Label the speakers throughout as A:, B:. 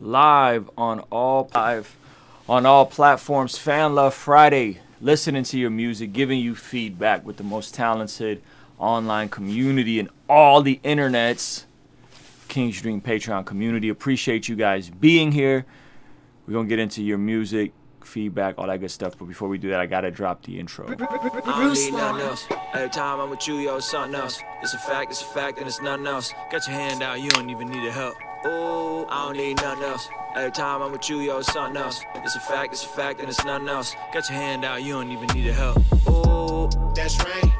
A: live on all platforms. Fan Love Friday, listening to your music, giving you feedback with the most talented online community in all the internets. King's Dream Patreon community. Appreciate you guys being here. We're gonna get into your music, feedback, all that good stuff. But before we do that, I gotta drop the intro.
B: I don't need nothing else. Every time I'm with you, yo, it's something else. It's a fact, and it's nothing else. Got your hand out, you don't even need the help. Ooh, I don't need nothing else. Every time I'm with you, yo, it's something else. It's a fact, and it's nothing else. Got your hand out, you don't even need the help. Ooh, that's right.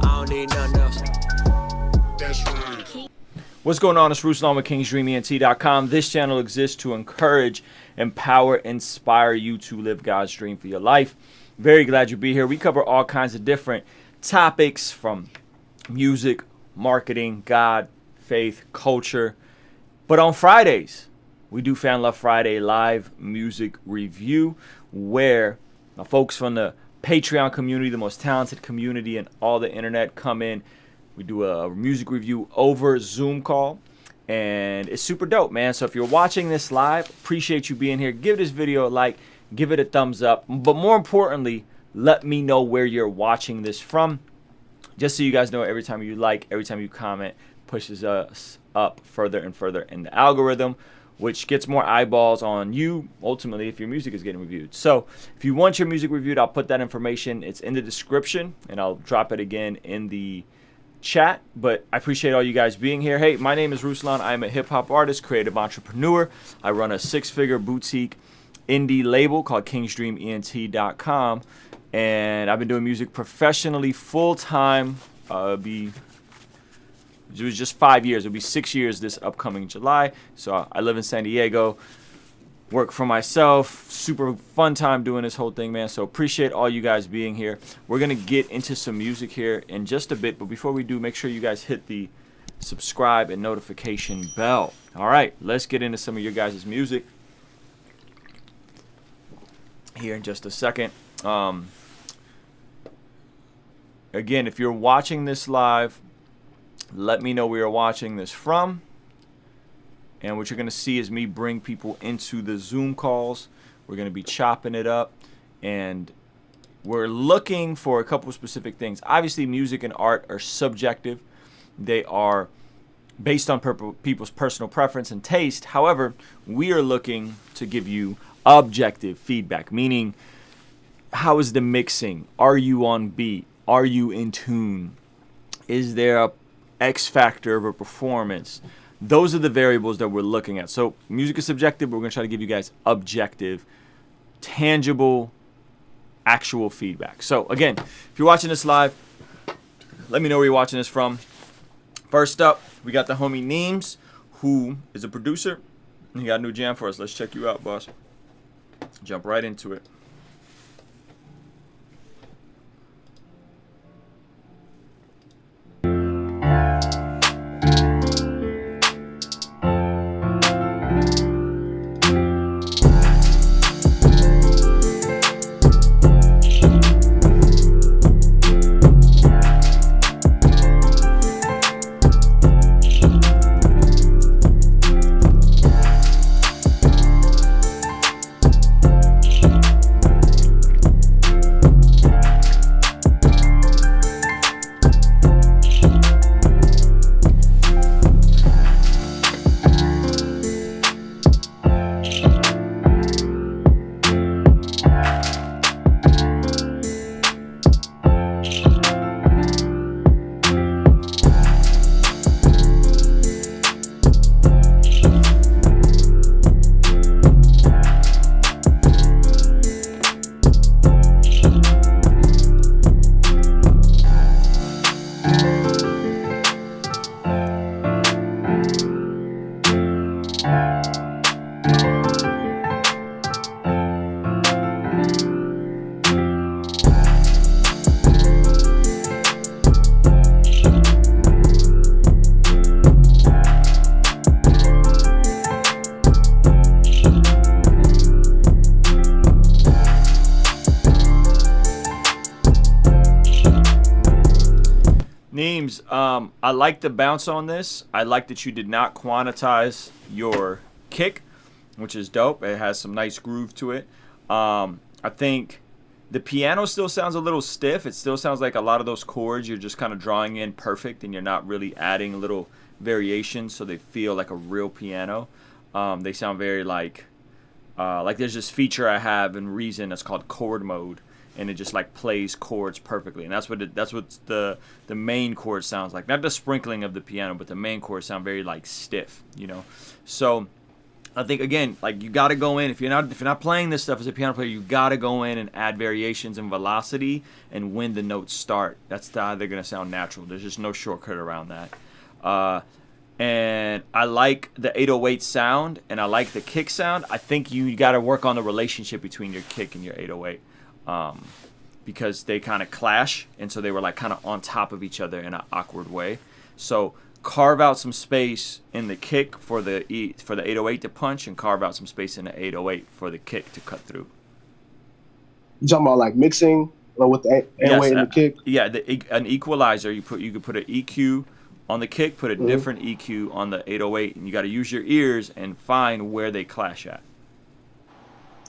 B: I don't need nothing else. That's right.
A: What's going on? It's Ruslan with KingsDreamENT.com. This channel exists to encourage, empower, inspire you to live God's dream for your life. Very glad you be here. We cover all kinds of different topics from music, marketing, God, faith, culture. But on Fridays, we do Fan Love Friday live music review where the folks from the Patreon community, the most talented community in all the internet, come in. We do a music review over Zoom call, and it's super dope, man. So if you're watching this live, appreciate you being here. Give this video a like, give it a thumbs up, but more importantly, let me know where you're watching this from, just so you guys know every time you like, every time you comment, pushes us up further and further in the algorithm, which gets more eyeballs on you, ultimately, if your music is getting reviewed. So if you want your music reviewed, I'll put that information. It's in the description, and I'll drop it again in the chat. But I appreciate all you guys being here. Hey, my name is Ruslan. I'm a hip-hop artist, creative entrepreneur. I run a six-figure boutique indie label called KingsDreamENT.com, and I've been doing music professionally full-time. It was just 5 years. It'll be 6 years this upcoming July. So I live in San Diego, work for myself. Super fun time doing this whole thing, man. So appreciate all you guys being here. We're going to get into some music here in just a bit. But before we do, make sure you guys hit the subscribe and notification bell. All right, let's get into some of your guys' music here in just a second. Again, if you're watching this live, let me know where you're watching this from. And what you're going to see is me bring people into the Zoom calls. We're going to be chopping it up. And we're looking for a couple of specific things. Obviously, music and art are subjective. They are based on people's personal preference and taste. However, we are looking to give you objective feedback, meaning how is the mixing? Are you on beat? Are you in tune? Is there a X factor of a performance? Those are the variables that we're looking at. So music is subjective, but we're going to try to give you guys objective, tangible, actual feedback. So again, if you're watching this live, let me know where you're watching this from. First up, we got the homie Neems, who is a producer. He got a new jam for us. Let's check you out, boss. Jump right into it. Neems, I like the bounce on this. I like that you did not quantize your kick. which is dope. It has some nice groove to it. I think the piano still sounds a little stiff. It still sounds like a lot of those chords you're just kind of drawing in perfect, and you're not really adding little variations so they feel like a real piano. They sound very like there's this feature I have in Reason that's called chord mode, and it just like plays chords perfectly, and that's what the main chord sounds like. Not the sprinkling of the piano, but the main chords sound very like stiff, you know. So I think, again, like, you got to go in, if you're not playing this stuff as a piano player, you got to go in and add variations and velocity, and when the notes start, that's how they're going to sound natural. There's just no shortcut around that. And I like the 808 sound, and I like the kick sound. I think you got to work on the relationship between your kick and your 808, because they kind of clash, and so they were like kind of on top of each other in an awkward way. So carve out some space in the kick for the 808 to punch, and carve out some space in the 808 for the kick to cut through.
C: You talking about like mixing with the 808 and the kick?
A: Yeah, an equalizer. You could put an EQ on the kick, put a different EQ on the 808, and you got to use your ears and find where they clash at.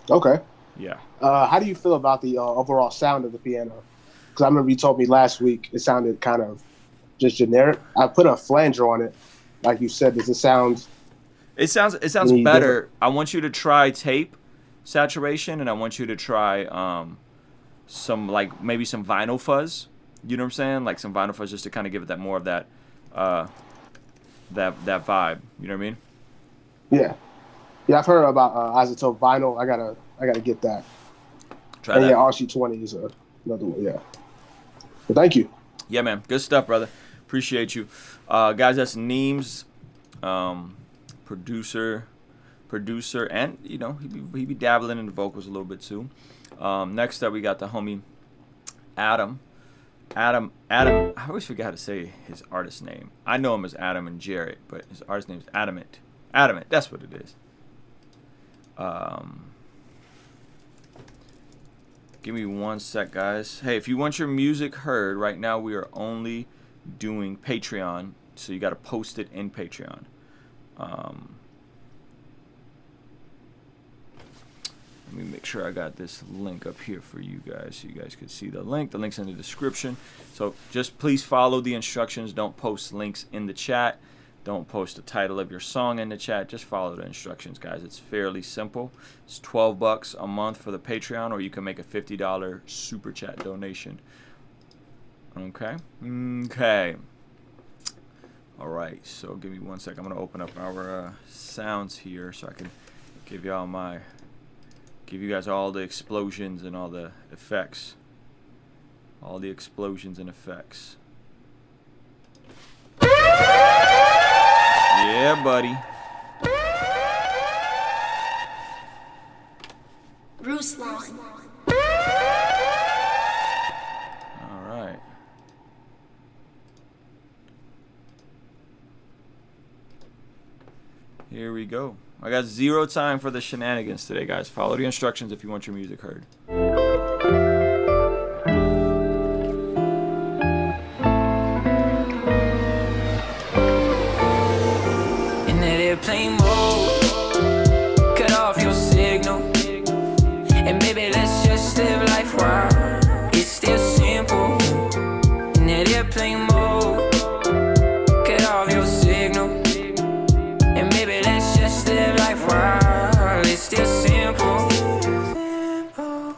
C: Okay.
A: Yeah.
C: How do you feel about the overall sound of the piano? Because I remember you told me last week it sounded kind of just generic. I put a flanger on it, like you said. Does it sound? It sounds
A: better. Different? I want you to try tape saturation, and I want you to try some, like, maybe some vinyl fuzz. You know what I'm saying? Like some vinyl fuzz, just to kind of give it that more of that that vibe. You know what I mean?
C: Yeah. Yeah, I've heard about isotope vinyl. I gotta get that.
A: Try that.
C: Yeah, RC20 is another one. Yeah. But thank you.
A: Yeah, man. Good stuff, brother. Appreciate you. Guys, that's Neems, producer, and, you know, he be dabbling in the vocals a little bit too. Next up, we got the homie Adam. I always forget how to say his artist name. I know him as Adam and Jarrett, but his artist name is Adamant. That's what it is. Give me one sec, guys. Hey, if you want your music heard, right now we are only doing Patreon, so you got to post it in Patreon. Let me make sure I got this link up here for you guys, so you guys can see the link. The link's in the description. So just please follow the instructions. Don't post links in the chat. Don't post the title of your song in the chat. Just follow the instructions, guys. It's fairly simple. It's $12 a month for the Patreon, or you can make a $50 super chat donation. Okay. All right. So give me one sec. I'm gonna open up our sounds here so I can give you guys all the explosions and all the effects. All the explosions and effects. Yeah, buddy.
D: Ruslan.
A: All right. Here we go. I got zero time for the shenanigans today, guys. Follow the instructions if you want your music heard.
B: Airplane mode, cut off your signal, and baby, let's just live life while it's still simple. In that airplane mode, cut off your signal, and baby, let's just live life while it's still simple.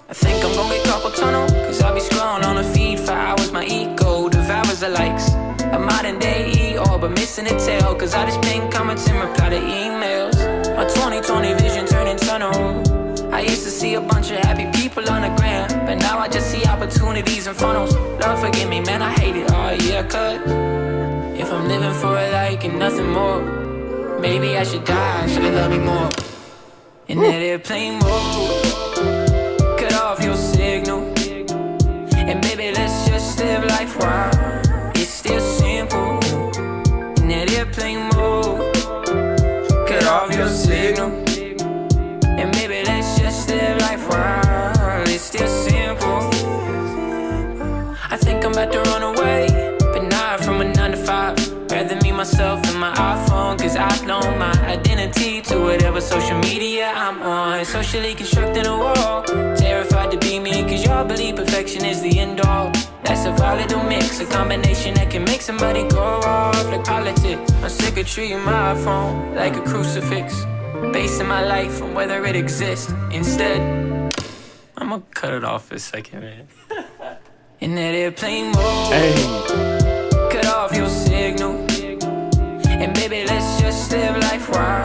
B: I think I'm gonna get carpal tunnel, cause I'll be scrolling on a feed for hours. My ego devours the likes. A modern day ER, but missing a tail, cause I just ping comments and reply to emails. My 2020 vision turning tunnel. I used to see a bunch of happy people on the gram, but now I just see opportunities and funnels. Lord forgive me, man, I hate it, oh yeah, cause if I'm living for a like and nothing more, maybe I should die, should've loved me more. In that airplane mode, cut off your signal, and baby, let's just live life while it's still simple. In that airplane mode, cut off your signal, and maybe let's just live life while it's still simple. I think I'm about to run away, but not from a 9 to 5. Rather me, myself, and my iPhone, cause I know my
E: identity to whatever social media I'm on. Socially constructing a wall, terrified to be me, cause y'all believe perfection is the end all. That's a volatile mix, a combination that can make somebody go off like politics. I'm sick of treating my phone like a crucifix, basing my life on whether it exists. Instead, I'ma cut it off for a second, man. In that airplane mode, cut off your signal. And baby, let's just live life while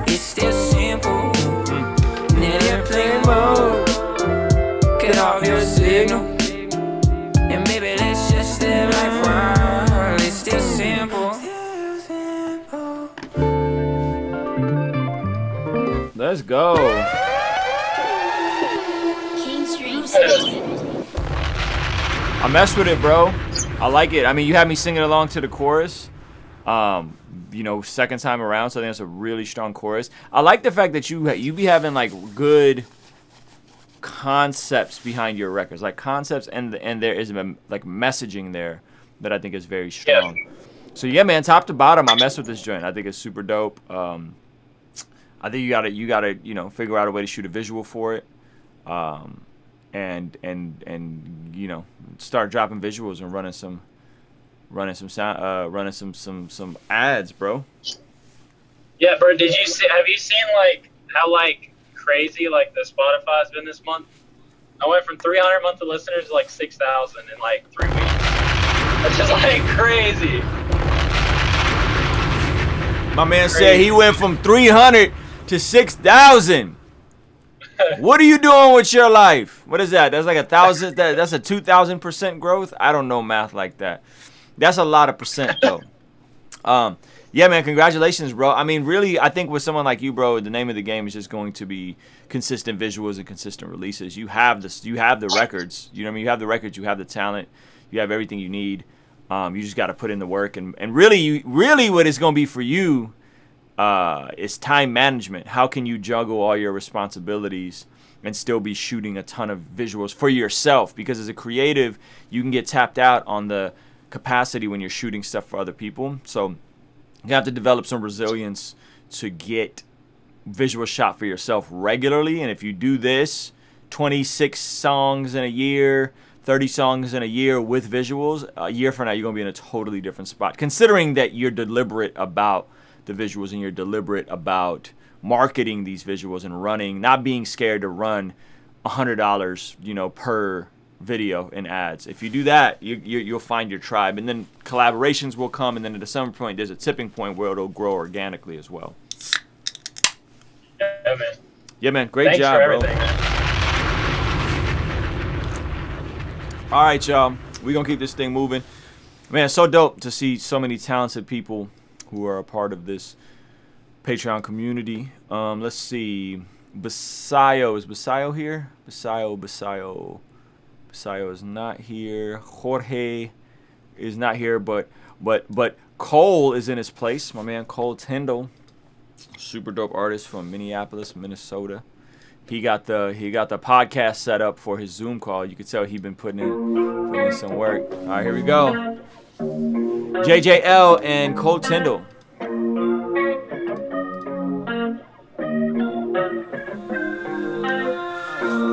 E: it's still simple. In that airplane mode, cut off your signal. And baby, let's just live life while it's still simple.
A: Let's go.
D: King's Dreams.
A: I messed with it, bro. I like it. I mean, you had me singing along to the chorus. You know, second time around, so I think that's a really strong chorus. I like the fact that you be having like good concepts behind your records, like concepts, and there is like messaging there that I think is very strong. Yeah. So yeah, man, top to bottom, I mess with this joint. I think it's super dope. I think you gotta you know, figure out a way to shoot a visual for it, and you know, start dropping visuals and running some ads, bro.
F: Yeah, bro. Have you seen like how like crazy like the Spotify's been this month? I went from 300 monthly listeners to like 6,000 in like 3 weeks. That's just like crazy.
A: My man said he went from 300 to 6,000. What are you doing with your life? What is that? That's like 1,000. That's a 2,000% growth. I don't know math like that. That's a lot of percent, though. Yeah, man, congratulations, bro. I mean, really, I think with someone like you, bro, the name of the game is just going to be consistent visuals and consistent releases. You have this. You have the records. You know what I mean? You have the records. You have the talent. You have everything you need. You just got to put in the work. And really, what it's going to be for you is time management. How can you juggle all your responsibilities and still be shooting a ton of visuals for yourself? Because as a creative, you can get tapped out on the capacity when you're shooting stuff for other people. So you have to develop some resilience to get visual shot for yourself regularly. And if you do this 26 songs in a year, 30 songs in a year with visuals, a year from now you're going to be in a totally different spot, considering that you're deliberate about the visuals and you're deliberate about marketing these visuals and running, not being scared to run $100, you know, per video and ads. If you do that, you'll find your tribe, and then collaborations will come, and then at some point there's a tipping point where it'll grow organically as well.
F: Yeah, man.
A: Yeah, man. Great
F: Thanks
A: job,
F: for
A: bro.
F: everything, man.
A: All right, y'all. We're going to keep this thing moving. Man, it's so dope to see so many talented people who are a part of this Patreon community. Let's see. Basayo. Is Basayo here? Basayo is not here. Jorge is not here, but Cole is in his place. My man Cole Tyndall, super dope artist from Minneapolis, Minnesota. He got the podcast set up for his Zoom call. You could tell he'd been putting in some work. All right, here we go. JJL and Cole Tyndall.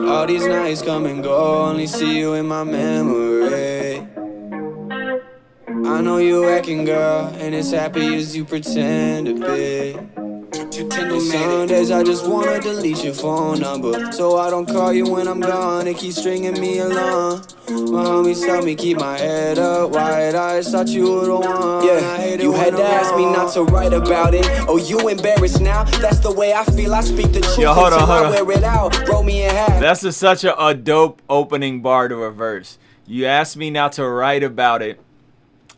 G: All these nights come and go, only see you in my memory. I know you acting, girl, and as happy as you pretend to be. Some days I just wanna delete your phone number, so I don't call you when I'm gone. It keeps stringing me along. My homies tell me keep my head up, wide eyes, thought you were the one. Yeah, you had to ask me not to write about it. Oh, you embarrassed now? That's the way I feel. I speak the truth until I wear it out. Roll me in half.
A: That's such a dope opening bar to a verse. You asked me not to write about it.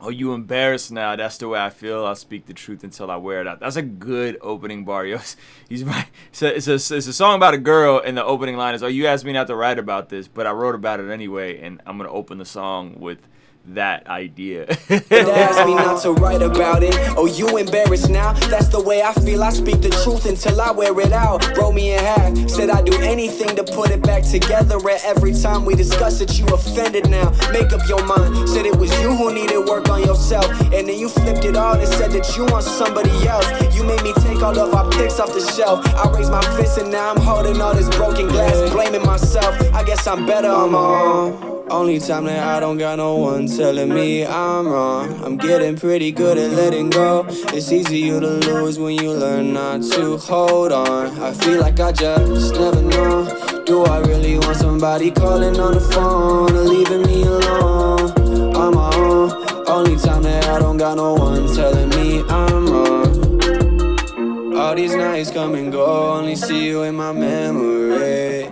A: Oh, you embarrassed now? That's the way I feel. I'll speak the truth until I wear it out. That's a good opening bar, yo. He's right. It's a song about a girl, and the opening line is, "Oh, you asked me not to write about this, but I wrote about it anyway." And I'm gonna open the song with that idea.
G: They ask me not to write about it. Oh, you embarrassed now? That's the way I feel. I speak the truth until I wear it out. Roll me in half. Said I'd do anything to put it back together. And every time we discuss it, you offended now. Make up your mind. Said it was you who needed work on yourself. And then you flipped it all and said that you want somebody else. You made me take all of our pics off the shelf. I raised my fist and now I'm holding all this broken glass. Blaming myself. I guess I'm better on my own. Only time that I don't got no one telling me I'm wrong. I'm getting pretty good at letting go. It's easier to lose when you learn not to hold on. I feel like I just never know. Do I really want somebody calling on the phone or leaving me alone on my own? Only time that I don't got no one telling me I'm wrong. All these nights come and go, only see you in my memory.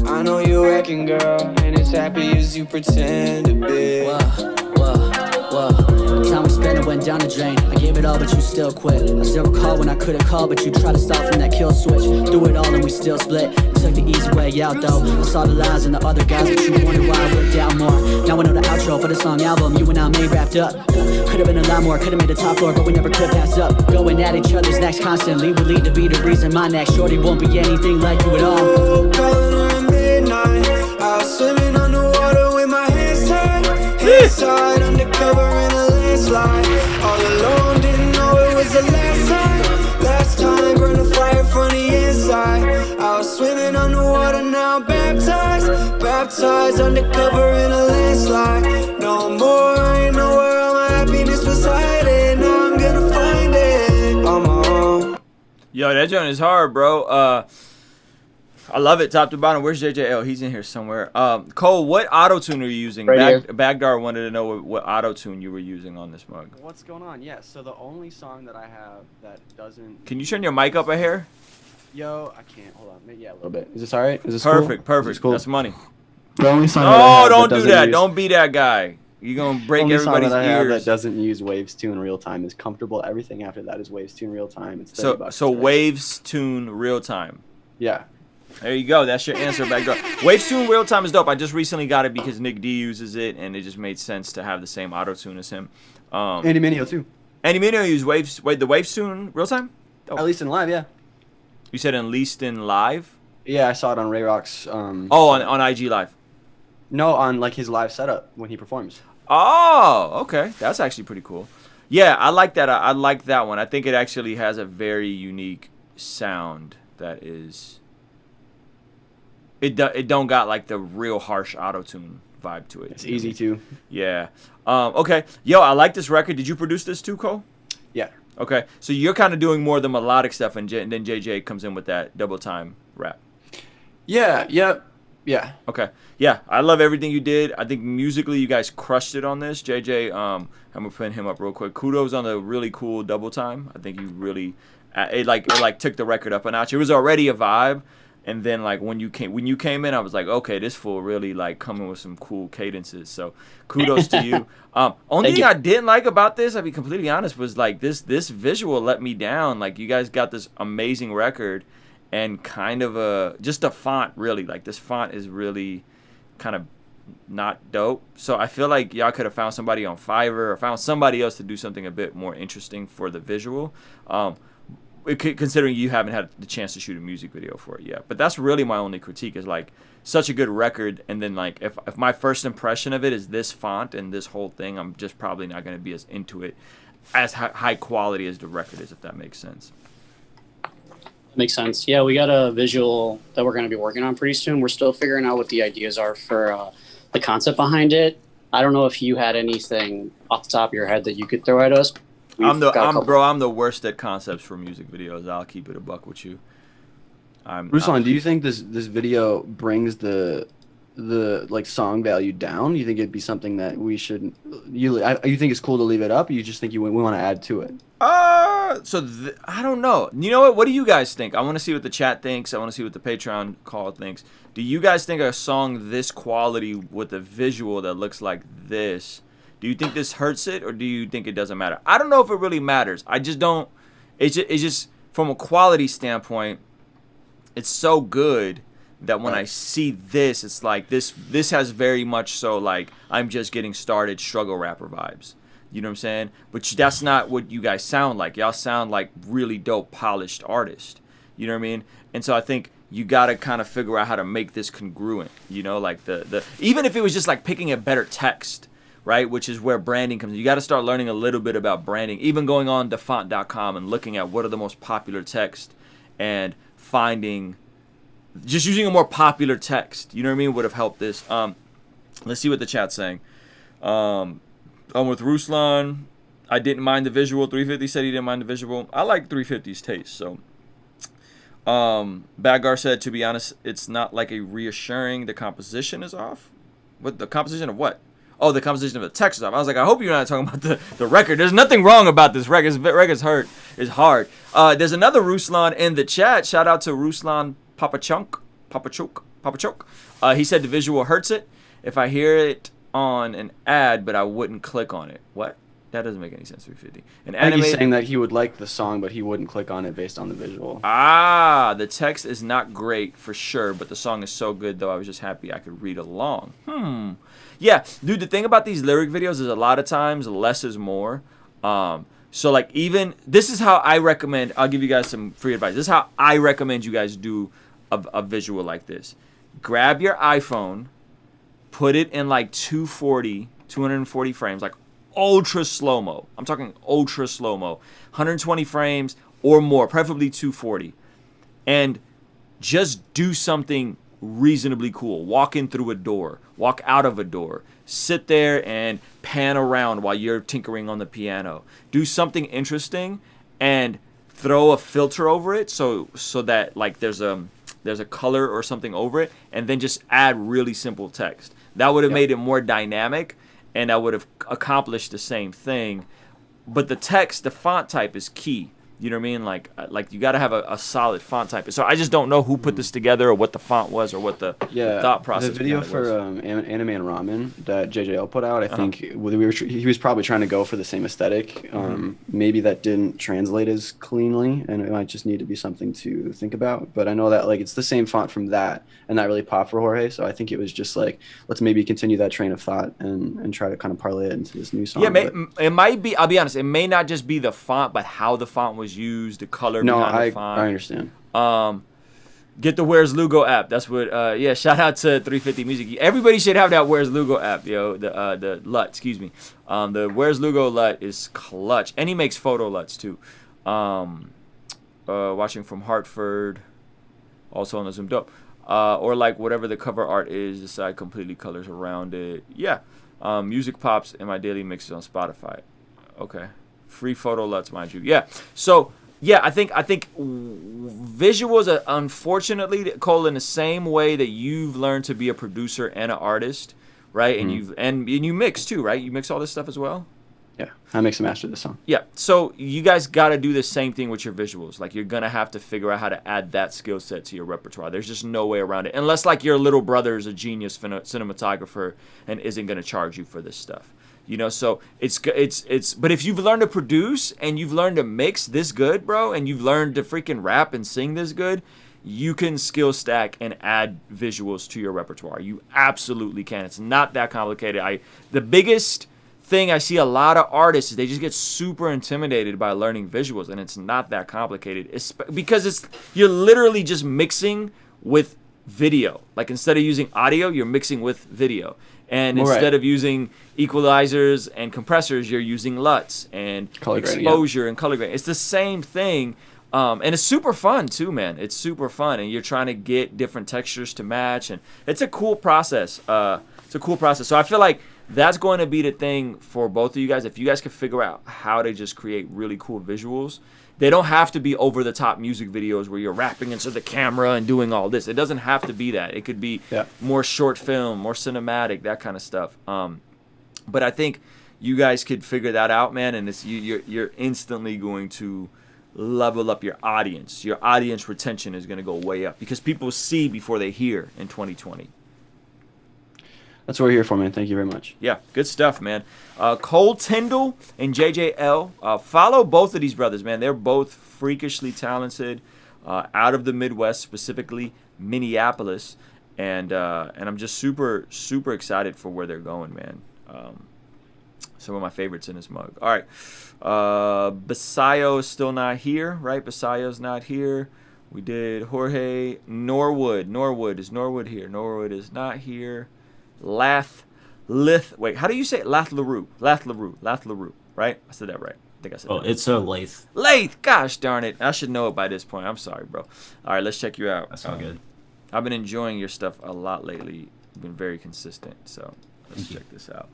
G: I know you acting, girl, and as happy as you pretend to be.
H: The time we spent it went down the drain. I gave it all, but you still quit. I still recall when I couldn't call, but you tried to stop from that kill switch. Threw it all and we still split. You took the easy way out though. I saw the lies in the other guys, but you wondered why I worked out more. Now I know the outro for the song album you and I made wrapped up. Could've been a lot more, could've made the top floor, but we never could pass up. Going at each other's necks constantly would lead to be the reason my next shorty won't be anything like you at all.
G: I was swimming underwater with my hands tied. Hands tied, undercover in a landslide. All alone, didn't know it was the last time. Last time, burn the fire from the inside. I was swimming underwater, now I'm baptized. Baptized, undercover in a landslide. No more, I ain't know where all my happiness was hiding. Now I'm gonna find it on my own.
A: Yo, that joint is hard, bro. I love it, top to bottom. Where's JJL? He's in here somewhere. Cole, what auto-tune are you using? Bagdar wanted to know what auto-tune you were using on this mug.
I: What's going on? Yeah, so the only song that I have that doesn't...
A: Can you turn your mic up a hair?
I: Yo, I can't. Hold on. Yeah, a little bit. Is this all right? Is this
A: perfect?
I: cool?
A: Perfect. Cool? That's money.
I: The only song
A: no, don't do that. Don't be that guy. You're going to break everybody's ears.
I: That doesn't use Waves Tune Real Time is Comfortable. Everything after that is Waves Tune Real Time. It's
A: so Waves Tune Real Time.
I: Yeah.
A: There you go. That's your answer, Backdoor. Waves Tune Real Time is dope. I just recently got it because Nick D uses it, and it just made sense to have the same auto tune as him.
I: Andy Mineo too.
A: Andy Mineo used Waves. Wait, the Waves Tune Real Time?
I: Dope. At least in live, yeah.
A: You said at least in live?
I: Yeah, I saw it on Ray Rock's.
A: On IG Live.
I: No, on like his live setup when he performs.
A: Oh, okay. That's actually pretty cool. Yeah, I like that. I like that one. I think it actually has a very unique sound that is. It don't got like the real harsh auto-tune vibe to it.
I: It's easy too.
A: Yeah. Okay. Yo, I like this record. Did you produce this too, Cole?
I: Yeah.
A: Okay. So you're kind of doing more of the melodic stuff, and then JJ comes in with that double time rap.
I: Yeah. Yep. Yeah.
A: Okay. Yeah, I love everything you did. I think musically you guys crushed it on this. JJ, I'm gonna put him up real quick. Kudos on the really cool double time. I think you really, it took the record up a notch. It was already a vibe. And then like when you came in, I was like, okay, this fool really like coming with some cool cadences. So kudos to you. Only thing I didn't like about this, I'll be completely honest, was like this visual let me down. Like you guys got this amazing record, and kind of just a font really. Like this font is really kind of not dope. So I feel like y'all could have found somebody on Fiverr or found somebody else to do something a bit more interesting for the visual. Considering you haven't had the chance to shoot a music video for it yet. But that's really my only critique is like such a good record, and then like if my first impression of it is this font and this whole thing, I'm just probably not going to be as into it as high quality as the record is, if that makes sense.
J: Makes sense. Yeah, we got a visual that we're going to be working on pretty soon. We're still figuring out what the ideas are for the concept behind it. I don't know if you had anything off the top of your head that you could throw at us.
A: I'm the worst at concepts for music videos. I'll keep it a buck with you.
I: Ruslan, do you think this video brings the like song value down? You think it'd be something that we should you think it's cool to leave it up, or you just think we want to add to it?
A: I don't know. You know what do you guys think? I want to see what the chat thinks. I want to see what the Patreon call thinks. Do you guys think a song this quality with a visual that looks like this, do you think this hurts it, or do you think it doesn't matter? I don't know if it really matters. I just don't. It's just from a quality standpoint, it's so good that when I see this, it's like this has very much so like I'm just getting started struggle rapper vibes. You know what I'm saying? But that's not what you guys sound like. Y'all sound like really dope, polished artists. You know what I mean? And so I think you got to kind of figure out how to make this congruent. You know, like the even if it was just like picking a better text, right? Which is where branding comes in. You got to start learning a little bit about branding. Even going on defont.com and looking at what are the most popular text and finding, just using a more popular text. You know what I mean? Would have helped this. Let's see what the chat's saying. I'm with Ruslan. I didn't mind the visual. 350 said he didn't mind the visual. I like 350's taste. So, Bagar said, to be honest, it's not like a reassuring. The composition is off. What, the composition of what? Oh, the composition of the text is off. I was like, I hope you're not talking about the record. There's nothing wrong about this record. This record's hard. There's another Ruslan in the chat. Shout out to Ruslan Papachuk. He said the visual hurts it. If I hear it on an ad, but I wouldn't click on it. What? That doesn't make any sense. 350.
I: I think he's saying that he would like the song, but he wouldn't click on it based on the visual.
A: The text is not great for sure, but the song is so good though. I was just happy I could read along. Yeah, dude. The thing about these lyric videos is a lot of times less is more. So like even this is how I recommend. I'll give you guys some free advice. This is how I recommend you guys do a visual like this. Grab your iPhone. Put it in like 240 frames, like ultra slow-mo. I'm talking ultra slow-mo. 120 frames or more, preferably 240. And just do something reasonably cool. Walk in through a door. Walk out of a door. Sit there and pan around while you're tinkering on the piano. Do something interesting and throw a filter over it so that like there's a color or something over it, and then just add really simple text. That would have made it more dynamic, and that would have accomplished the same thing. But the text, the font type is key. You know what I mean? Like you got to have a solid font type. So I just don't know who put this together or what the font was or what the thought process was.
I: The video for Anime and Ramen that JJL put out, I think he was probably trying to go for the same aesthetic. Maybe that didn't translate as cleanly, and it might just need to be something to think about. But I know that like it's the same font from that, and that really popped for Jorge. So I think it was just like, let's maybe continue that train of thought and try to kind of parlay it into this new song.
A: Yeah, it might be. I'll be honest. It may not just be the font, but how the font was used, the color behind the font.
I: I understand.
A: Get the Where's Lugo app. That's what. Shout out to 350 Music. Everybody should have that Where's Lugo app, yo. The LUT, excuse me. The Where's Lugo LUT is clutch, and he makes photo LUTs too. Watching from Hartford, also on the Zoomed Up. Or like whatever the cover art is, the side completely colors around it. Yeah. Music pops in my daily mixes on Spotify. Okay. Free photo LUTs, mind you. Yeah. So yeah, I think visuals are unfortunately, Cole, in the same way that you've learned to be a producer and an artist, right? And you mix too, right? You mix all this stuff as well.
I: Yeah, I mix and master this song.
A: Yeah, so you guys got to do the same thing with your visuals. Like you're gonna have to figure out how to add that skill set to your repertoire. There's just no way around it, unless like your little brother is a genius cinematographer and isn't gonna charge you for this stuff. You know, so it's but if you've learned to produce and you've learned to mix this good, bro, and you've learned to freaking rap and sing this good, you can skill stack and add visuals to your repertoire. You absolutely can. It's not that complicated. The biggest thing I see a lot of artists is they just get super intimidated by learning visuals, and it's not that complicated. It's because you're literally just mixing with video. Like instead of using audio, you're mixing with video. And instead of using equalizers and compressors, you're using LUTs and color exposure and color grading. It's the same thing. And it's super fun too, man. It's super fun. And you're trying to get different textures to match. And it's a cool process. So I feel like that's going to be the thing for both of you guys. If you guys can figure out how to just create really cool visuals, they don't have to be over-the-top music videos where you're rapping into the camera and doing all this. It doesn't have to be that. It could be more short film, more cinematic, that kind of stuff. But I think you guys could figure that out, man, and you're instantly going to level up your audience. Your audience retention is going to go way up because people see before they hear in 2020.
I: That's what we're here for, man. Thank you very much.
A: Yeah, good stuff, man. Cole Tyndall and JJL. Follow both of these brothers, man. They're both freakishly talented. out of the Midwest, specifically Minneapolis, and I'm just super excited for where they're going, man. Some of my favorites in this mug. All right, Basayo is still not here, right? Basayo's not here. We did Jorge Norwood. Is Norwood here? Norwood is not here. Wait, how do you say it? Lath LaRue, right? I said that right. I think I said that.
K: It's a Lath.
A: Lath, gosh darn it. I should know it by this point. I'm sorry, bro. All right, let's check you out.
K: That's all good.
A: I've been enjoying your stuff a lot lately. You've been very consistent, so let's check this out.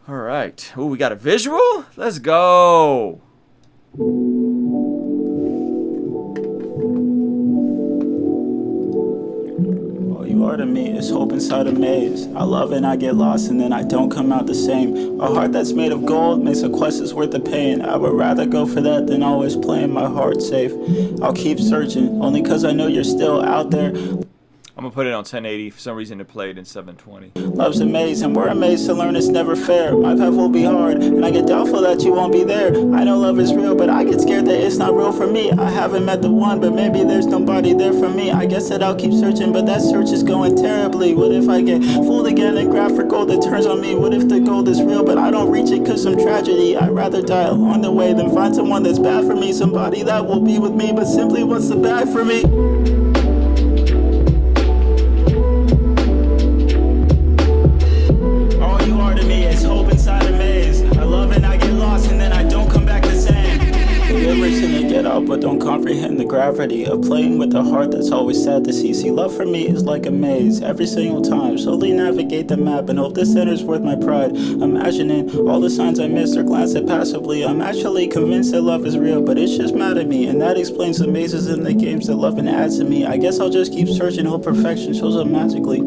A: All right. Oh, we got a visual? Let's go.
L: You are to me, it's hope inside a maze. I love and I get lost and then I don't come out the same. A heart that's made of gold makes a quest that's worth the pain. I would rather go for that than always playing my heart safe. I'll keep searching, only cause I know you're still out there.
A: I'm gonna put it on 1080. For some reason it played in 720.
L: Love's amazing, we're amazed to learn it's never fair. My path will be hard, and I get doubtful that you won't be there. I know love is real, but I get scared that it's not real for me. I haven't met the one, but maybe there's nobody there for me. I guess that I'll keep searching, but that search is going terribly. What if I get fooled again and grab for gold that turns on me? What if the gold is real, but I don't reach it cause some tragedy? I'd rather die along the way than find someone that's bad for me. Somebody that will be with me, but simply wants the bad for me. But don't comprehend the gravity of playing with a heart that's always sad to see. See, love for me is like a maze. Every single time, slowly navigate the map and hope this center's worth my pride. Imagining all the signs I missed or glance at passively. I'm actually convinced that love is real, but it's just mad at me. And that explains the mazes in the games that love and adds to me. I guess I'll just keep searching, hope perfection shows up magically.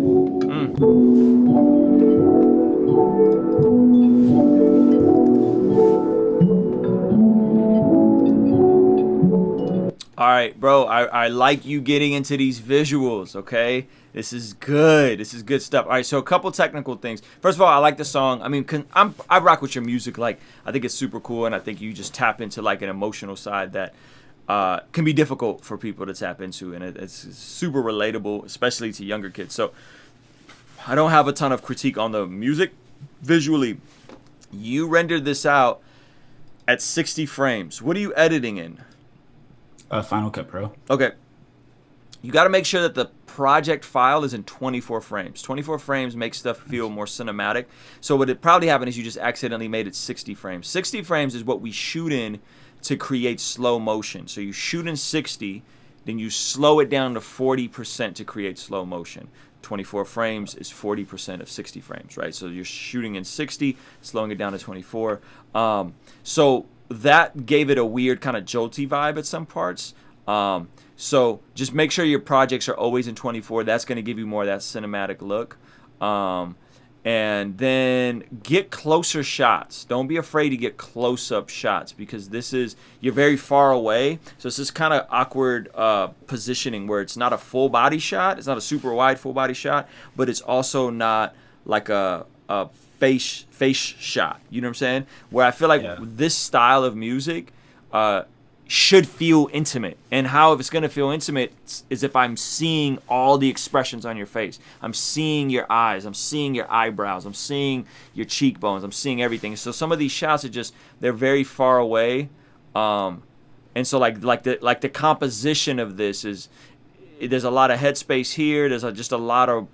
A: All right, bro, I like you getting into these visuals, okay? This is good. This is good stuff. All right, so a couple technical things. First of all, I like the song. I mean, I rock with your music. Like, I think it's super cool, and I think you just tap into, like, an emotional side that can be difficult for people to tap into, and it's super relatable, especially to younger kids. So I don't have a ton of critique on the music. Visually, you rendered this out at 60 frames. What are you editing in?
K: Final Cut Pro.
A: Okay. You got to make sure that the project file is in 24 frames. 24 frames makes stuff feel more cinematic. So what it probably happened is you just accidentally made it 60 frames. 60 frames is what we shoot in to create slow motion. So you shoot in 60, then you slow it down to 40% to create slow motion. 24 frames is 40% of 60 frames, right? So you're shooting in 60, slowing it down to 24. So that gave it a weird kind of jolty vibe at some parts. So just make sure your projects are always in 24. That's going to give you more of that cinematic look. And then get closer shots. Don't be afraid to get close-up shots because you're very far away. So it's this kind of awkward positioning where it's not a full body shot. It's not a super wide full body shot, but it's also not like a face shot. You know what I'm saying? Where I feel like this style of music should feel intimate. And how if it's going to feel intimate is if I'm seeing all the expressions on your face. I'm seeing your eyes. I'm seeing your eyebrows. I'm seeing your cheekbones. I'm seeing everything. So some of these shots are they're very far away. And so like the composition of this is there's a lot of headspace here. There's just a lot of,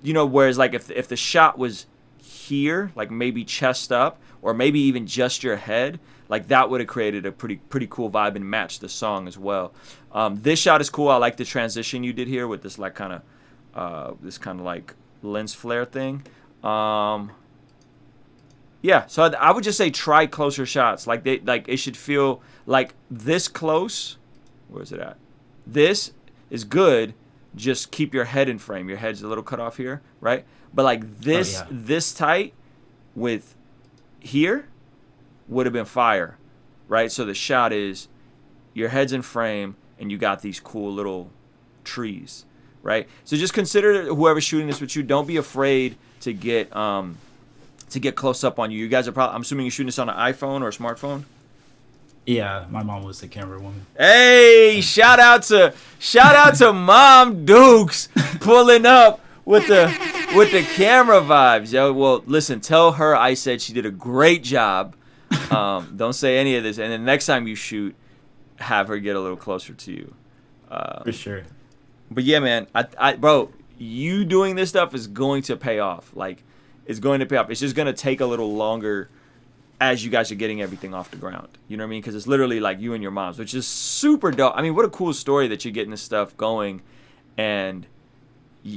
A: whereas like if the shot was here, like maybe chest up or maybe even just your head, like that would have created a pretty cool vibe and matched the song as well. This shot is cool. I like the transition you did here with this like kind of like lens flare thing. So I would just say try closer shots. Like it should feel like this close. Where is it at? This is good. Just keep your head in frame. Your head's a little cut off here, right? But like this tight with here would have been fire, right? So the shot is your head's in frame and you got these cool little trees, right? So just consider whoever's shooting this with you. Don't be afraid to get close up on you. You guys are probably, I'm assuming you're shooting this on an iPhone or a smartphone.
K: Yeah, my mom was the camera woman.
A: Hey, shout out to Mom Dukes pulling up with the camera vibes, yo. Well, listen, tell her I said she did a great job. Don't say any of this, and then next time you shoot, have her get a little closer to you.
K: For sure.
A: But yeah, man, bro, you doing this stuff is going to pay off. Like, it's going to pay off. It's just gonna take a little longer as you guys are getting everything off the ground. You know what I mean? Because it's literally like you and your moms, which is super dope. I mean, what a cool story that you're getting this stuff going, and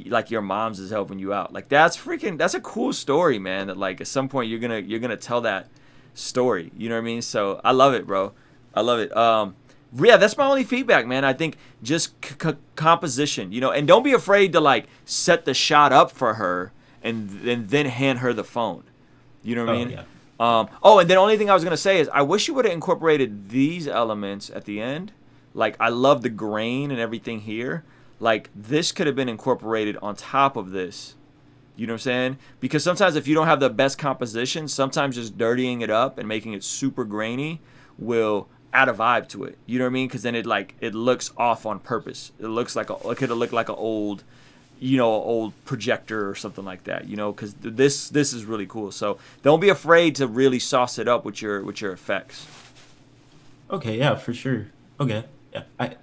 A: like your mom's is helping you out. Like, that's a cool story, man. That like at some point you're gonna tell that story. You know what I mean? So I love it, bro. I love it. Yeah, that's my only feedback, man. I think just composition, you know, and don't be afraid to like set the shot up for her and then hand her the phone. You know what I mean?
K: Yeah.
A: And then the only thing I was gonna say is I wish you would have incorporated these elements at the end. Like, I love the grain and everything here. Like, this could have been incorporated on top of this. You know what I'm saying? Because sometimes if you don't have the best composition, sometimes just dirtying it up and making it super grainy will add a vibe to it. You know what I mean? Because then it looks off on purpose. It could have looked like an old, old projector or something like that. You know, because this is really cool. So don't be afraid to really sauce it up with your effects.
K: Okay, yeah, for sure. Okay, yeah. I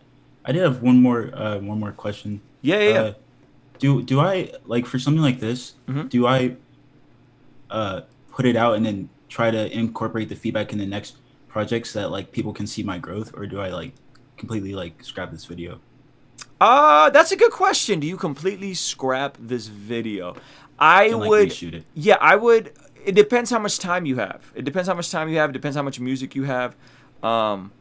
K: did have one more question.
A: Yeah.
K: Do I, like, for something like this, do I put it out and then try to incorporate the feedback in the next projects that like people can see my growth, or do I like completely like scrap this video?
A: That's a good question. Do you completely scrap this video? I would
K: reshoot it.
A: Yeah, I would. It depends how much time you have. It depends how much music you have. I don't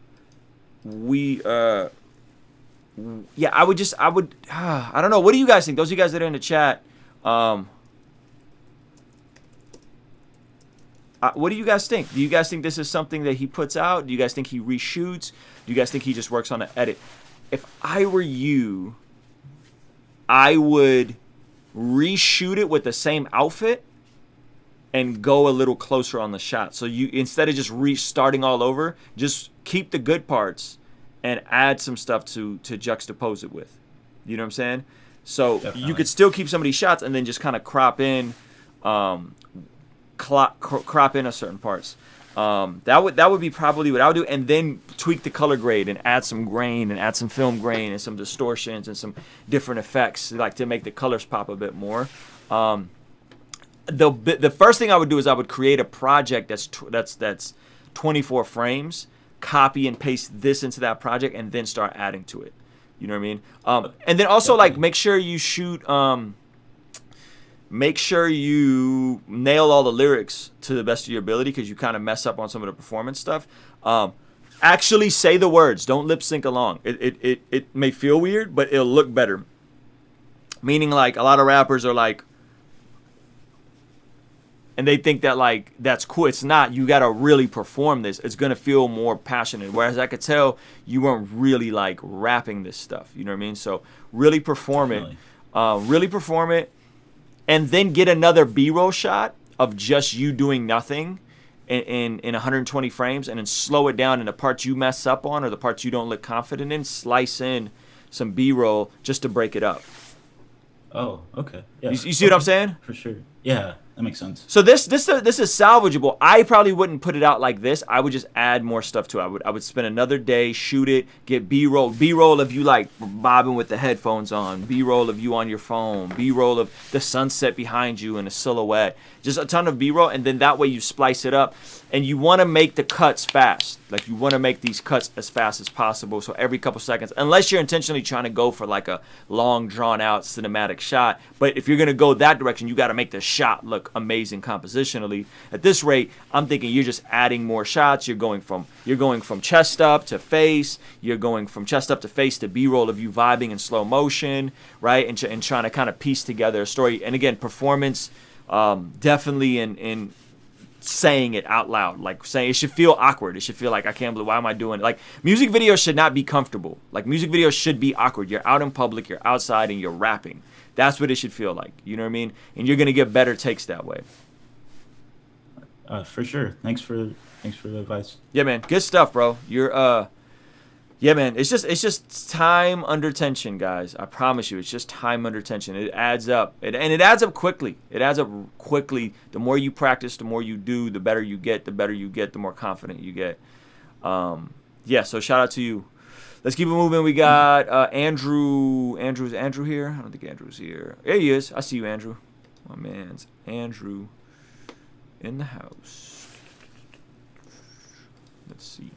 A: know. What do you guys think? Those of you guys that are in the chat, what do you guys think? Do you guys think this is something that he puts out? Do you guys think he reshoots? Do you guys think he just works on an edit? If I were you, I would reshoot it with the same outfit and go a little closer on the shot. So you, instead of just restarting all over, just keep the good parts and add some stuff to juxtapose it with. You know what I'm saying? So
K: Definitely.
A: You could still keep some of these shots and then just kind of crop in a certain parts. That would be probably what I would do, and then tweak the color grade and add some grain and add some film grain and some distortions and some different effects, like to make the colors pop a bit more. The first thing I would do is I would create a project that's 24 frames, copy and paste this into that project, and then start adding to it. You know what I mean? And then also like make sure you shoot. Make sure you nail all the lyrics to the best of your ability, because you kind of mess up on some of the performance stuff. Actually say the words. Don't lip sync along. It may feel weird, but it'll look better. Meaning, like, a lot of rappers are like, and they think that like that's cool. It's not. You gotta really perform this. It's gonna feel more passionate. Whereas I could tell you weren't really like rapping this stuff. You know what I mean? So really perform it. Really perform it. And then get another B-roll shot of just you doing nothing in 120 frames, and then slow it down in the parts you mess up on or the parts you don't look confident in. Slice in some B-roll just to break it up.
K: Oh, okay. Yeah.
A: You see what I'm saying?
K: For sure. Yeah, that makes sense.
A: So this is salvageable. I probably wouldn't put it out like this. I would just add more stuff to it. I would spend another day, shoot it, get B-roll of you like bobbing with the headphones on, B-roll of you on your phone, B-roll of the sunset behind you and a silhouette. Just a ton of B-roll, and then that way you splice it up. And you want to make the cuts fast. Like, you want to make these cuts as fast as possible. So every couple seconds, unless you're intentionally trying to go for like a long, drawn-out cinematic shot. But if you're going to go that direction, you got to make the shot look amazing compositionally. At this rate, I'm thinking you're just adding more shots. You're going from chest up to face. You're going from chest up to face to B-roll of you vibing in slow motion, right? And trying to kind of piece together a story. And again, performance, definitely in saying it out loud, like saying it should feel awkward. It should feel like, I can't believe, why am I doing it? Like, music videos should not be comfortable. Like, music videos should be awkward. You're out in public, you're outside, and you're rapping. That's what it should feel like. You know what I mean? And you're gonna get better takes that way.
K: For sure. Thanks for the advice.
A: Yeah, man. Good stuff, bro. You're yeah, man. It's just time under tension, guys. I promise you, it's just time under tension. It adds up, and it adds up quickly. It adds up quickly. The more you practice, the more you do, the better you get. The better you get, the more confident you get. Yeah. So shout out to you. Let's keep it moving. We got Andrew. Is Andrew here? I don't think Andrew's here. There he is. I see you, Andrew. My man's Andrew in the house. Let's see.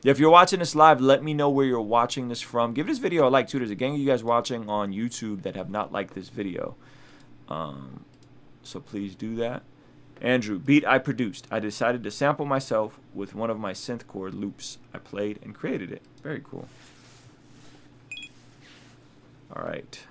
A: Yeah, if you're watching this live, let me know where you're watching this from. Give this video a like, too. There's a gang of you guys watching on YouTube that have not liked this video. So please do that. Andrew, beat I produced. I decided to sample myself with one of my synth chord loops. I played and created it. Very cool. All right.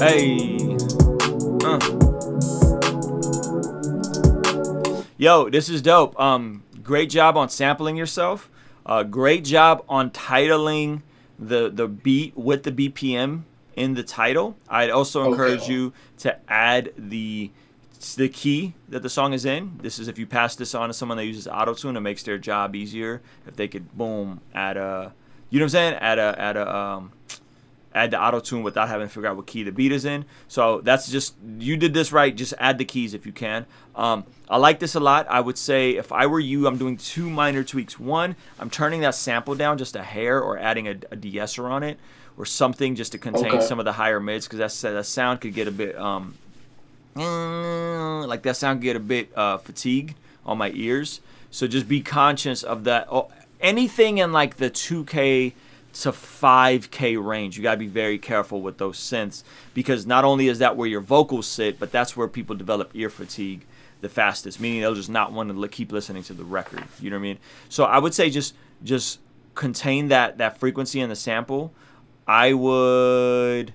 A: Hey. Yo, this is dope. Great job on sampling yourself. Great job on titling the beat with the BPM in the title. I'd also encourage you to add the key that the song is in. This is if you pass this on to someone that uses auto-tune, it makes their job easier. If they could, boom, add a, you know what I'm saying? Add the auto-tune without having to figure out what key the beat is in. So that's just, you did this right. Just add the keys if you can. I like this a lot. I would say if I were you, I'm doing 2 minor tweaks. One, I'm turning that sample down just a hair or adding a de-esser on it or something just to contain some of the higher mids, because that sound could get a bit, like that sound could get a bit fatigued on my ears. So just be conscious of that. Anything in like the 2K to 5K range, you got to be very careful with those synths, because not only is that where your vocals sit, but that's where people develop ear fatigue the fastest, meaning they'll just not want to keep listening to the record. You know what I mean? So I would say just contain that frequency in the sample. I would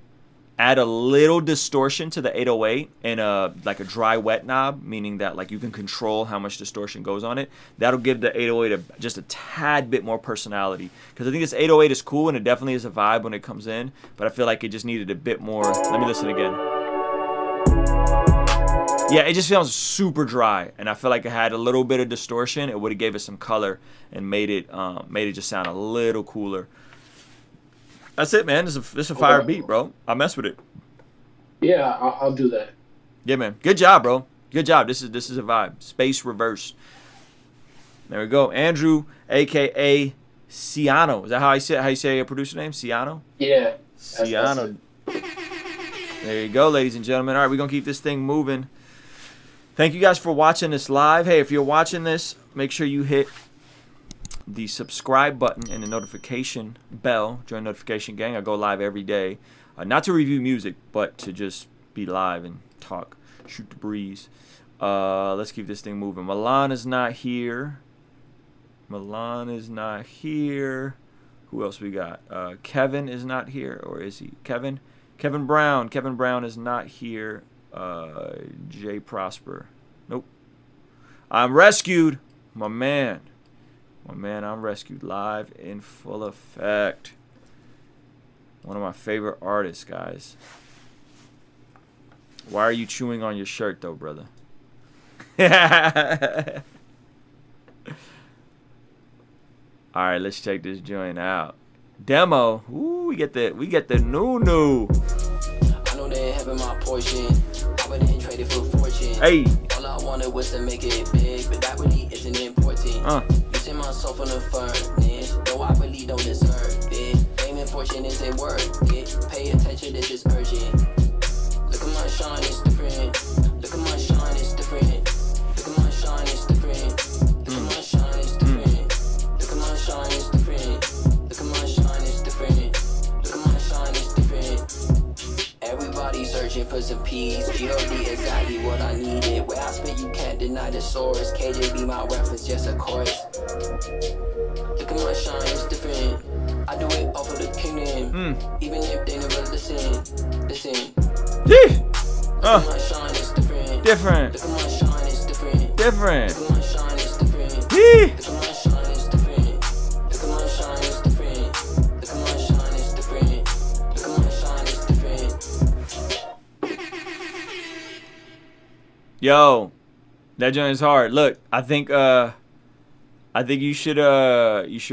A: add a little distortion to the 808 in like a dry wet knob, meaning that like you can control how much distortion goes on it. That'll give the 808 just a tad bit more personality, because I think this 808 is cool and it definitely is a vibe when it comes in, but I feel like it just needed a bit more. Let me listen again. Yeah, it just sounds super dry, and I feel like it had a little bit of distortion. It would have gave it some color and made it just sound a little cooler. That's it, man. This is a fire beat, bro. I mess with it.
C: Yeah, I'll do that.
A: Yeah, man. Good job, bro. Good job. This is a vibe. Space reverse. There we go. Andrew, aka Ciano. Is that how you say your producer name? Ciano?
C: Yeah.
A: Ciano. There you go, ladies and gentlemen. All right, we're gonna keep this thing moving. Thank you guys for watching this live. Hey, if you're watching this, make sure you hit the subscribe button and the notification bell. Join notification gang. I go live every day, not to review music, but to just be live and talk, shoot the breeze. Let's keep this thing moving. Milan is not here. Milan is not here. Who else we got? Kevin is not here, or is he? Kevin Brown. Kevin Brown is not here. Jay Prosper. Nope. I'm rescued. My man, I'm rescued live in full effect. One of my favorite artists, guys. Why are you chewing on your shirt though, brother? All right, let's check this joint out. Demo. Ooh, we get the new.
M: I know they having my portion. I went and traded for fortune.
A: Hey.
M: All I wanted was to make it big, but that really isn't important. You see myself on the furnace, though I really don't deserve it. Fame and fortune isn't worth it. Pay attention, this is urgent. Look at my shine, it's different. Look at my shine, it's different. Look at my shine, it's different. Look at my shine, it's different. Look at my shine, it's different. Look at my shine, it's different. Look at my shine, it's different. Everybody searching for some peace. G.O.D. exactly what I needed. Where I spit, you can't deny the source. KJ be my reference, just a chorus. Look at my shine, it's different. I do it all for the kingdom. Even if they never listen. Listen. Look at my shine, it's different.
A: Different.
M: Look at my shine, it's different.
A: Different.
M: Look at my shine, it's different. Look at my shine, it's different. Look at my shine, it's different. Look at my shine, it's different. Look at my shine, it's different.
A: Yo, that joint is hard. Look, I think you should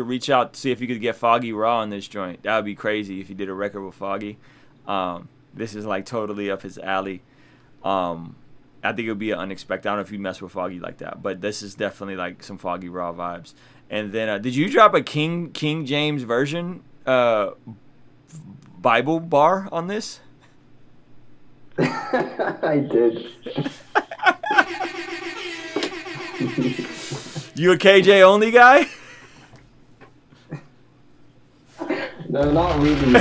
A: reach out to see if you could get Foggy Raw on this joint. That would be crazy if you did a record with Foggy. This is like totally up his alley. I think it would be unexpected. I don't know if you mess with Foggy like that, but this is definitely like some Foggy Raw vibes. And then, did you drop a King James version Bible bar on this?
N: I did.
A: You a KJ only guy?
N: No, not really.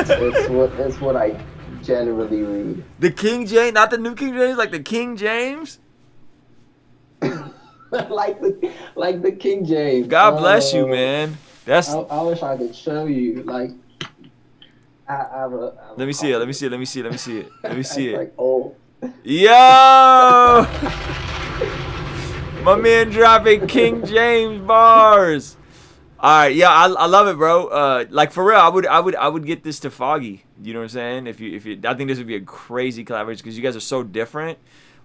N: It's what I generally read.
A: The King James, not the new King James, like the King James.
N: like the King James.
A: God bless you, man. That's.
N: I wish I could show you. Like, I have a.
A: Let me see it. Let me see it. Let me see it. Let me see it. Let me see it.
N: Like, oh.
A: Yo. My man dropping King James bars. All right, yeah, I love it, bro. Like for real, I would get this to Foggy. You know what I'm saying? If you, I think this would be a crazy collaboration because you guys are so different,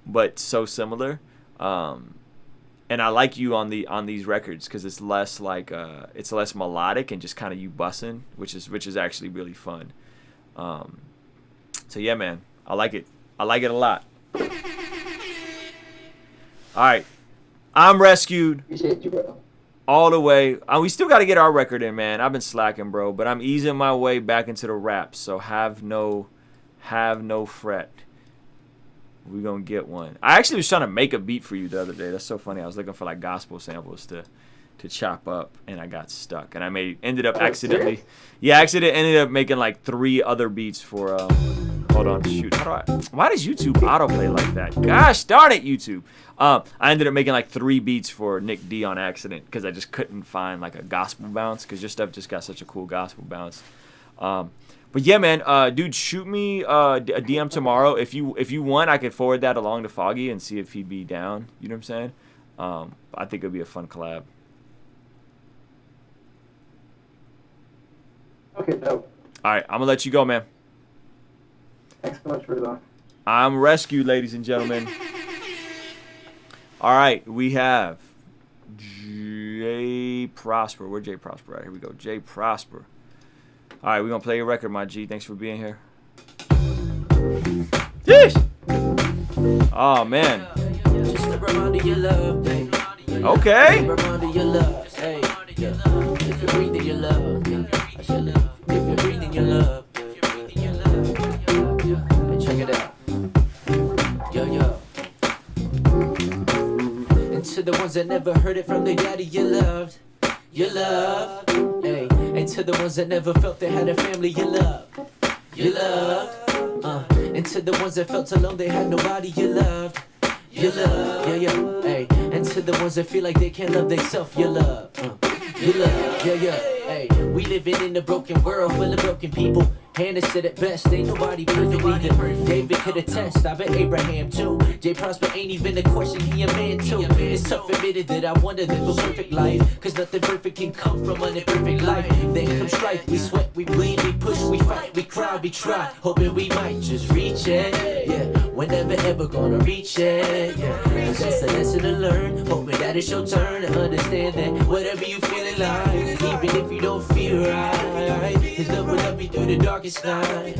A: but so similar. And I like you on these records because it's less like it's less melodic and just kind of you bussing, which is actually really fun. So yeah, man, I like it. I like it a lot. All right. I'm rescued.
N: Appreciate you, bro.
A: All the way. We still got to get our record in, man. I've been slacking, bro, but I'm easing my way back into the raps. So have no fret. We're going to get one. I actually was trying to make a beat for you the other day. That's so funny. I was looking for like gospel samples to chop up, and I got stuck. And I ended up accidentally making like 3 other beats for hold on, shoot. Why does YouTube autoplay like that? Gosh darn it, YouTube. I ended up making like 3 beats for Nick D on accident because I just couldn't find like a gospel bounce because your stuff just got such a cool gospel bounce. But yeah, man, dude, shoot me a DM tomorrow. If you want, I could forward that along to Foggy and see if he'd be down. You know what I'm saying? I think it'd be a fun collab.
N: Okay, dope.
A: All right, I'm gonna let you go, man.
N: Thanks so much for that.
A: I'm rescued, ladies and gentlemen. All right, we have J Prosper. Where's J Prosper at? Here we go. J Prosper. All right, we're going to play your record, my G. Thanks for being here. Yeesh! Oh, man. Okay.
M: Check it out. Yo. And to the ones that never heard it from their daddy, you loved. Hey. And to the ones that never felt they had a family, you loved. And to the ones that felt alone, they had nobody, you loved. Hey. And to the ones that feel like they can't love themselves, you love. Hey. We living in a broken world full of broken people.
O: Hannah said it best, ain't nobody perfect either. David could attest, I bet Abraham too. Jay Prosper ain't even a question, he a man too. It's tough admitted that I wanna live a perfect life, cause nothing perfect can come from an imperfect life. Then comes strife, we sweat, we bleed, we push, we fight, we cry, we try, hoping we might just reach it. Yeah, we're never ever gonna reach it. Yeah, but that's a lesson to learn, hoping that it's your turn to understand that whatever you feeling like, even if you don't feel right, His love will love you through the darkest night.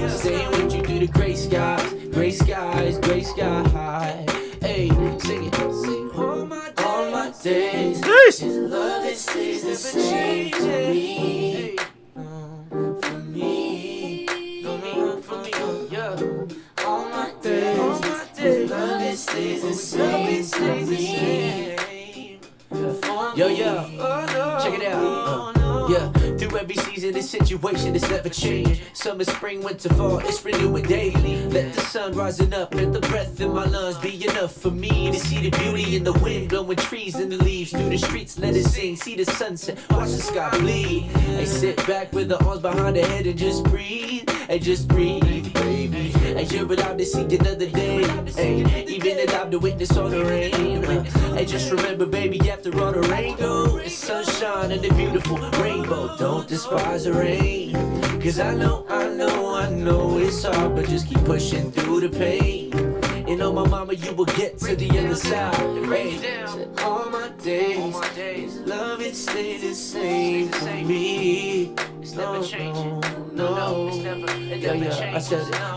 O: Staying with you through the gray skies, gray skies, gray skies. Hey, sing it. All my days, His love it stays the same for me. For me, for me, yeah. All my days, His love it stays the same for me. Yo, check it out. Yeah, through every season and situation, it's never changed. Summer, spring, winter, fall, it's renewing daily. Let the sun rising up and the breath in my lungs be enough for me to see the beauty in the wind, blowing trees and the leaves through the streets. Let it sing, see the sunset, watch the sky bleed. Hey, sit back with the arms behind the head and just breathe. Hey, just breathe, baby. Hey, you're allowed to see another day. Hey, even allowed to witness all the rain. Hey, just remember, baby, after all the rain goes, it's sunshine and the beautiful rainbow. Don't despise the rain, cause I know it's hard, but just keep pushing through the pain. And on my mama, you will get to the other side. Hey, all my days, love it stay the same for me. It's never changing. No, it's never changing. I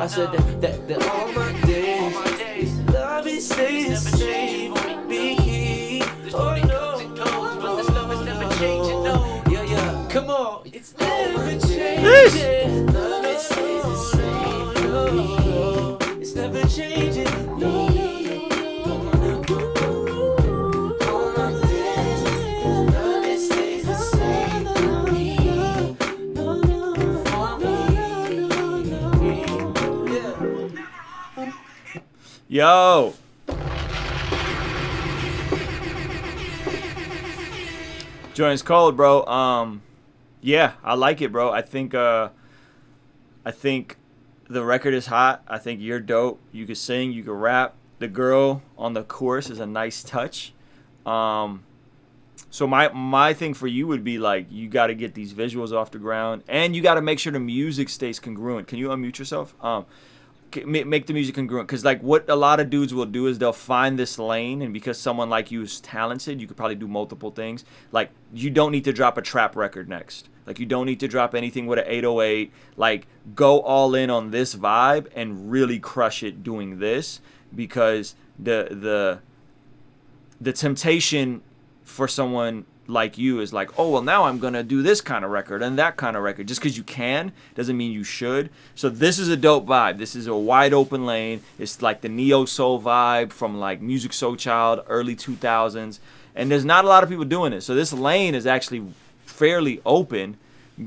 O: said that all my days, love it stays the same for me. Oh no, but this love is never changing. No, yeah, come on, it's never changing. Love it stays the same for me. It's never changing.
A: Yo. Joint's cold, bro. Yeah, I like it, bro. I think the record is hot. I think you're dope. You can sing, you can rap. The girl on the chorus is a nice touch. So my thing for you would be like, you got to get these visuals off the ground, and you got to make sure the music stays congruent. Can you unmute yourself? Make the music congruent, because like what a lot of dudes will do is they'll find this lane, and because someone like you is talented, you could probably do multiple things. Like, you don't need to drop a trap record next. Like, you don't need to drop anything with an 808. Like, go all in on this vibe and really crush it doing this, because the temptation for someone like you is like, oh, well, now I'm gonna do this kind of record and that kind of record. Just because you can doesn't mean you should. So this is a dope vibe. This is a wide open lane. It's like the neo soul vibe from like Music Soul Child, early 2000s, and there's not a lot of people doing it. So this lane is actually fairly open.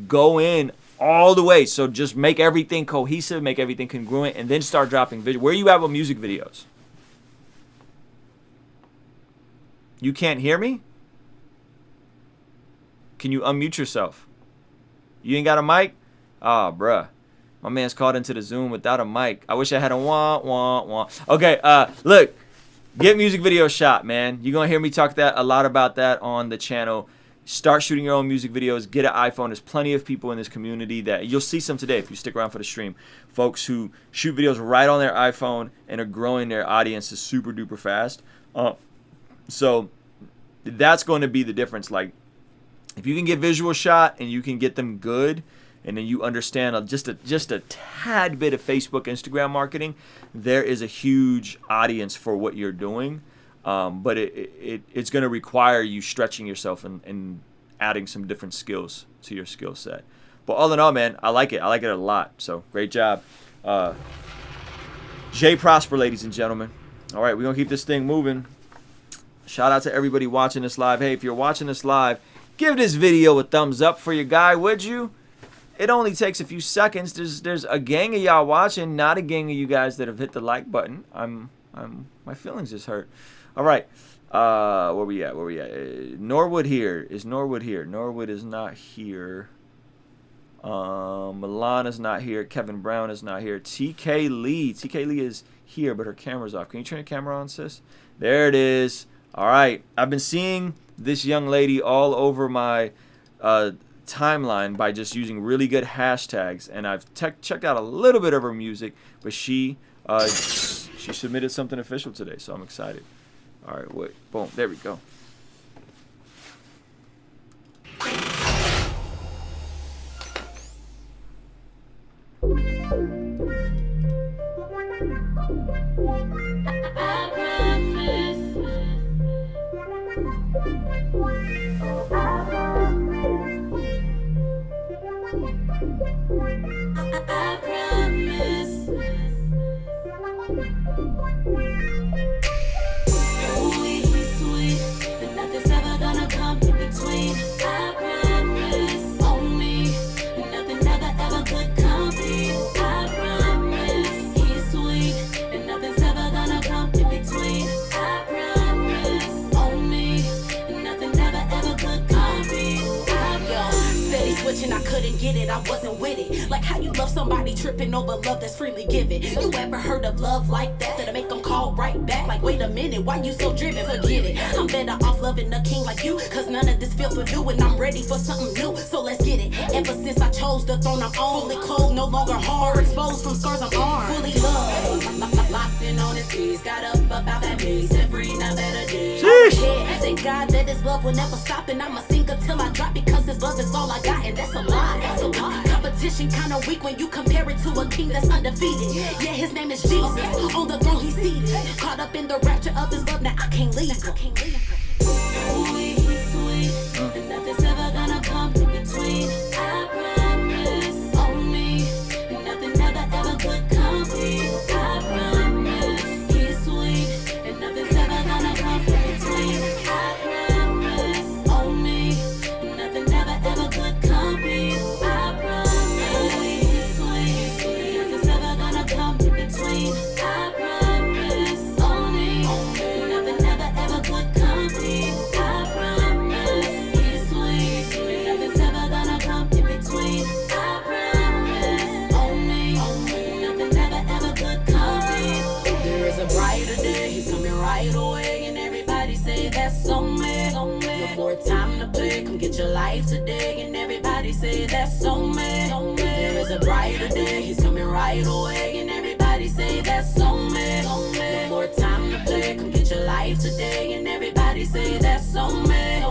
A: Go in all the way. So just make everything cohesive, make everything congruent, and then start dropping video. Where are you at with music videos? You can't hear me? Can you unmute yourself? You ain't got a mic? Oh, bruh. My man's called into the Zoom without a mic. I wish I had a wah. Okay, look. Get music videos shot, man. You're going to hear me talk a lot about that on the channel. Start shooting your own music videos. Get an iPhone. There's plenty of people in this community that you'll see some today if you stick around for the stream. Folks who shoot videos right on their iPhone and are growing their audiences super duper fast. So that's going to be the difference. Like, if you can get visual shot and you can get them good, and then you understand just a tad bit of Facebook, Instagram marketing, there is a huge audience for what you're doing. But it's going to require you stretching yourself and adding some different skills to your skill set. But all in all, man, I like it. I like it a lot. So great job. Jay Prosper, ladies and gentlemen. All right, we're going to keep this thing moving. Shout out to everybody watching this live. Hey, if you're watching this live, give this video a thumbs up for your guy, would you? It only takes a few seconds. There's a gang of y'all watching, not a gang of you guys that have hit the like button. My feelings just hurt. All right. Where we at? Norwood here. Is Norwood here? Norwood is not here. Milan is not here. Kevin Brown is not here. TK Lee. TK Lee is here, but her camera's off. Can you turn your camera on, sis? There it is. All right. I've been seeing this young lady all over my timeline by just using really good hashtags, and I've checked out a little bit of her music, but she submitted something official today, so I'm excited. All right, wait. Boom. There we go.
P: I couldn't get it, I wasn't with it. Like how you love somebody tripping over love that's freely given. You ever heard of love like that? That'll make them call right back. Like, wait a minute, why you so driven? Forget it. I'm better off loving a king like you, cause none of this feel for you, and I'm ready for something new. So let's get it. Ever since I chose the throne, I'm on. Fully clothed, no longer hard. Exposed from scars, I'm armed. Fully loved. Locked in on his keys. Got up about that me. Set free, now better days. Yeah, thank God that his love will never stop, and I'ma sing until I drop, because his love is all I got, and that's a lot. That's a lot. Competition kinda weak when you compare it to a king that's undefeated. Yeah, his name is Jesus. On the throne he's seated. Caught up in the rapture of his love, now I can't leave. Ooh, he's sweet, and nothing's ever gonna come in between. I promise, on me, nothing ever could come between. I promise, he's sweet, and nothing's ever gonna come in between. I promise, on me, nothing ever could come between. I promise, he's sweet, nothing's ever gonna come in between. I promise, on me, nothing ever could come between. I promise, he's sweet, nothing's ever gonna come in between. I promise, on me, nothing ever could come between. There is a brighter day, he's coming right away, and everybody say that's on me. No more time to play, come get your life today, and everybody say that's on me. There is a brighter day, he's coming right away, and everybody say that's on me. No more time to play, come get your life today, and everybody say that's on me.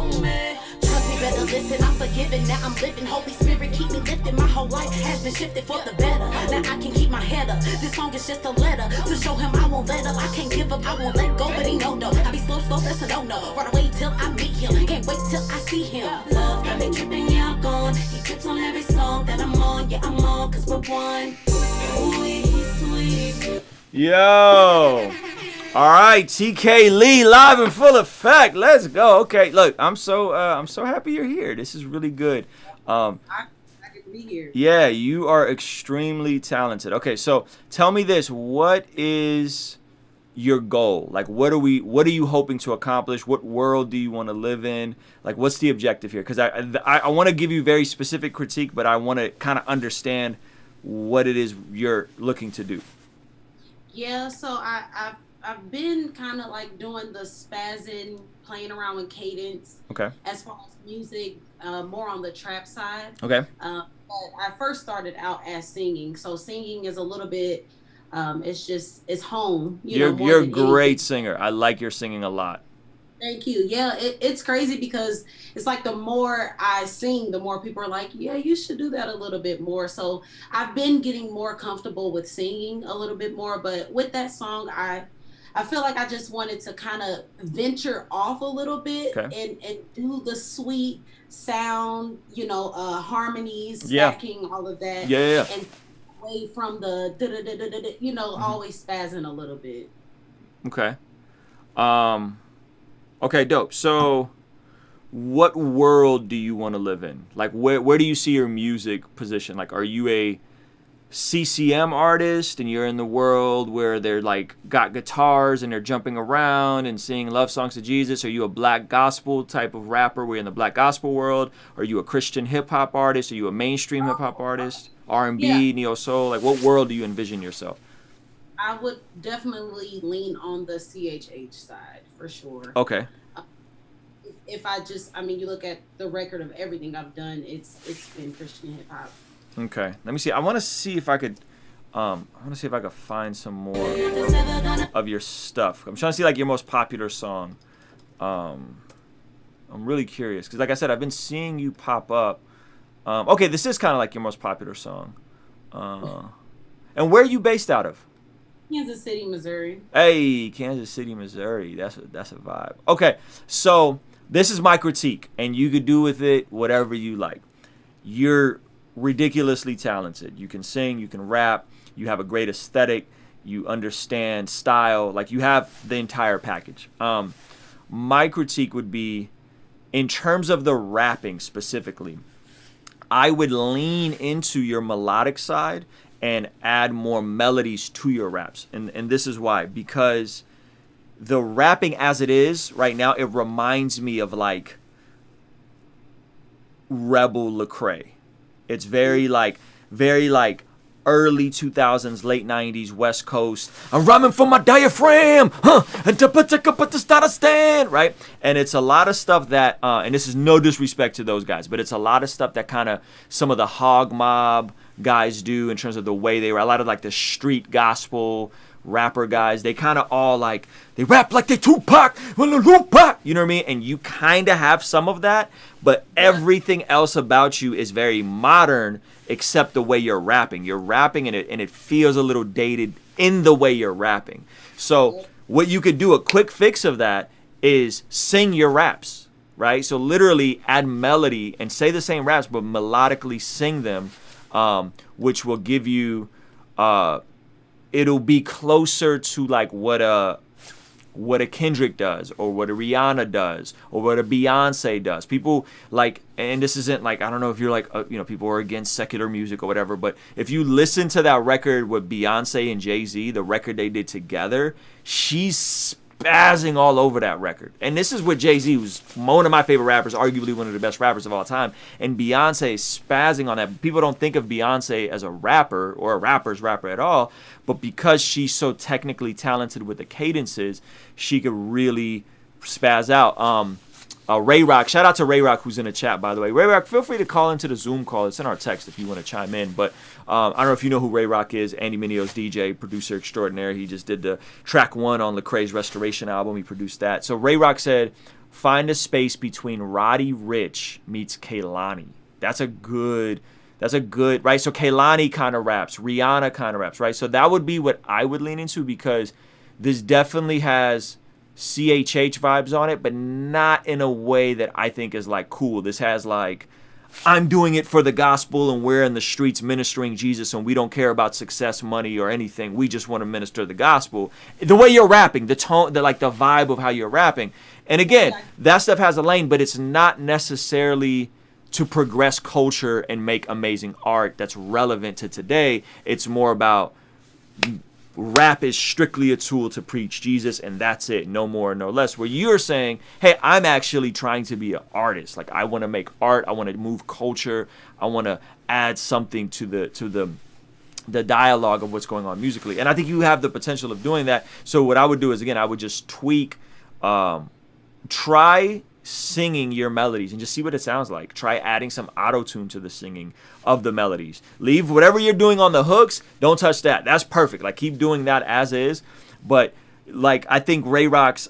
P: Trust me, better listen, I'm forgiven, now I'm living. Holy Spirit, keep me lifted, my whole life has been shifted for the better. Now I can keep my head up, this song is just a letter to show him I won't let up. I can't give up, I won't let go, but he know no. I be slow, that's a no-no. Run away till I meet him, can't wait till I see him. Love got me tripping, yeah, I'm gone. He trips on every song that I'm on, yeah, I'm on, cause we're one. Ooh, he's sweet.
A: Yo. All right, TK Lee live in full effect. Let's go. Okay, look, I'm so happy you're here. This is really good.
Q: I get to be here.
A: Yeah, you are extremely talented. Okay, so tell me this: what is your goal? Like, what are you hoping to accomplish? What world do you want to live in? Like, what's the objective here? Because I want to give you very specific critique, but I want to kind of understand what it is you're looking to do.
Q: Yeah, so I've been kind of like doing the spazzing, playing around with cadence.
A: Okay.
Q: As far as music, more on the trap side.
A: Okay.
Q: But I first started out as singing, so singing is a little bit. It's home.
A: You're a great singer. I like your singing a lot.
Q: Thank you. Yeah, it's crazy because it's like the more I sing, the more people are like, yeah, you should do that a little bit more. So I've been getting more comfortable with singing a little bit more. But with that song, I feel like I just wanted to kind of venture off a little bit and do the sweet sound, harmonies, stacking, all of that.
A: Yeah.
Q: And away from the always spazzing a little bit.
A: Okay. Okay, dope. So what world do you want to live in? Like, where do you see your music position? Like, are you a CCM artist and you're in the world where they're like got guitars and they're jumping around and singing love songs to Jesus? Are you a black gospel type of rapper? We're in the black gospel world. Are you a Christian hip hop artist? Are you a mainstream hip hop artist? R&B, neo soul? Like, what world do you envision yourself?
Q: I would definitely lean on the CHH side for sure.
A: Okay.
Q: If I mean, you look at the record of everything I've done, it's been Christian hip hop.
A: Okay, let me see. I want to see if I could find some more of your stuff. I'm trying to see like your most popular song. I'm really curious because, like I said, I've been seeing you pop up. Okay, this is kind of like your most popular song. And where are you based out of?
Q: Kansas City, Missouri.
A: Hey, Kansas City, Missouri. That's a vibe. Okay, so this is my critique, and you could do with it whatever you like. You're ridiculously talented. You can sing, you can rap, you have a great aesthetic, you understand style, like you have the entire package. My critique would be, in terms of the rapping specifically, I would lean into your melodic side and add more melodies to your raps. And this is why, because the rapping as it is right now, it reminds me of like Rebel Lecrae. It's very like early 2000s, late 90s, West Coast. I'm rhyming from my diaphragm, and to start a stand, right? And it's a lot of stuff that, and this is no disrespect to those guys, but it's a lot of stuff that kind of some of the hog mob guys do in terms of the way they rap. A lot of like the street gospel rapper guys, they kind of all like, they rap like they Tupac, you know what I mean? And you kind of have some of that, but everything else about you is very modern except the way you're rapping. You're rapping and it feels a little dated in the way you're rapping. So what you could do, a quick fix of that, is sing your raps, right? So literally add melody and say the same raps, but melodically sing them, which will give you, it'll be closer to like what a Kendrick does, or what a Rihanna does, or what a Beyonce does. People like, and this isn't like, I don't know if you're like, people are against secular music or whatever, but if you listen to that record with Beyonce and Jay-Z, the record they did together, she's spazzing all over that record. And this is with Jay-Z, who's one of my favorite rappers, arguably one of the best rappers of all time. And Beyonce is spazzing on that. People don't think of Beyonce as a rapper or a rapper's rapper at all, but because she's so technically talented with the cadences, she could really spaz out. Ray Rock, shout out to Ray Rock, who's in the chat, by the way. Ray Rock, feel free to call into the Zoom call. It's in our text if you want to chime in. But I don't know if you know who Ray Rock is. Andy Minio's DJ, producer extraordinaire. He just did the track 1 on Lecrae's Restoration album. He produced that. So Ray Rock said, find a space between Roddy Ricch meets Kehlani. That's a good, right? So Kehlani kind of raps. Rihanna kind of raps, right? So that would be what I would lean into, because this definitely has CHH vibes on it, but not in a way that I think is like cool. This has like, I'm doing it for the gospel and we're in the streets ministering Jesus and we don't care about success, money, or anything. We just want to minister the gospel. The way you're rapping, the tone, the vibe of how you're rapping. And again, that stuff has a lane, but it's not necessarily to progress culture and make amazing art that's relevant to today. It's more about rap is strictly a tool to preach Jesus, and that's it, no more, no less. Where you're saying, hey, I'm actually trying to be an artist. Like, I want to make art, I want to move culture, I want to add something to the dialogue of what's going on musically. And I think you have the potential of doing that. So what I would do is, again, I would just tweak, try singing your melodies and just see what it sounds like. Try adding some auto-tune to the singing of the melodies. Leave whatever you're doing on the hooks, don't touch that. That's perfect. Like, keep doing that as is. But like, I think Ray Rock's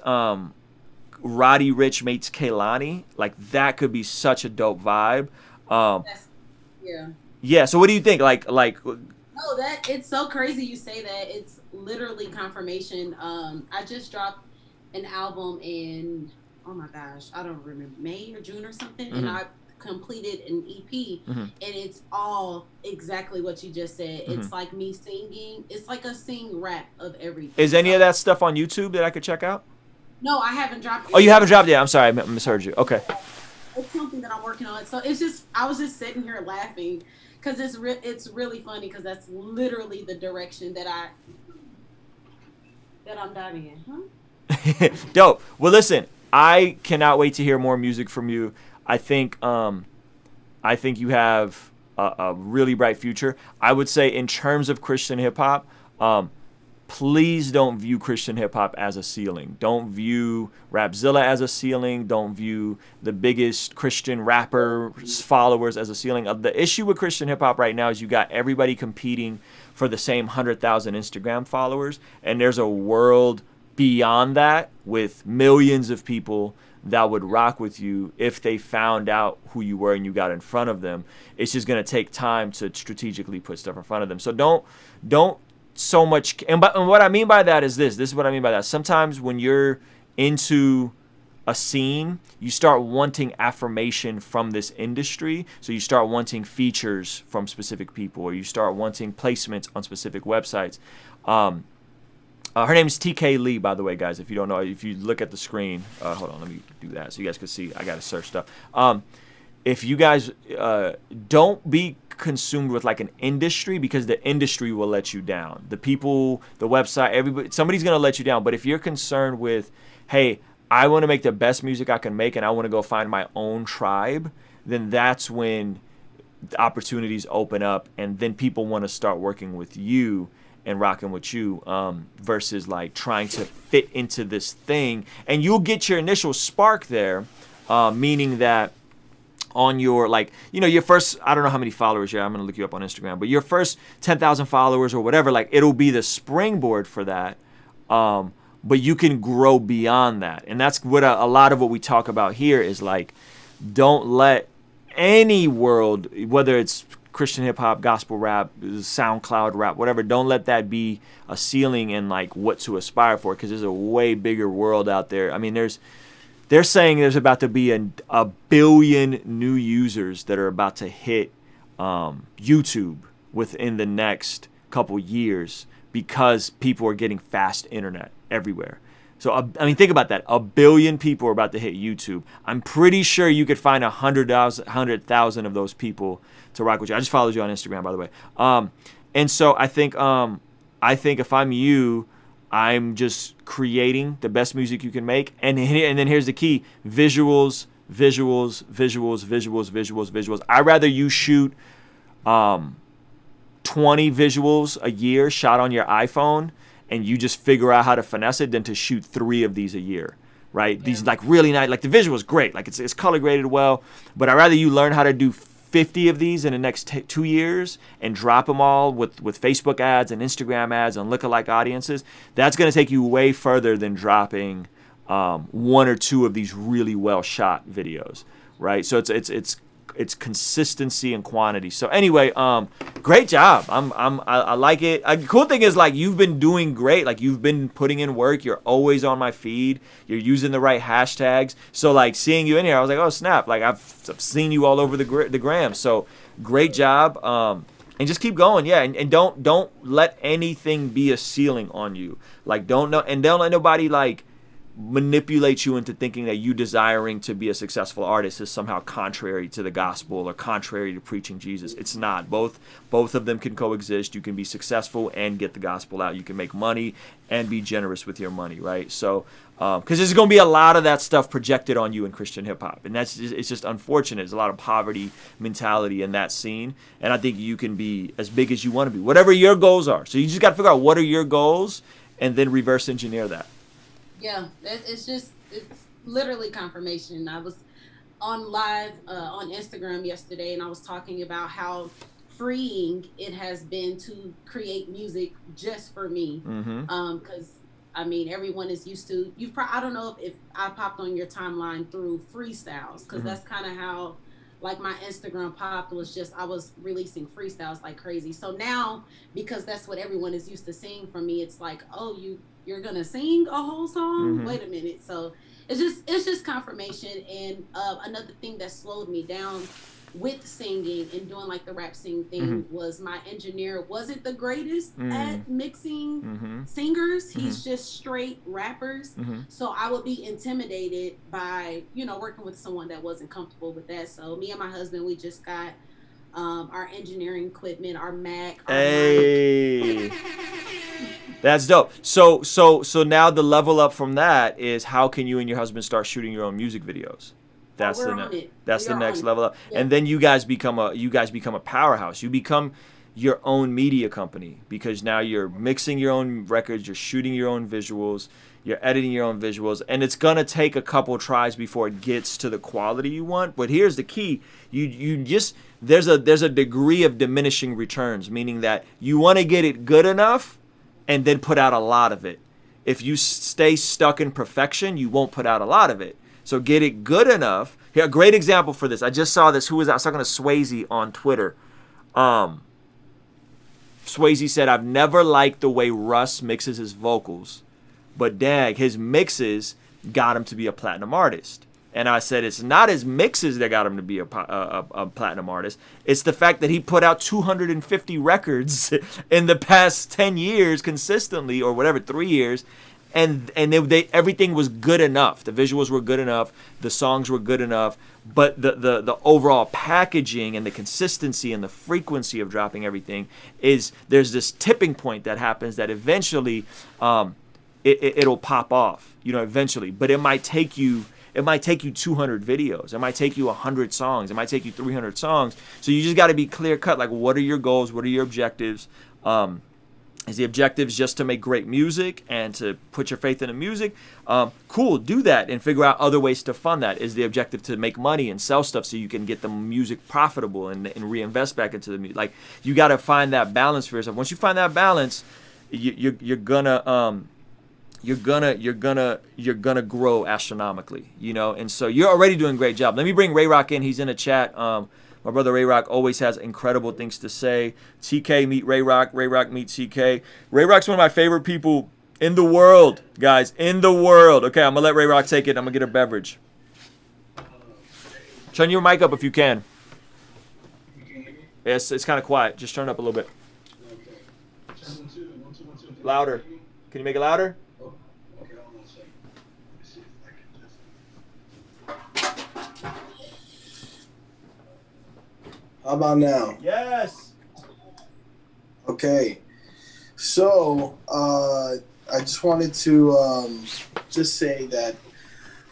A: Roddy Ricch meets Kehlani, like that could be such a dope vibe. Yeah, so what do you think? Like
Q: no, that it's so crazy you say that. It's literally confirmation. I just dropped an album in, oh my gosh, I don't remember, May or June or something, and I completed an EP, and it's all exactly what you just said. It's like me singing. It's like a sing rap of everything.
A: Is any of that stuff on YouTube that I could check out?
Q: No, I haven't dropped it.
A: Oh, you haven't dropped it yet? I'm sorry, I misheard you. Okay.
Q: It's something that I'm working on. So it's just, I was just sitting here laughing because it's really funny because that's literally the direction that I'm diving in. Huh?
A: Dope. Well, listen, I cannot wait to hear more music from you. I think you have a really bright future. I would say in terms of Christian hip hop, please don't view Christian hip hop as a ceiling. Don't view Rapzilla as a ceiling. Don't view the biggest Christian rappers followers as a ceiling. The issue with Christian hip hop right now is you got everybody competing for the same 100,000 Instagram followers, and there's a world beyond that with millions of people that would rock with you if they found out who you were and you got in front of them. It's just going to take time to strategically put stuff in front of them. So don't so much. And what I mean by that is this is what I mean by that. Sometimes when you're into a scene, you start wanting affirmation from this industry. So you start wanting features from specific people, or you start wanting placements on specific websites. Her name is TK Lee, by the way, guys. If you don't know, if you look at the screen, hold on, let me do that so you guys can see. I got to search stuff. If you guys don't be consumed with like an industry, because the industry will let you down. The people, the website, everybody, somebody's going to let you down. But if you're concerned with, hey, I want to make the best music I can make and I want to go find my own tribe, then that's when the opportunities open up, and then people want to start working with you and rocking with you versus like trying to fit into this thing. And you'll get your initial spark there, meaning that on your, like, you know, your first, I don't know how many followers you have, I'm going to look you up on Instagram, but your first 10,000 followers or whatever, like, it'll be the springboard for that. But you can grow beyond that. And that's what a lot of what we talk about here is like, don't let any world, whether it's Christian hip hop, gospel rap, SoundCloud rap, whatever, don't let that be a ceiling and like what to aspire for, because there's a way bigger world out there. I mean, they're saying there's about to be a billion new users that are about to hit YouTube within the next couple years because people are getting fast internet everywhere. So, I mean, think about that. 1 billion people are about to hit YouTube. I'm pretty sure you could find 100,000 of those people to rock with you. I just followed you on Instagram, by the way. And so I think if I'm you, I'm just creating the best music you can make. And then here's the key: visuals, visuals, visuals, visuals, visuals, visuals. I'd rather you shoot 20 visuals a year shot on your iPhone and you just figure out how to finesse it than to shoot 3 of these a year, right? Yeah. These like really nice, like the visual's great, like it's color graded well, but I'd rather you learn how to do 50 of these in the next 2 years and drop them all with Facebook ads and Instagram ads and lookalike audiences. That's going to take you way further than dropping 1 or 2 of these really well shot videos, right? So it's consistency and quantity. So anyway, great job. I like it. The cool thing is, like, you've been doing great. Like, you've been putting in work. You're always on my feed. You're using the right hashtags. So like seeing you in here, I was like, oh snap! Like I've seen you all over the gram. So great job. And just keep going. Yeah, and don't let anything be a ceiling on you. Like don't let nobody like manipulate you into thinking that you desiring to be a successful artist is somehow contrary to the gospel or contrary to preaching Jesus. It's not. Both of them can coexist. You can be successful and get the gospel out. You can make money and be generous with your money, right? So because there's going to be a lot of that stuff projected on you in Christian hip hop, and it's just unfortunate. There's a lot of poverty mentality in that scene, and I think you can be as big as you want to be, whatever your goals are. So you just got to figure out what are your goals and then reverse engineer that.
Q: Yeah, it's literally confirmation. I was on live on Instagram yesterday, and I was talking about how freeing it has been to create music just for me. Because I mean, everyone is used to. I don't know if I popped on your timeline through freestyles, because that's kind of how, like, my Instagram popped, was just I was releasing freestyles like crazy. So now, because that's what everyone is used to seeing from me, it's like, oh, you're gonna sing a whole song? Wait a minute. So it's just confirmation. And another thing that slowed me down with singing and doing like the rap sing thing was my engineer wasn't the greatest at mixing singers. He's just straight rappers. So I would be intimidated by, working with someone that wasn't comfortable with that. So me and my husband, we just got our engineering equipment, our Mac. Our
A: Hey, that's dope. So now the level up from that is how can you and your husband start shooting your own music videos? That's the next level up. Yeah. And then you guys become a powerhouse. You become your own media company because now you're mixing your own records, you're shooting your own visuals, you're editing your own visuals, and it's gonna take a couple tries before it gets to the quality you want. But here's the key: there's a degree of diminishing returns, meaning that you want to get it good enough, and then put out a lot of it. If you stay stuck in perfection, you won't put out a lot of it. So get it good enough. Here, a great example for this. I just saw this. I was talking to Swayze on Twitter. Swayze said, "I've never liked the way Russ mixes his vocals, but dang, his mixes got him to be a platinum artist." And I said, it's not his mixes that got him to be a platinum artist. It's the fact that he put out 250 records in the past 10 years consistently, or whatever, 3 years. And everything was good enough. The visuals were good enough. The songs were good enough. But the overall packaging and the consistency and the frequency of dropping everything there's this tipping point that happens that eventually it'll pop off, eventually. But it might take you 200 videos. It might take you 100 songs. It might take you 300 songs. So you just got to be clear cut. Like, what are your goals? What are your objectives? Is the objectives just to make great music and to put your faith in the music? Cool, do that and figure out other ways to fund that. Is the objective to make money and sell stuff so you can get the music profitable and reinvest back into the music? Like, you got to find that balance for yourself. Once you find that balance, you're gonna grow astronomically, And so you're already doing a great job. Let me bring Ray Rock in. He's in the chat. My brother Ray Rock always has incredible things to say. TK, meet Ray Rock. Ray Rock, meet TK. Ray Rock's one of my favorite people in the world, guys. In the world. Okay, I'm going to let Ray Rock take it. I'm going to get a beverage. Turn your mic up if you can. Yeah, it's kind of quiet. Just turn it up a little bit. Louder. Can you make it louder?
R: How about now?
A: Yes.
R: Okay. So I just wanted to just say that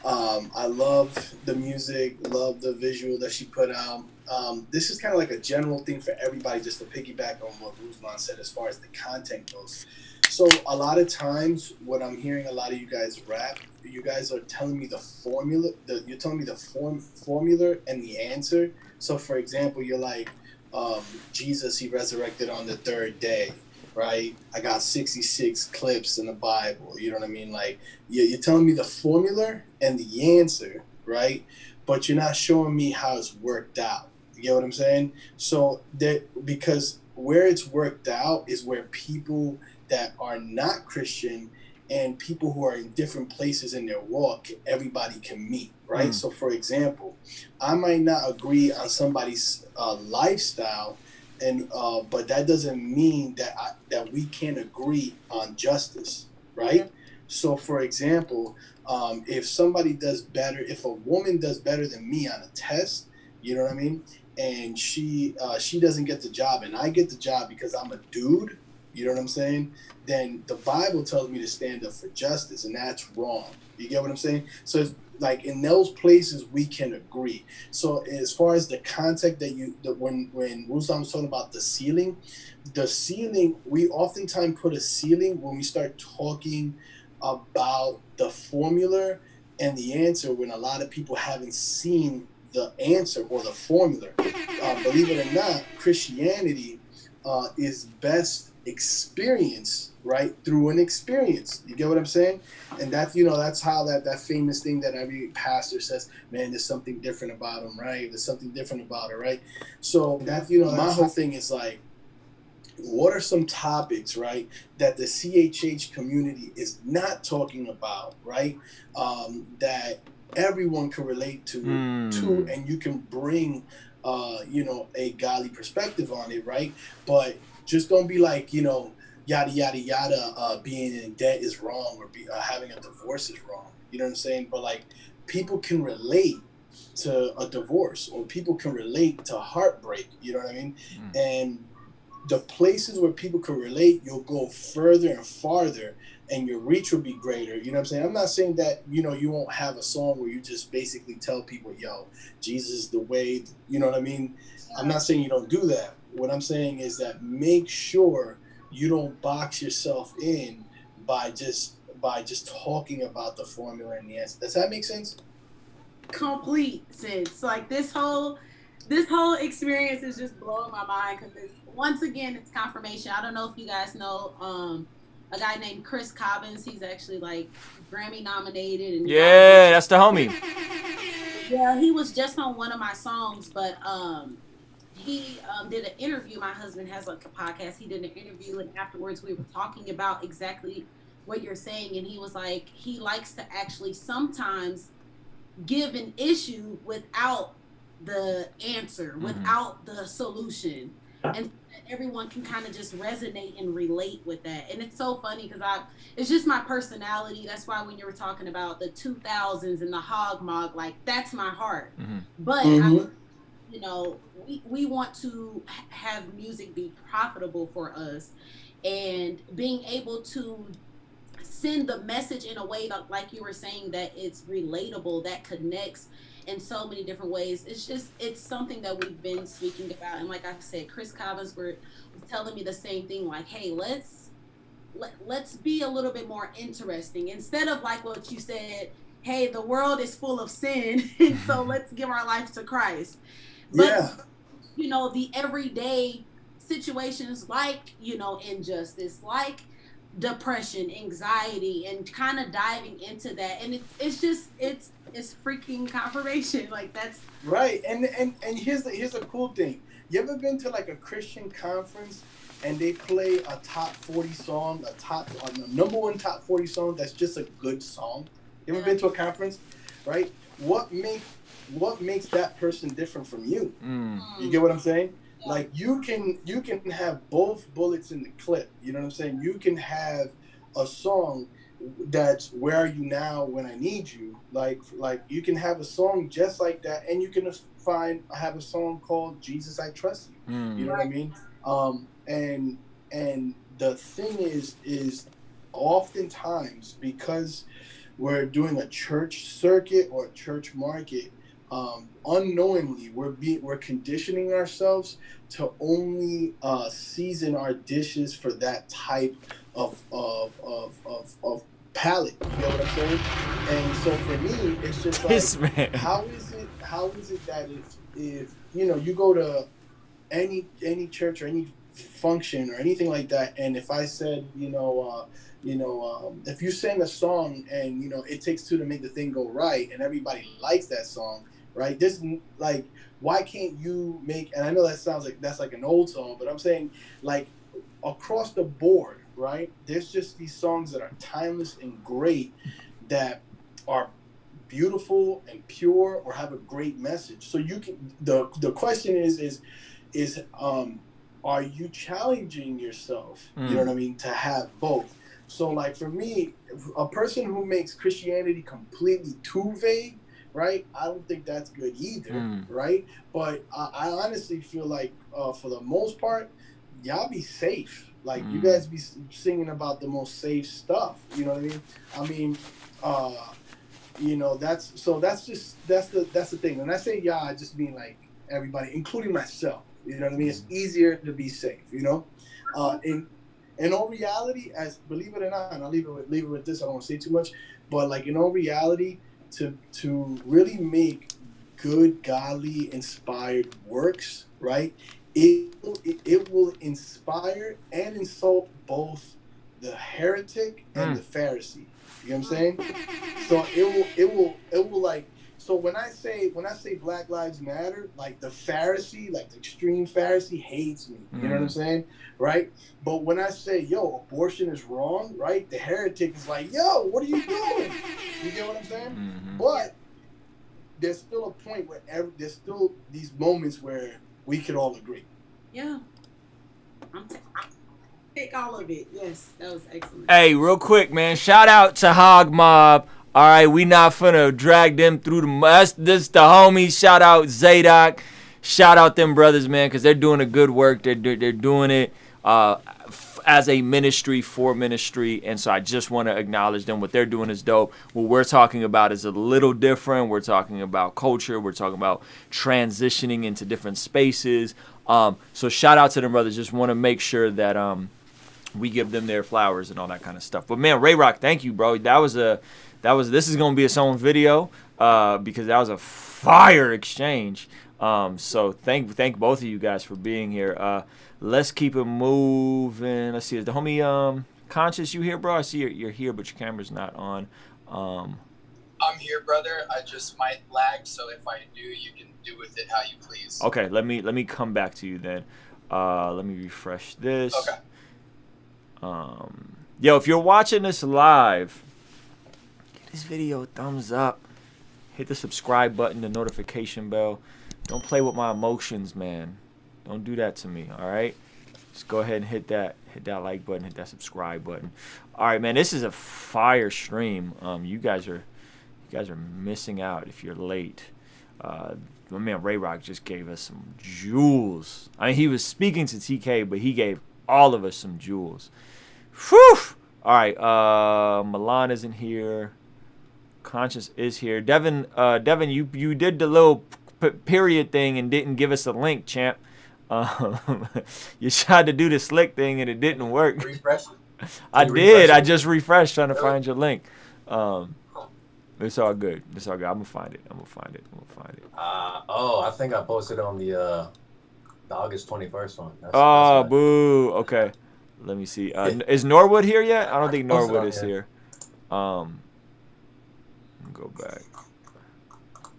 R: I love the music, love the visual that she put out. This is kind of like a general thing for everybody, just to piggyback on what Ruslan said as far as the content goes. So a lot of times when I'm hearing a lot of you guys rap, you guys are telling me the formula, you're telling me the formula and the answer. So, for example, you're like, Jesus, he resurrected on the third day, right? I got 66 clips in the Bible, you know what I mean? Like, you're telling me the formula and the answer, right? But you're not showing me how it's worked out. You get what I'm saying? So, because where it's worked out is where people that are not Christian and people who are in different places in their walk, everybody can meet, right? So, for example, I might not agree on somebody's lifestyle, and but that doesn't mean that we can't agree on justice, right? So, for example, if somebody does better, if a woman does better than me on a test, you know what I mean, and she doesn't get the job, and I get the job because I'm a dude, you know what I'm saying? Then the Bible tells me to stand up for justice, and that's wrong. You get what I'm saying? So it's like in those places we can agree. So as far as the context when Ruslan was talking about the ceiling, we oftentimes put a ceiling when we start talking about the formula and the answer when a lot of people haven't seen the answer or the formula. Believe it or not, Christianity is best experienced, right, through an experience. You get what I'm saying? And that's how that famous thing that every pastor says, man, there's something different about him, right? There's something different about it, right? So my whole thing is like, what are some topics, right, that the CHH community is not talking about, right, that everyone can relate to, and you can bring, a godly perspective on it, right? But just don't be like, yada, yada, yada, being in debt is wrong, or having a divorce is wrong. You know what I'm saying? But, like, people can relate to a divorce, or people can relate to heartbreak. You know what I mean? And the places where people can relate, you'll go further and farther, and your reach will be greater. You know what I'm saying? I'm not saying that, you know, you won't have a song where you just basically tell people, yo, Jesus is the way, you know what I mean? I'm not saying you don't do that. What I'm saying is that make sure you don't box yourself in by just talking about the formula and the answer. Does that make sense? Complete
Q: sense. Like this whole experience is just blowing my mind, because once again, it's confirmation. I don't know if you guys know a guy named Chris Cobbins. He's actually like Grammy nominated. And
A: yeah, that's the homie.
Q: Yeah, he was just on one of my songs, but he did an interview. My husband has like a podcast. He did an interview, and afterwards we were talking about exactly what you're saying, and he was like, he likes to actually sometimes give an issue without the answer, without the solution, and everyone can kind of just resonate and relate with that. And it's so funny because it's just my personality. That's why when you were talking about the 2000s and the hog mog, like that's my heart. But you know, we want to have music be profitable for us, and being able to send the message in a way that, like you were saying, that it's relatable, that connects in so many different ways. It's something that we've been speaking about. And like I said, Chris Cobbins was telling me the same thing, like, hey, let's be a little bit more interesting, instead of like what you said, hey, the world is full of sin, so let's give our life to Christ. But you know, the everyday situations, like, you know, injustice, like depression, anxiety, and kind of diving into that, and it's freaking confirmation. Like that's
R: right. And here's the cool thing. You ever been to like a Christian conference and they play a top 40 song, a number one top 40 song that's just a good song? You ever been to a conference, right? What makes that person different from you? You get what I'm saying? Like you can have both bullets in the clip. You know what I'm saying? You can have a song that's Where Are You Now When I Need You. Like you can have a song just like that, and you can have a song called Jesus I Trust You. You know what I mean? And the thing is oftentimes, because we're doing a church circuit or a church market, unknowingly we're conditioning ourselves to only season our dishes for that type of palate. You know what I'm saying? And so for me, it's just like, how is it that if you know, you go to any church or any function or anything like that, and if I said, if you sing a song and, you know, it takes two to make the thing go right, and everybody likes that song, right? This, like, why can't you make, and I know that sounds like that's like an old song, but I'm saying, like, across the board, right? There's just these songs that are timeless and great, that are beautiful and pure, or have a great message. So you can, the question is are you challenging yourself, you know what I mean, to have both? So like for me, a person who makes Christianity completely too vague, right, I don't think that's good either, right? But I honestly feel like for the most part, y'all be safe. Like you guys be singing about the most safe stuff, you know what I mean? You know, that's the thing. When I say y'all, I just mean like everybody, including myself. You know what I mean? It's easier to be safe, you know? In all reality, as believe it or not, and I'll leave it with this, I don't want to say too much, but like in all reality, to really make good, godly, inspired works, right? It will inspire and insult both the heretic and the Pharisee. You know what I'm saying? So it will like, so when I say Black Lives Matter, like the Pharisee, like the extreme Pharisee hates me. You know what I'm saying? Right? But when I say, yo, abortion is wrong, right? The heretic is like, yo, what are you doing? You get what I'm saying? But there's still a point where there's still these moments where we could all agree.
Q: Yeah. I'll take all of it. Yes, that was excellent.
A: Hey, real quick, man. Shout out to Hog Mob All right, we not finna drag them through the mud. This the homies. Shout out Zadok. Shout out them brothers, man, because they're doing a good work. They're doing it as a ministry for ministry, and so I just want to acknowledge them. What they're doing is dope. What we're talking about is a little different. We're talking about culture. We're talking about transitioning into different spaces. So shout out to them brothers. Just want to make sure that we give them their flowers and all that kind of stuff. But man, Ray Rock, thank you, bro. This is gonna be its own video because that was a fire exchange. So thank both of you guys for being here. Let's keep it moving. Let's see, is the homie Conscious you here, bro? I see you're here, but your camera's not on.
S: I'm here, brother. I just might lag, so if I do, you can do with it how you please.
A: Okay, let me come back to you then. Let me refresh this.
S: Okay.
A: Yo, if you're watching this live, give this video a thumbs up. Hit the subscribe button, the notification bell. Don't play with my emotions, man. Don't do that to me, all right? Just go ahead and hit that like button, hit that subscribe button. All right, man, this is a fire stream. You guys are missing out if you're late. My man Ray Rock just gave us some jewels. I mean, he was speaking to TK, but he gave all of us some jewels. Whew! All right, Milan isn't here. Conscious is here. Devin, you did the little period thing and didn't give us a link, champ. You tried to do the slick thing and it didn't work.
S: Refresh.
A: I did. I just refreshed trying to find your link. It's all good. It's all good. I'm gonna find it.
T: I think I posted on the August 21st one.
A: That's boo. Okay. Let me see. Is Norwood here yet? I don't think Norwood is here. Go back.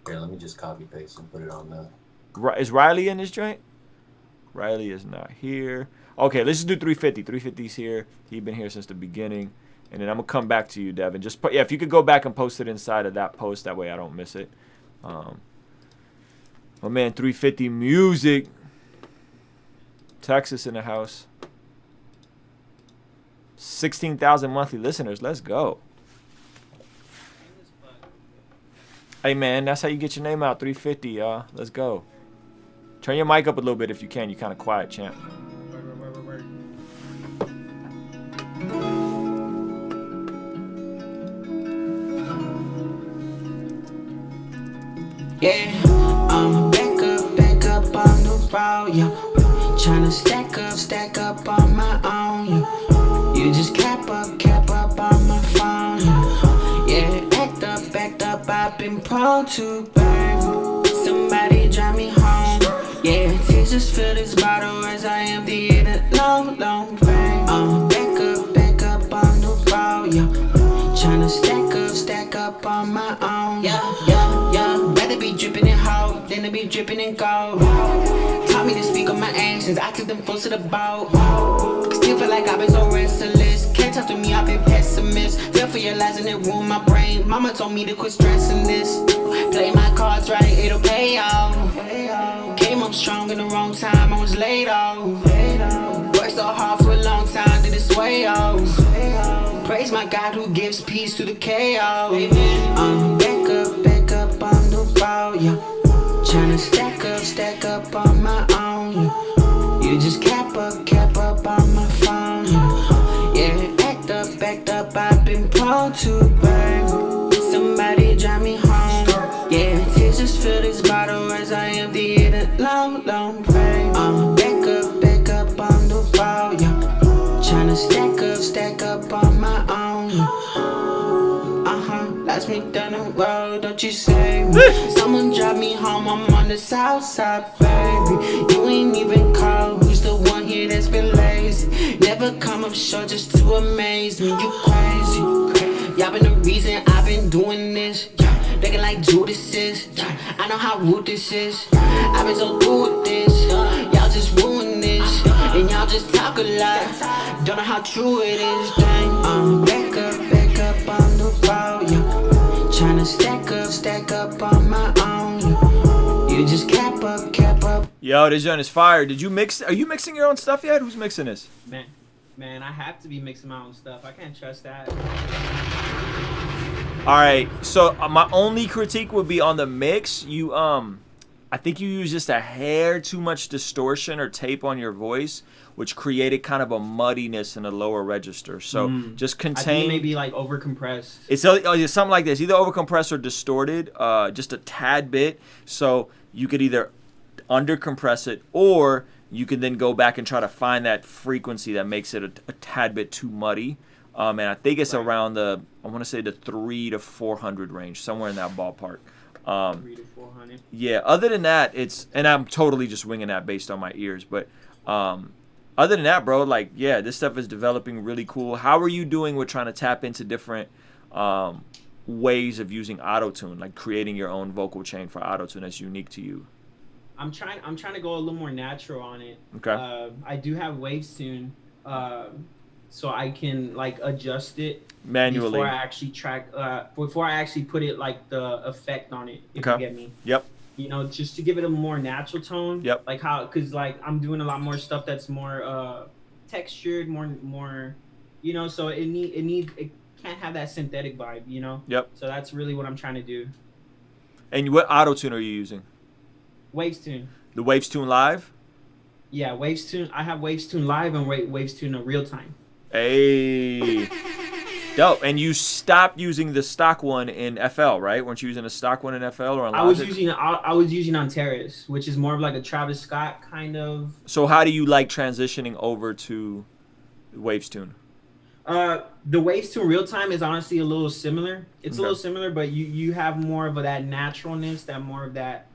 T: Here, let me just copy paste and put it on the.
A: Is Riley in this joint? Riley is not here. Okay, let's just do 350. 350's here. He's been here since the beginning. And then I'm going to come back to you, Devin. Just put, if you could go back and post it inside of that post. That way I don't miss it. My man, 350 Music. Texas in the house. 16,000 monthly listeners. Let's go. Hey, man, that's how you get your name out. 350, y'all. Let's go. Turn your mic up a little bit if you can. You're kind of quiet, champ.
U: Yeah, I'm back up on the road, yeah. Tryna stack up on my own, yeah. You just cap up on my phone, yeah. Backed up, I've been prone to burn. Somebody drive me home, yeah. Jesus fill this bottle as I empty it a long burn. I'm back up on the road, yeah. Tryna stack up on my own, yeah. Rather be dripping in hope than to be dripping in gold. Taught me to speak on my actions, I took them close to the boat. Still feel like I've been so restless. Can't talk to me, I've been pessimist. Fell for your lies and it ruined my brain. Mama told me to quit stressing this. Play my cards right, it'll pay off. Came up strong in the wrong time, I was laid off. Worked so hard for a long time, did it sway off. Praise my God who gives peace to the chaos. I'm back up on the road, yeah. Tryna stack up on my own, yeah. You just cap up on my phone, yeah. Backed up, I've been prone to burn. Somebody drive me home, yeah. Tears just fill this bottle as I empty it a long burn. I'm back up on the road, yeah. Tryna stack up on my own, Last me down the road, don't you say me. Someone drive me home, I'm on the south side, baby. You ain't even called, who's the one here that's been lazy? Never come up short just to amaze me, you crazy. Y'all been the reason I've been doing this. Looking like Judas is. I know how rude this is. I've been so through with this. Y'all just ruin this. And y'all just talk a lot. Don't know how true it is. Dang. I'm back up on the road, yeah. Tryna stack up on my own, yeah. You just cap up.
A: Yo, this joint is fire. Did you mix? Are you mixing your own stuff yet? Who's mixing this?
V: Man, I have to be mixing my own stuff. I can't trust that.
A: All right, so my only critique would be on the mix. You I think you use just a hair too much distortion or tape on your voice, which created kind of a muddiness in the lower register. So just contain.
B: I think maybe like overcompressed.
A: It's something like this, either overcompressed or distorted, just a tad bit. So you could either undercompress it, or you can then go back and try to find that frequency that makes it a tad bit too muddy. And I think it's around I want to say the 300 to 400 range, somewhere in that ballpark.
B: 300 to 400.
A: Yeah. Other than that, and I'm totally just winging that based on my ears. But other than that, bro, like, yeah, this stuff is developing really cool. How are you doing with trying to tap into different ways of using auto-tune, like creating your own vocal chain for auto-tune that's unique to you?
B: I'm trying to go a little more natural on it.
A: Okay.
B: I do have Wavetune, so I can like adjust it
A: manually
B: before I actually before I actually put it like the effect on it. If you get me.
A: Yep.
B: You know, just to give it a more natural tone.
A: Yep.
B: Like cause like I'm doing a lot more stuff that's more textured, more, you know. So it can't have that synthetic vibe, you know.
A: Yep.
B: So that's really what I'm trying to do.
A: And what auto-tune are you using?
B: Wavetune.
A: The Wavetune Live?
B: Yeah, Wavetune. I have Wavetune Live and Wavetune in real time.
A: Hey. Dope. And you stopped using the stock one in FL, right? Weren't you using a stock one in FL or on Logic?
B: I was using on Terrace, which is more of like a Travis Scott kind of.
A: So how do you like transitioning over to Wavetune?
B: The Wavetune real time is honestly a little similar. It's a little similar, but you have more of that naturalness, that more of that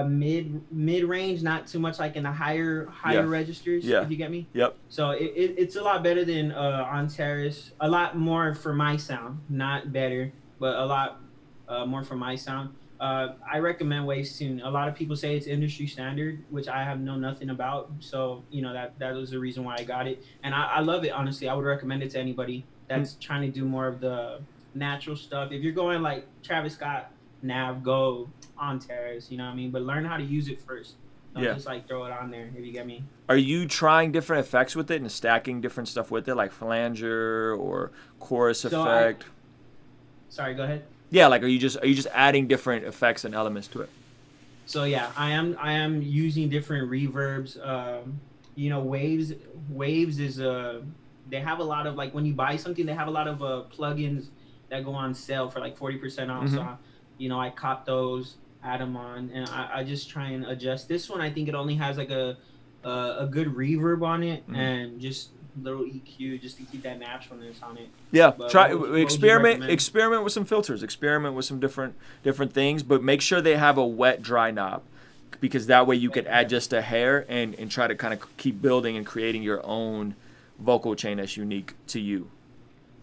B: mid range, not too much like in the higher registers. If you get me.
A: Yep.
B: So it's a lot better than on Terrace. A lot more for my sound, not better, but a lot more for my sound. I recommend Wavetune. A lot of people say it's industry standard, which I have known nothing about. So you know that was the reason why I got it, and I love it. Honestly, I would recommend it to anybody that's trying to do more of the natural stuff. If you're going like Travis Scott, Nav, go on Terrace, you know what I mean? But learn how to use it first. Don't just like throw it on there, if you get me.
A: Are you trying different effects with it and stacking different stuff with it, like flanger or chorus effect?
B: Sorry, go ahead.
A: Yeah, like are you just adding different effects and elements to it?
B: So yeah, I am using different reverbs. You know, Waves is they have a lot of, like, when you buy something, they have a lot of plugins that go on sale for like 40% off. So you know, I cop those, add them on, and I just try and adjust. This one, I think it only has like a good reverb on it and just little EQ just to keep that naturalness on it.
A: Yeah,
B: but
A: experiment with some filters, experiment with some different things, but make sure they have a wet dry knob, because that way you can add just a hair and try to kind of keep building and creating your own vocal chain that's unique to you.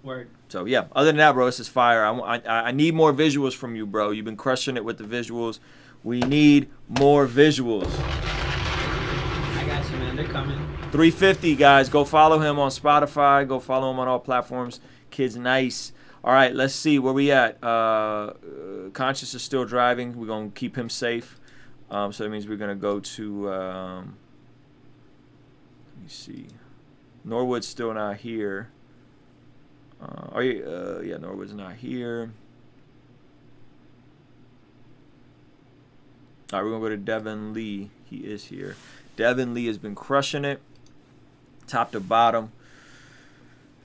B: Word.
A: So yeah, other than that, bro, this is fire. I need more visuals from you, bro. You've been crushing it with the visuals. We need more visuals.
B: I got you, man. They're coming.
A: 350, guys. Go follow him on Spotify. Go follow him on all platforms. Kid's nice. All right, let's see where we at. Conscious is still driving. We're gonna keep him safe. So that means we're gonna go to. Let me see. Norwood's still not here. Yeah, Norwood's not here. All right, we're gonna go to Devin Lee. He is here. Devin Lee has been crushing it, top to bottom.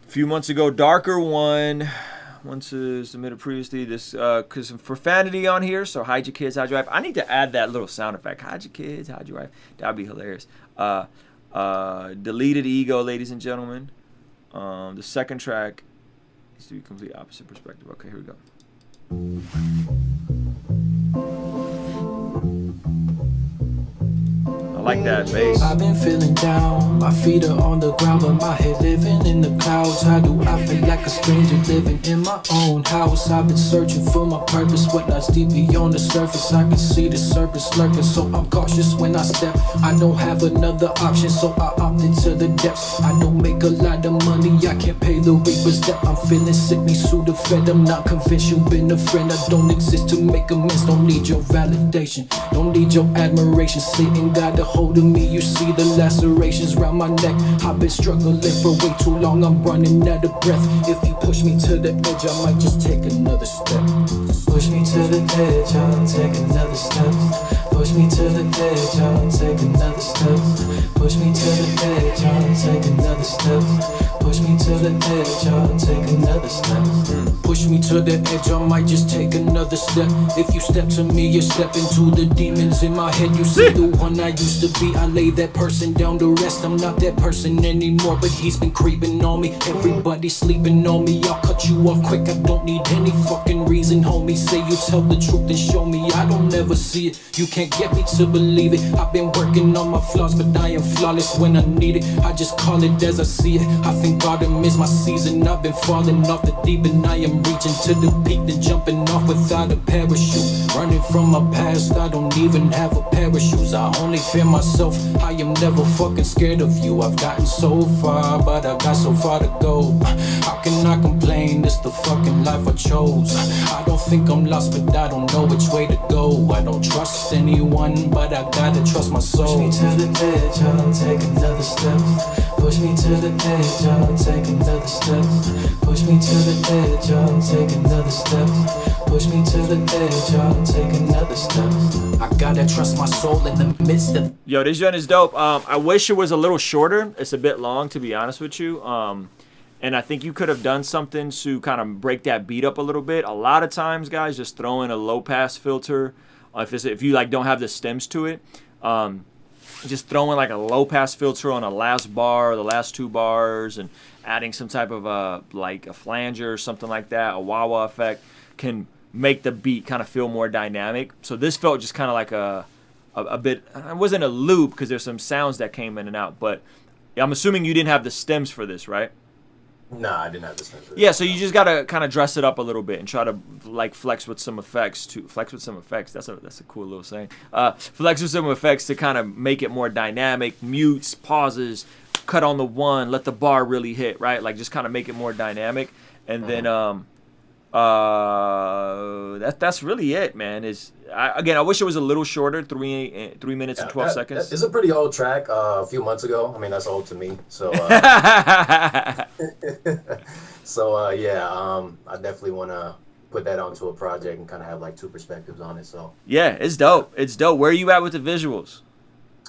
A: A few months ago, Darker won. Once submitted previously. This cause some profanity on here. So hide your kids, hide your wife. I need to add that little sound effect. Hide your kids, hide your wife. That'd be hilarious. Deleted ego, ladies and gentlemen. The second track is to be complete opposite perspective. Okay, here we go. I like that bass.
V: I've been feeling down, my feet are on the ground, but my head living in the clouds. How do I feel like a stranger living in my own house? I've been searching for my purpose, what lies deep beyond the surface. I can see the surface lurking, so I'm cautious when I step. I don't have another option, so I opt into the depths. I don't make a lot of money, I can't pay the reaper's debt. I'm feeling sick, me sue the Fed. I'm not convinced you've been a friend. I don't exist to make amends, don't need your validation, don't need your admiration. Satan got a hold of me, you see the lacerations around my neck. I've been struggling for way too long, I'm running out of breath. If you push me to the edge, I might just take another step. Push me to the edge, I'll take another step. Push me to the edge, I'll take another step. Push me to the edge, I'll take another step. Push me to the edge, I'll take another step. Push me to the edge, I might just take another step. If you step to me, you step into the demons in my head. You see the one I used to be, I lay that person down to rest. I'm not that person anymore, but he's been creeping on me. Everybody sleeping on me, I'll cut you off quick. I don't need any fucking reason, homie. Say you tell the truth and show me, I don't ever see it. You can't get me to believe it. I've been working on my flaws, but I am flawless when I need it. I just call it as I see it. I think autumn is my season. I've been falling off the deep and I am reaching to the peak, then jumping off without a parachute. Running from my past, I don't even have a pair of shoes. I only fear myself, I am never fucking scared of you. I've gotten so far, but I got so far to go. How can I complain? It's the fucking life I chose. I don't think I'm lost, but I don't know which way to go. I don't trust anyone, but I gotta trust my soul. Push me to the edge, I'll take another step. Push me to the edge, I'll take another step. Push me to the edge, I'll take another step. Push me to the edge, I'll take another step. I gotta trust my soul in the midst of...
A: Yo, this joint is dope. I wish it was a little shorter. It's a bit long, to be honest with you. And I think you could have done something to kind of break that beat up a little bit. A lot of times, guys, just throw in a low pass filter. If you like don't have the stems to it, just throw in like a low pass filter on a last bar or the last two bars, and adding some type of like a flanger or something like that, a wah-wah effect, can make the beat kind of feel more dynamic. So this felt just kind of like a bit. It wasn't a loop because there's some sounds that came in and out. But I'm assuming you didn't have the stems for this, right?
T: Nah, I didn't have the stems for this.
A: Yeah, so you just gotta kind of dress it up a little bit and try to like flex with some effects. That's a cool little saying. Flex with some effects to kind of make it more dynamic. Mutes, pauses, cut on the one, let the bar really hit, right? Like just kind of make it more dynamic. And then that's really it, man. I wish it was a little shorter, 3 minutes and 12 seconds.
T: It's a pretty old track, a few months ago. I mean, that's old to me. So, I definitely want to put that onto a project and kind of have like two perspectives on it. So
A: yeah, it's dope. It's dope. Where are you at with the visuals?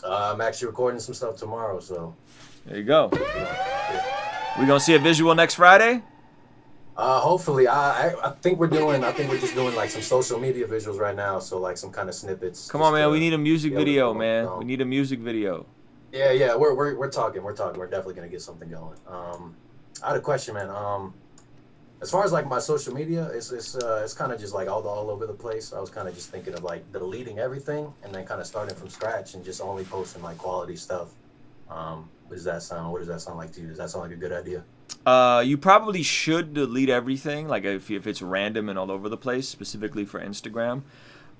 T: I'm actually recording some stuff tomorrow. So
A: there you go. We gonna see a visual next Friday?
T: Hopefully. I think we're just doing like some social media visuals right now. So like some kind of snippets.
A: Come on, man. We need a music video, man. We need a music video.
T: Yeah. We're talking. We're definitely gonna get something going. I had a question, man. As far as like my social media, it's kind of just like all over the place. I was kind of just thinking of like deleting everything and then kind of starting from scratch and just only posting like quality stuff. What does that sound like to you? Does that sound like a good idea?
A: You probably should delete everything, like if it's random and all over the place, specifically for Instagram.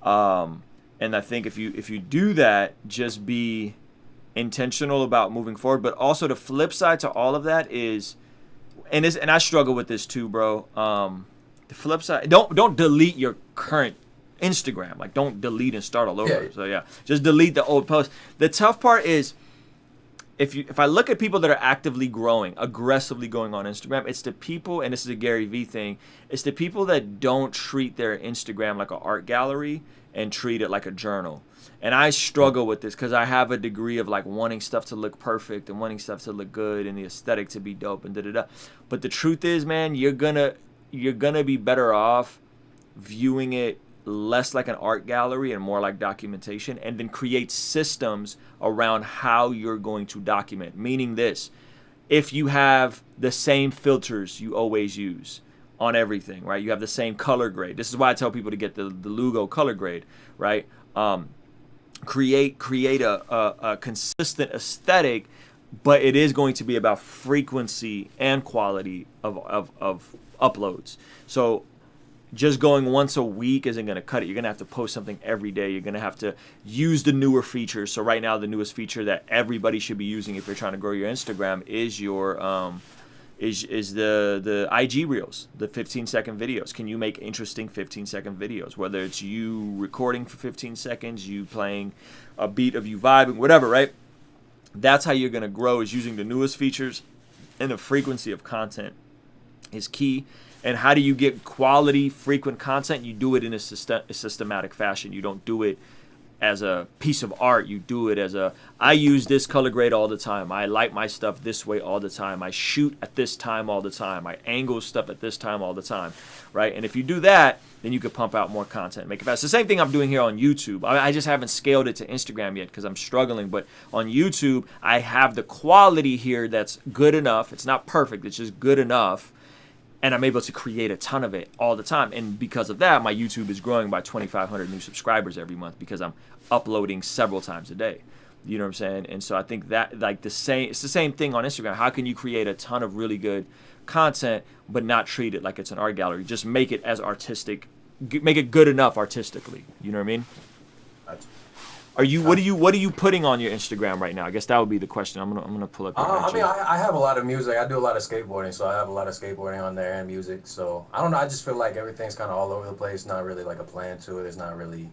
A: And I think if you do that, just be intentional about moving forward. But also the flip side to all of that is, and I struggle with this too, bro. The flip side, don't delete your current Instagram. Like don't delete and start all over. Yeah. So yeah, just delete the old post. The tough part is, if I look at people that are actively growing, aggressively going on Instagram, it's the people, and this is a Gary Vee thing, it's the people that don't treat their Instagram like an art gallery and treat it like a journal. And I struggle with this because I have a degree of like wanting stuff to look perfect and wanting stuff to look good and the aesthetic to be dope and da-da-da. But the truth is, man, you're gonna be better off viewing it less like an art gallery and more like documentation, and then create systems around how you're going to document. Meaning this, if you have the same filters you always use on everything, right? You have the same color grade. This is why I tell people to get the Lugo color grade, right? Create a consistent aesthetic, but it is going to be about frequency and quality of uploads. So just going once a week isn't going to cut it. You're going to have to post something every day. You're going to have to use the newer features. So right now, the newest feature that everybody should be using if you're trying to grow your Instagram is your is the IG reels, the 15-second videos. Can you make interesting 15-second videos? Whether it's you recording for 15 seconds, you playing a beat of you vibing, whatever, right? That's how you're going to grow, is using the newest features, and the frequency of content is key. And how do you get quality, frequent content? You do it in a systematic fashion. You don't do it as a piece of art. You do it as I use this color grade all the time. I light my stuff this way all the time. I shoot at this time all the time. I angle stuff at this time all the time, right? And if you do that, then you could pump out more content, make it fast. The same thing I'm doing here on YouTube. I just haven't scaled it to Instagram yet because I'm struggling. But on YouTube, I have the quality here that's good enough. It's not perfect. It's just good enough. And I'm able to create a ton of it all the time. And because of that, my YouTube is growing by 2,500 new subscribers every month because I'm uploading several times a day. You know what I'm saying? And so I think that it's the same thing on Instagram. How can you create a ton of really good content but not treat it like it's an art gallery? Just make it as artistic, make it good enough artistically. You know what I mean? What are you putting on your Instagram right now? I guess that would be the question. I'm gonna pull up.
T: I mean, I have a lot of music. I do a lot of skateboarding, so I have a lot of skateboarding on there and music. So I don't know. I just feel like everything's kind of all over the place. Not really like a plan to it. It's not really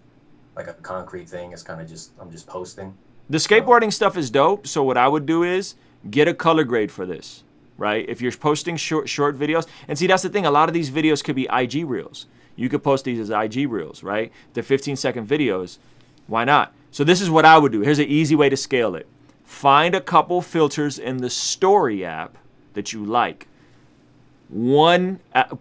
T: like a concrete thing. It's kind of just I'm just posting.
A: The skateboarding stuff is dope. So what I would do is get a color grade for this, right? If you're posting short videos, and see that's the thing. A lot of these videos could be IG reels. You could post these as IG reels, right? They're 15-second videos. Why not? So this is what I would do. Here's an easy way to scale it. Find a couple filters in the Story app that you like.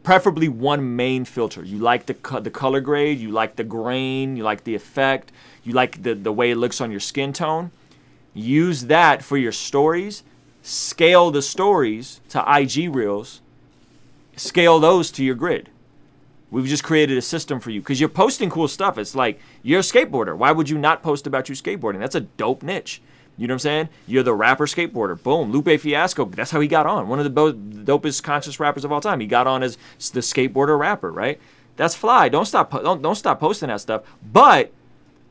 A: Preferably one main filter. You like the color grade, you like the grain, you like the effect, you like the way it looks on your skin tone. Use that for your stories. Scale the stories to IG reels. Scale those to your grid. We've just created a system for you because you're posting cool stuff. It's like you're a skateboarder. Why would you not post about you skateboarding? That's a dope niche. You know what I'm saying? You're the rapper skateboarder. Boom. Lupe Fiasco. That's how he got on. One of the dopest conscious rappers of all time. He got on as the skateboarder rapper, right? That's fly. Don't stop posting that stuff. But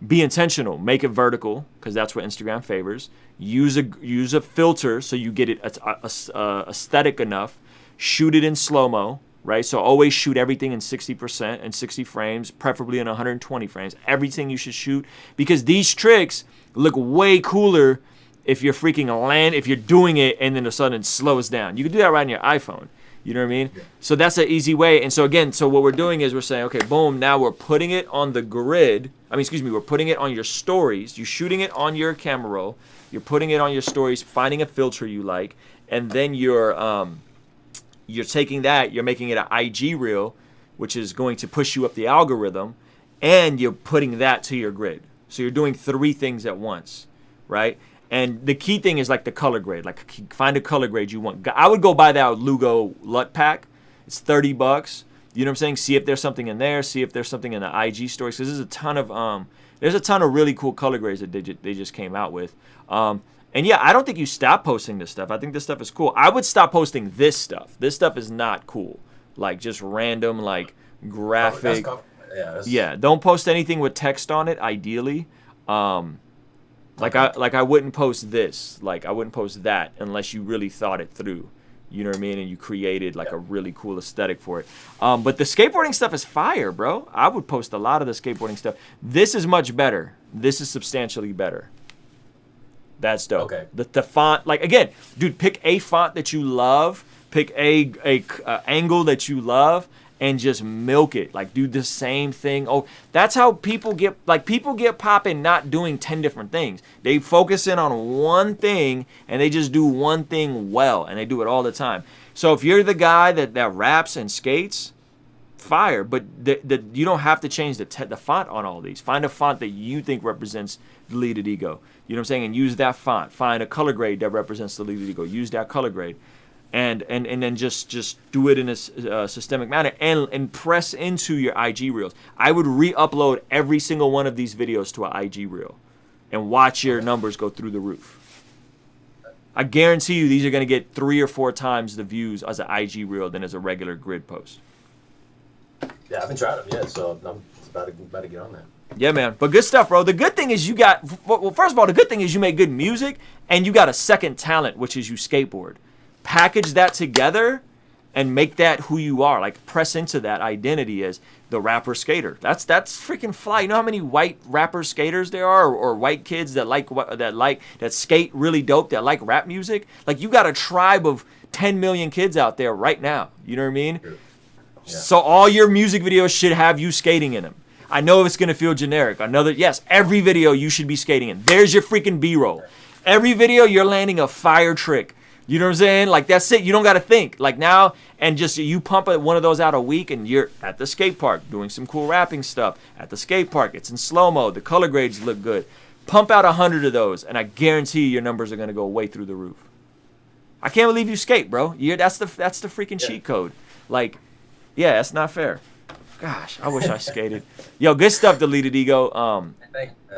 A: be intentional. Make it vertical because that's what Instagram favors. Use a filter so you get it aesthetic enough. Shoot it in slow-mo. Right, so always shoot everything in 60% and 60 frames, preferably in 120 frames. Everything you should shoot because these tricks look way cooler if you're if you're doing it and then all of a sudden it slows down. You can do that right on your iPhone. You know what I mean? Yeah. So that's an easy way. And so again, what we're doing is we're saying, okay, boom, now we're putting it on the grid. We're putting it on your stories. You're shooting it on your camera roll. You're putting it on your stories, finding a filter you like, and then you're taking that, you're making it an IG reel, which is going to push you up the algorithm, and you're putting that to your grid. So you're doing 3 things at once, right? And the key thing is like the color grade. Like find a color grade you want. I would go buy that Lugo LUT pack. It's $30. You know what I'm saying? See if there's something in there. See if there's something in the IG stories. Because there's a ton of really cool color grades that they just came out with. And yeah, I don't think you stop posting this stuff. I think this stuff is cool. I would stop posting this stuff. This stuff is not cool. Like just random, like graphic. Yeah, don't post anything with text on it. Ideally, like I wouldn't post this. Like I wouldn't post that unless you really thought it through. You know what I mean? And you created like a really cool aesthetic for it. But the skateboarding stuff is fire, bro. I would post a lot of the skateboarding stuff. This is much better. This is substantially better. That's dope. Okay. The font, like again, dude, pick a font that you love, pick a angle that you love, and just milk it. Like do the same thing. Oh, that's how people get popping, not doing 10 different things. They focus in on one thing and they just do one thing well, and they do it all the time. So if you're the guy that raps and skates, fire. But you don't have to change the font on all these. Find a font that you think represents deleted ego. You know what I'm saying? And use that font. Find a color grade that represents the deleted ego. Use that color grade. And then just do it in a systemic manner and press into your IG reels. I would re-upload every single one of these videos to an IG reel and watch your numbers go through the roof. I guarantee you these are going to get 3 or 4 times the views as an IG reel than as a regular grid post.
T: Yeah, I haven't tried them yet, so I'm about to get on that.
A: Yeah, man. But good stuff, bro. The good thing is well, first of all, the good thing is you make good music and you got a second talent, which is you skateboard. package that together and make that who you are. Like press into that identity as the rapper skater. That's freaking fly. You know how many white rapper skaters there are, or white kids that skate really dope, that like rap music? Like you got a tribe of 10 million kids out there right now. You know what I mean? Yeah. So all your music videos should have you skating in them. I know it's gonna feel generic. Yes, every video you should be skating in. There's your freaking B-roll. Every video you're landing a fire trick. You know what I'm saying? Like that's it. You don't gotta think. Like now, and just you pump one of those out a week, and you're at the skate park doing some cool rapping stuff. At the skate park, it's in slow-mo. The color grades look good. Pump out 100 of those, and I guarantee your numbers are gonna go way through the roof. I can't believe you skate, bro. That's the freaking cheat code. Like, yeah, that's not fair. Gosh, I wish I skated. Yo, good stuff, Deleted Ego.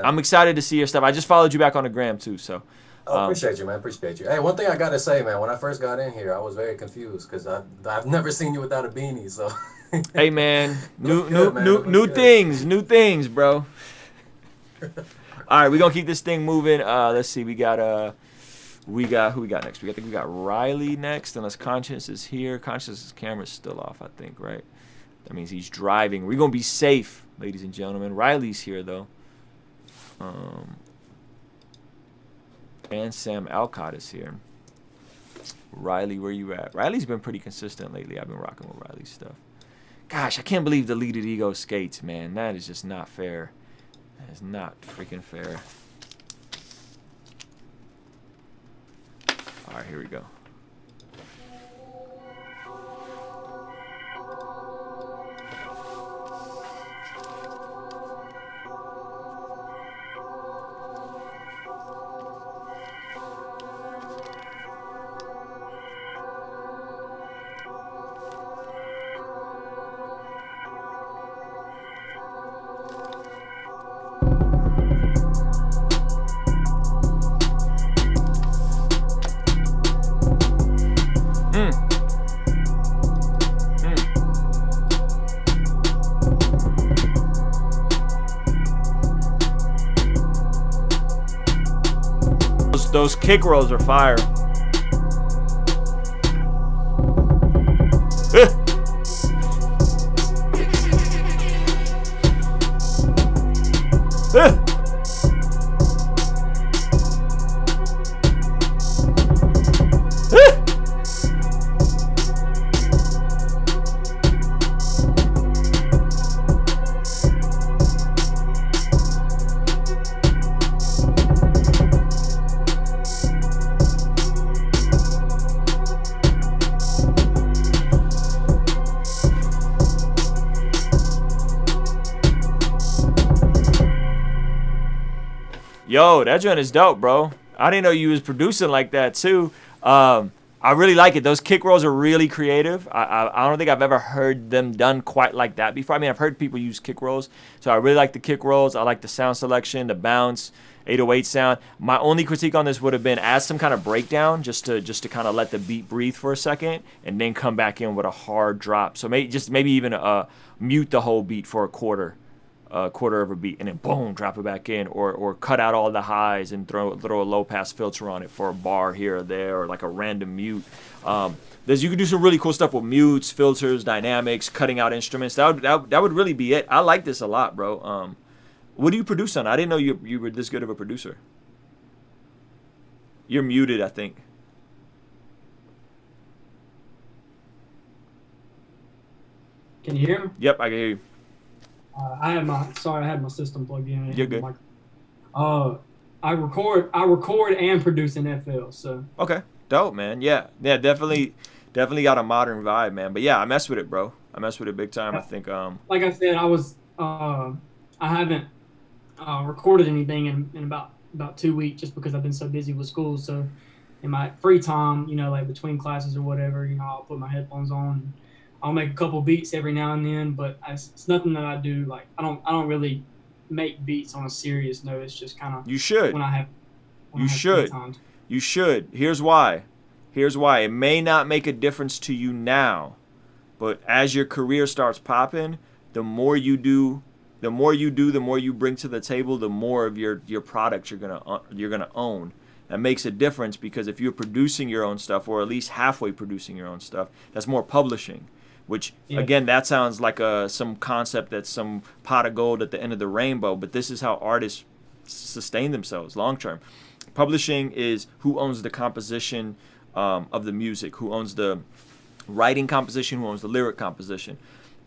A: I'm excited to see your stuff. I just followed you back on the gram too, so.
T: Appreciate you, man. Appreciate you. Hey, one thing I gotta say, man. When I first got in here, I was very confused because I've never seen you without a beanie. So.
A: Hey, man. New things, bro. All right, we're gonna keep this thing moving. Let's see. We got who we got next? We got Riley next, unless Conscience is here. Conscience's camera's still off, I think, right? That means he's driving. We're gonna be safe, ladies and gentlemen. Riley's here though. And Sam Alcott is here. Riley, where you at? Riley's been pretty consistent lately. I've been rocking with Riley's stuff. Gosh, I can't believe Deleted Ego skates, man. That is just not fair. That is not freaking fair. All right, here we go. Those kick rolls are fire. Yo, that joint is dope, bro. I didn't know you was producing like that too. I really like it. Those kick rolls are really creative. I don't think I've ever heard them done quite like that before. I mean, I've heard people use kick rolls, so I really like the kick rolls. I like the sound selection, the bounce, 808 sound. My only critique on this would have been add some kind of breakdown just to kind of let the beat breathe for a second, and then come back in with a hard drop. So maybe even mute the whole beat for a quarter of a beat, and then boom, drop it back in, or cut out all the highs and throw a low pass filter on it for a bar here or there, or like a random mute. You can do some really cool stuff with mutes, filters, dynamics, cutting out instruments. That would really be it. I like this a lot, bro. What do you produce on? I didn't know you were this good of a producer. You're muted, I think.
D: Can you hear me?
A: Yep, I can hear you.
D: I had my system plugged in.
A: You're good.
D: I record and produce in FL. So. Okay,
A: dope, man. Yeah, definitely got a modern vibe, man. But yeah, I mess with it, bro. I mess with it big time. I think.
D: Like I said, I haven't recorded anything in about 2 weeks just because I've been so busy with school. So in my free time, like between classes or whatever, I'll put my headphones on. I'll make a couple beats every now and then, but it's nothing that I do. Like I don't really make beats on a serious note. It's just kind of
A: you should
D: when I have.
A: You should. Here's why. It may not make a difference to you now, but as your career starts popping, the more you do, the more you bring to the table, the more of your product you're gonna own. that makes a difference, because if you're producing your own stuff, or at least halfway producing your own stuff, that's more publishing. Which, again, that sounds like some concept that's some pot of gold at the end of the rainbow, but this is how artists sustain themselves long term. Publishing is who owns the composition of the music, who owns the writing composition, who owns the lyric composition.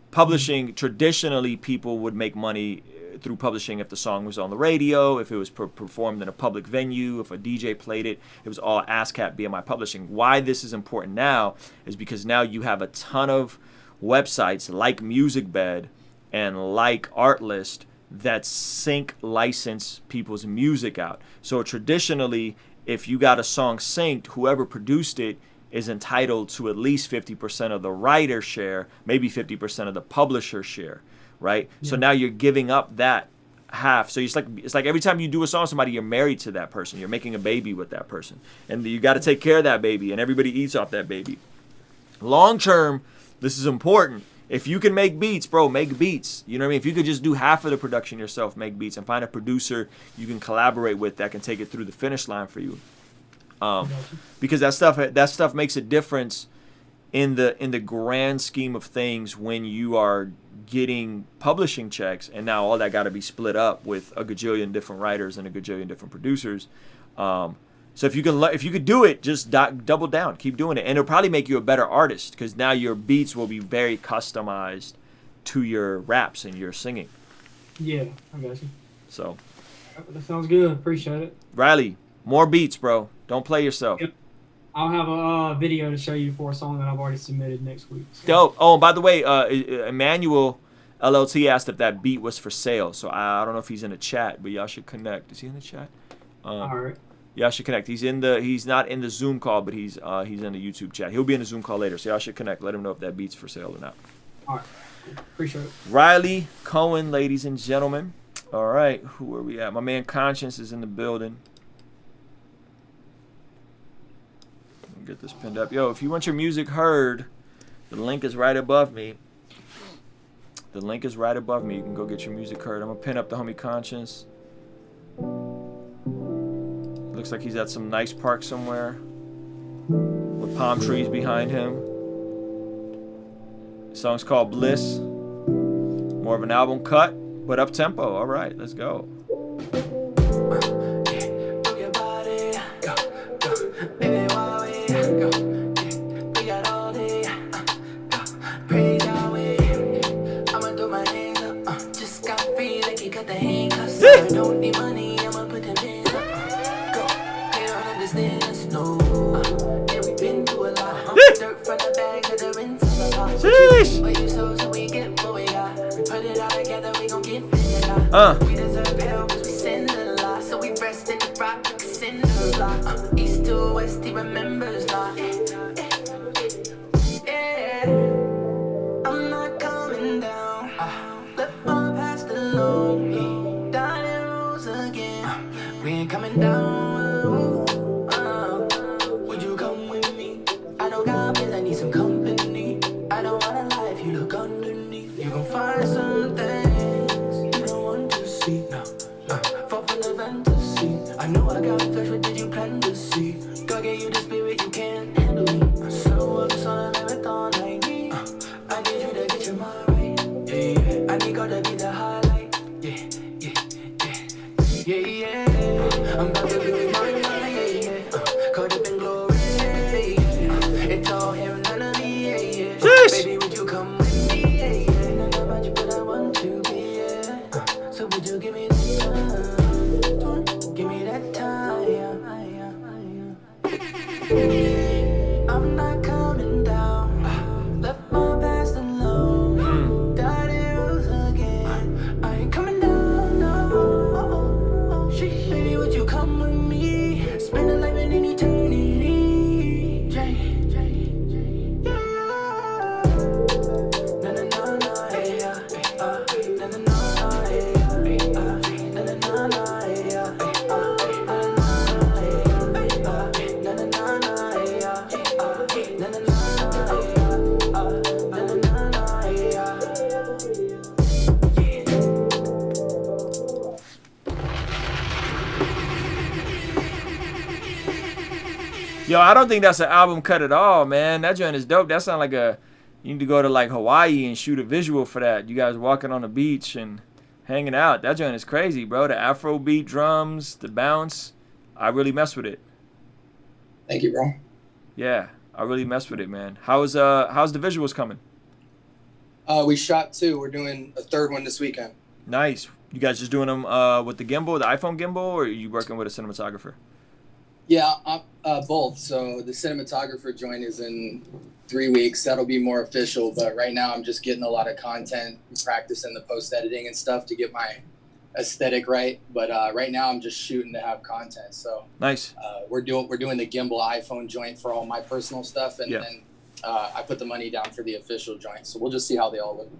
A: Publishing, traditionally, people would make money through publishing if the song was on the radio, if it was performed in a public venue, if a DJ played it. It was all ASCAP BMI publishing. Why this is important now is because now you have a ton of websites like MusicBed and like Artlist that sync license people's music out. So traditionally, if you got a song synced, whoever produced it is entitled to at least 50% of the writer share, maybe 50% of the publisher share, right? Yeah. So now you're giving up that half. So it's like every time you do a song with somebody, you're married to that person. You're making a baby with that person. And you got to take care of that baby, and everybody eats off that baby. Long term, this is important. If you can make beats, bro, make beats. You know what I mean? If you could just do half of the production yourself, make beats, and find a producer you can collaborate with that can take it through the finish line for you. Because that stuff makes a difference in the grand scheme of things when you are getting publishing checks, and now all that got to be split up with a gajillion different writers and a gajillion different producers. So if you could do it, just double down, keep doing it, and it'll probably make you a better artist, because now your beats will be very customized to your raps and your singing.
D: Yeah, I got you.
A: So
D: that sounds good. Appreciate it.
A: Riley, more beats, bro. Don't play yourself.
D: Yep. I'll have a video to show you for a song that I've already submitted next week. So.
A: Dope. Oh, and by the way, Emmanuel LLT asked if that beat was for sale. So I don't know if he's in the chat, but y'all should connect. Is he in the chat?
D: All right.
A: Y'all should connect. He's not in the Zoom call, but he's in the YouTube chat. He'll be in the Zoom call later, so y'all should connect. Let him know if that beat's for sale or not.
D: All right. Appreciate it.
A: Riley Cohen, ladies and gentlemen. All right, who are we at? My man Conscience is in the building. Get this pinned up. Yo, if you want your music heard, the link is right above me. The link is right above me. You can go get your music heard. I'm gonna pin up the homie Conscience. Looks like he's at some nice park somewhere with palm trees behind him. The song's called Bliss. More of an album cut, but up tempo. All right, let's go.
O: Don't need money, I'ma put them in. Go, they don't understand us, no. Yeah, we been through a lot. Dirt from the bag of the rinse. But you so we get what we got. We put it all together, we gon' get it out. We deserve hell cause we sinned a lot. So we rest in the rock like a cinder block. East to west, he remembers not. Yeah, I'm not coming down. Left my past alone. We ain't coming down. Would you come with me? I don't got bills, I need some company. I don't wanna lie if you look underneath. You gon' find some things you don't want to see. No, fall from the fantasy. I know I got flesh, what did you plan to see? God gave you the spirit, you can't handle me. Slow up, it's on a marathon like me. I need you to get your mind right. Yeah, I need God to be the highlight. Yeah. I'm about to lose my mind, yeah. Caught up in glory, yeah. It's all him, none of me, yeah. Baby, would you come with me, yeah. Not about you, but I want to be, yeah. So would you give me that time? Give me that time, yeah. I'm not coming down. Left my past alone. Died in rose again. I ain't coming down, no. Baby, would you come with me? Spend a life in an eternity. Yeah. Na na na na, yeah. Na na na na, yeah. Na na na na, yeah. Na na na na,
A: Yo, I don't think that's an album cut at all, man. That joint is dope. That sounds like you need to go to like Hawaii and shoot a visual for that. You guys walking on the beach and hanging out. That joint is crazy, bro. The Afro beat drums, the bounce. I really mess with it.
S: Thank you, bro.
A: Yeah, I really mess with it, man. How's the visuals coming?
S: We shot 2. We're doing a 3rd one this weekend.
A: Nice. You guys just doing them with the gimbal, the iPhone gimbal, or are you working with a cinematographer?
S: Yeah, both. So the cinematographer joint is in 3 weeks. That'll be more official. But right now I'm just getting a lot of content, practicing the post editing and stuff to get my aesthetic right. But right now I'm just shooting to have content. So
A: nice.
S: We're doing the gimbal iPhone joint for all my personal stuff, and then I put the money down for the official joint. So we'll just see how they all look.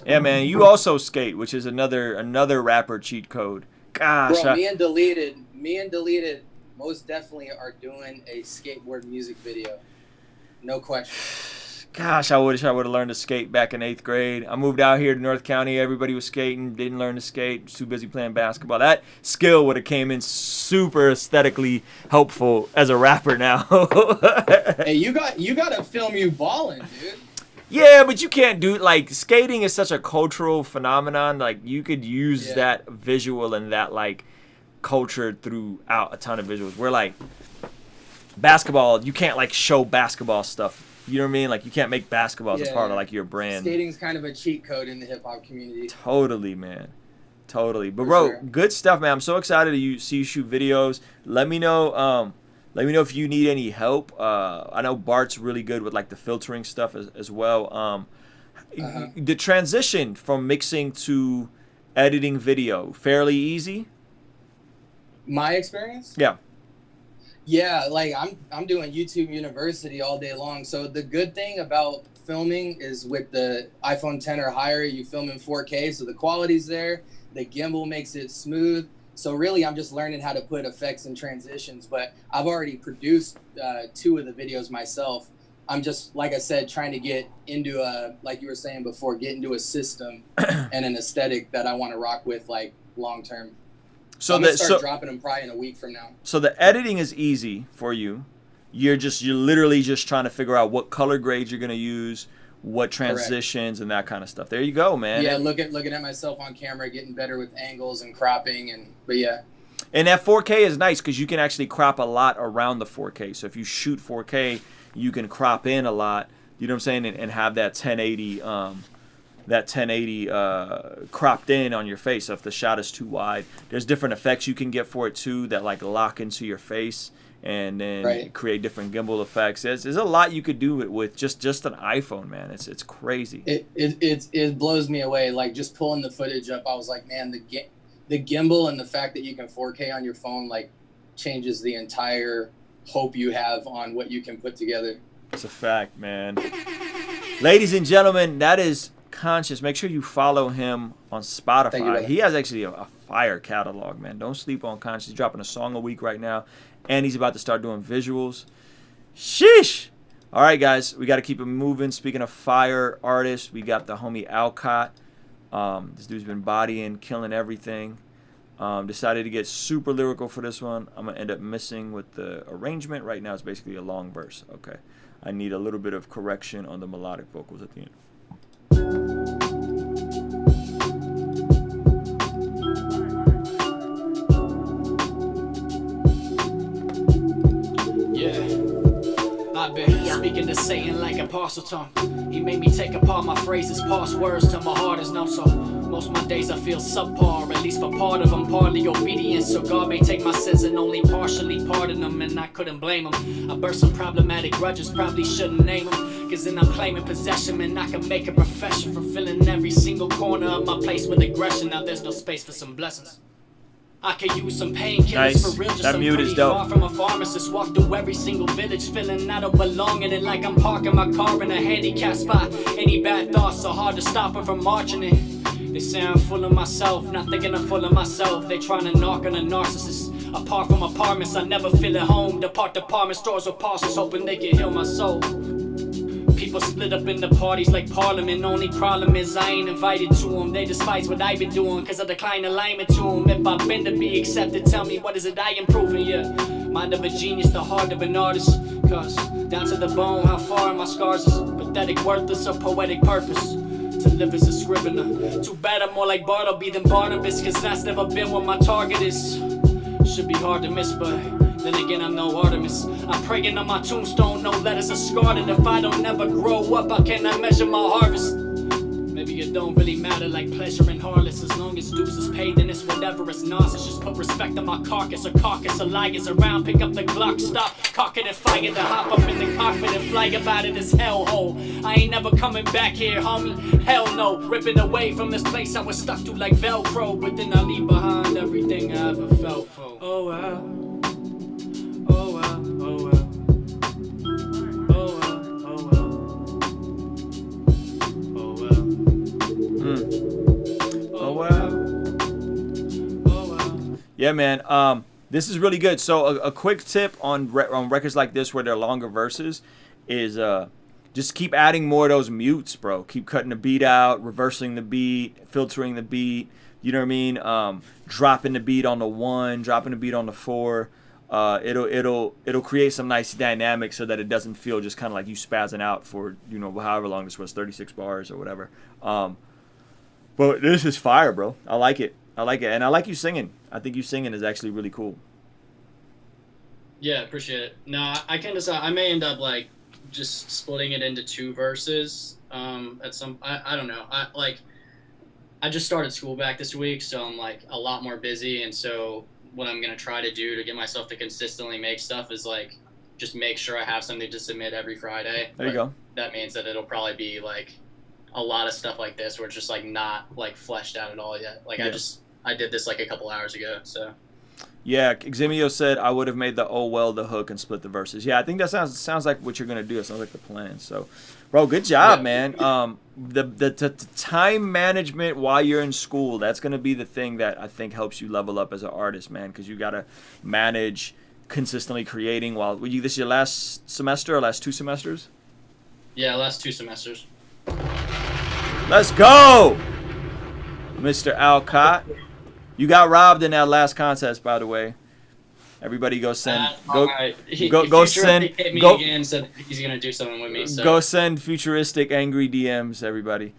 A: Yeah, man. You also skate, which is another rapper cheat code. Gosh,
S: bro, me and Deleted most definitely are doing a skateboard music video. No question.
A: Gosh, I wish I would have learned to skate back in 8th grade. I moved out here to North County. Everybody was skating. Didn't learn to skate. Was too busy playing basketball. That skill would have came in super aesthetically helpful as a rapper now.
S: Hey, you got to film you balling, dude.
A: Yeah, but you can't do like skating is such a cultural phenomenon. Like you could use that visual and that like culture throughout a ton of visuals. Where like basketball, you can't like show basketball stuff. You know what I mean? Like you can't make basketball as part of like your brand.
S: Skating's kind of a cheat code in the hip hop community.
A: Totally, man. Totally. But bro, good stuff, man. I'm so excited to see you shoot videos. Let me know. Let me know if you need any help. I know Bart's really good with like the filtering stuff as well. The transition from mixing to editing video, fairly easy?
S: My experience?
A: Yeah.
S: Yeah, like I'm doing YouTube University all day long. So the good thing about filming is with the iPhone 10 or higher, you film in 4K, so the quality's there. The gimbal makes it smooth. So really, I'm just learning how to put effects and transitions. But I've already produced 2 of the videos myself. I'm just, like I said, trying to get into like you were saying before, get into a system and an aesthetic that I want to rock with like long term. So I'm gonna start dropping them probably in a week from now.
A: So the editing is easy for you. You're literally just trying to figure out what color grades you're gonna use, what transitions and that kind of stuff. There you go, man.
S: Yeah, looking at myself on camera, getting better with angles and cropping, but yeah.
A: And that 4K is nice because you can actually crop a lot around the 4K. So if you shoot 4K, you can crop in a lot. You know what I'm saying, and have that 1080. That 1080 cropped in on your face. So if the shot is too wide, there's different effects you can get for it too that like lock into your face and then create different gimbal effects. There's a lot you could do with just an iPhone, man. It's crazy.
S: It blows me away. Like just pulling the footage up, I was like, man, the gimbal and the fact that you can 4K on your phone like changes the entire hope you have on what you can put together.
A: It's a fact, man. Ladies and gentlemen, that is Conscious. Make sure you follow him on Spotify. He has actually a fire catalog, man. Don't sleep on Conscious. He's dropping a song a week right now, and he's about to start doing visuals. Sheesh. All right, guys, we got to keep it moving. Speaking of fire artists, we got the homie Alcott. This dude's been bodying, killing everything. Decided to get super lyrical for this one. I'm gonna end up missing with the arrangement. Right now, it's basically a long verse. Okay, I need a little bit of correction on the melodic vocals at the end.
E: I've been speaking to Satan like a parcel tongue. He made me take apart my phrases, parse words till my heart is numb. So most of my days I feel subpar, at least for part of them, partly obedience. So God may take my sins and only partially pardon them, and I couldn't blame him. I burst some problematic grudges, probably shouldn't name them, cause then I'm claiming possession, and I can make a profession from filling every single corner of my place with aggression. Now there's no space for some blessings. I could use some painkillers for real, just
A: that
E: some
A: mute
E: pretty
A: is dope.
E: far from a pharmacist. Walk through every single village, feeling I don't belong in it, like I'm parking my car in a handicapped spot. Any bad thoughts so hard to stop them from marching in. They say I'm full of myself, not thinking I'm full of myself. They trying to knock on a narcissist. Apart from apartments, I never feel at home. Depart department stores with parcels, hoping they can heal my soul. People People split up into parties like Parliament. Only problem is I ain't invited to them. They despise what I've been doing, cause I decline alignment to them. If I've been to be accepted, tell me what is it I improving, yeah. Mind of a genius, the heart of an artist. Cause down to the bone, how far my scars is pathetic, worthless, or poetic purpose. To live as a scrivener. Too bad I'm more like Bartleby than Barnabas, cause that's never been what my target is. Should be hard to miss, but then again I'm no Artemis. I'm praying on my tombstone, no letters are scarred. And if I don't never grow up, how can I measure my harvest? Maybe it don't really matter like pleasure and harlots. As long as dues is paid, then it's whatever, it's nonsense. Just put respect on my carcass. A caucus of liars around, pick up the Glock, stop cocking and fire to hop up in the cockpit and fly about it as hellhole. I ain't never coming back here, homie. Hell no, ripping away from this place I was stuck to like Velcro. But then I leave behind everything I ever felt for. Oh wow. Oh wow, oh wow. Oh wow, oh wow. Oh wow.
A: Oh wow. Yeah, man. This is really good. So a quick tip on records like this where they're longer verses is just keep adding more of those mutes, bro. Keep cutting the beat out, reversing the beat, filtering the beat. You know what I mean? Dropping the beat on the 1, dropping the beat on the 4. It'll create some nice dynamics so that it doesn't feel just kind of like you spazzing out for, you know, however long this was, 36 bars or whatever. But this is fire, bro. I like it. And I like you singing. I think you singing is actually really cool.
J: Yeah, appreciate it. No, I can decide. I may end up like just splitting it into 2 verses. At some, I don't know. I just started school back this week, so I'm like a lot more busy, and so what I'm gonna try to do to get myself to consistently make stuff is like just make sure I have something to submit every Friday.
A: There you go.
J: That means that it'll probably be like a lot of stuff like this where it's just like not like fleshed out at all yet. Like
A: Yeah.
J: I did this like a couple hours ago, so.
A: Yeah, Eximio said I would have made the oh well the hook and split the verses. Yeah, I think that sounds like what you're gonna do. It sounds like the plan. So, bro, good job, man. The time management while you're in school, that's gonna be the thing that I think helps you level up as an artist, man. Because you gotta manage consistently creating while this is your last semester or last 2 semesters.
J: Yeah, last 2 semesters.
A: Let's go, Mr. Alcott. You got robbed in that last contest, by the way. Everybody go send. Go send.
J: Again, said he's gonna do something with me. So.
A: Go send futuristic angry DMs, everybody.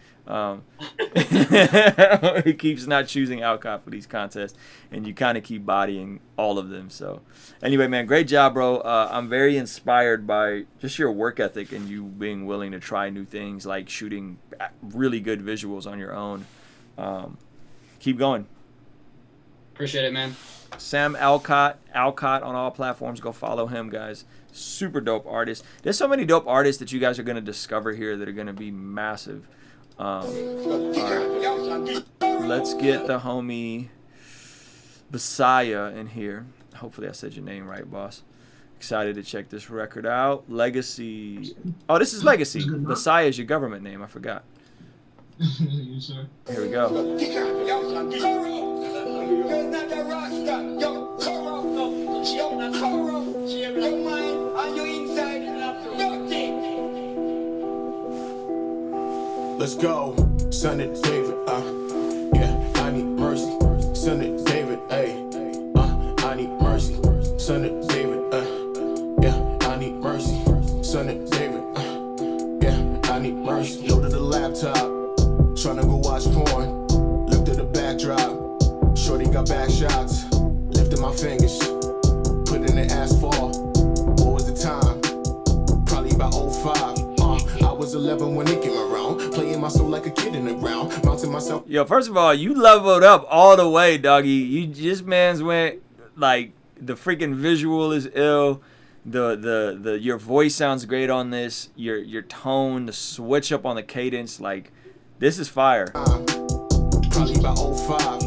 A: He keeps not choosing Alcott for these contests, and you kind of keep bodying all of them. So, anyway, man, great job, bro. I'm very inspired by just your work ethic and you being willing to try new things, like shooting really good visuals on your own. Keep going.
J: Appreciate it, man.
A: Sam Alcott on all platforms. Go follow him, guys. Super dope artist. There's so many dope artists that you guys are going to discover here that are going to be massive. All right. Let's get the homie Messiah in here. Hopefully I said your name right, boss. Excited to check this record out. Legacy. Oh, this is Legacy. Messiah is your government name. I forgot. Here we go.
F: Let's go, son of David, yeah, I need mercy, son of David, I need mercy, son of David, yeah, I need mercy, son of David, yeah, I need mercy. Loaded the laptop, tryna go watch porn, looked at the backdrop, shorty got back shots, lifted my fingers, put in the asphalt, what was the time? Probably about 05. I was 11 when it came around, playing my soul like a kid in the ground, mounting myself.
A: Yo, first of all, you leveled up all the way, doggy. You just man's went like the freaking visual is ill. The your voice sounds great on this. Your tone, the switch up on the cadence, like this is fire.
F: Probably about 05.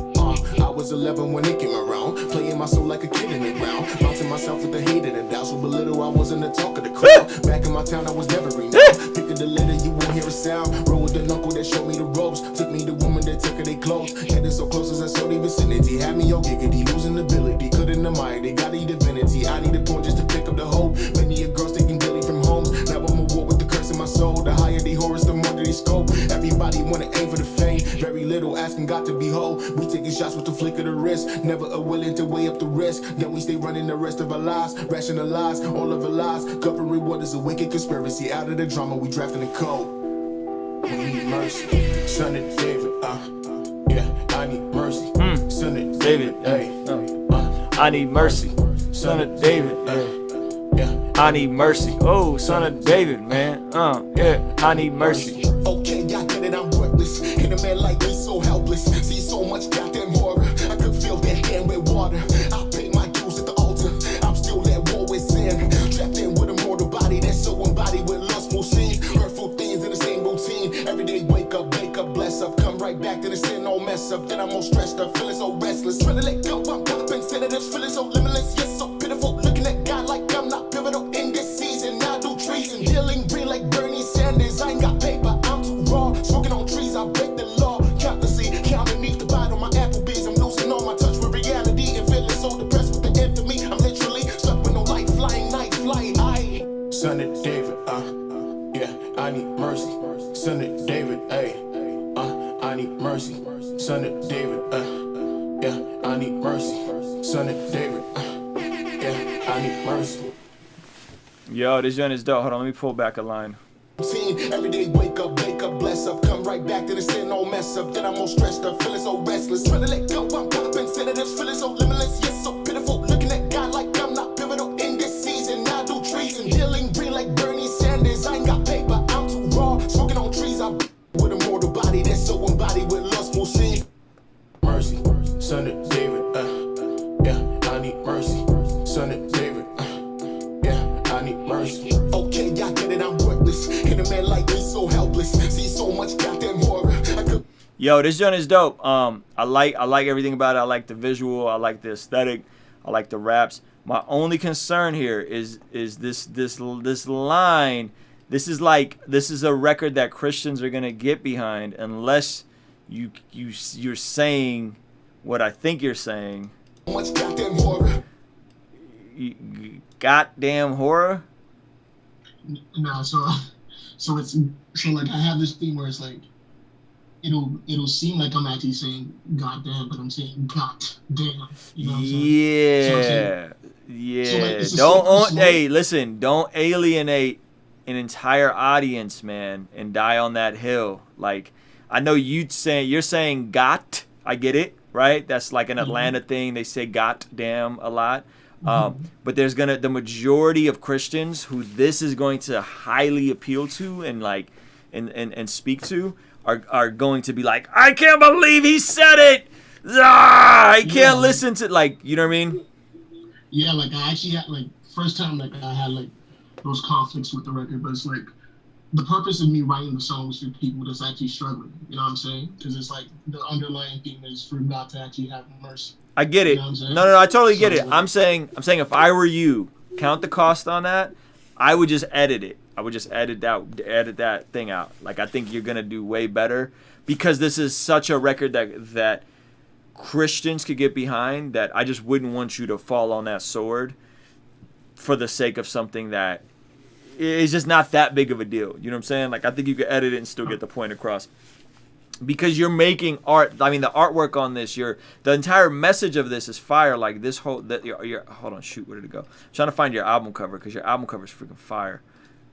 F: I was 11 when it came around, playing my soul like a kid in the ground, mounting myself with the hate and the doubts. But little I wasn't the talk of the crowd. Back in my town, I was never renowned. Pick up the litter, you won't hear a sound. Roll with the knuckle that showed me the ropes. Took me the woman that took her they clothes. Headed so close as I saw the vicinity. Had me all giggity, losing ability. Couldn't admire, they got a divinity. I need a point just to pick up the hope. Many a girl taking Billy from homes. Now I'm a war with the curse in my soul. The high got to be whole. We taking shots with the flick of the wrist, never a willing to weigh up the risk. Then we stay running the rest of our lives, rationalize all of our lies. Government what is a wicked conspiracy. Out of the drama, we drafting the code. We need mercy. Son of David, yeah, I need mercy. Son of David,
A: I need mercy. Son of David, I need mercy. Oh, son of David, man. Yeah, I need mercy.
F: Okay, I get it, I'm worthless. And a man like me so helpless. See so much goddamn horror. I could fill that hand with water. I pay my dues at the altar. I'm still at war with sin. Trapped in with a mortal body that's so embodied with lustful scenes. Hurtful things in the same routine. Every day wake up, bless up. Come right back to the sin, no mess up. Then I'm all stressed up, feeling so restless. Trying to let go, I'm popping sedatives. Feeling so limitless, yes, so pitiful. Looking at God like I'm not pivotal in this season. I do treason, dealing green like Bernie Sanders. I ain't got paper, I'm too raw. Smoking on trees, I break the law. Count the seed, count beneath the bite on my Applebee's. I'm losing all my touch with reality and feeling so depressed with the infamy. I'm literally stuck with no light, flying night flight. Son of David, yeah, I need mercy. Son of David, I need mercy. Son of David, yeah, I need mercy. Son of David, yeah, I need mercy.
A: Yo, this joint is dope. Hold on, let me pull back a line.
F: Every day wake up, bless up. Come right back to the sin, no mess up. Then I'm all stressed up, feeling so restless. Trying to let go, I'm popping sedatives. Feeling so limitless, yes, so pitiful. Looking at God like I'm not pivotal in this season. I do treason, dealing green like Bernie Sanders. I ain't got paper, I'm too raw. Smoking on trees, I with a mortal body that's so embodied with lustful scenes. Mercy, son of David, yeah, I need mercy. Son of David, yeah, I need mercy. Okay, I get it, I'm worthless. And a man like me so helpless. See so much goddamn horror.
A: Yo, this joint is dope. I like everything about it. I like the visual. I like the aesthetic. I like the raps. My only concern here is this line. This is a record that Christians are gonna get behind unless you're saying what I think you're saying.
F: Much goddamn horror.
A: Goddamn horror.
C: No, so like I have this thing where it's like it'll seem like I'm actually saying goddamn, but I'm saying god damn. You know what I'm saying?
A: Yeah.
C: So like,
A: Hey, listen, don't alienate an entire audience, man, and die on that hill. Like, I know you're saying got, I get it, right? That's like an Atlanta thing. They say got damn a lot. But there's the majority of Christians who this is going to highly appeal to and speak to are going to be like, I can't believe he said it. I can't listen to, like, you know what I mean?
C: Yeah, like I actually had first time I had those conflicts with the record, but it's like the purpose of me writing the song was for people that's actually struggling. You know what I'm saying? Because it's like the underlying theme is for God to actually have mercy.
A: I get it.
C: You know what I'm saying?
A: No, I totally get it. I'm saying if I were you, count the cost on that, I would just edit it. I would just edit that thing out. Like, I think you're gonna do way better because this is such a record that Christians could get behind, that I just wouldn't want you to fall on that sword for the sake of something that is just not that big of a deal. You know what I'm saying? Like, I think you could edit it and still get the point across. Because you're making art. I mean, the artwork on this, the entire message of this is fire. Like, this whole, hold on, shoot, where did it go? I'm trying to find your album cover because your album cover is freaking fire.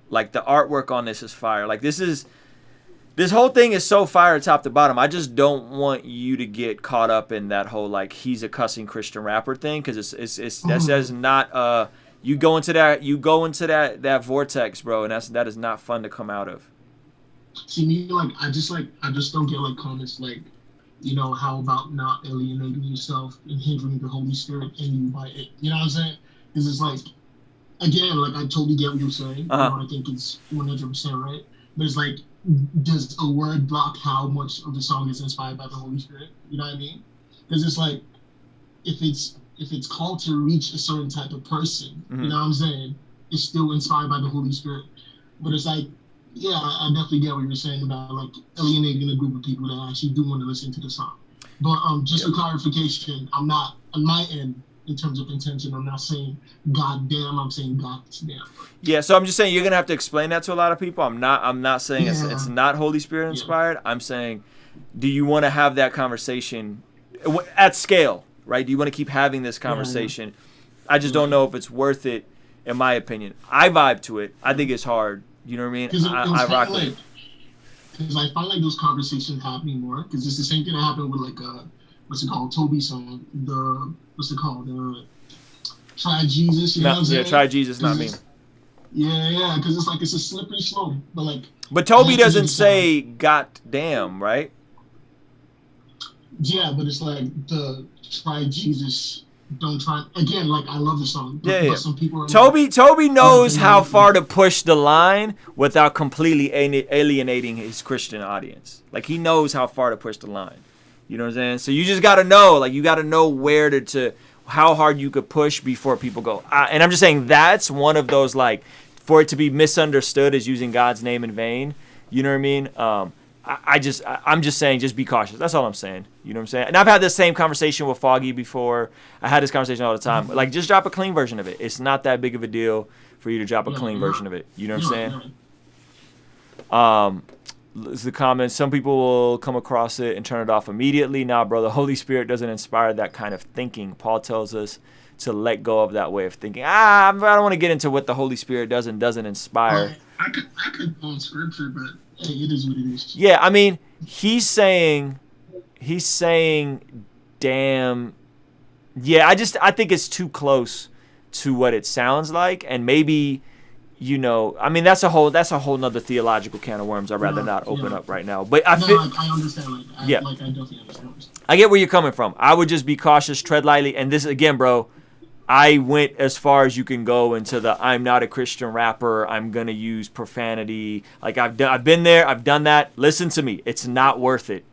A: Like, the artwork on this is fire. Like, this whole thing is so fire top to bottom. I just don't want you to get caught up in that whole, like, he's a cussing Christian rapper thing, because that is not you go into that vortex, bro, and that is not fun to come out of.
C: See, me, like, I just don't get, like, comments like, you know, how about not alienating yourself and hindering the Holy Spirit in you by it? You know what I'm saying? Because it's like, again, like, I totally get what you're saying. You know, I think it's 100% right. But it's like, does a word block how much of the song is inspired by the Holy Spirit? You know what I mean? Because it's like, if it's called to reach a certain type of person, you know what I'm saying? It's still inspired by the Holy Spirit. But it's like, yeah, I definitely get what you're saying about, like, alienating a group of people that actually do want to listen to the song. But just for clarification, I'm not, on my end, in terms of intention, I'm not saying God damn, I'm saying God damn.
A: Yeah, so I'm just saying you're gonna have to explain that to a lot of people. I'm not saying it's not Holy Spirit inspired. I'm saying do you want to have that conversation at scale, right? Do you want to keep having this conversation? I just don't know if it's worth it, in my opinion. I vibe to it. I think it's hard. You know what I mean? I rock with it.
C: Because I find like those conversations happening more. Because it's the same thing that happened with like what's it called, Toby's song. What's it called? Try Jesus. You know what I'm saying?
A: Yeah, Try Jesus, not me.
C: Yeah. Because it's like it's a slippery slope.
A: But Toby doesn't say "God damn," right?
C: Yeah, but it's like the Try Jesus. Don't try again. Like I love the song.
A: But
C: some people are
A: Toby knows how far to push the line without completely alienating his Christian audience. Like he knows how far to push the line. You know what I'm saying? So you just gotta know. Like you gotta know where to how hard you could push before people go. And I'm just saying that's one of those like for it to be misunderstood as using God's name in vain. You know what I mean? I'm just saying, just be cautious. That's all I'm saying. You know what I'm saying? And I've had this same conversation with Foggy before. I had this conversation all the time. Like, just drop a clean version of it. It's not that big of a deal for you to drop a clean version of it. You know what I'm saying? This is the comment. Some people will come across it and turn it off immediately. Nah, bro, the Holy Spirit doesn't inspire that kind of thinking. Paul tells us to let go of that way of thinking. I don't want to get into what the Holy Spirit does and doesn't inspire.
C: I could quote scripture, but hey, it is what it is.
A: Yeah, I mean, he's saying, damn. Yeah, I think it's too close to what it sounds like, and maybe, you know, I mean, that's a whole nother theological can of worms. I'd rather not open up right now. But I
C: understand. I definitely understand.
A: I get where you're coming from. I would just be cautious, tread lightly, and this again, bro. I went as far as you can go into the I'm not a Christian rapper. I'm going to use profanity. Like I've been there. I've done that. Listen to me. It's not worth it.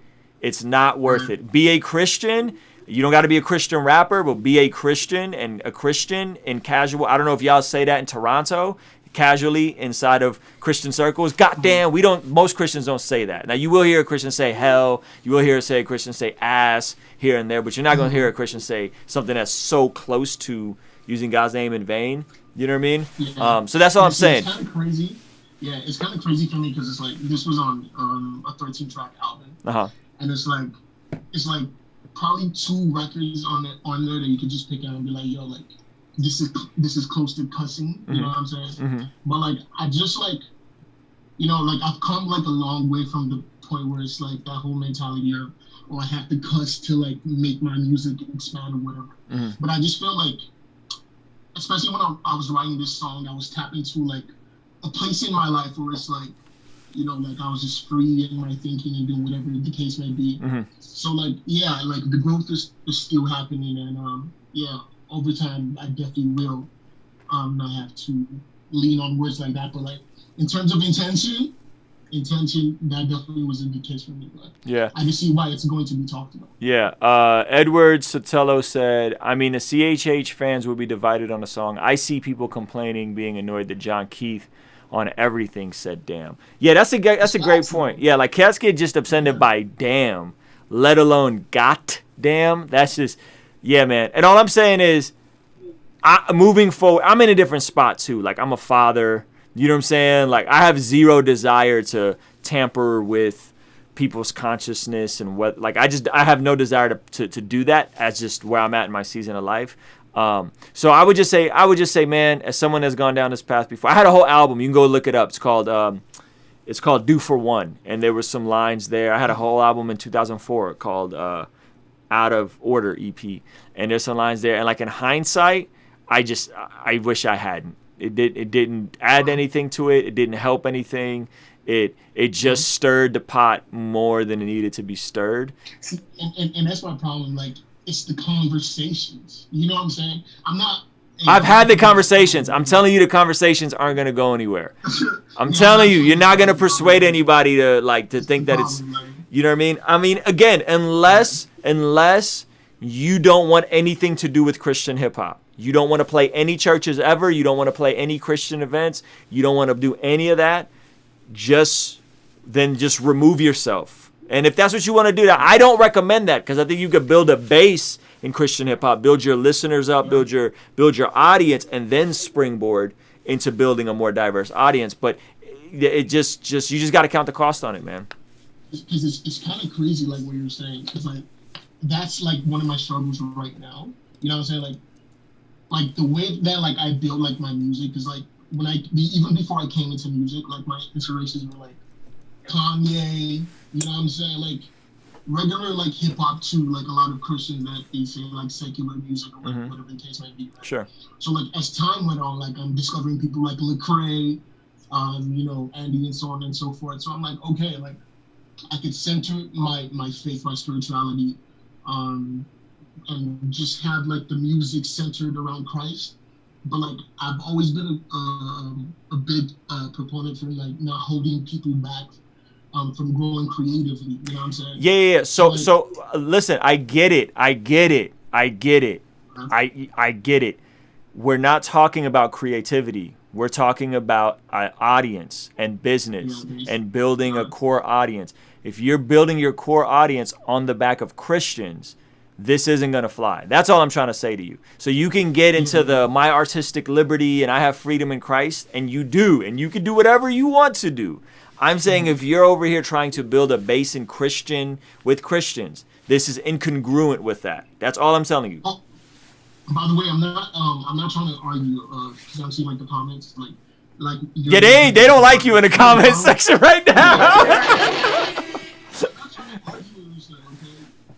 A: It's not worth it. Be a Christian. You don't got to be a Christian rapper, but be a Christian and a Christian in casual. I don't know if y'all say that in Toronto casually inside of Christian circles. Goddamn, most Christians don't say that. Now you will hear a Christian say hell. You will hear a Christian say ass here and there, but you're not going to hear a Christian say something that's so close to using God's name in vain. You know what I mean?
C: Yeah.
A: So that's all I'm saying.
C: It's kind of crazy. Yeah, it's kind of crazy for me because it's like this was on a 13-track album, and it's like probably 2 records on there that you could just pick out and be like, yo, like this is close to cussing. You know what I'm saying? But like I just like, you know, like I've come like a long way from the point where it's like that whole mentality of, oh, I have to cuss to like make my music expand or whatever. But I just feel like, especially when I was writing this song, I was tapping into like a place in my life where it's like, you know, like I was just free in my thinking and doing whatever the case may be. So like, yeah, like the growth is still happening, and yeah, over time I definitely will not have to lean on words like that. But like in terms of intention, that definitely wasn't the case for me. But
A: yeah,
C: I can see why it's going to be talked about.
A: Yeah. Edward Sotelo said, I mean, the CHH fans will be divided on the song. I see people complaining, being annoyed that John Keith on everything said damn. Yeah, that's a great point. Yeah, like cats get just offended by damn, let alone got damn. That's just, yeah, man. And all I'm saying is, moving forward, I'm in a different spot too. Like I'm a father. You know what I'm saying? Like I have zero desire to tamper with people's consciousness and what. Like I have no desire to do that. That's just where I'm at in my season of life. So I would just say, man, as someone that's gone down this path before, I had a whole album. You can go look it up. It's called Do For One, and there were some lines there. I had a whole album in 2004 called Out of Order EP, and there's some lines there. And like in hindsight, I wish I hadn't. It didn't add anything to it. It didn't help anything. It just stirred the pot more than it needed to be stirred.
C: And that's my problem. Like it's the conversations. You know what I'm saying?
A: I've had the conversations. I'm telling you, the conversations aren't gonna go anywhere. I'm telling you, you're not gonna persuade anybody to think that it's. You know what I mean? I mean, again, unless you don't want anything to do with Christian hip hop. You don't want to play any churches ever. You don't want to play any Christian events. You don't want to do any of that. Just remove yourself. And if that's what you want to do, I don't recommend that because I think you could build a base in Christian hip hop, build your listeners up, build your audience, and then springboard into building a more diverse audience. But you just got to count the cost on it, man.
C: because it's kind of crazy, like what you're saying, because like that's like one of my struggles right now. You know what I'm saying? Like the way that like I build like my music is like when even before I came into music, like my inspirations were like Kanye. You know what I'm saying? Like regular like hip hop too. Like a lot of Christians that they say like secular music or whatever the case might be. Right?
A: Sure.
C: So like as time went on, like I'm discovering people like Lecrae, you know, Andy and so on and so forth. So I'm like, okay, like I could center my faith, my spirituality, and just have like the music centered around Christ. But like I've always been a big proponent for like not holding people back from growing creatively. You know what I'm saying?
A: Yeah. So listen, I get it. I get it. We're not talking about creativity. We're talking about an audience and business and building a core audience. If you're building your core audience on the back of Christians, this isn't going to fly. That's all I'm trying to say to you. So you can get into the my artistic liberty and I have freedom in Christ, and you do, and you can do whatever you want to do. I'm saying if you're over here trying to build a base in Christian with Christians, this is incongruent with that. That's all I'm telling you.
C: Oh, by the way, I'm not trying to argue because I'm seeing like the comments like
A: yeah, they don't like you in the comment section right now.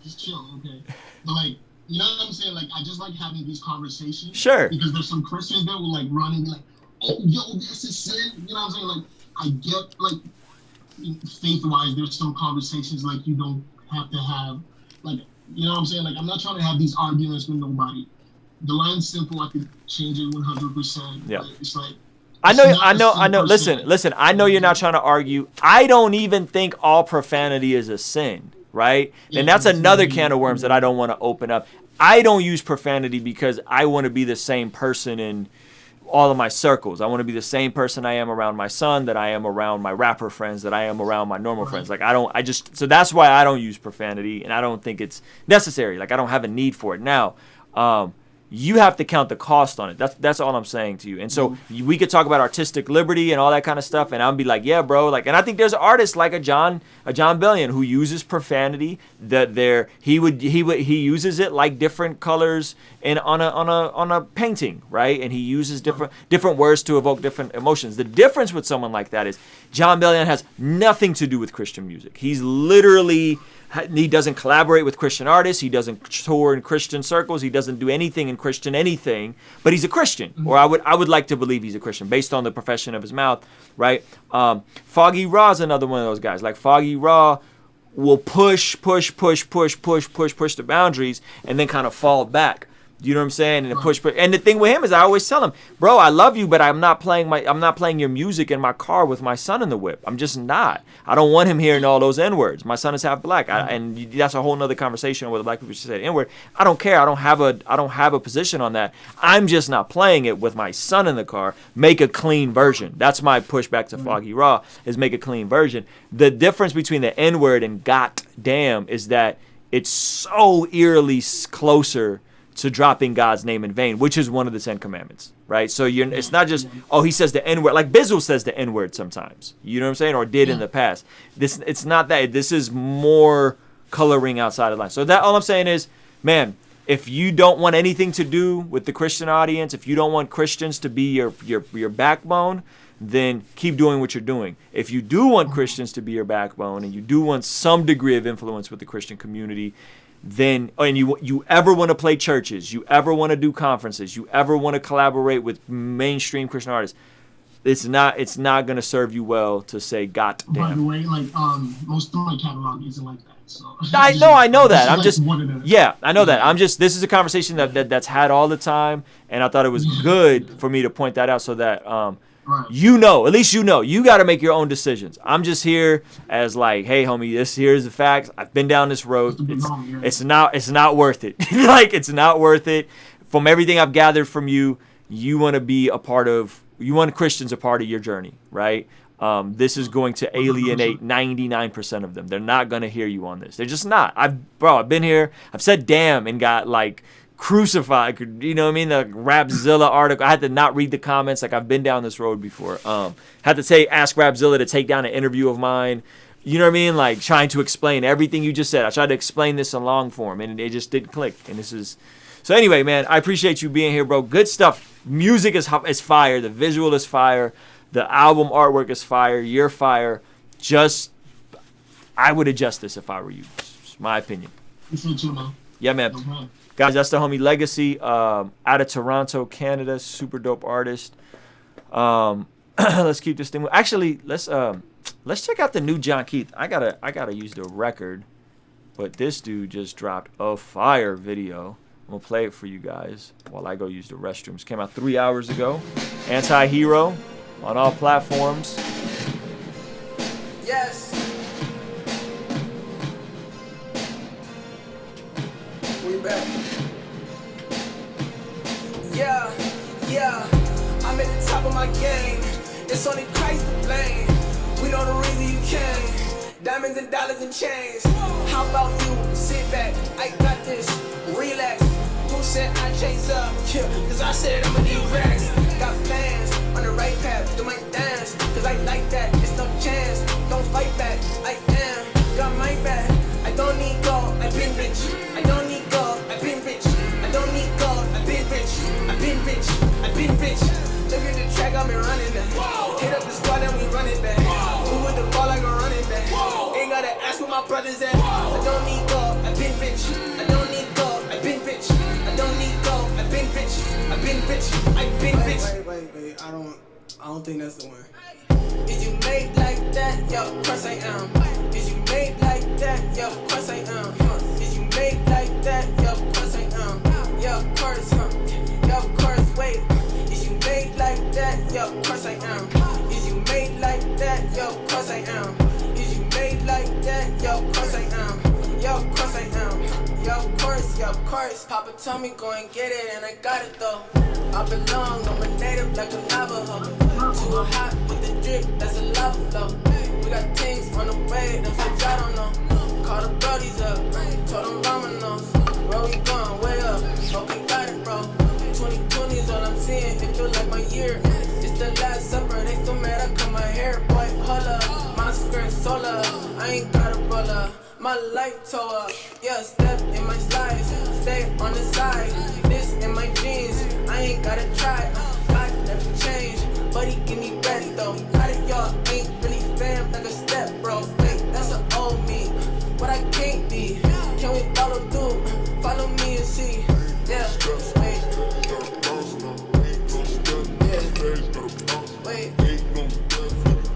C: Just chill, okay? But like, you know what I'm saying? Like, I just like having these conversations.
A: Sure.
C: Because there's some Christians that will like run and be like, "Oh, yo, this is sin." You know what I'm saying? Like, I get like faith-wise, there's some conversations like you don't have to have. Like, you know what I'm saying? Like, I'm not trying to have these arguments with nobody. The line's simple. I could change it 100%.
A: Yeah.
C: It's like.
A: I know. Listen. I know you're not trying to argue. I don't even think all profanity is a sin, right? And that's another can of worms that I don't want to open up. I don't use profanity because I want to be the same person in all of my circles. I want to be the same person I am around my son, that I am around my rapper friends, that I am around my normal friends. Like so that's why I don't use profanity, and I don't think it's necessary. Like I don't have a need for it. Now, you have to count the cost on it. That's all I'm saying to you. And so we could talk about artistic liberty and all that kind of stuff, and I'll be like, yeah, bro. Like, and I think there's artists like a John Bellion who uses profanity. He uses it like different colors on a painting, right? And he uses different words to evoke different emotions. The difference with someone like that is John Bellion has nothing to do with Christian music. He doesn't collaborate with Christian artists. He doesn't tour in Christian circles. He doesn't do anything in Christian anything. But he's a Christian, or I would like to believe he's a Christian based on the profession of his mouth, right? Foggy Raw is another one of those guys. Like Foggy Raw will push the boundaries and then kind of fall back. You know what I'm saying? And push. And the thing with him is, I always tell him, bro, I love you, but I'm not playing your music in my car with my son in the whip. I'm just not. I don't want him hearing all those N-words. My son is half black, and that's a whole nother conversation whether black people should say the N-word. I don't care. I don't have a position on that. I'm just not playing it with my son in the car. Make a clean version. That's my pushback to Foggy Raw, is make a clean version. The difference between the N-word and goddamn is that it's so eerily closer to dropping God's name in vain, which is one of the 10 Commandments, right? So it's not just, he says the N-word. Like Bizzle says the N-word sometimes. You know what I'm saying? Or did in the past. It's not that. This is more coloring outside of the line. So that all I'm saying is, man, if you don't want anything to do with the Christian audience, if you don't want Christians to be your backbone, then keep doing what you're doing. If you do want Christians to be your backbone, and you do want some degree of influence with the Christian community, then, and you ever want to play churches, you ever want to do conferences, you ever want to collaborate with mainstream Christian artists, it's not going to serve you well to say God damn.
C: By the way, like most of my catalog isn't like that. So
A: I know that. I'm just I know that. This is a conversation that's had all the time, and I thought it was good for me to point that out so that at least you got to make your own decisions. I'm just here as like, hey, homie, here's the facts. I've been down this road. It's not worth it. Like, it's not worth it. From everything I've gathered from you, you want Christians a part of your journey, right? This is going to alienate 99% of them. They're not going to hear you on this. They're just not. I've been here. I've said damn and got like crucified. You know what I mean? The Rapzilla article. I had to not read the comments. Like, I've been down this road before. Had to ask Rapzilla to take down an interview of mine. you know what I mean? Like trying to explain everything you just said. I tried to explain this in long form and it just didn't click. And this is, so anyway, man, I appreciate you being here, bro. Good stuff. Music is fire. The visual is fire. The album artwork is fire. You're fire. Just, I would adjust this if I were you. It's my opinion. Yeah, man. Guys, that's the homie Legacy out of Toronto, Canada. Super dope artist. Let's keep this thing. Actually, let's check out the new John Keith. I gotta use the record, but this dude just dropped a fire video. I'm gonna play it for you guys while I go use the restrooms. Came out 3 hours ago. Anti-Hero on all platforms.
O: Yes. We back. Yeah, yeah. I'm at the top of my game. It's only Christ to blame. We know the reason you came. Diamonds and dollars and chains. How about you sit back? I got this. Relax. Who said I chase up? Yeah, cause I said I'ma need racks. Got plans on the right path. Do my dance. Cause I like that. It's no chance. Don't fight back. I am. Got my back. I don't need gold. I've been rich. I don't need gold. I've been rich. I don't need gold. I've been rich. I've been rich. I've been rich. Look at the track, I've been running that. Hit up the squad and we running back. Who with the ball like a running back. Ain't gotta ask where my brothers at. I don't need gold, I've been rich. I don't need gold, I've been rich. I don't need gold, I've been rich. I've been rich, I've been rich. Wait, I don't think that's the one. Is you made like that? Yo, of course I am. Is you made like that? Yo, of course I am. Is you made like that? Yo, of course I am. Yo, of course, yo, of course, wait. Made like that, yo, of course I am. Is you made like that, yo, of course I am. Is you made like that, yo, of course I am. Yo, of course I am. Yo, of course, yo, of course. Papa told me go and get it, and I got it though. I belong, I'm a native like a Navajo. Too hot with the drip, that's a lava flow. We got things on the way, them bitch I don't know. Call the brodies up, told them Romanos. Where we going, way up, okay, got it, bro. 2020 is all I'm seeing, it feel like my year. It's the last supper, they so mad I cut my hair. Boy, holla, my skirt solar. I ain't got a roller, my life tore up. Yeah, step in my slides, stay on the side. This in my jeans, I ain't gotta try. God never change, but he give me ready though. How did y'all ain't really fam like a step, bro? Wait, that's an old me, but I can't be. Can we follow through? Follow me and see. Yeah, wait.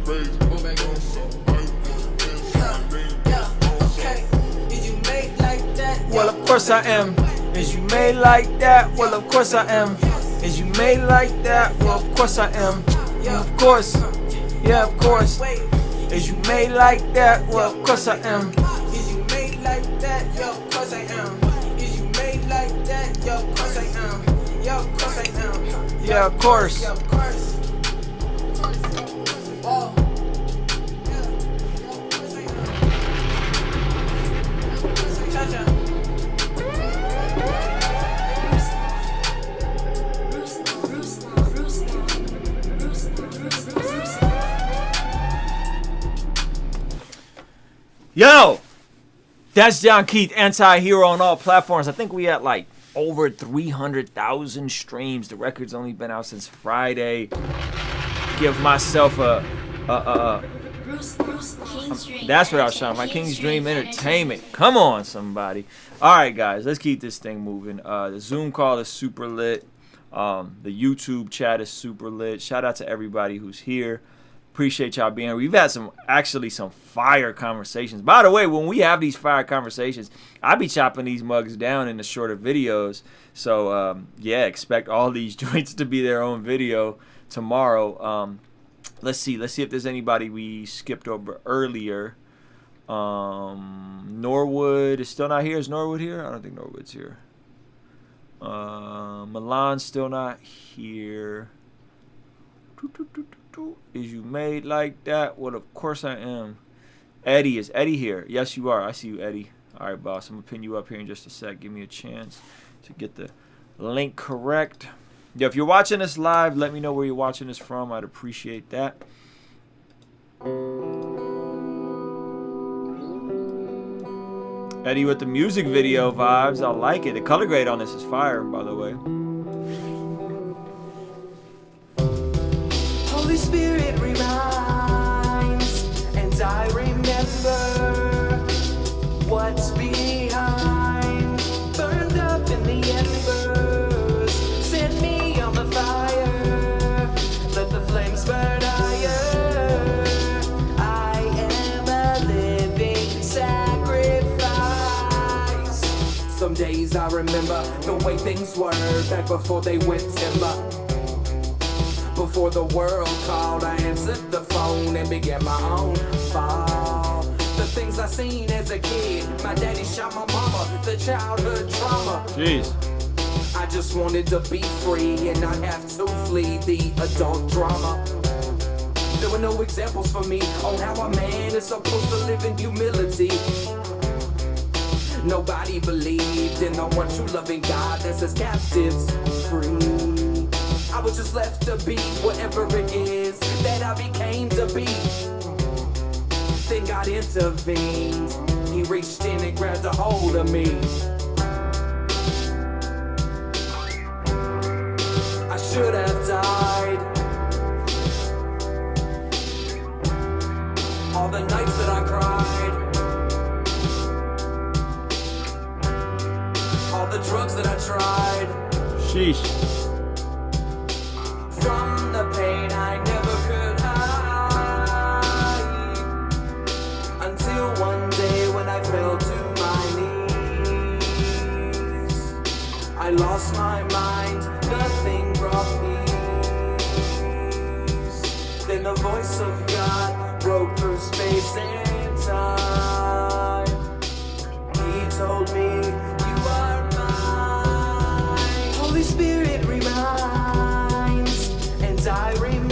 O: Wait. Go back on. Yeah, okay. Is you made like that?
A: Well, of course I am. Is you made like that? Well, of course I am. Is you made like that? Well, of course I am. Yeah, of course. Yeah, of course. Is you made like that? Well, of course I am.
O: Is you made like that? Yo, of course I am. Is you made like that? Yo, of course I am. Yo, of course I am.
A: Yeah, of course.
O: Yeah, of course. Whoa. Cha-cha.
A: Yo, that's John Keith, Anti-Hero on all platforms. I think we had like over 300,000 streams. The record's only been out since Friday. Give myself that's what I was shouting. My King's Dream Entertainment. Come on, somebody. All right, guys, let's keep this thing moving. The Zoom call is super lit. The YouTube chat is super lit. Shout out to everybody who's here. Appreciate y'all being here. We've had some fire conversations. By the way, when we have these fire conversations, I be chopping these mugs down into shorter videos. So yeah, expect all these joints to be their own video tomorrow. Let's see if there's anybody we skipped over earlier. Norwood is still not here. Is Norwood here? I don't think Norwood's here. Milan's still not here. Is you made like that? Well, of course I am. Eddie, is Eddie here? Yes, you are. I see you, Eddie. All right, boss. I'm going to pin you up here in just a sec. Give me a chance to get the link correct. Yeah, if you're watching this live, let me know where you're watching this from. I'd appreciate that. Eddie with the music video vibes. I like it. The color grade on this is fire, by the way.
U: Holy Spirit reminds, and I remember what's behind, burned up in the embers. Set me on the fire, let the flames burn higher. I am a living sacrifice. Some days I remember the way things were back before they went timber. Before the world called, I answered the phone and began my own fall. The things I seen as a kid, my daddy shot my mama, the childhood trauma.
A: Jeez.
U: I just wanted to be free and not have to flee the adult drama. There were no examples for me on how a man is supposed to live in humility. Nobody believed in the one true loving God that sets captives free. I was just left to be whatever it is that I became to be. Then God intervened. He reached in and grabbed a hold of me. I should have died. All the nights that I cried. All the drugs that I tried.
A: Sheesh.
U: From the pain I never could hide, until one day when I fell to my knees. I lost my mind, nothing brought peace. Then the voice of God broke through space and time. He told me, you are mine. Holy Spirit reminds, and I remember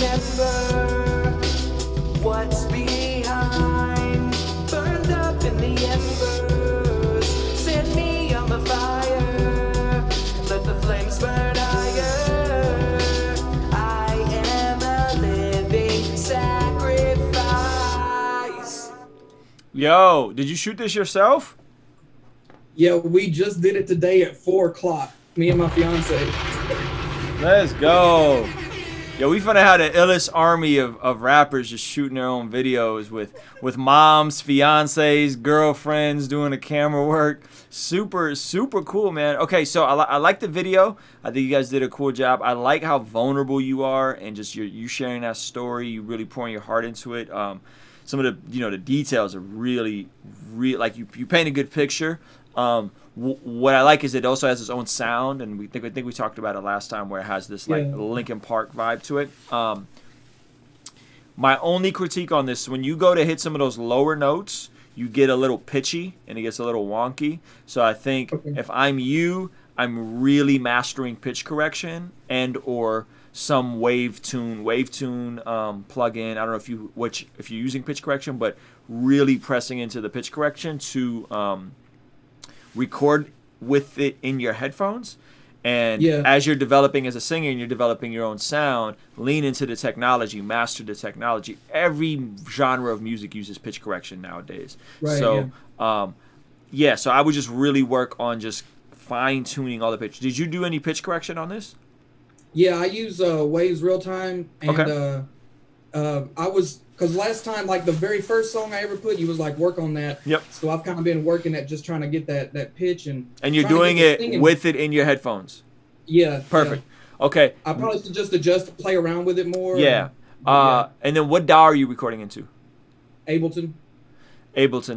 U: what's behind, burned up in the embers. Set me on the fire, let the flames burn higher. I am a living sacrifice.
A: Yo, did you shoot this yourself?
D: Yeah, we just did it today at 4 o'clock. Me and my fiance.
A: Let's go. Yo, we finna have the illest army of rappers just shooting their own videos with moms, fiancés, girlfriends doing the camera work. Super, super cool, man. Okay, so I like the video. I think you guys did a cool job. I like how vulnerable you are and just you sharing that story. You really pouring your heart into it. Some of the the details are really like you paint a good picture. What I like is it also has its own sound, and I think we talked about it last time, where it has this like Linkin Park vibe to it. My only critique on this, when you go to hit some of those lower notes, you get a little pitchy and it gets a little wonky. So I think if I'm you, I'm really mastering pitch correction and or some wave tune plugin. I don't know if you're using pitch correction, but really pressing into the pitch correction to record with it in your headphones. And as you're developing as a singer and you're developing your own sound, lean into the technology, master the technology. Every genre of music uses pitch correction nowadays.
D: Right,
A: so so I would just really work on just fine tuning all the pitch. Did you do any pitch correction on this?
D: Yeah, I use Waves Real Time, and because last time, like the very first song I ever put, you was like work on that.
A: Yep.
D: So I've kind of been working at just trying to get that pitch and
A: you're doing it with it in your headphones.
D: Yeah.
A: Perfect. Yeah. Okay.
D: I probably should just play around with it more.
A: Yeah. And then what DAW are you recording into?
D: Ableton.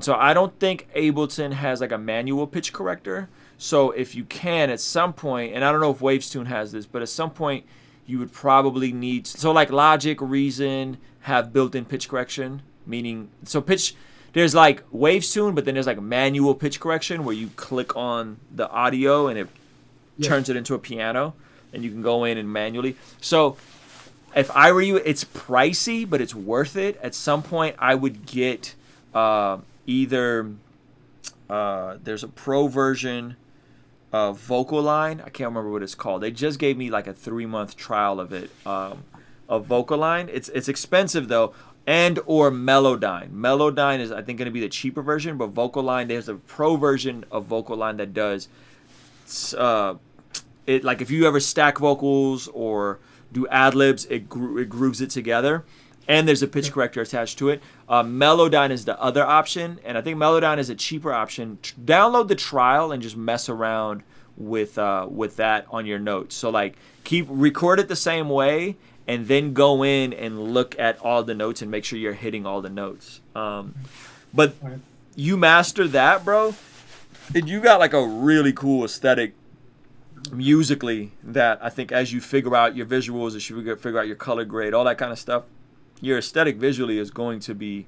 A: So I don't think Ableton has like a manual pitch corrector. So if you can at some point, and I don't know if Wavestune has this, but at some point you would probably need, so like Logic, Reason have built-in pitch correction, meaning, so pitch, there's like Wavestune, but then there's like a manual pitch correction where you click on the audio and it turns it into a piano and you can go in and manually. So if I were you, it's pricey, but it's worth it. At some point I would get either, there's a pro version Vocal Line. I can't remember what it's called. They just gave me like a 3-month trial of it. Of Vocal Line. It's expensive though. and or Melodyne. Melodyne is, I think, going to be the cheaper version, but Vocaline, there's a pro version of Vocaline that does it. Like if you ever stack vocals or do ad libs, it grooves it together, and there's a pitch corrector attached to it. Melodyne is the other option, and I think Melodyne is a cheaper option. Download the trial and just mess around with that on your notes. So like record it the same way, and then go in and look at all the notes and make sure you're hitting all the notes. But you master that, bro, and you got like a really cool aesthetic musically that I think as you figure out your visuals, as you figure out your color grade, all that kind of stuff, your aesthetic visually is going to be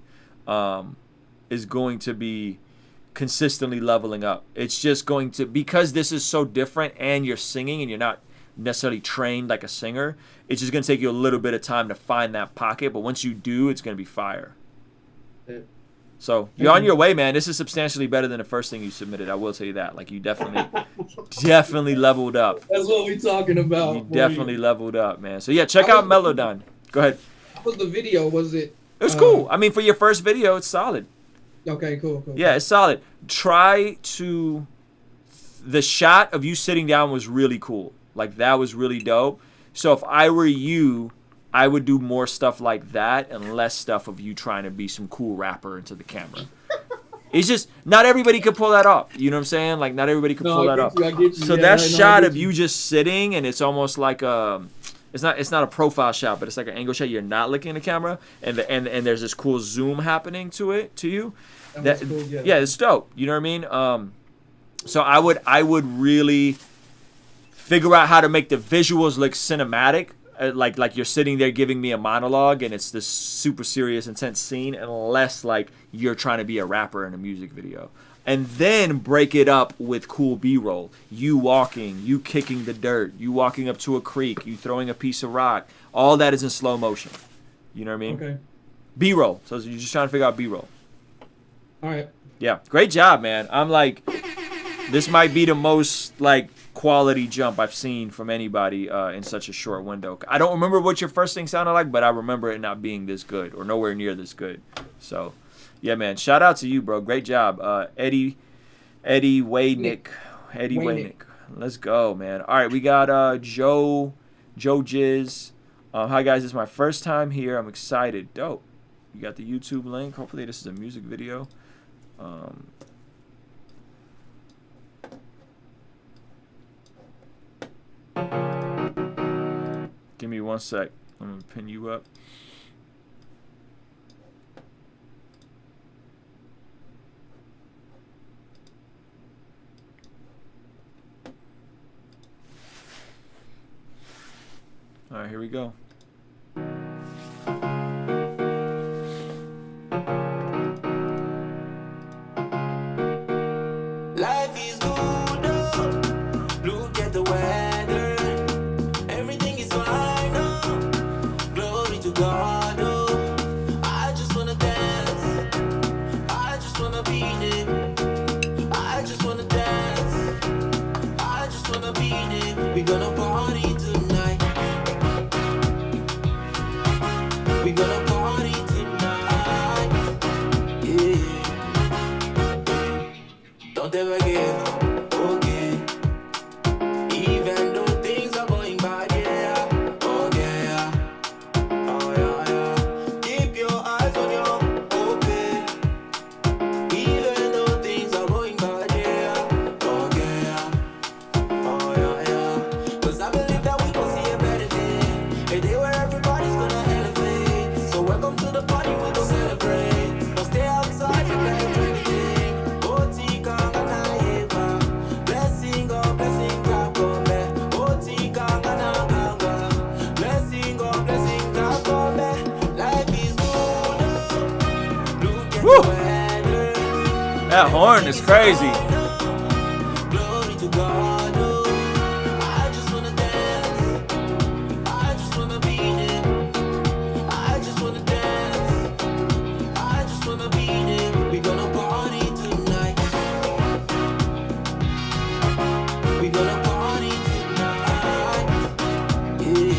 A: consistently leveling up. It's just going to, because this is so different and you're singing and you're not necessarily trained like a singer, it's just going to take you a little bit of time to find that pocket, but once you do, it's going to be fire. So you're on your way, man. This is substantially better than the first thing you submitted. I will tell you that. Like you definitely leveled up.
G: That's what we talking about.
A: You definitely leveled up, man. So yeah, check out Melodyne. Go ahead.
G: How was the video? Was it?
A: It was cool. I mean, for your first video, it's solid.
G: Okay, cool.
A: Yeah, it's solid. The shot of you sitting down was really cool. Like that was really dope. So if I were you, I would do more stuff like that and less stuff of you trying to be some cool rapper into the camera. It's just not everybody could pull that off. You know what I'm saying? Like not everybody could pull that off. So that shot of you just sitting, and it's almost like it's not a profile shot, but it's like an angle shot. You're not looking at the camera, and there's this cool zoom happening to you. That cool, yeah, it's dope. You know what I mean? So I would really figure out how to make the visuals look cinematic. Like you're sitting there giving me a monologue and it's this super serious, intense scene, unless like you're trying to be a rapper in a music video. And then break it up with cool B-roll. You walking, you kicking the dirt, you walking up to a creek, you throwing a piece of rock. All that is in slow motion. You know what I mean?
G: Okay.
A: B-roll. So you're just trying to figure out B-roll.
G: All right.
A: Yeah. Great job, man. I'm like, this might be the most like quality jump I've seen from anybody in such a short window. I don't remember what your first thing sounded like, but I remember it not being this good or nowhere near this good. So, yeah, man. Shout out to you, bro. Great job, Eddie Waynick. Eddie Waynick. Let's go, man. All right, we got Joe Jizz. Hi guys, this is my first time here. I'm excited. Dope. You got the YouTube link. Hopefully this is a music video. Give me 1 sec. I'm gonna pin you up. All right, here we go.
O: Life is good, oh. Look at the weather. Everything is fine, oh. Glory to God, oh. I just wanna dance. I just wanna be there. I just wanna dance. I just wanna be there. We gonna party tonight. We gonna party tonight. Yeah. Don't ever give up, okay? Even though things are going bad, yeah. Oh yeah, oh yeah, yeah. Keep your eyes on your okay. Even though things are going bad, yeah. Oh yeah, oh yeah, yeah. 'Cause I believe that we gon' see a better day, a day where everybody's gonna elevate. So welcome to the party, we gon' celebrate. Don't stay outside, you better do anything. Oti kanga na eba, blessing God, come back. Oti kanga na kanga, blessing God, come back. Life is good, look at the weather.
A: That horn is crazy.
O: Glory to God, oh. I just wanna dance. I just wanna be there. I just wanna dance. I just wanna be there. We gonna party tonight. We gonna party tonight. Yeah.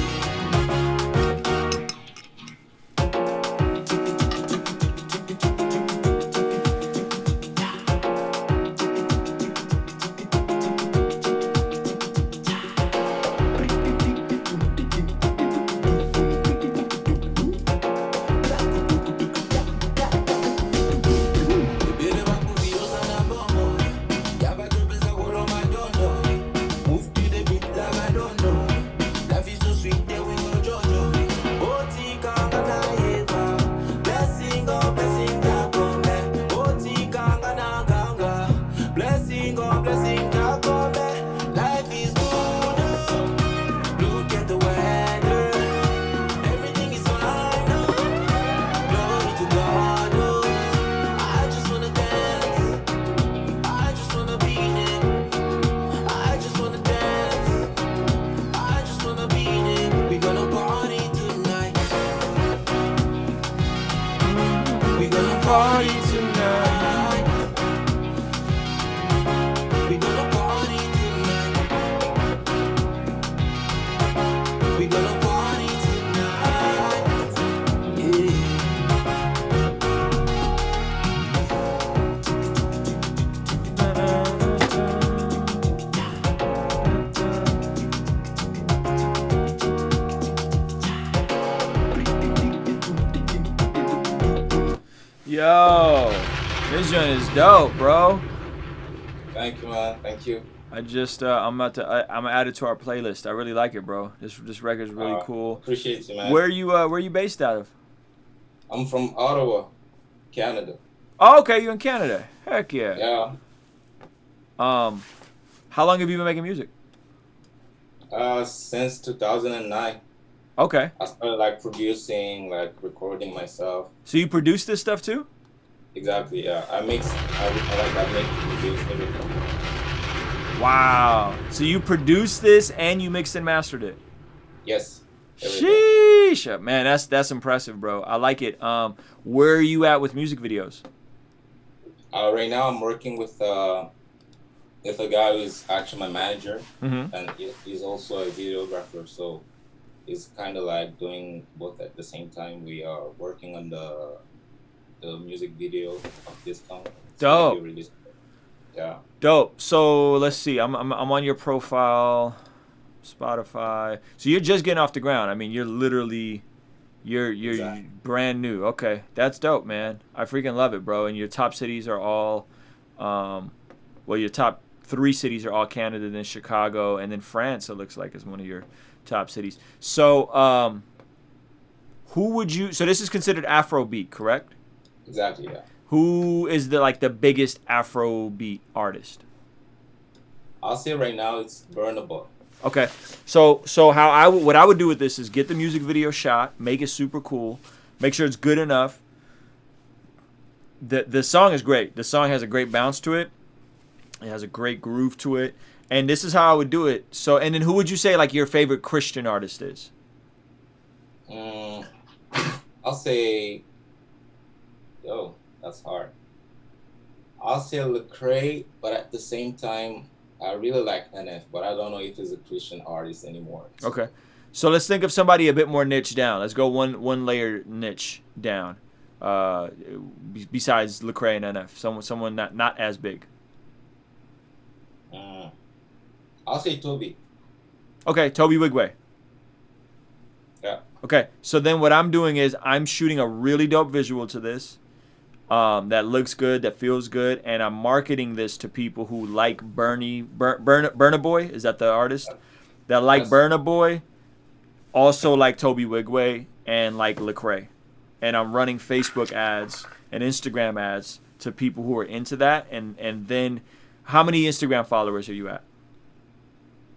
A: We gonna party tonight.
U: We gonna party tonight. We gonna party tonight. Yeah.
A: Yo, this joint is dope, bro.
H: Thank you, man. Thank you.
A: I'm gonna add it to our playlist. I really like it, bro. This record's really cool.
H: Appreciate you, man.
A: Where are you based out of?
H: I'm from Ottawa, Canada.
A: Oh, okay, you're in Canada. Heck yeah.
H: Yeah.
A: How long have you been making music?
H: Since 2009.
A: Okay.
H: I started like producing, like recording myself.
A: So you produce this stuff too?
H: Exactly. Yeah. I make, produce everything.
A: Wow. So you produced this and you mixed and mastered it?
H: Yes. Everything.
A: Sheesh, man, that's impressive, bro. I like it. Where are you at with music videos?
H: Right now, I'm working with a guy who's actually my manager, and he's also a videographer. So it's kind of like doing both at the same time. We are working on the music video of this song.
A: Dope.
H: Yeah.
A: Dope. So let's see. I'm on your profile, Spotify. So you're just getting off the ground. I mean, you're literally, you're
H: Exactly.
A: brand new. Okay, that's dope, man. I freaking love it, bro. And your top cities are all, well, your top 3 cities are all Canada, then Chicago, and then France. It looks like is one of your top cities. So, who would you? So this is considered Afrobeat, correct?
H: Exactly. Yeah.
A: Who is the biggest Afrobeat artist?
H: I'll say right now it's Burna Boy.
A: Okay, so what I would do with this is get the music video shot, make it super cool, make sure it's good enough. The song is great. The song has a great bounce to it. It has a great groove to it, and this is how I would do it. So, and then who would you say like your favorite Christian artist is?
H: I'll say, that's hard. I'll say Lecrae, but at the same time, I really like NF, but I don't know if he's a Christian artist anymore.
A: Okay, so let's think of somebody a bit more niche down. Let's go one layer niche down. Besides Lecrae and NF, someone not as big.
H: I'll say Toby.
A: Okay, Toby Wigway.
H: Yeah.
A: Okay, so then what I'm doing is I'm shooting a really dope visual to this that looks good, that feels good, and I'm marketing this to people who like Burna Boy. Is that the artist? That like Burna Boy, also like Toby Wigway, and like Lecrae. And I'm running Facebook ads and Instagram ads to people who are into that. And then, how many Instagram followers are you at?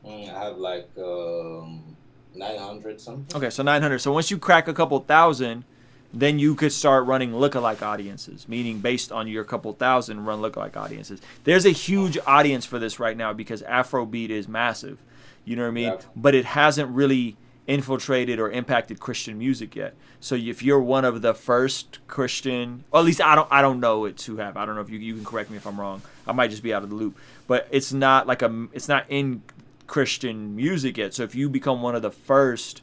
H: I have like 900 something.
A: Okay, so 900. So once you crack a couple thousand, then you could start running lookalike audiences, meaning based on your couple thousand, run lookalike audiences. There's a huge audience for this right now because Afrobeat is massive. You know what I mean? Yeah. But it hasn't really infiltrated or impacted Christian music yet. So if you're one of the first Christian, or at least I don't know it to have. I don't know if you can correct me if I'm wrong. I might just be out of the loop. But it's not in Christian music yet. So if you become one of the first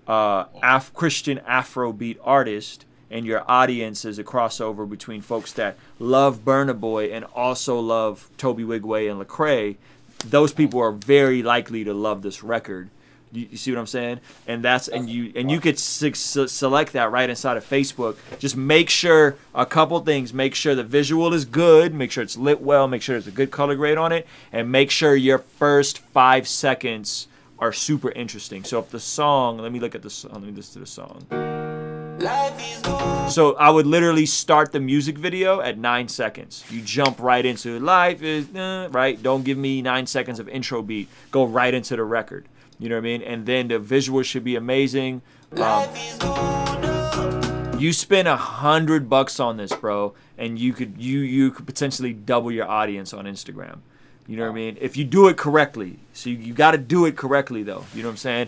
A: Christian Afrobeat artists, and your audience is a crossover between folks that love Burna Boy and also love Toby Wigway and Lecrae, those people are very likely to love this record. You see what I'm saying? And you could select that right inside of Facebook. Just make sure a couple things. Make sure the visual is good. Make sure it's lit well. Make sure there's a good color grade on it. And make sure your first 5 seconds are super interesting. So if the song, let me listen to the song. So I would literally start the music video at 9 seconds. You jump right into it. Life is, right? Don't give me 9 seconds of intro beat. Go right into the record. You know what I mean? And then the visual should be amazing. You spend $100 on this, bro, and you could potentially double your audience on Instagram. You know what I mean? If you do it correctly. So you got to do it correctly, though. You know what I'm saying?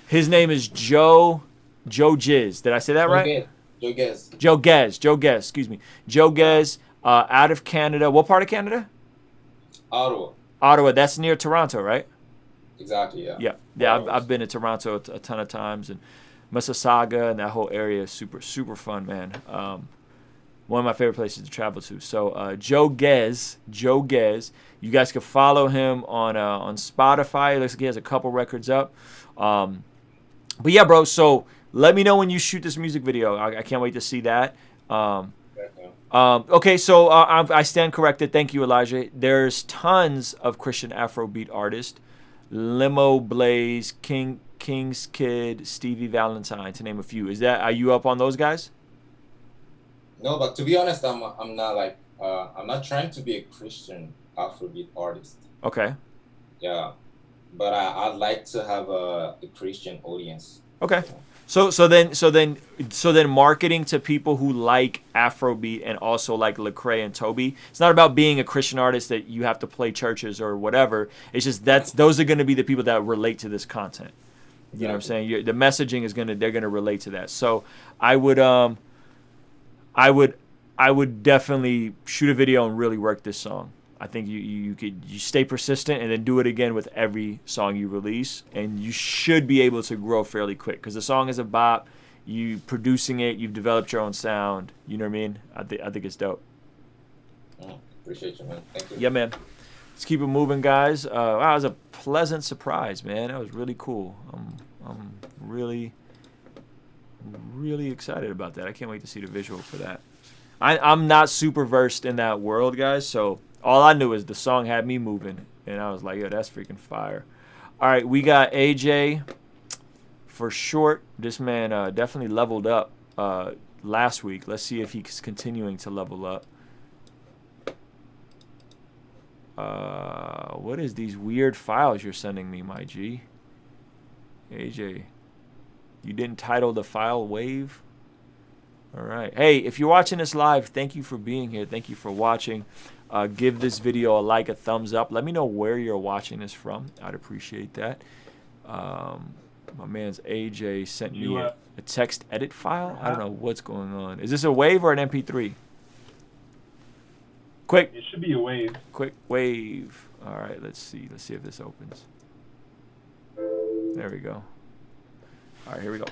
A: His name is Joe Jizz. Did I say that right?
H: Joe Gez.
A: Joe Gez, excuse me. Joe Gez, out of Canada. What part of Canada?
H: Ottawa.
A: Ottawa. That's near Toronto, right?
H: Exactly, yeah.
A: Yeah. I've been to Toronto a ton of times, and Mississauga and that whole area is super, super fun, man. One of my favorite places to travel to. So Joe Gez, you guys can follow him on Spotify. It looks like he has a couple records up. But yeah, bro. So let me know when you shoot this music video. I can't wait to see that. Okay, so I stand corrected. Thank you, Elijah. There's tons of Christian Afrobeat artists: Limo Blaze, King's Kid, Stevie Valentine, to name a few. Are you up on those guys?
H: No, but to be honest, I'm not like I'm not trying to be a Christian Afrobeat artist.
A: Okay.
H: Yeah, but I'd like to have a Christian audience.
A: Okay. So then marketing to people who like Afrobeat and also like Lecrae and Toby. It's not about being a Christian artist that you have to play churches or whatever. It's just those are going to be the people that relate to this content. You know what I'm saying? The messaging they're gonna relate to that. So I would definitely shoot a video and really work this song. I think you stay persistent and then do it again with every song you release, and you should be able to grow fairly quick because the song is a bop. You producing it, you've developed your own sound. You know what I mean? I think it's dope.
H: Appreciate you, man. Thank you.
A: Yeah, man. Let's keep it moving, guys. Wow, that was a pleasant surprise, man. That was really cool. I'm really excited about that. I can't wait to see the visual for that. I'm not super versed in that world, guys, so all I knew is the song had me moving, and I was like, yo, that's freaking fire. All right, we got AJ for short. This man definitely leveled up last week. Let's see if he's continuing to level up. What is these weird files you're sending me, my G? AJ, you didn't title the file Wave? All right. Hey, if you're watching this live, thank you for being here. Thank you for watching. Give this video a like, a thumbs up. Let me know where you're watching this from. I'd appreciate that. My man's AJ sent me a text edit file. I don't know what's going on. Is this a Wave or an MP3? Quick.
I: It should be a Wave.
A: Quick Wave. All right, let's see. Let's see if this opens. There we go. All right, here we go.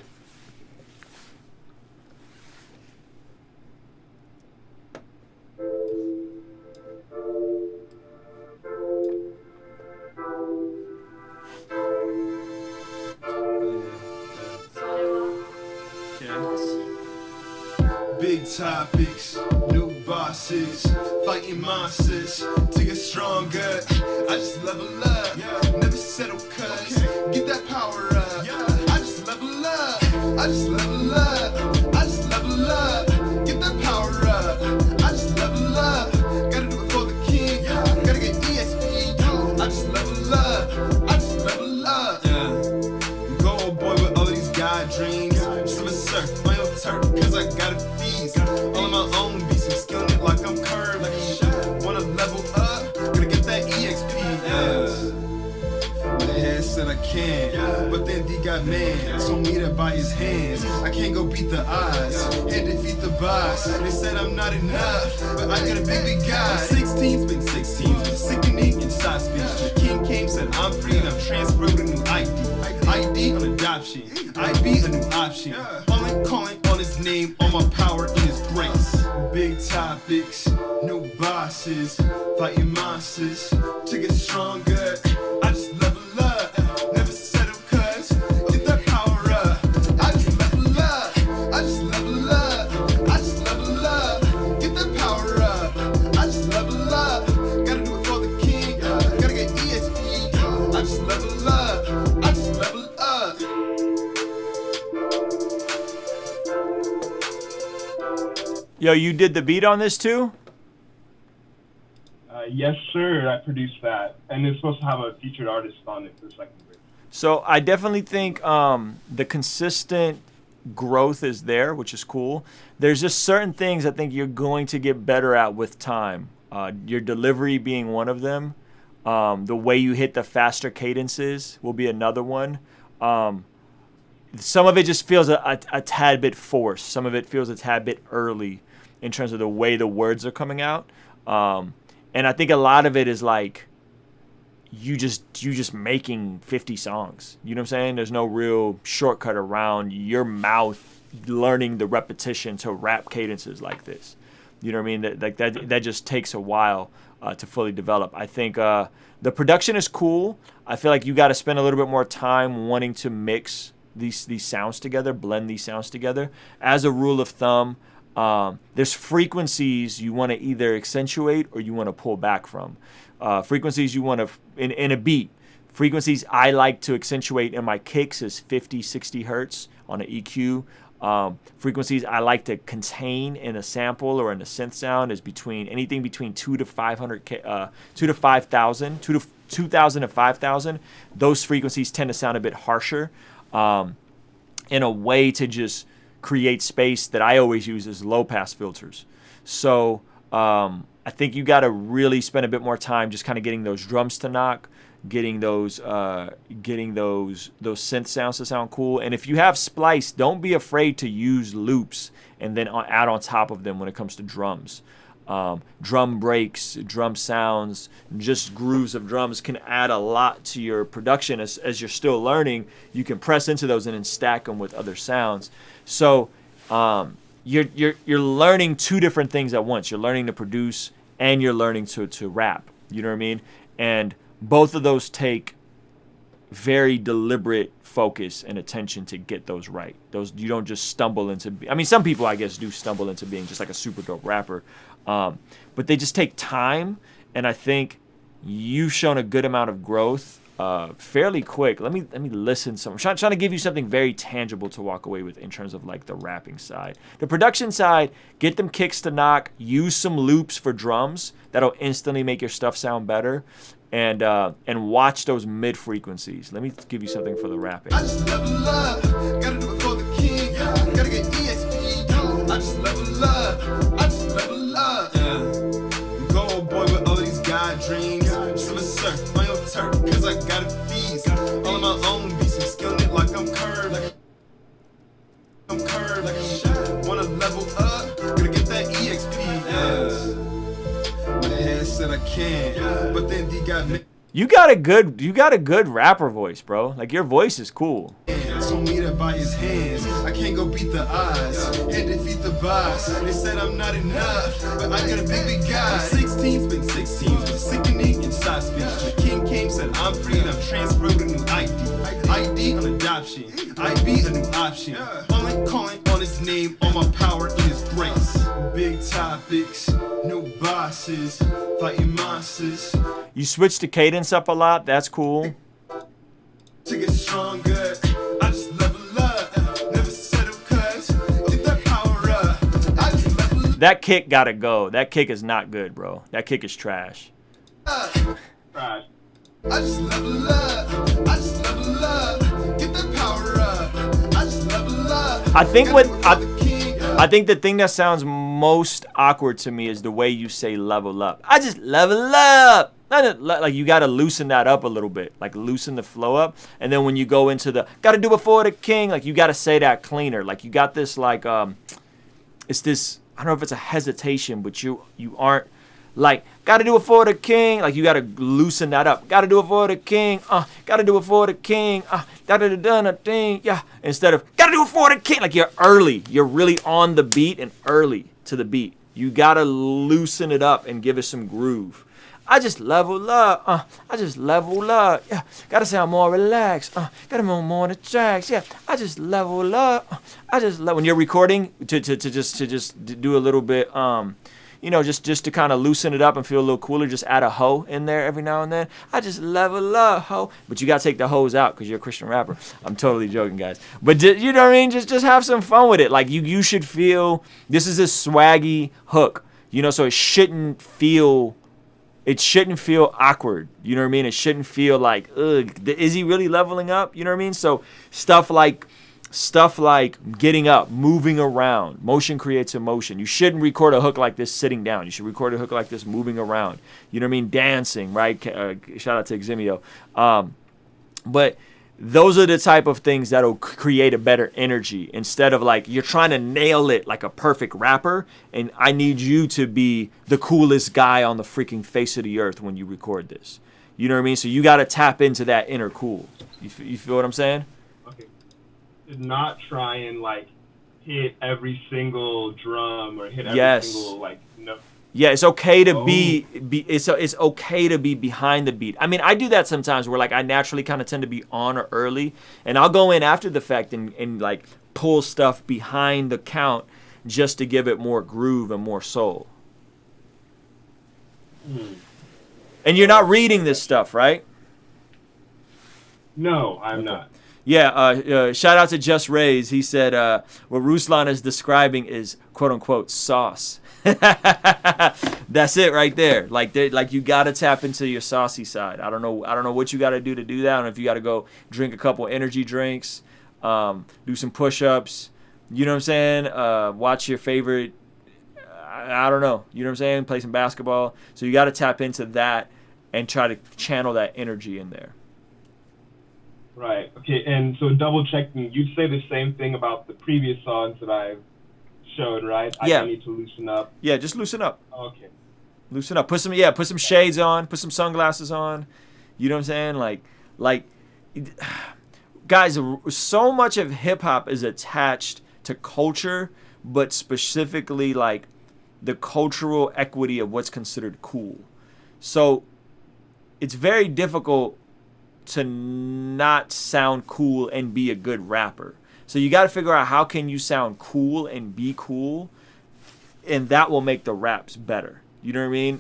F: Big topics, new bosses, fighting monsters to get stronger. I just level up, never settle cuz get that power up. I just level up, I just level up, I just level up, get that power up. I just level up, gotta do it for the king, gotta get EXP. I just level up, I just level up. Go boy with all of these God dreams, just surf my own turf, cause I got a feast. All of my own beats, I'm skilling it like I'm Kirby. Wanna level up, gotta get that EXP. My head said I can, but then D got man, told me to buy his hands. I can't go beat the odds and defeat the boss. They said I'm not enough, but I got a big guy. 16's been 16's been sickening inside speech. The king came, said I'm free, and I'm transferred with a new ID on adoption. I be a new option. Calling on his name, on my power in his grace. Big topics, new bosses, fighting monsters to get stronger. I just level up, never settle cuz get that power up. I just level up, I just level up, I just level up, get that power up. I just level up, gotta do it for the king, gotta get EXP. I just level up, I just level up.
A: Yo, you did the beat on this too?
I: Yes, sir. I produced that, and it's supposed to have a featured artist on it for the second verse.
A: So I definitely think the consistent growth is there, which is cool. There's just certain things I think you're going to get better at with time. Your delivery being one of them. The way you hit the faster cadences will be another one. some of it just feels a tad bit forced. Some of it feels a tad bit early in terms of the way the words are coming out. And I think a lot of it is like you just making 50 songs. You know what I'm saying? There's no real shortcut around your mouth learning the repetition to rap cadences like this. You know what I mean? That just takes a while to fully develop. I think the production is cool. I feel like you got to spend a little bit more time wanting to mix these sounds together, blend these sounds together. As a rule of thumb, there's frequencies you want to either accentuate or you want to pull back from. Frequencies you want to, in a beat, frequencies I like to accentuate in my kicks is 50, 60 hertz on an EQ. Frequencies I like to contain in a sample or in a synth sound is anything between 2 to 500, 2 to 5,000, 2,000 to 5,000. Those frequencies tend to sound a bit harsher, in a way to just create space that I always use as low pass filters. So I think you got to really spend a bit more time just kind of getting those drums to knock, getting those synth sounds to sound cool. And if you have splice, don't be afraid to use loops and then add on top of them when it comes to drums. Drum breaks, drum sounds, just grooves of drums can add a lot to your production. As you're still learning, you can press into those and then stack them with other sounds. So you're learning two different things at once. You're learning to produce and you're learning to rap. You know what I mean? And both of those take very deliberate focus and attention to get those right. Those you don't just stumble into. I mean, some people I guess do stumble into being just like a super dope rapper, but they just take time. And I think you've shown a good amount of growth fairly quick. Let me listen some. I'm trying to give you something very tangible to walk away with in terms of like the rapping side. The production side, get them kicks to knock. Use some loops for drums. That'll instantly make your stuff sound better. And watch those mid frequencies. Let me give you something for the rapping.
F: I just level up, gotta do it for the king. Gotta get EXP. I just level up, I just level up. Go boy with all these God dreams. Silver surf on your turf, cause I got a feast. All of my own beats, I'm skilling it like I'm curved. Like a shot. Wanna level up, gotta get that EXP. My head said I can, but then he got me.
A: You got a good rapper voice, bro. Like your voice is cool.
F: Told me that by his hands, I can't go beat the odds and defeat the boss. They said I'm not enough, but I got a big guy. 16's been 16, but sickening inside speech. The king came, said I'm free and I'm transferred a new ID on adoption. I be a new option. Only calling on his name, all my power in his grace. Big topics, new bosses, fighting monsters.
A: You switch the cadence up a lot. That's cool.
F: To get stronger, I just level up. Never settle cause get that power up. I just level up.
A: That kick gotta go. That kick is not good, bro. That kick is trash.
F: Trash. I just level up. I just level up. Get that power up. I just level up.
A: I think the thing that sounds most awkward to me is the way you say level up. I just level up. Like you gotta loosen that up a little bit, like loosen the flow up, and then when you go into the gotta do it for the king, like you gotta say that cleaner. Like you got this like it's this, I don't know if it's a hesitation, but you aren't like gotta do it for the king. Like you gotta loosen that up. Gotta do it for the king. Gotta do it for the king. Da da da da da thing. Yeah. Instead of gotta do it for the king. Like you're early. You're really on the beat and early to the beat. You gotta loosen it up and give it some groove. I just level up, I just level up, yeah. Gotta sound more relaxed, gotta move more on the tracks, yeah. I just level up, when you're recording to just do a little bit, just to kind of loosen it up and feel a little cooler. Just add a hoe in there every now and then. I just level up, hoe, but you gotta take the hoes out because you're a Christian rapper. I'm totally joking, guys, but you know what I mean. Just have some fun with it. Like you should feel this is a swaggy hook, so it shouldn't feel. It shouldn't feel awkward, you know what I mean? It shouldn't feel like, ugh, is he really leveling up? You know what I mean? So stuff like getting up, moving around, motion creates emotion. You shouldn't record a hook like this sitting down. You should record a hook like this moving around. You know what I mean? Dancing, right? Shout out to Eximio. But those are the type of things that'll create a better energy, instead of like you're trying to nail it like a perfect rapper, and I need you to be the coolest guy on the freaking face of the earth when you record this. You know what I mean? So you got to tap into that inner cool. You feel what I'm saying?
I: Okay. Not try and like hit every single drum or hit every single like note.
A: Yeah, it's okay to be it's okay to be behind the beat. I mean, I do that sometimes where like I naturally kind of tend to be on early, and I'll go in after the fact and like pull stuff behind the count just to give it more groove and more soul. And you're not reading this stuff, right?
I: No, I'm not.
A: Yeah, shout out to Just Rays. He said what Ruslan is describing is quote unquote sauce. That's it right there. Like you gotta tap into your saucy side. I don't know what you gotta do to do that. I don't know if you gotta go drink a couple energy drinks, do some push-ups. You know what I'm saying? Watch your favorite. I don't know. You know what I'm saying? Play some basketball. So you gotta tap into that and try to channel that energy in there.
I: Right. Okay. And so double checking, you'd say the same thing about the previous songs that I've showed, right?
A: Yeah.
I: I need to loosen up.
A: Yeah, just loosen up.
I: Okay.
A: Loosen up. Put some shades on. Put some sunglasses on. You know what I'm saying? Like, guys, so much of hip hop is attached to culture, but specifically like the cultural equity of what's considered cool. So it's very difficult to not sound cool and be a good rapper. So you got to figure out how can you sound cool and be cool, and that will make the raps better. You know what I mean?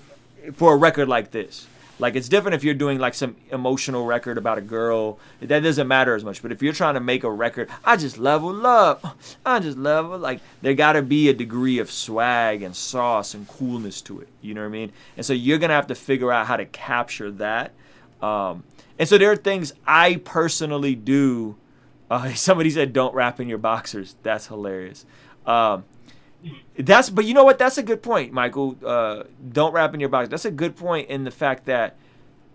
A: For a record like this. Like, it's different if you're doing like some emotional record about a girl. That doesn't matter as much. But if you're trying to make a record, I just level up. Like, there got to be a degree of swag and sauce and coolness to it. You know what I mean? And so you're going to have to figure out how to capture that. And so there are things I personally do. Somebody said, don't rap in your boxers. That's hilarious. But you know what? That's a good point, Michael. Don't rap in your boxers. That's a good point in the fact that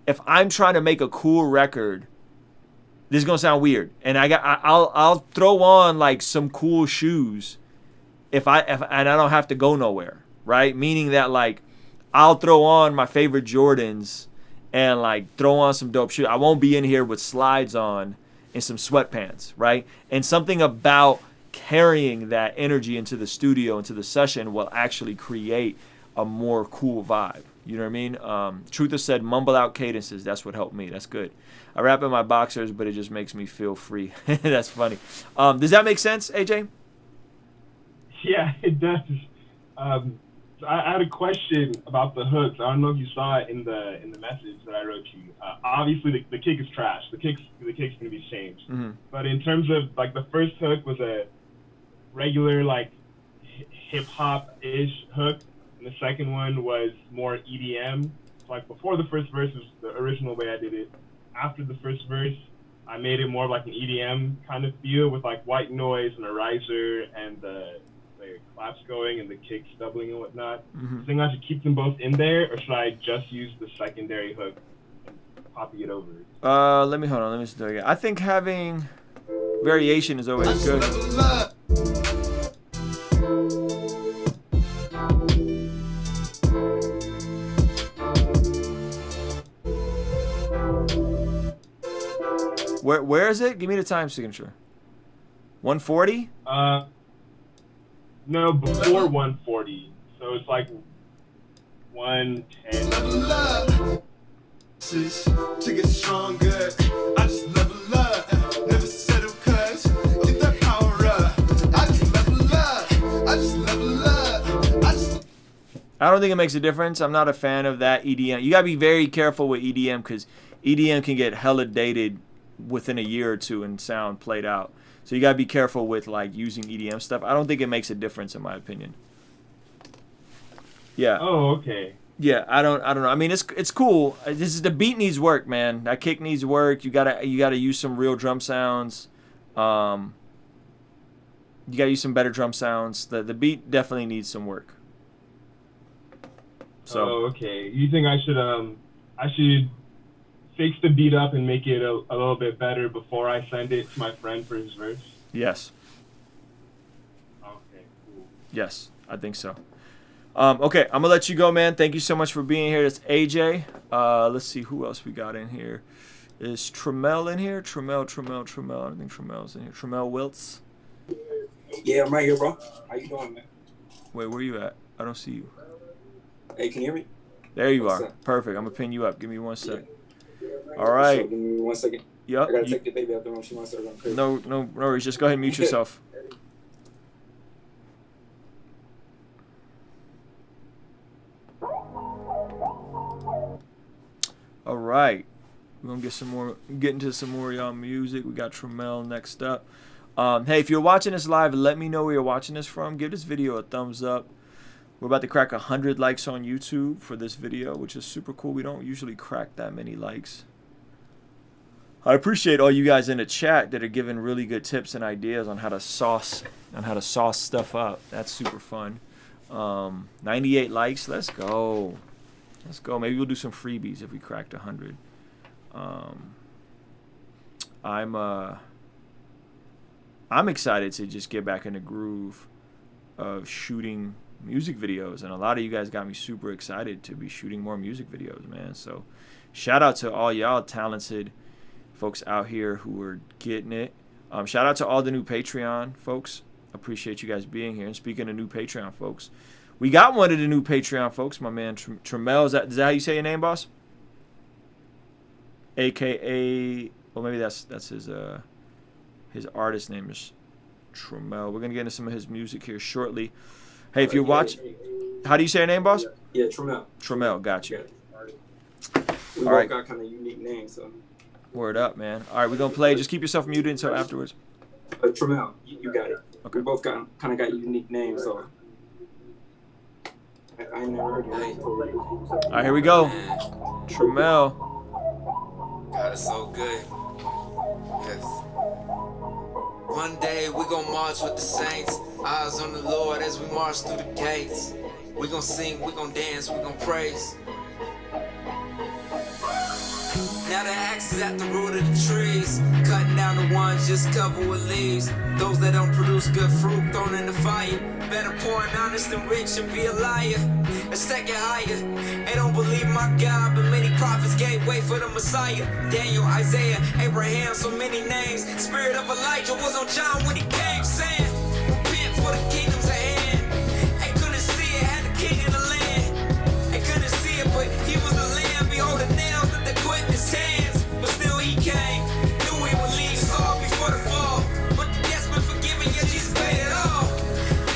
A: if I'm trying to make a cool record, this is gonna sound weird, and I'll throw on like some cool shoes if I don't have to go nowhere, right? Meaning that like I'll throw on my favorite Jordans and like throw on some dope shoes. I won't be in here with slides on and some sweatpants, right? And something about carrying that energy into the studio, into the session, will actually create a more cool vibe. You know what I mean? Truther said, mumble out cadences. That's what helped me. That's good. I rap in my boxers, but it just makes me feel free. That's funny. Does that make sense, AJ?
I: Yeah, it does. I had a question about the hooks. I don't know if you saw it in the message that I wrote you. Obviously, the kick is trash. The kick's gonna be changed.
A: Mm-hmm.
I: But in terms of like the first hook was a regular like hip hop ish hook, and the second one was more EDM. So, like before the first verse was the original way I did it. After the first verse, I made it more like an EDM kind of feel with like white noise and a riser and the claps going and the kicks doubling and whatnot.
A: Mm-hmm.
I: Think I should keep them both in there, or should I just use the secondary hook and copy it over?
A: Let me see that again. I think having variation is always good. Where is it? Give me the time signature. 140?
I: No, before 140. So it's like 110.
F: Level up. To get stronger. I just level up. Never settle cuz. Get that power up. I just level up. I just level up.
A: I don't think it makes a difference. I'm not a fan of that EDM. You gotta be very careful with EDM because EDM can get hella dated within a year or two and sound played out. So you gotta be careful with like using EDM stuff. I don't think it makes a difference in my opinion. Yeah.
I: Oh, okay.
A: Yeah, I don't know. I mean, it's cool. The beat needs work, man. That kick needs work. You gotta use some real drum sounds. You gotta use some better drum sounds. The beat definitely needs some work. So.
I: Oh, okay. You think I should fix the beat up and make it a little bit better before I send it to my friend for his verse?
A: Yes.
I: Okay, cool.
A: Yes, I think so. Okay, I'm gonna let you go, man. Thank you so much for being here. That's AJ. Let's see who else we got in here. Is Tremel in here? Tremel. I don't think Tremel's in here. Tremel Wiltz.
K: Yeah, I'm right here, bro. How you doing, man?
A: Wait, where you at? I don't see you.
K: Hey, can you hear me?
A: There you
K: What's
A: are.
K: up?
A: Perfect. I'm gonna pin you up. Give me 1 sec. All right.
K: So, give me 1 second.
A: Yep.
K: I gotta take the baby out the room. She wants to run crazy.
A: No worries. Just go ahead and mute yourself. All right. We're gonna get into some more of y'all music. We got Tremel next up. Hey, if you're watching this live, let me know where you're watching this from. Give this video a thumbs up. We're about to crack 100 likes on YouTube for this video, which is super cool. We don't usually crack that many likes. I appreciate all you guys in the chat that are giving really good tips and ideas on how to sauce stuff up. That's super fun. 98 likes. Let's go. Let's go. Maybe we'll do some freebies if we cracked 100. I'm excited to just get back in the groove of shooting music videos, and a lot of you guys got me super excited to be shooting more music videos, man. So shout out to all y'all talented folks out here who are getting it. Shout out to all the new Patreon folks. Appreciate you guys being here. And speaking of new Patreon folks, we got one of the new Patreon folks, my man Tremel. Is that how you say your name, boss? AKA, well, maybe that's his artist name is Tremel. We're gonna get into some of his music here shortly. Hey, if you're watching, how do you say your name, boss?
K: Yeah, Tremel.
A: Tremel, got you.
K: We
A: All right.
K: both got kind of unique names, so.
A: Word up, man. All right, we're gonna play. Just keep yourself muted until afterwards.
K: Tremel, you got it.
A: Okay.
K: We both kind of got unique names, so. I ain't never heard your name.
A: All right, here we go. Tremel.
L: God is so good. Yes. One day we gon' march with the saints. Eyes on the Lord as we march through the gates. We gon' sing, we gon' dance, we gon' praise. Now the axe is at the root of the trees, cutting down the ones just covered with leaves. Those that don't produce good fruit thrown in the fire. Better poor and honest than rich and be a liar. Let's take it higher. They don't believe my God, but many prophets gave way for the Messiah. Daniel, Isaiah, Abraham, so many names. Spirit of Elijah was on John when he came, saying, repent for the kingdom's at hand. They couldn't see it, had the king in the land. They couldn't see it, but he was the lamb. Behold the nails that they put in his hands. But still he came, knew he would leave Saul before the fall. But the debt's been forgiven, yet Jesus paid it all.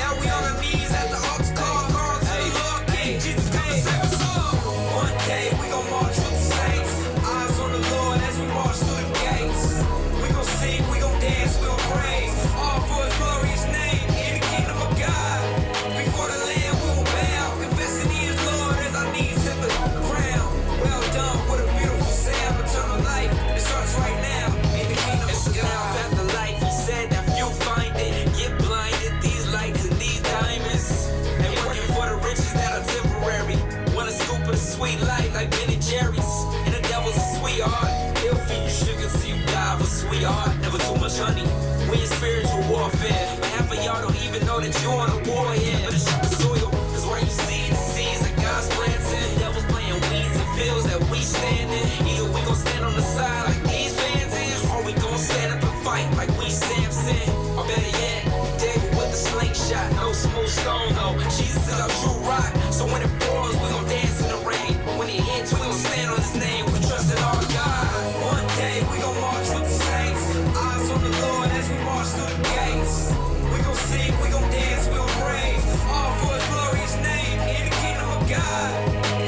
L: Now we on our knees at the altar call to the Lord King Jesus, come and save us all. One day we gon' march with the saints. Eyes on the Lord as we march through the gates. We gon' sing, we gon' dance, we gon' praise. All for his glorious name in the kingdom of God. Before the Lamb we will bow, confessing he is Lord as our knees hit the ground. Well done, what a beautiful sound. Eternal life, it starts right now in the kingdom of God. About the life, he said that few find it. Get blinded, these lights and these diamonds. They working for the riches that are temporary. Want a scoop of the sweet light like Ben and Jerry's. And the devil's a sweetheart. He'll feed you sugar till you die of a sweetheart. Never too much honey. We in spiritual warfare. But half of y'all don't even know that you're on a war here. But it's the soil is where you see the seeds that God's planting. The devil's playing weeds and fields that we stand in. Either we gon' stand on the side like these fans is, or we gon' stand up and fight like we Samson. Or better yet, David with the slingshot. No smooth stone though. Jesus is our true rock. So when it pours, we gon' dance in the rain. When it hits, we gon' stand on his name. We trust in our God. One day we gon' march with the saints. Eyes on the Lord as we march through the gates. We gon' sing, we gon' dance, we gon' praise. All for his glorious name in the kingdom of God.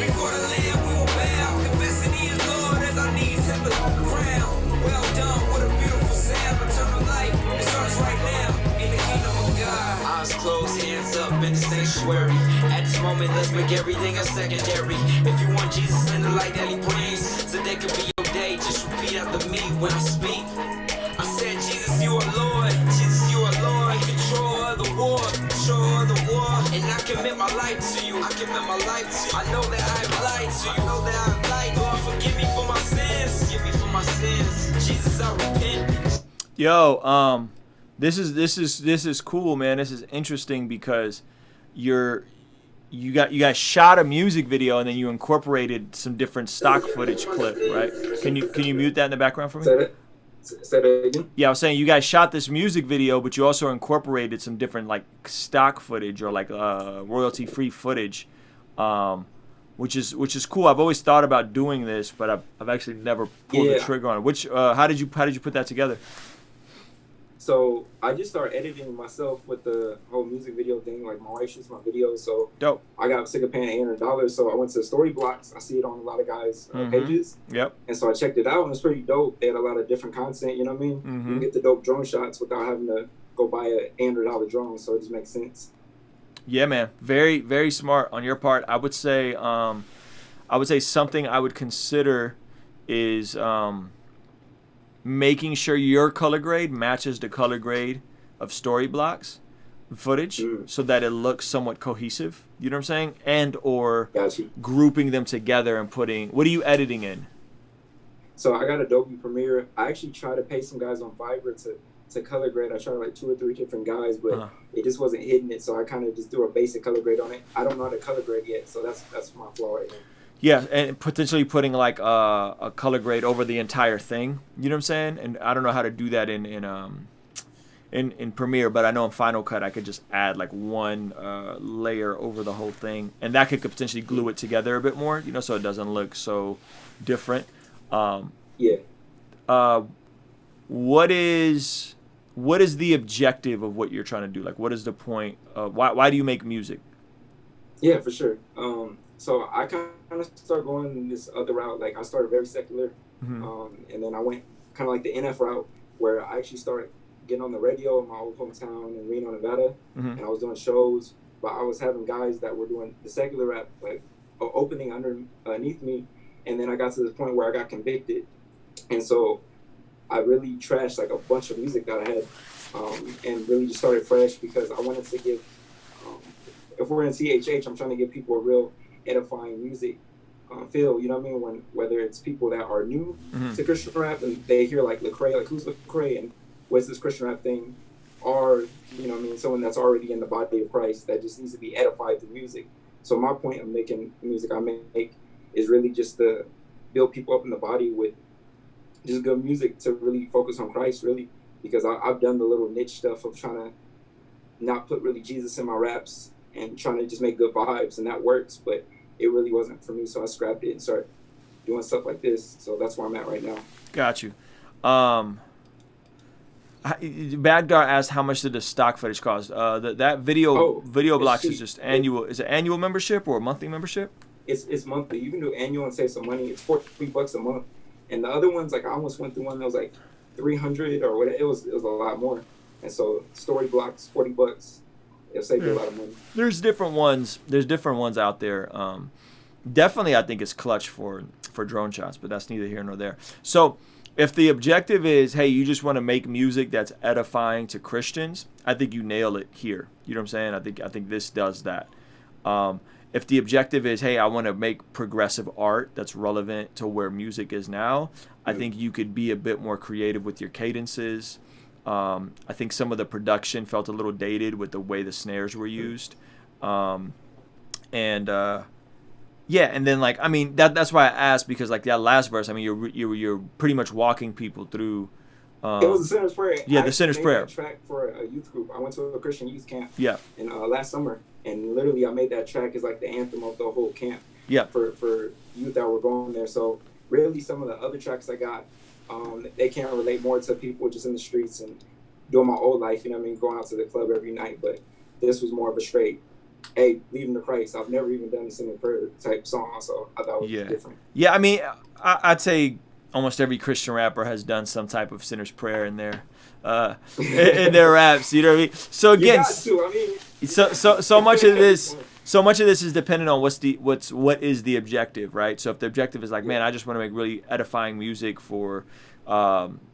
L: Before the Lamb we will bow, confessing he is Lord as our knees hit the ground. Well done, what a beautiful sound. Eternal life, it starts right now in the kingdom of God. Eyes closed, hands up in the sanctuary. At this moment, let's make everything a secondary. If you want Jesus in the light that he brings, so they could be your day, just repeat after me when I speak. I said, Jesus, you are Lord. Jesus, you are Lord. Control of the war, control of the war. And I commit my life to you. I commit my life to you. I know that I've lied to you. I know that I've lied to you. forgive me for my sins. Forgive me for my sins. Jesus, I repent.
A: Yo, this is cool, man. This is interesting because you guys shot a music video and then you incorporated some different stock footage clip, right? Can you mute that in the background for me?
K: Say that again.
A: Yeah, I was saying you guys shot this music video, but you also incorporated some different like stock footage or like royalty-free footage, which is cool. I've always thought about doing this, but I've actually never pulled the trigger on it. Which how did you put that together?
K: So I just started editing myself with the whole music video thing. Like my wife shoots my videos, so
A: dope.
K: I got sick of paying $800, so I went to Storyblocks. I see it on a lot of guys' pages.
A: Yep.
K: And so I checked it out, and it's pretty dope. They had a lot of different content. You know what I mean? You can get the dope drone shots without having to go buy a $800 drone. So it just makes sense.
A: Yeah, man. Very, very smart on your part. I would say something I would consider is making sure your color grade matches the color grade of Storyblocks footage so that it looks somewhat cohesive. You know what I'm saying? And or grouping them together and putting. What are you editing in?
K: So I got Adobe Premiere. I actually tried to pay some guys on Fiverr to color grade. I tried like 2 or 3 different guys, but it just wasn't hitting it. So I kind of just threw a basic color grade on it. I don't know how to color grade yet, so that's my flaw right now.
A: Yeah, and potentially putting like a color grade over the entire thing. You know what I'm saying? And I don't know how to do that in Premiere, but I know in Final Cut I could just add like one layer over the whole thing, and that could potentially glue it together a bit more. You know, so it doesn't look so different. What is the objective of what you're trying to do? Like, what is the point? Why do you make music?
K: Yeah, for sure. So I kind of started going this other route. Like I started very secular, and then I went kind of like the NF route, where I actually started getting on the radio in my old hometown in Reno, Nevada, and I was doing shows. But I was having guys that were doing the secular rap, like opening underneath me, and then I got to this point where I got convicted, and so I really trashed like a bunch of music that I had, and really just started fresh because I wanted to give. If we're in CHH, I'm trying to give people a real edifying music feel, you know what I mean? Whether it's people that are new to Christian rap and they hear like Lecrae, like who's Lecrae and what's this Christian rap thing, or you know what I mean, someone that's already in the body of Christ that just needs to be edified through music. So my point of making the music I make is really just to build people up in the body with just good music to really focus on Christ, really, because I've done the little niche stuff of trying to not put really Jesus in my raps and trying to just make good vibes, and that works, but it really wasn't for me, so I scrapped it and started doing stuff like this. So that's where I'm at right now. Got you.
A: Bagdar asked how much did the stock footage cost? That video blocks is just annual. Is it annual membership or a monthly membership?
K: It's monthly. You can do annual and save some money. It's $40 a month, and the other ones, like I almost went through one that was like $300 or whatever. It was a lot more, and so Storyblocks $40. It'll save you a lot of money.
A: There's different ones. There's different ones out there. Definitely, I think it's clutch for drone shots, but that's neither here nor there. So, if the objective is, hey, you just want to make music that's edifying to Christians, I think you nail it here. You know what I'm saying? I think this does that. If the objective is, hey, I want to make progressive art that's relevant to where music is now, I think you could be a bit more creative with your cadences. I think some of the production felt a little dated with the way the snares were used. And then like, I mean, that's why I asked, because like that last verse, I mean, you're pretty much walking people through.
K: It was the Sinner's Prayer.
A: Yeah, the Sinner's Prayer.
K: I made that track for a youth group. I went to a Christian youth camp.
A: Yeah.
K: In last summer, and literally I made that track as like the anthem of the whole camp.
A: Yeah.
K: For youth that were going there. So really, some of the other tracks I got, they can relate more to people just in the streets and doing my old life. You know what I mean? Going out to the club every night. But this was more of a straight, hey, leaving to Christ. I've never even done a Sinner's Prayer type song, so I thought it was different.
A: Yeah, I mean, I'd say almost every Christian rapper has done some type of Sinner's Prayer in their raps. You know what I mean? So again, so much of this is dependent on what is the objective, right? So if the objective is like, man, I just want to make really edifying music for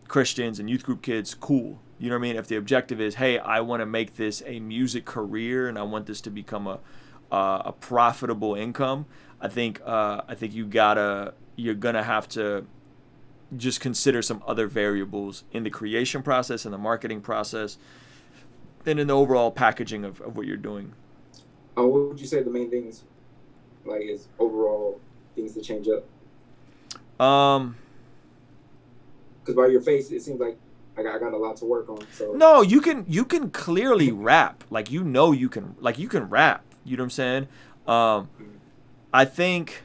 A: Christians and youth group kids, cool. You know what I mean? If the objective is, hey, I want to make this a music career and I want this to become a profitable income, I think you gotta you're gonna have to just consider some other variables in the creation process, in the marketing process, and in the overall packaging of what you're doing.
K: What would you say the main things, like, is overall things to change up? Because by your face, it seems like I got a lot to work on. So
A: no, you can clearly rap. Like, you can rap. You know what I'm saying? I think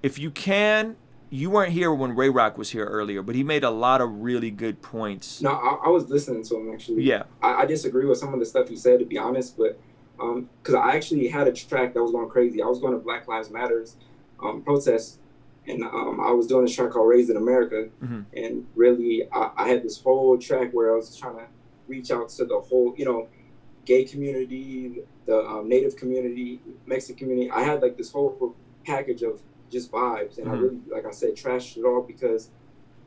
A: if you can, you weren't here when Ray Rock was here earlier, but he made a lot of really good points.
K: No, I was listening to him, actually.
A: Yeah.
K: I disagree with some of the stuff he said, to be honest, but because I actually had a track that was going crazy. I was going to Black Lives Matters protests, and I was doing this track called Raised in America, and really I had this whole track where I was trying to reach out to the whole, gay community, the Native community, Mexican community. I had like this whole package of just vibes, and I really, like I said, trashed it all because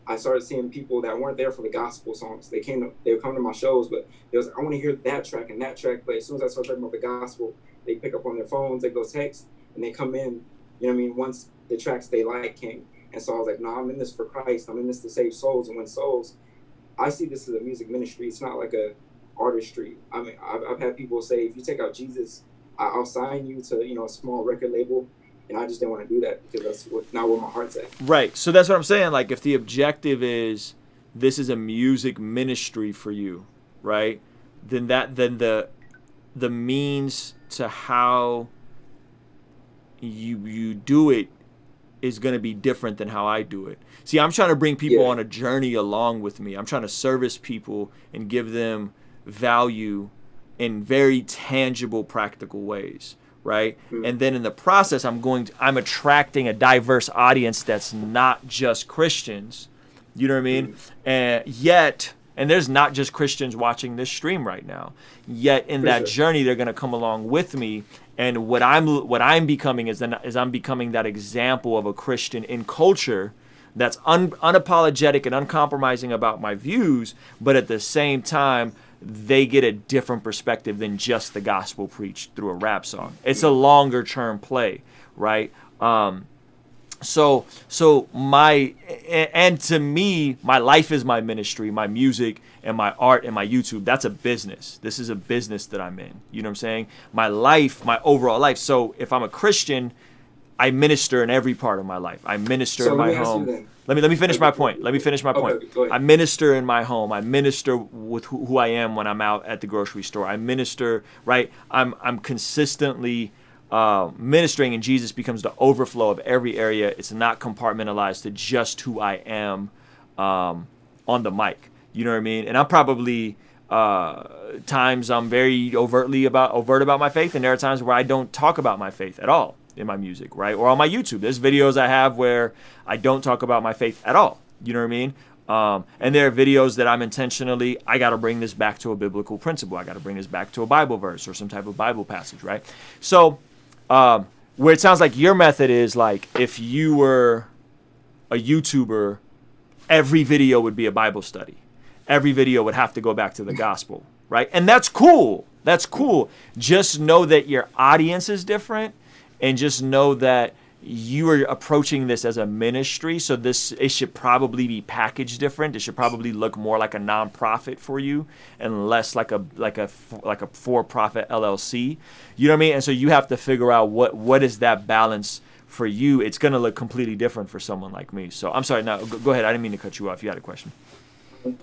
K: I started seeing people that weren't there for the gospel songs. They would come to my shows, but it was, I want to hear that track and that track. But as soon as I started talking about the gospel, they pick up on their phones, they go text, and they come in. You know what I mean? Once the tracks they like came, and so I was like, no, I'm in this for Christ. I'm in this to save souls and win souls. I see this as a music ministry. It's not like a artistry. I mean, I've had people say, if you take out Jesus, I'll sign you to a small record label. And I just didn't want to do that because that's not where my heart's at.
A: Right. So that's what I'm saying. Like, if the objective is this is a music ministry for you, right? Then the means to how you do it is going to be different than how I do it. See, I'm trying to bring people on a journey along with me. I'm trying to service people and give them value in very tangible, practical ways. Right. And then in the process, I'm attracting a diverse audience that's not just Christians. You know what I mean? And there's not just Christians watching this stream right now. Yet in that journey, they're going to come along with me. And what I'm becoming is I'm becoming that example of a Christian in culture that's unapologetic and uncompromising about my views, but at the same time, they get a different perspective than just the gospel preached through a rap song. It's a longer term play, right? So to me, my life is my ministry, my music and my art and my YouTube. That's a business. This is a business that I'm in. You know what I'm saying? My life, my overall life. So if I'm a Christian, I minister in every part of my life. I minister in my home. Let me finish my point. I minister in my home. I minister with who I am when I'm out at the grocery store. I minister, right? I'm consistently ministering, and Jesus becomes the overflow of every area. It's not compartmentalized to just who I am on the mic. You know what I mean? And I'm probably times I'm very overt about my faith, and there are times where I don't talk about my faith at all in my music, right? Or on my YouTube. There's videos I have where I don't talk about my faith at all. You know what I mean? And there are videos that I'm intentionally, I got to bring this back to a biblical principle. I got to bring this back to a Bible verse or some type of Bible passage, right? So where it sounds like your method is like, if you were a YouTuber, every video would be a Bible study. Every video would have to go back to the gospel, right? And that's cool. That's cool. Just know that your audience is different. And just know that you are approaching this as a ministry, so it should probably be packaged different. It should probably look more like a nonprofit for you, and less like a for-profit LLC. You know what I mean? And so you have to figure out what is that balance for you. It's going to look completely different for someone like me. So I'm sorry. Now go ahead. I didn't mean to cut you off. You had a question.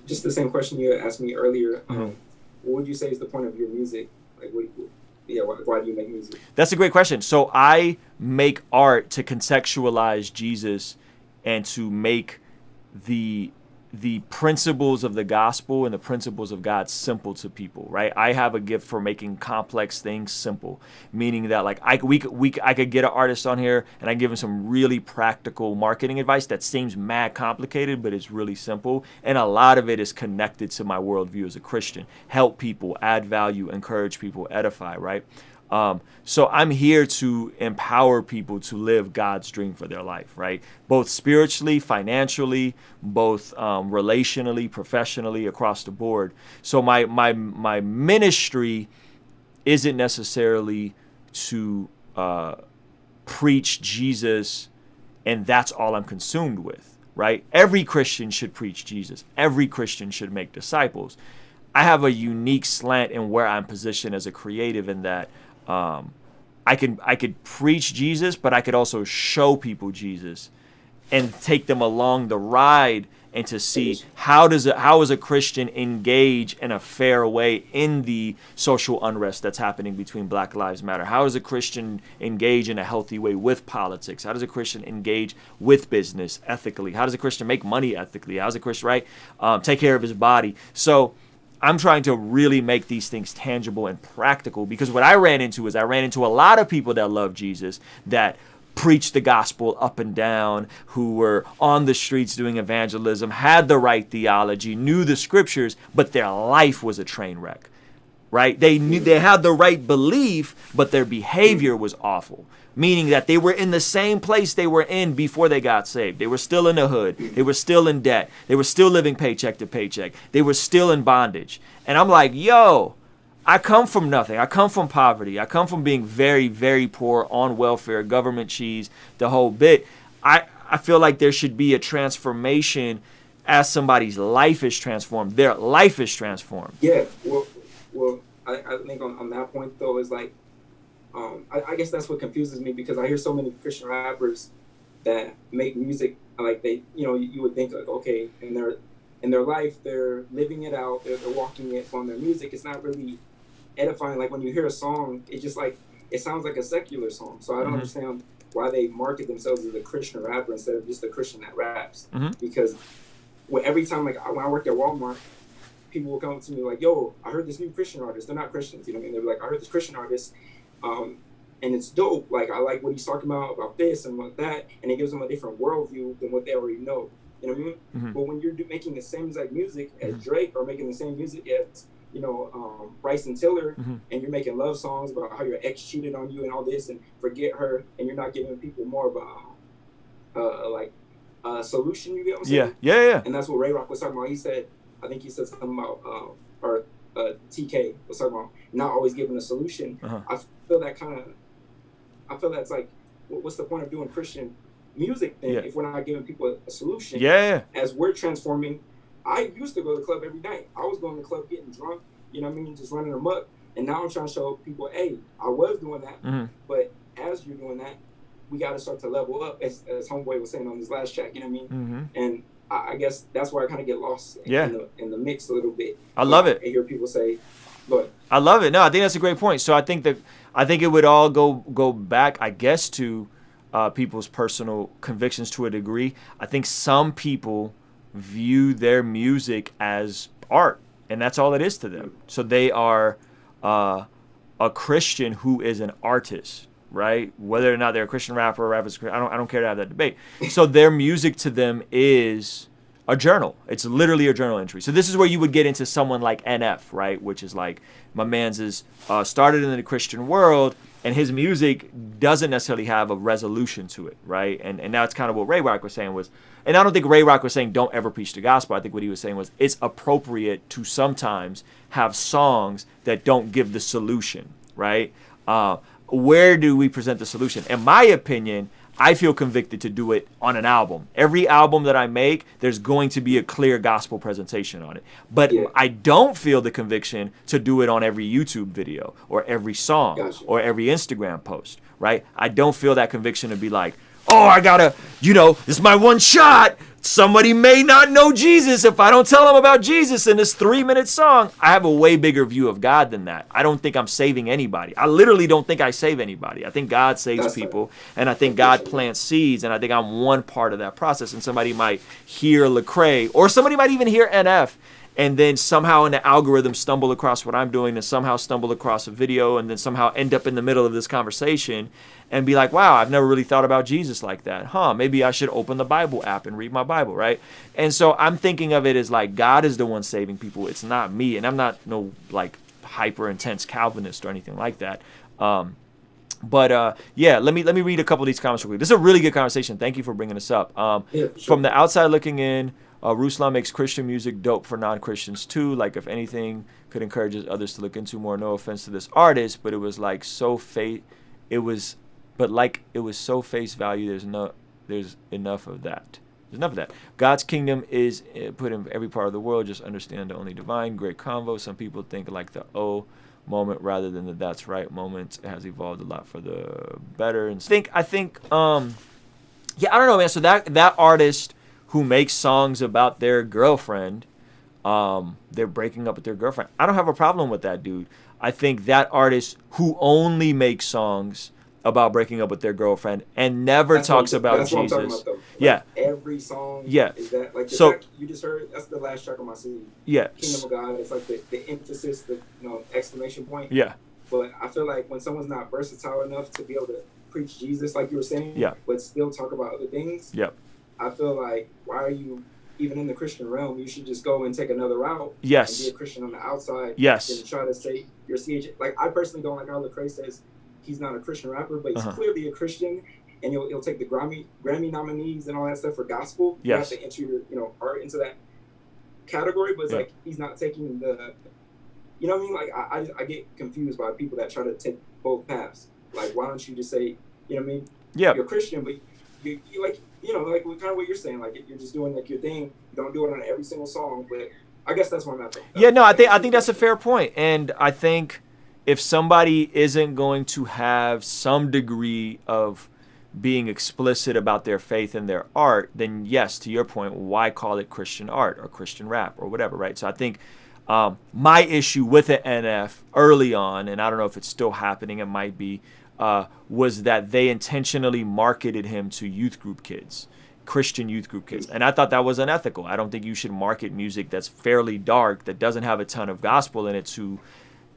K: Just the same question you asked me earlier. What would you say is the point of your music? Like, why do you make music?
A: That's a great question. So I make art to contextualize Jesus and to make the principles of the gospel and the principles of God simple to people, right? I have a gift for making complex things simple, meaning that like I could get an artist on here and I give him some really practical marketing advice that seems mad complicated, but it's really simple. And a lot of it is connected to my worldview as a Christian. Help people, add value, encourage people, edify, right? So I'm here to empower people to live God's dream for their life, right? Both spiritually, financially, both relationally, professionally, across the board. So my ministry isn't necessarily to preach Jesus and that's all I'm consumed with, right? Every Christian should preach Jesus. Every Christian should make disciples. I have a unique slant in where I'm positioned as a creative in that I could preach Jesus, but I could also show people Jesus and take them along the ride and to see how does a Christian engage in a fair way in the social unrest that's happening between Black Lives Matter? How does a Christian engage in a healthy way with politics? How does a Christian engage with business ethically? How does a Christian make money ethically? How does a Christian, right, take care of his body? So I'm trying to really make these things tangible and practical, because what I ran into a lot of people that love Jesus, that preached the gospel up and down, who were on the streets doing evangelism, had the right theology, knew the scriptures, but their life was a train wreck, right? They had the right belief, but their behavior was awful, meaning that they were in the same place they were in before they got saved. They were still in the hood. They were still in debt. They were still living paycheck to paycheck. They were still in bondage. And I'm like, yo, I come from nothing. I come from poverty. I come from being very, very poor, on welfare, government cheese, the whole bit. I feel like there should be a transformation as somebody's life is transformed. Their life is transformed.
K: Yeah. Well, I think on that point though is like, I guess that's what confuses me, because I hear so many Christian rappers that make music like they, you would think like, okay, in their life they're living it out, they're walking it. On their music, it's not really edifying. Like when you hear a song, it just like it sounds like a secular song. So I don't understand why they market themselves as a Christian rapper instead of just a Christian that raps. Because every time, like when I worked at Walmart, people will come up to me like, "Yo, I heard this new Christian artist." They're not Christians, you know what I mean? They're like, "I heard this Christian artist, and it's dope. Like I like what he's talking about this and like that," and it gives them a different worldview than what they already know. You know what I mean? But when you're making the same exact music as Drake, or making the same music as Bryson Tiller, and you're making love songs about how your ex cheated on you and all this, and forget her, and you're not giving people more of a solution. You get what I'm saying?
A: Yeah.
K: And that's what Ray Rock was talking about. I think he said something about, or TK was talking about not always giving a solution. I feel that's like, what's the point of doing Christian music then if we're not giving people a solution? As we're transforming. I used to go to the club every night. I was going to the club getting drunk, you know what I mean, just running them up. And now I'm trying to show people, hey, I was doing that. But as you're doing that, we got to start to level up, as Homeboy was saying on this last track, you know what I mean? And I guess that's where I kind of get lost in the mix a little bit.
A: I love it.
K: I hear people say, but
A: I love it. No, I think that's a great point. So I think it would all go back, I guess, to people's personal convictions to a degree. I think some people view their music as art, and that's all it is to them. So they are a Christian who is an artist, right? Whether or not they're a Christian rapper or rappers, I don't care to have that debate. So their music to them is a journal. It's literally a journal entry. So this is where you would get into someone like NF, right? Which is like, my man's is started in the Christian world, and his music doesn't necessarily have a resolution to it, right? And that's kind of what Ray Rock was saying was, and I don't think Ray Rock was saying don't ever preach the gospel. I think what he was saying was it's appropriate to sometimes have songs that don't give the solution, right? Where do we present the solution? In my opinion, I feel convicted to do it on an album. Every album that I make, there's going to be a clear gospel presentation on it. But I don't feel the conviction to do it on every YouTube video or every song or every Instagram post, right? I don't feel that conviction to be like, oh, I gotta, this is my one shot. Somebody may not know Jesus if I don't tell them about Jesus in this 3-minute song. I have a way bigger view of God than that. I don't think I'm saving anybody. I literally don't think I save anybody. I think God saves people, and I think God plants seeds, and I think I'm one part of that process. And somebody might hear Lecrae, or somebody might even hear NF, and then somehow in the algorithm stumble across what I'm doing, and somehow stumble across a video, and then somehow end up in the middle of this conversation and be like, wow, I've never really thought about Jesus like that. Maybe I should open the Bible app and read my Bible, right? And so I'm thinking of it as like, God is the one saving people. It's not me. And I'm not no like hyper intense Calvinist or anything like that. But let me read a couple of these comments real quick. This is a really good conversation. Thank you for bringing this up. From the outside looking in, Ruslan makes Christian music dope for non-Christians too. Like, if anything could encourage others to look into more. No offense to this artist, but it was like so face value. there's enough of that. There's enough of that. God's kingdom is put in every part of the world. Just understand the only divine. Great convo. Some people think like the oh moment rather than the that's right moment. It has evolved a lot for the better. And I think yeah, I don't know, man. So that artist who makes songs about their girlfriend, they're breaking up with their girlfriend. I don't have a problem with that, dude. I think that artist who only makes songs about breaking up with their girlfriend and never talks about
K: that's
A: Jesus.
K: What I'm talking about, though.
A: Yeah.
K: Every song.
A: Yeah.
K: Is that like the
A: So
K: track you just heard? That's the last track on my CD.
A: Yeah.
K: Kingdom of God. It's like the emphasis, the exclamation point.
A: Yeah.
K: But I feel like when someone's not versatile enough to be able to preach Jesus, like you were saying,
A: yeah,
K: but still talk about other things.
A: Yep.
K: I feel like why are you even in the Christian realm? You should just go and take another route.
A: Yes.
K: And be a Christian on the outside.
A: Yes.
K: And try to say you're CH. Like I personally don't like how Lecrae says he's not a Christian rapper, but he's clearly a Christian, and he'll take the Grammy nominees and all that stuff for gospel.
A: Yes.
K: You have to enter your art into that category, but it's like he's not taking the. You know what I mean? Like I get confused by people that try to take both paths. Like why don't you just say, you know what I mean?
A: Yeah.
K: You're a Christian, but you like like kind of what you're saying. Like you're just doing like your thing. You don't do it on every single song, but I guess that's what I'm at.
A: Yeah, no, I think that's a fair point, and I think if somebody isn't going to have some degree of being explicit about their faith and their art, then yes, to your point, why call it Christian art or Christian rap or whatever, right? So I think my issue with the NF early on, and I don't know if it's still happening, it might be, was that they intentionally marketed him to youth group kids, Christian youth group kids. And I thought that was unethical. I don't think you should market music that's fairly dark, that doesn't have a ton of gospel in it, to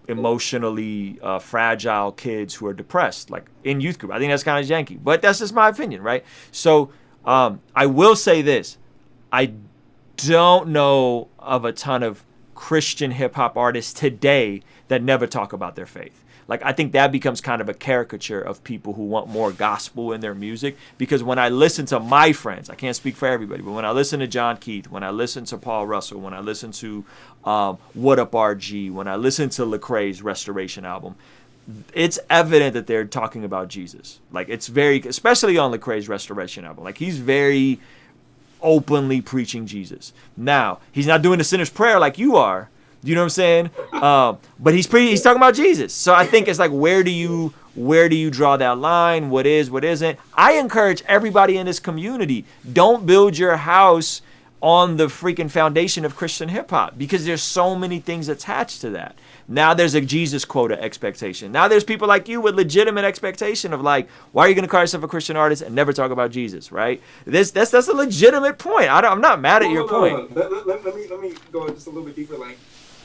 A: emotionally fragile kids who are depressed, like in youth group. I think that's kind of janky, but that's just my opinion, right? So I will say this. I don't know of a ton of Christian hip hop artists today that never talk about their faith. Like, I think that becomes kind of a caricature of people who want more gospel in their music. Because when I listen to my friends, I can't speak for everybody, but when I listen to John Keith, when I listen to Paul Russell, when I listen to What Up RG, when I listen to Lecrae's Restoration album, it's evident that they're talking about Jesus. Like, it's very, especially on Lecrae's Restoration album, like he's very openly preaching Jesus. Now, he's not doing the sinner's prayer like you are. You know what I'm saying? But he's talking about Jesus. So I think it's like, where do you draw that line? What is, what isn't? I encourage everybody in this community, don't build your house on the freaking foundation of Christian hip hop, because there's so many things attached to that. Now there's a Jesus quota expectation. Now there's people like you with legitimate expectation of like, why are you going to call yourself a Christian artist and never talk about Jesus, right? That's a legitimate point. I'm not mad at your point.
K: Let me go just a little bit deeper. Like,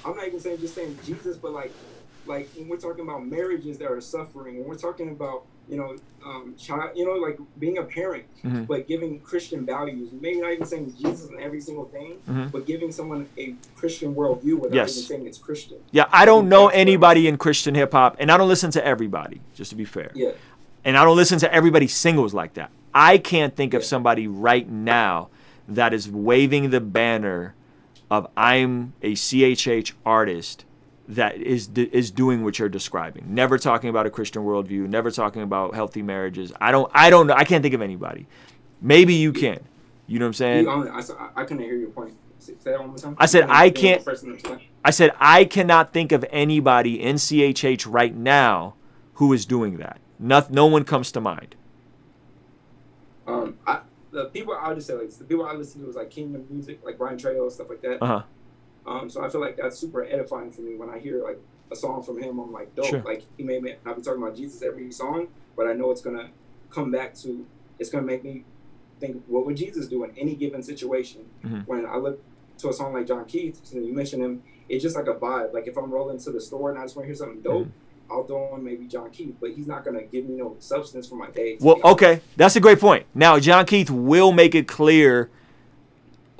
K: I'm not even saying Jesus, but like when we're talking about marriages that are suffering, when we're talking about child, like being a parent, but giving Christian values, maybe not even saying Jesus in every single thing, but giving someone a Christian worldview without even saying it's Christian.
A: Yeah, I don't know anybody in Christian hip hop, and I don't listen to everybody, just to be fair.
K: Yeah.
A: And I don't listen to everybody's singles like that. I can't think of somebody right now that is waving the banner of I'm a CHH artist that is doing what you're describing. Never talking about a Christian worldview, never talking about healthy marriages. I don't know. I can't think of anybody. Maybe you can. You know what I'm saying?
K: I couldn't hear your point. Say that one more time.
A: I said I cannot think of anybody in CHH right now who is doing that. No one comes to mind.
K: The people I just said, like the people I listen to was like Kingdom Music, like Brian Trejo, stuff like that. So I feel like that's super edifying for me when I hear like a song from him. I'm like, dope. Sure. Like he may not be talking about Jesus every song, but I know it's gonna come back to. It's gonna make me think, what would Jesus do in any given situation? When I look to a song like John Keith, so you mentioned him, it's just like a vibe. Like if I'm rolling to the store and I just want to hear something dope, I'll throw on maybe John Keith, but he's not going to give me no substance for my day.
A: Well, okay. That's a great point. Now, John Keith will make it clear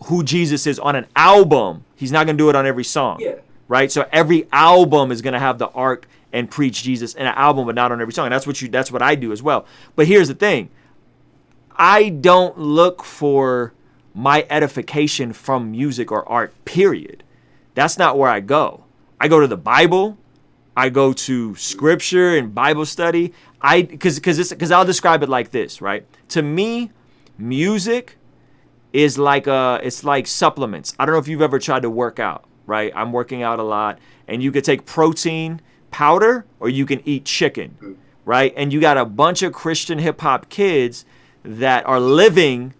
A: who Jesus is on an album. He's not going to do it on every song.
K: Yeah.
A: Right? So every album is going to have the arc and preach Jesus in an album, but not on every song. And that's what I do as well. But here's the thing. I don't look for my edification from music or art, period. That's not where I go. I go to the Bible. I go to scripture and Bible study. Because I'll describe it like this, right? To me, Music is like it's like supplements. I don't know if you've ever tried to work out, right? I'm working out a lot, and you could take protein powder or you can eat chicken, right? And you got a bunch of Christian hip hop kids that are living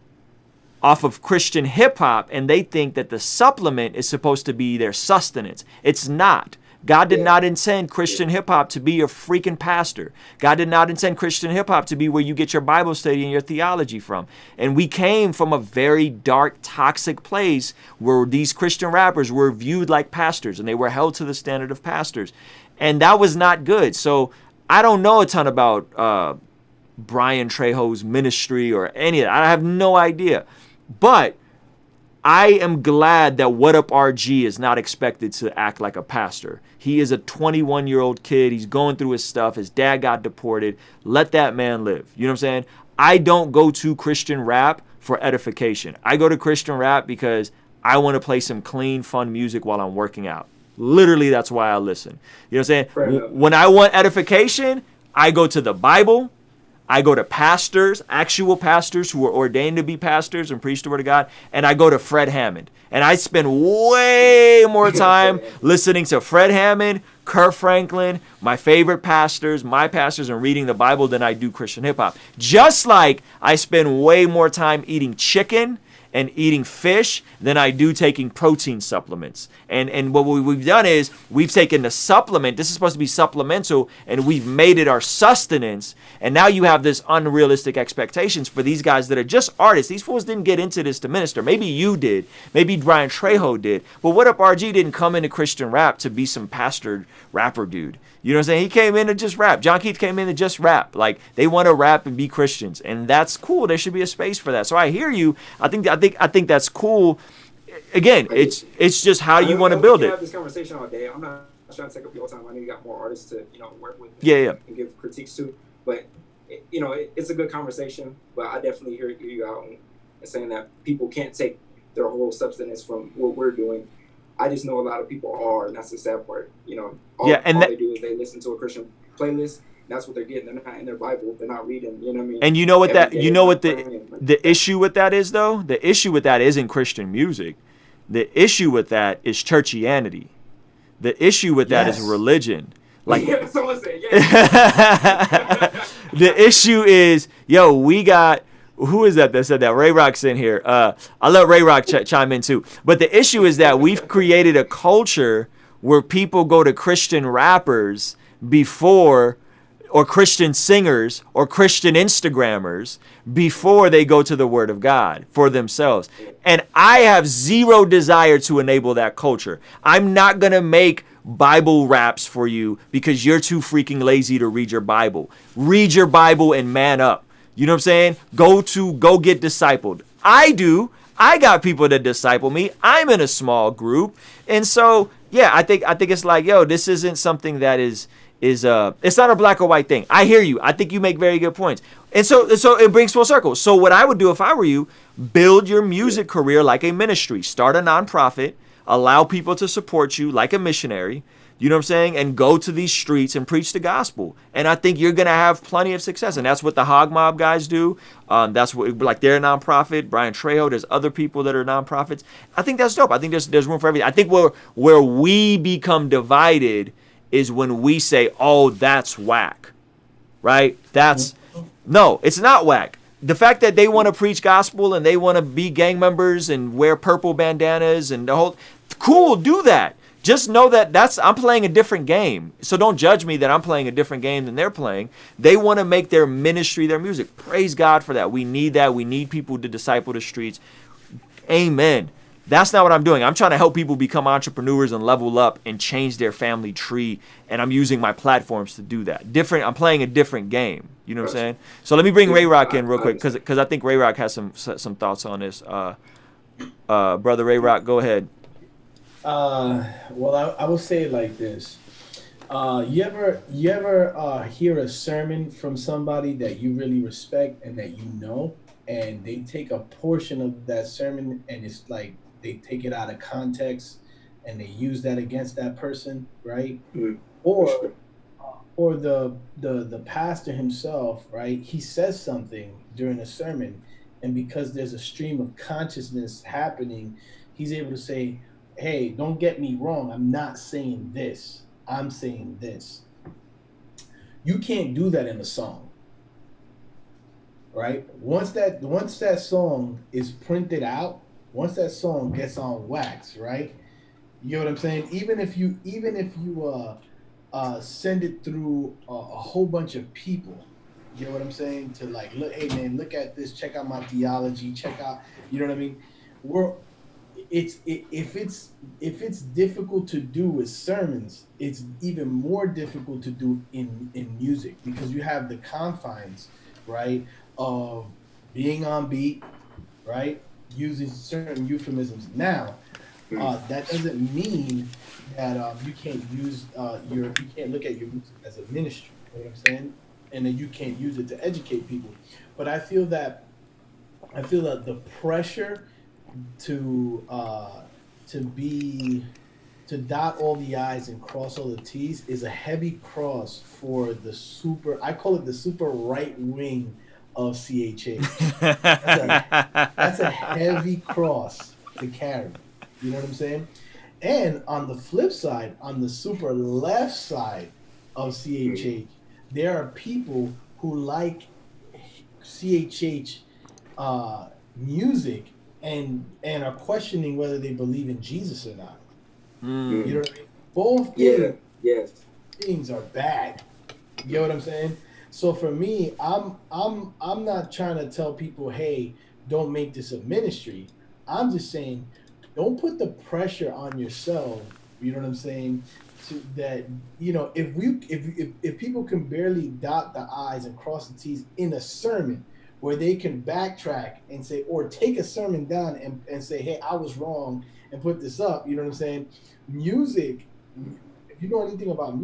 A: off of Christian hip hop, and they think that the supplement is supposed to be their sustenance. It's not. God did not intend Christian hip hop to be a freaking pastor. God did not intend Christian hip hop to be where you get your Bible study and your theology from. And we came from a very dark, toxic place where these Christian rappers were viewed like pastors and they were held to the standard of pastors. And that was not good. So I don't know a ton about Brian Trejo's ministry or any of that. I have no idea. But I am glad that What Up RG is not expected to act like a pastor. He is a 21-year-old kid. He's going through his stuff. His dad got deported. Let that man live. You know what I'm saying? I don't go to Christian rap for edification. I go to Christian rap because I want to play some clean, fun music while I'm working out. Literally, that's why I listen. You know what I'm saying? When I want edification, I go to the Bible. I go to pastors, actual pastors who are ordained to be pastors and preach the word of God, and I go to Fred Hammond. And I spend way more time listening to Fred Hammond, Kurt Franklin, my favorite pastors, my pastors, and reading the Bible than I do Christian hip hop. Just like I spend way more time eating chicken and eating fish than I do taking protein supplements. And what we've done is we've taken the supplement, this is supposed to be supplemental, and we've made it our sustenance. And now you have this unrealistic expectations for these guys that are just artists. These fools didn't get into this to minister. Maybe you did. Maybe Brian Trejo did. But What Up RG didn't come into Christian rap to be some pastor rapper dude. You know what I'm saying? He came in to just rap. John Keith came in to just rap. Like, they want to rap and be Christians, and that's cool. There should be a space for that. So I hear you. I think that's cool. Again, it's just how you want to build
K: We
A: it.
K: can have this conversation all day. I'm not trying to take up your time. I know you got more artists to work with.
A: Yeah.
K: And give critiques to, but it's a good conversation. But I definitely hear you out and saying that people can't take their whole substance from what we're doing. I just know a lot of people are, and that's the sad part. All they do is they listen to a Christian playlist. That's what they're getting. They're not in their Bible. They're not reading. You know what I mean?
A: And you know what the issue with that is, though? The issue with that isn't Christian music. The issue with that is churchianity. The issue with that is religion. Like,
K: someone said, yeah.
A: The issue is, we got. Who is that said that? Ray Rock's in here. I let Ray Rock chime in too. But the issue is that we've created a culture where people go to Christian rappers before, or Christian singers, or Christian Instagrammers before they go to the Word of God for themselves. And I have zero desire to enable that culture. I'm not going to make Bible raps for you because you're too freaking lazy to read your Bible. Read your Bible and man up. You know what I'm saying? Go get discipled. I do. I got people that disciple me. I'm in a small group. And so, I think it's like, this isn't something that is it's not a black or white thing. I hear you. I think you make very good points. And so it brings full circle. So what I would do if I were you, build your music career like a ministry. Start a nonprofit. Allow people to support you like a missionary. You know what I'm saying? And go to these streets and preach the gospel. And I think you're going to have plenty of success. And that's what the Hog Mob guys do. That's what, like, they're a nonprofit. Brian Trejo, there's other people that are nonprofits. I think that's dope. I think there's room for everything. I think where we become divided is when we say, oh, that's whack, right? No, it's not whack. The fact that they want to preach gospel and they want to be gang members and wear purple bandanas and the whole, cool, do that. Just know that I'm playing a different game. So don't judge me that I'm playing a different game than they're playing. They want to make their ministry their music. Praise God for that. We need that. We need people to disciple the streets. Amen. That's not what I'm doing. I'm trying to help people become entrepreneurs and level up and change their family tree. And I'm using my platforms to do that. I'm playing a different game. You know what I'm saying? So let me bring Ray Rock in real quick because I think Ray Rock has some thoughts on this. Brother Ray Rock, go ahead.
M: Well, I will say it like this. You ever hear a sermon from somebody that you really respect and that you know, and they take a portion of that sermon and it's like they take it out of context and they use that against that person, right? Mm-hmm. Or the pastor himself, right? He says something during a sermon and because there's a stream of consciousness happening, he's able to say, hey, don't get me wrong, I'm not saying this, I'm saying this. You can't do that in a song, right? Once that song is printed out, once that song gets on wax, right? You know what I'm saying? Even if you send it through a whole bunch of people, you know what I'm saying? To like, look, hey man, look at this, check out my theology, check out, you know what I mean? If it's difficult to do with sermons, it's even more difficult to do in music, because you have the confines, right, of being on beat, right, using certain euphemisms. Now, that doesn't mean that you can't use you can't look at your music as a ministry. You know what I'm saying? And then you can't use it to educate people. But I feel that the pressure to dot all the I's and cross all the T's is a heavy cross for I call it the super right wing of CHH. That's a heavy cross to carry. You know what I'm saying? And on the flip side, on the super left side of CHH, there are people who like CHH music and are questioning whether they believe in Jesus or not. You know what I mean? Both things are bad. You know what I'm saying? So for me, I'm not trying to tell people, hey, don't make this a ministry. I'm just saying, don't put the pressure on yourself. You know what I'm saying? That, you know, if people can barely dot the I's and cross the T's in a sermon, where they can backtrack and say, or take a sermon down and say, hey, I was wrong, and put this up. You know what I'm saying? Music, if you know anything about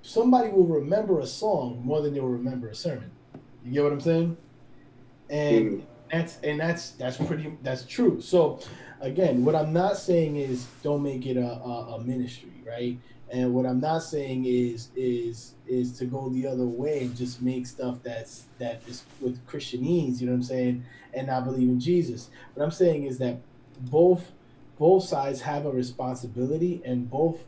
M: somebody will remember a song more than they'll remember a sermon. You get what I'm saying? And that's true. So again, what I'm not saying is don't make it a ministry, right? And what I'm not saying is to go the other way and just make stuff that is with Christianese, you know what I'm saying, and not believe in Jesus. What I'm saying is that both sides have a responsibility, and both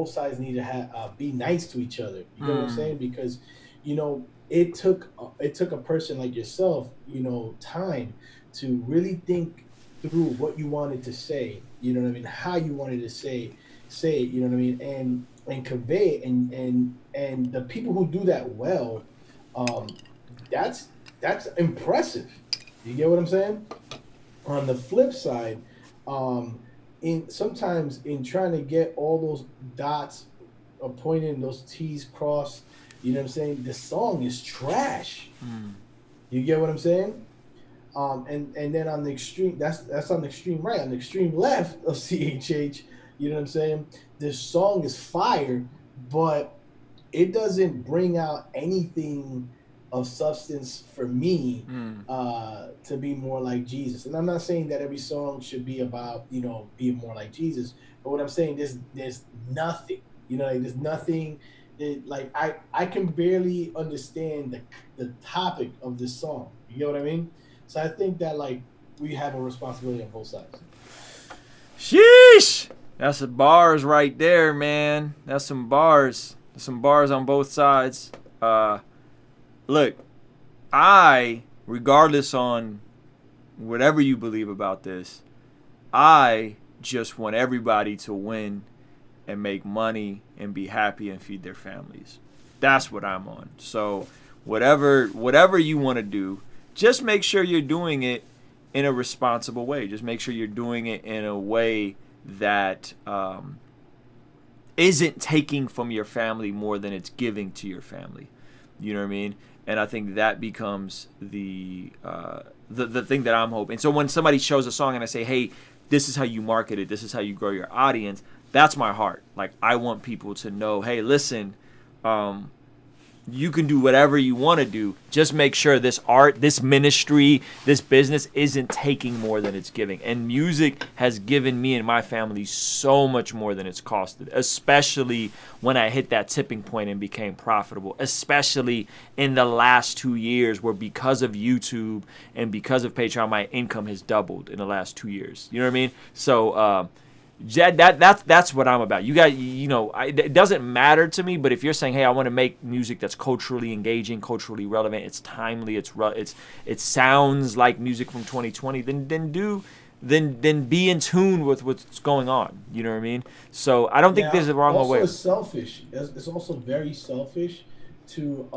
M: sides need to be nice to each other. You know what I'm saying? Because, you know, it took a person like yourself, you know, time to really think through what you wanted to say. You know what I mean? How you wanted to say it, you know what I mean, and convey it, and the people who do that well, that's impressive. You get what I'm saying? On the flip side, sometimes in trying to get all those dots appointed and those T's crossed, you know what I'm saying, the song is trash. You get what I'm saying? And then on the extreme, that's on the extreme right. On the extreme left of CHH, you know what I'm saying, this song is fire, but it doesn't bring out anything of substance for me to be more like Jesus. And I'm not saying that every song should be about, you know, being more like Jesus, but what I'm saying, there's nothing, you know, like there's nothing. Like I can barely understand the topic of this song. You get what I mean? So I think that, like, we have a responsibility on both sides.
A: Sheesh! That's the bars right there, man. That's some bars. There's some bars on both sides. Look, regardless on whatever you believe about this, I just want everybody to win and make money and be happy and feed their families. That's what I'm on. So whatever you want to do, just make sure you're doing it in a responsible way. Just make sure you're doing it in a way that isn't taking from your family more than it's giving to your family. You know what I mean? And I think that becomes the thing that I'm hoping. So when somebody shows a song and I say, hey, this is how you market it, this is how you grow your audience, that's my heart. Like, I want people to know, hey, listen, you can do whatever you want to do. Just make sure this art, this ministry, this business isn't taking more than it's giving. And music has given me and my family so much more than it's costed, especially when I hit that tipping point and became profitable, especially in the last 2 years where because of YouTube and because of Patreon, my income has doubled in the last 2 years. You know what I mean? So, that's what I'm about. You guys, it doesn't matter to me, but if you're saying, hey, I want to make music that's culturally engaging, culturally relevant, it's timely, it sounds like music from 2020, then be in tune with what's going on. You know what I mean? So I don't think there's a wrong way.
M: It's selfish. It's also very selfish to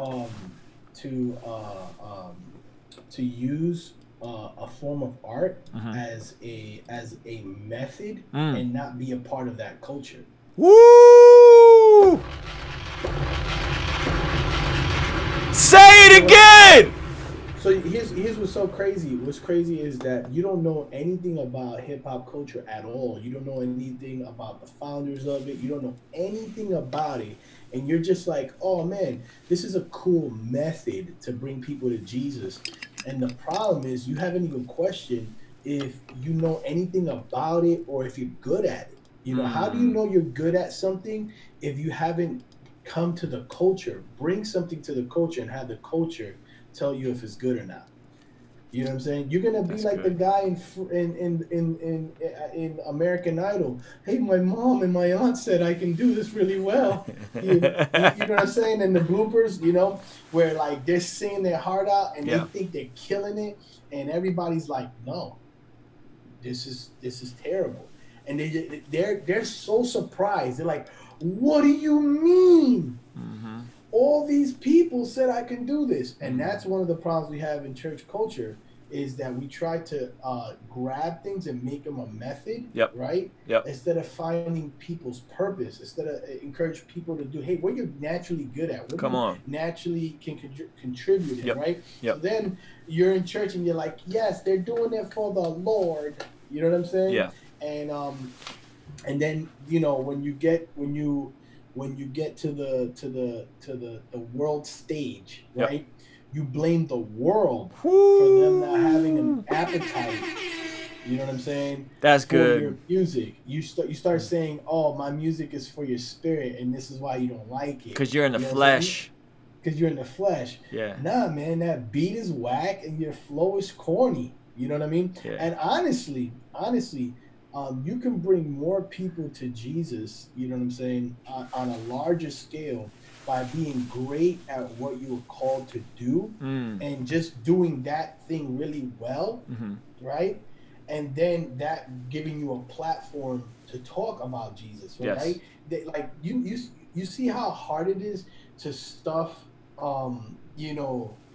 M: use a form of art as a method and not be a part of that culture.
A: Woo! Say it again!
M: So here's what's so crazy. What's crazy is that you don't know anything about hip hop culture at all. You don't know anything about the founders of it. You don't know anything about it. And you're just like, oh man, this is a cool method to bring people to Jesus. And the problem is you haven't even questioned if you know anything about it or if you're good at it. How do you know you're good at something if you haven't come to the culture, bring something to the culture and have the culture tell you if it's good or not? You know what I'm saying? You're gonna be like the guy in American Idol. Hey, my mom and my aunt said I can do this really well. You know what I'm saying? And the bloopers, where like they're singing their heart out and they think they're killing it, and everybody's like, no, this is terrible, and they're so surprised. They're like, what do you mean? All these people said I can do this. And that's one of the problems we have in church culture is that we try to grab things and make them a method, right? Instead of finding people's purpose, instead of encourage people to do, hey, what you're naturally good at, what you naturally can contribute in, right? So then you're in church and you're like, yes, they're doing it for the Lord. You know what I'm saying?
A: Yeah.
M: And then, when you get to the world stage, right? You blame the world for them not having an appetite. You know what I'm saying?
A: That's
M: for
A: good.
M: Your music. You start saying, "Oh, my music is for your spirit, and this is why you don't like it."
A: Because you're in the flesh.
M: Because you're in the flesh.
A: Yeah.
M: Nah, man, that beat is whack and your flow is corny. You know what I mean?
A: Yeah.
M: And honestly, you can bring more people to Jesus, you know what I'm saying, on a larger scale by being great at what you were called to do and just doing that thing really well, right? And then that giving you a platform to talk about Jesus, right? Like you see how hard it is to stuff,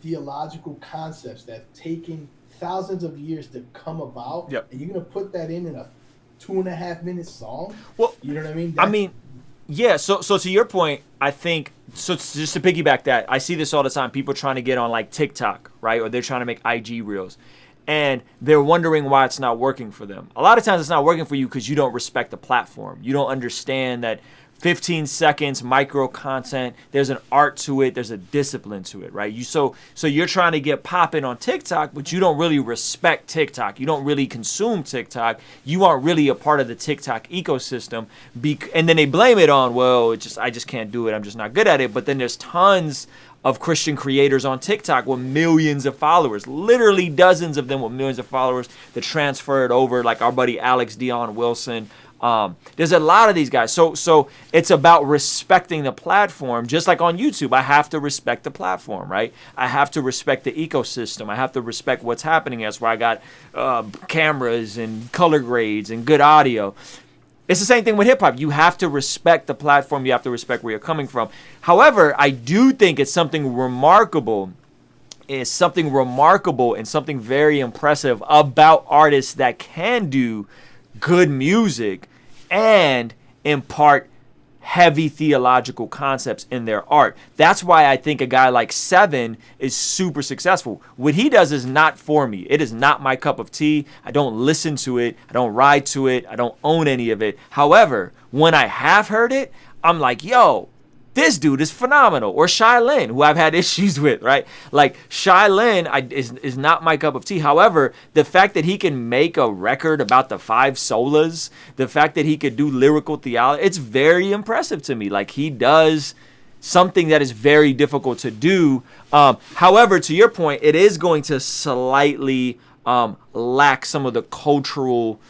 M: theological concepts that have taken thousands of years to come about, and you're gonna put that in a 2.5 minute song.
A: Well,
M: you know what I mean?
A: Yeah. So to your point, I think just to piggyback that, I see this all the time. People trying to get on like TikTok, right? Or they're trying to make IG reels, and they're wondering why it's not working for them. A lot of times it's not working for you because you don't respect the platform. You don't understand that 15 seconds, micro content, there's an art to it, there's a discipline to it, right? So you're trying to get popping on TikTok, but you don't really respect TikTok. You don't really consume TikTok. You aren't really a part of the TikTok ecosystem. And then they blame it on, well, I just can't do it. I'm just not good at it. But then there's tons of Christian creators on TikTok with millions of followers, literally dozens of them with millions of followers that transferred over, like our buddy Alex Dion Wilson. There's a lot of these guys. So it's about respecting the platform. Just like on YouTube, I have to respect the platform, right? I have to respect the ecosystem. I have to respect what's happening. That's why I got cameras and color grades and good audio. It's the same thing with hip hop. You have to respect the platform. You have to respect where you're coming from. However, I do think it's something remarkable. It's something remarkable and something very impressive about artists that can do good music and impart heavy theological concepts in their art. That's why I think a guy like Seven is super successful. What he does is not for me. It is not my cup of tea. I don't listen to it. I don't ride to it. I don't own any of it. However, when I have heard it, I'm like, yo, This dude is phenomenal. Or Shy Lynn, who I've had issues with, right? Like, Shy Lynn is not my cup of tea. However, the fact that he can make a record about the 5 solas, the fact that he could do lyrical theology, it's very impressive to me. Like, he does something that is very difficult to do. However, to your point, it is going to slightly lack some of the cultural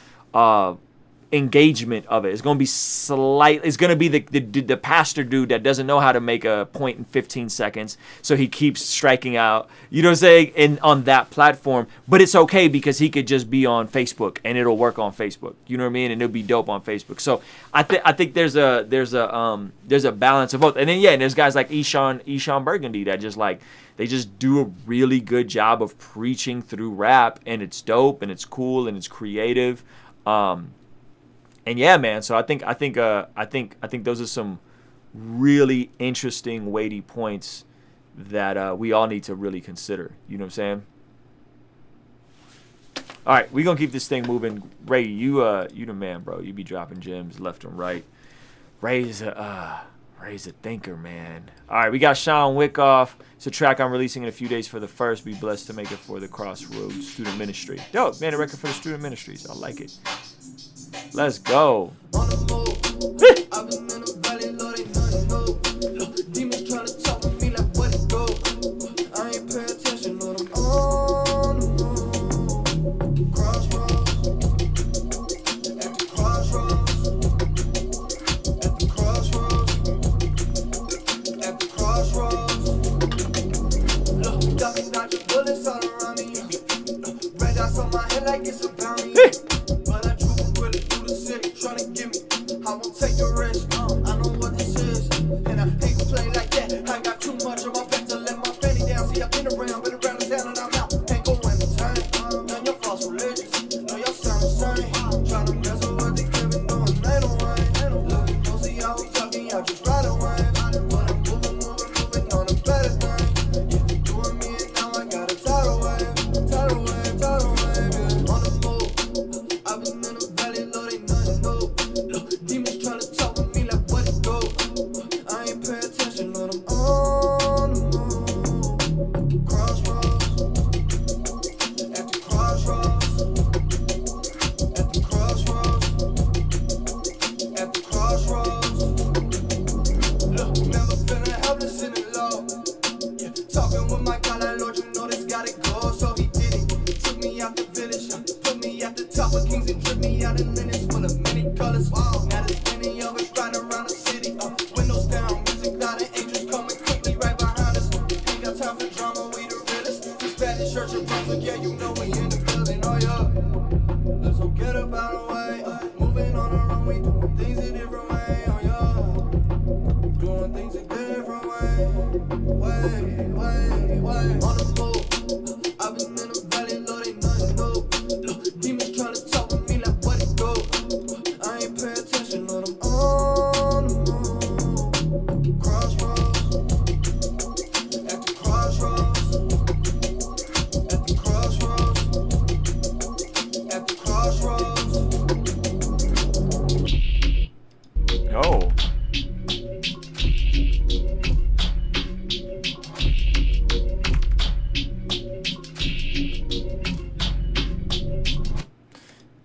A: engagement of it. It's going to be it's going to be the pastor dude that doesn't know how to make a point in 15 seconds, so he keeps striking out, you know what I'm saying, on that platform. But it's okay because he could just be on Facebook and it'll work on Facebook, you know what I mean, and it'll be dope on Facebook. So I think there's a balance of both. And then and there's guys like Eshawn Burgundy that just like, they just do a really good job of preaching through rap, and it's dope and it's cool and it's creative. And yeah, man. So I think those are some really interesting, weighty points that we all need to really consider. You know what I'm saying? All right, we're gonna keep this thing moving. Ray, you the man, bro. You be dropping gems left and right. Ray's a thinker, man. All right, we got Sean Wickoff. It's a track I'm releasing in a few days for the first. Be blessed to make it for the Crossroads Student Ministry. Dope, man. A record for the student ministries. I like it. Let's go.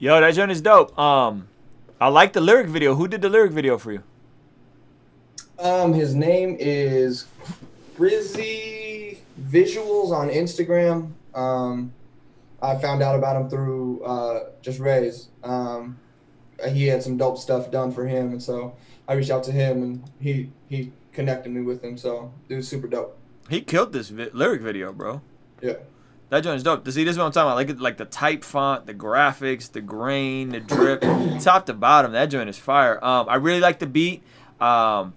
A: Yo, that joint is dope. I like the lyric video. Who did the lyric video for you?
N: His name is Frizzy Visuals on Instagram. I found out about him through just Ray's. He had some dope stuff done for him, and so I reached out to him, and he connected me with him. So it was super dope.
A: He killed this lyric video, bro.
N: Yeah.
A: That joint is dope. See, this is what I'm talking about. Like the type font, the graphics, the grain, the drip, top to bottom. That joint is fire. I really like the beat. I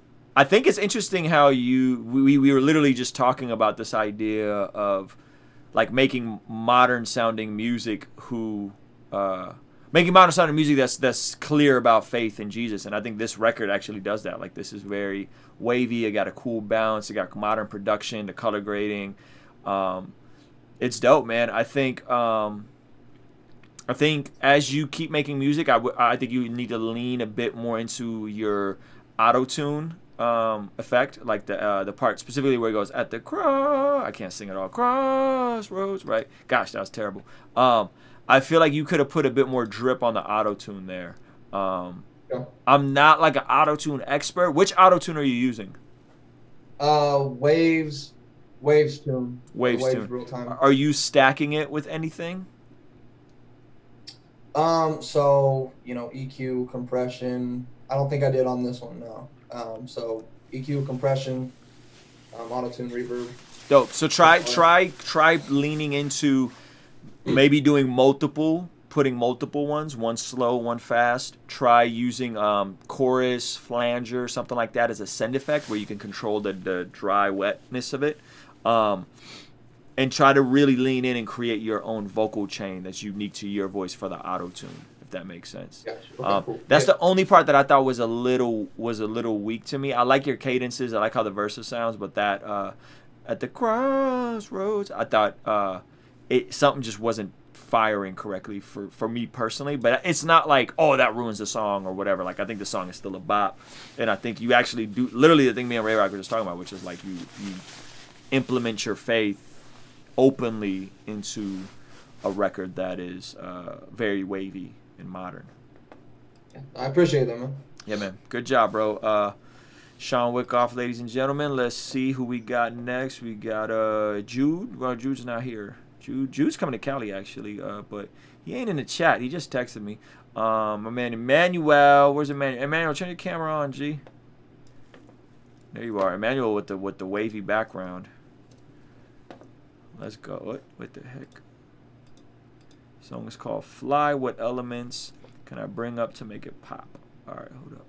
A: think it's interesting how we were literally just talking about this idea of like making modern sounding music making modern sounding music that's clear about faith in Jesus. And I think this record actually does that. Like, this is very wavy. It got a cool bounce. It got modern production, the color grading. It's dope, man. I think as you keep making music, I think you need to lean a bit more into your auto-tune effect, like the part specifically where it goes at the cross. I can't sing it all. Crossroads, right? Gosh, that was terrible. I feel like you could have put a bit more drip on the auto tune there. I'm not like an auto tune expert. Which auto tune are you using?
N: Waves tune.
A: Waves tune.
N: Real time.
A: Are you stacking it with anything?
N: So EQ, compression. I don't think I did on this one, no. So EQ, compression, auto tune, reverb.
A: Dope. So try leaning into maybe doing putting multiple ones, one slow, one fast. Try using chorus, flanger, something like that as a send effect where you can control the dry wetness of it. And try to really lean in and create your own vocal chain that's unique to your voice for the auto tune, if that makes sense.
N: Gotcha. Okay, cool.
A: That's the only part that I thought was a little weak to me. I like your cadences. I like how the verses sounds, but that at the crossroads, I thought something just wasn't firing correctly for me personally. But it's not like, oh, that ruins the song or whatever. Like, I think the song is still a bop, and I think you actually do literally the thing me and Ray Rock were just talking about, which is like you implement your faith openly into a record that is very wavy and modern.
N: I appreciate that, man.
A: Yeah, man. Good job, bro. Sean Wickoff, ladies and gentlemen. Let's see who we got next. We got Jude. Well, Jude's not here. Jude's coming to Cali, actually, but he ain't in the chat. He just texted me. My man Emmanuel. Where's Emmanuel? Emmanuel, turn your camera on, G. There you are. Emmanuel with the wavy background. Let's go. What the heck? Song is called Fly. What elements can I bring up to make it pop? All right, hold up.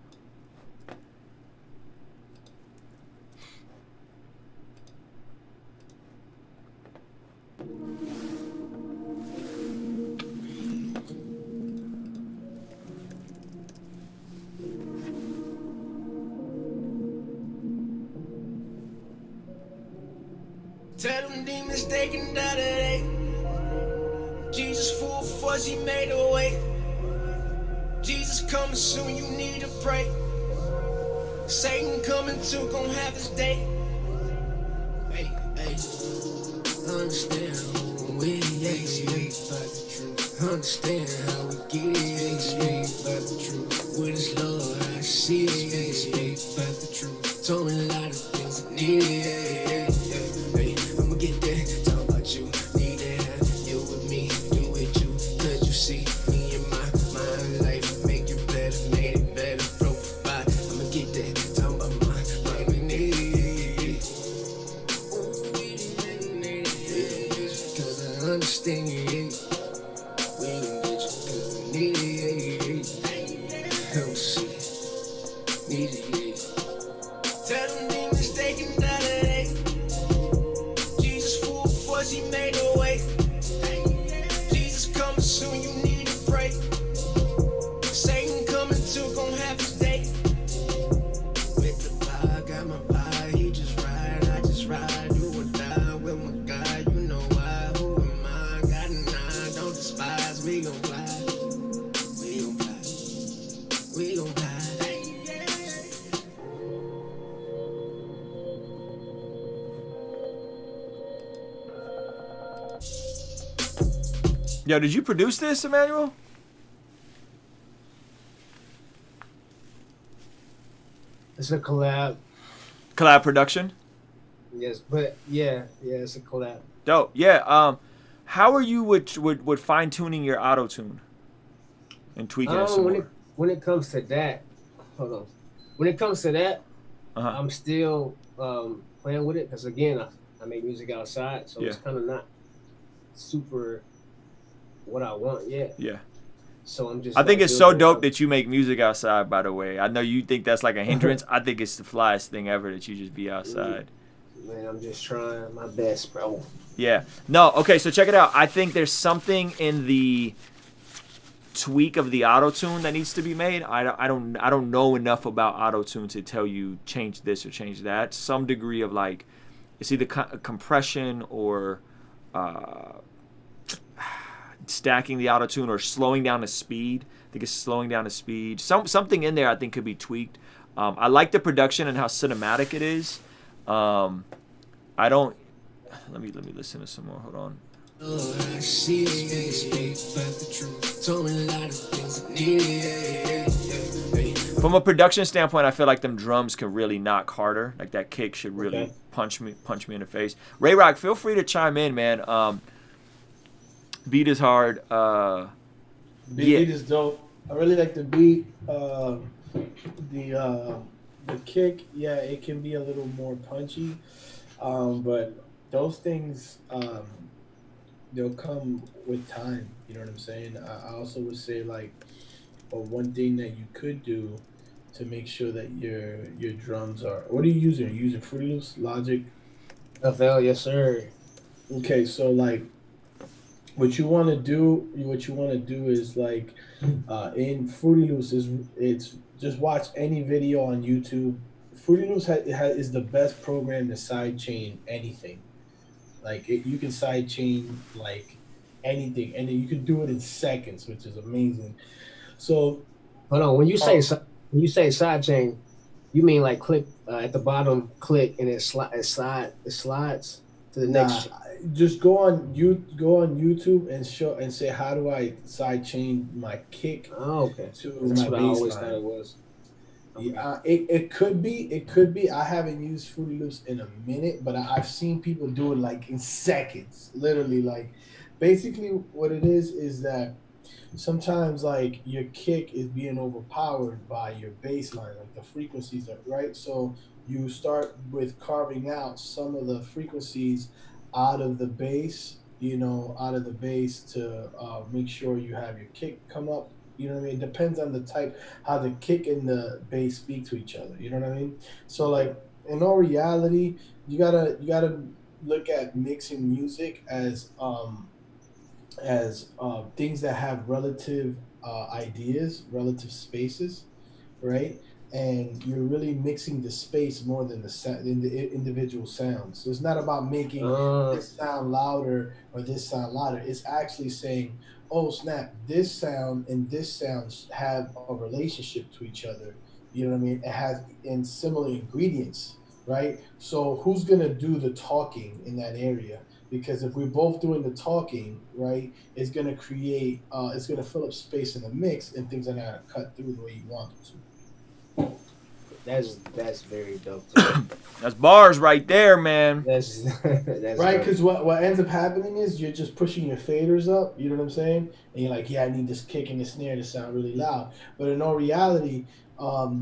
U: Tell them demons they can die today. Jesus full force, he made a way. Jesus coming soon, you need to pray. Satan coming too, gon' have his day. Hey, understand who we is, about the truth. Understand how we get it, about the truth. With his love, I see it, about the truth. Told me a lot of things I need. I'ma get that, talk about you. Need that, you with me, you with you. Cause you see me in my life. Make it better, made it better, provide. I'ma get that, talk about my need. Cause I understand you. We gon' get you cause we need it. Come see, need it. Tell them demons they can die today. He made a way. Jesus coming soon, you need to pray. Satan coming too, gon' have his day. With the vibe, got my vibe, he just ride, I just ride. Do or die with my guy, you know why. Who am I? Got an eye, don't despise. We gon' fly, we gon' fly, we gon' fly.
A: Yo, did you produce this, Emmanuel?
P: It's a collab.
A: Collab production?
P: Yes, but yeah, it's a collab.
A: Dope. Yeah. How are you with fine tuning your auto tune and tweaking it some more?
P: When it comes to that, hold on. When it comes to that, I'm still playing with it because again, I make music outside, so it's kind of not super what I want yet.
A: Yeah.
P: So I'm just.
A: I think it's so dope that you make music outside. By the way, I know you think that's like a hindrance. I think it's the flyest thing ever that you just be outside.
P: Man, I'm just trying my best, bro.
A: Yeah. No. Okay. So check it out. I think there's something in the tweak of the auto tune that needs to be made. I don't know enough about auto tune to tell you change this or change that. Some degree of like, it's either compression or. Stacking the auto tune or slowing down the speed. I think it's slowing down the speed. Something in there I think could be tweaked. I like the production and how cinematic it is. I don't. Let me listen to some more. Hold on. From a production standpoint, I feel like them drums can really knock harder. Like that kick should really punch me in the face. Ray Rock, feel free to chime in, man. Beat is hard.
M: Beat is dope. I really like the beat. The kick, yeah, it can be a little more punchy, but those things they'll come with time. You know what I'm saying? I also would say like, one thing that you could do to make sure that your drums are. What are you using? Are you using Fruity Loops, Logic?
P: FL, yes sir.
M: Okay, so like, what you want to do is like, in Fruity Loops it's just watch any video on YouTube. Fruity Loops is the best program to sidechain anything. Like you can sidechain like anything, and then you can do it in seconds, which is amazing. So,
P: hold on. When you say sidechain, you mean like click at the bottom, click, and it slides to the next.
M: Just go on YouTube and say, how do I sidechain my kick?
P: Oh, okay.
M: To
P: That's
M: my
P: what
M: bass
P: I always
M: line.
P: thought it was.
M: Yeah, it could be. I haven't used Fruity Loops in a minute, but I've seen people do it like in seconds, literally. Like, basically, what it is that sometimes like your kick is being overpowered by your bass line, like the frequencies are right. So you start with carving out some of the frequencies out of the bass, to make sure you have your kick come up. You know what I mean? It depends on the type, how the kick and the bass speak to each other. You know what I mean? So like, in all reality, you gotta look at mixing music as things that have relative ideas, relative spaces, right? And you're really mixing the space more than the individual sounds. So it's not about making this sound louder or this sound louder. It's actually saying, oh snap, this sound and this sound have a relationship to each other. You know what I mean? It has in similar ingredients, right? So who's gonna do the talking in that area? Because if we're both doing the talking, right, it's gonna create, it's gonna fill up space in the mix, and things are not gonna cut through the way you want them to.
P: That's very dope too.
A: That's bars right there, man.
P: That's
M: right, because what ends up happening is you're just pushing your faders up, you know what I'm saying? And you're like, yeah, I need this kick and the snare to sound really loud. But in all reality,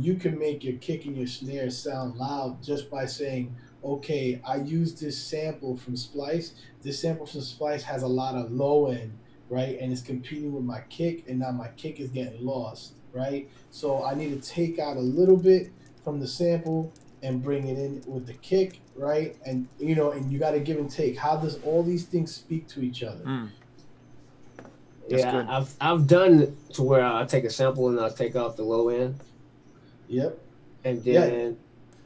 M: you can make your kick and your snare sound loud just by saying, okay, I use this sample from Splice. This sample from Splice has a lot of low end, right? And it's competing with my kick, and now my kick is getting lost, right? So I need to take out a little bit from the sample and bring it in with the kick, right? And and you got to give and take. How does all these things speak to each other?
P: Yeah, I've done it to where I take a sample and I'll take off the low end.
M: Yep.
P: And then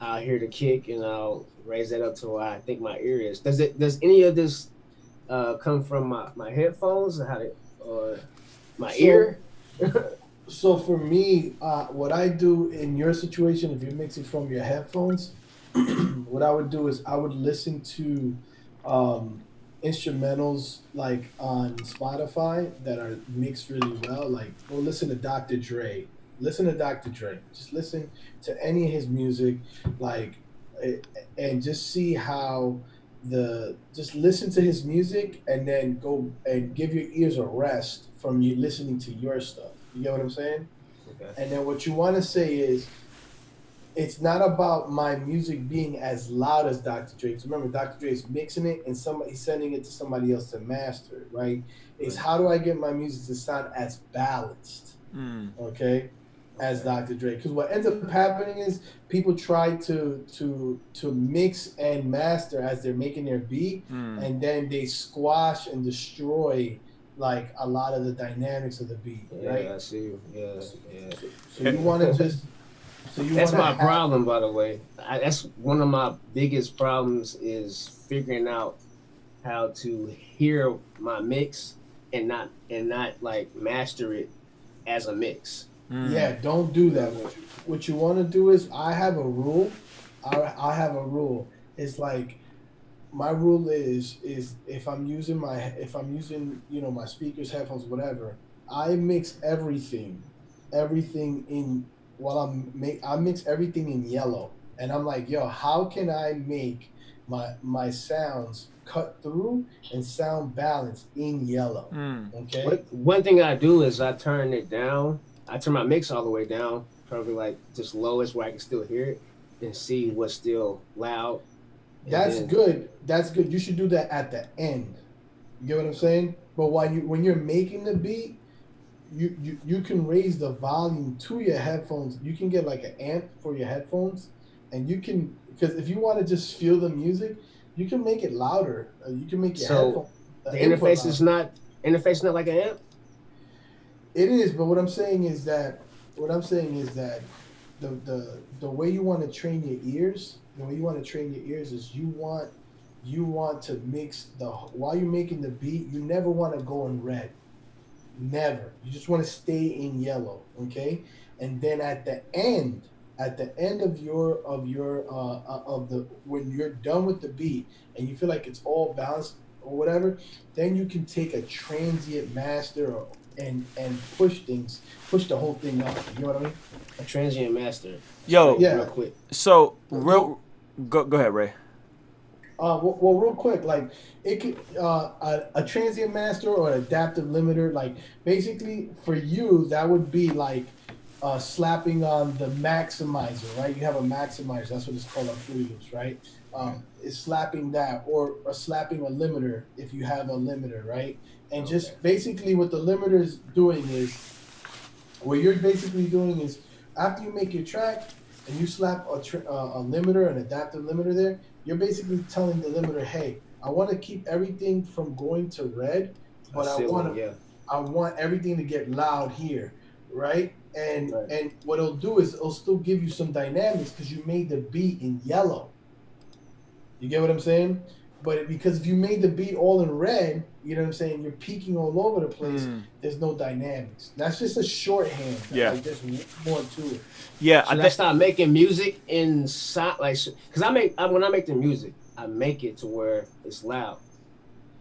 P: I'll hear the kick and I'll raise that up to where I think my ear is. Does any of this come from my headphones or my ear?
M: So for me, what I do in your situation, if you're mixing from your headphones, what I would do is I would listen to instrumentals like on Spotify that are mixed really well. Like, go listen to Dr. Dre. Listen to Dr. Dre. Just listen to any of his music, and just see how just listen to his music, and then go and give your ears a rest from you listening to your stuff. You get what I'm saying? Okay. And then what you want to say is, it's not about my music being as loud as Dr. Dre's. Remember, Dr. Dre's mixing it and he's sending it to somebody else to master it, right? It's how do I get my music to sound as balanced, okay, as Dr. Dre? Because what ends up happening is people try to mix and master as they're making their beat, and then they squash and destroy like a lot of the dynamics of the beat, right?
P: Yeah, I see you. Yeah.
M: So you want to just.
P: That's my problem, by the way. That's one of my biggest problems is figuring out how to hear my mix and not like master it as a mix.
M: Yeah, don't do that. What you want to do is, I have a rule. I have a rule. It's like, my rule is if I'm using my speakers, headphones, whatever, I mix everything in I mix everything in yellow, and I'm like, yo, how can I make my sounds cut through and sound balanced in yellow? Okay.
P: One thing I do is I turn it down. I turn my mix all the way down, probably like just lowest where I can still hear it, and see what's still loud.
M: That's good. That's good. You should do that at the end. You get what I'm saying? But when you're making the beat, you can raise the volume to your headphones. You can get like an amp for your headphones, and you can, because if you want to just feel the music, you can make it louder. You can make your headphones.
P: The interface is not like an amp.
M: It is, but what I'm saying is that the way you want to train your ears. The way you want to train your ears is you want to mix while you're making the beat, you never want to go in red. Never. You just want to stay in yellow, okay? And then at the end of when you're done with the beat and you feel like it's all balanced or whatever, then you can take a transient master and push the whole thing up. You know what I mean?
P: A transient master.
A: Yo,
M: yeah.
A: Real quick. So go ahead, Ray.
M: Well, real quick, like it could a transient master or an adaptive limiter. Like basically, for you, that would be like slapping on the maximizer, right? You have a maximizer. That's what it's called on Fruity Loops, right? It's slapping that, or slapping a limiter if you have a limiter, right? And just basically what the limiter is doing is, what you're basically doing is, after you make your track and you slap a limiter, an adaptive limiter there, you're basically telling the limiter, hey, I want to keep everything from going to red, but I want everything to get loud here, right? And what it'll do is it'll still give you some dynamics because you made the beat in yellow. You get what I'm saying? But because if you made the beat all in red, you know what I'm saying, you're peaking all over the place. There's no dynamics. That's just a shorthand.
A: Yeah.
M: Like, there's more to it.
A: Yeah.
P: Should I start making music inside, like, because when I make the music, I make it to where it's loud.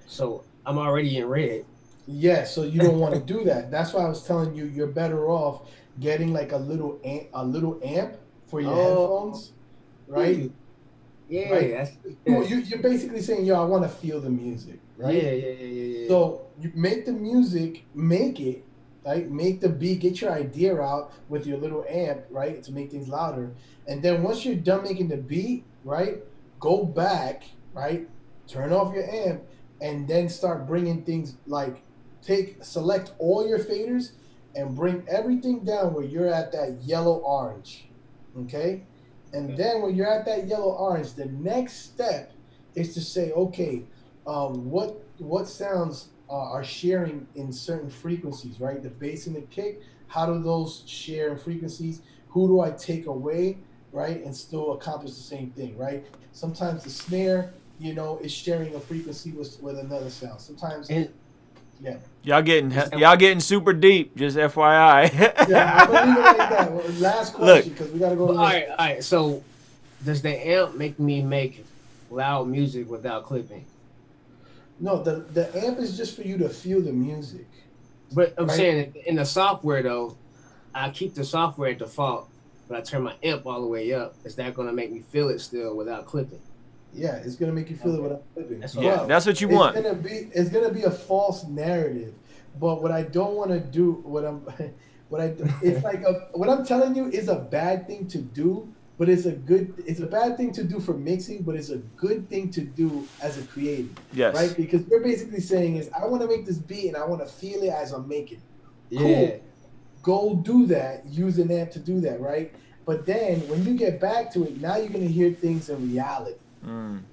P: So I'm already in red.
M: Yeah. So you don't want to do that. That's why I was telling you, you're better off getting like a little amp for your headphones, right?
P: Yeah,
M: right? You're basically saying, yo, I want to feel the music, right?
P: Yeah.
M: So you make the music, make it, right? Make the beat, get your idea out with your little amp, right? To make things louder. And then once you're done making the beat, right? Go back, right? Turn off your amp and then start bringing things like select all your faders and bring everything down where you're at that yellow orange, okay? And then when you're at that yellow orange, the next step is to say, okay, what sounds are sharing in certain frequencies, right? The bass and the kick, how do those share in frequencies? Who do I take away, right? And still accomplish the same thing, right? Sometimes the snare, is sharing a frequency with another sound. Sometimes, yeah.
A: Y'all getting super deep, just FYI.
M: Yeah, I'm gonna leave it like that. Well, last question, because we gotta go.
P: All right. So, does the amp make me make loud music without clipping?
M: No, the amp is just for you to feel the music.
P: But I'm saying in the software though, I keep the software at default, but I turn my amp all the way up. Is that gonna make me feel it still without clipping?
M: Yeah, it's gonna make you feel it without clipping.
A: That's what you want.
M: It's gonna be a false narrative. But what I don't want to do, what I'm telling you is a bad thing to do, but it's a bad thing to do for mixing, but it's a good thing to do as a creative.
A: Yes.
M: Right? Because we're basically saying is, I want to make this beat and I want to feel it as I'm making it.
P: Yeah.
M: Cool. Go do that. Use an amp to do that, right? But then when you get back to it, now you're gonna hear things in reality. You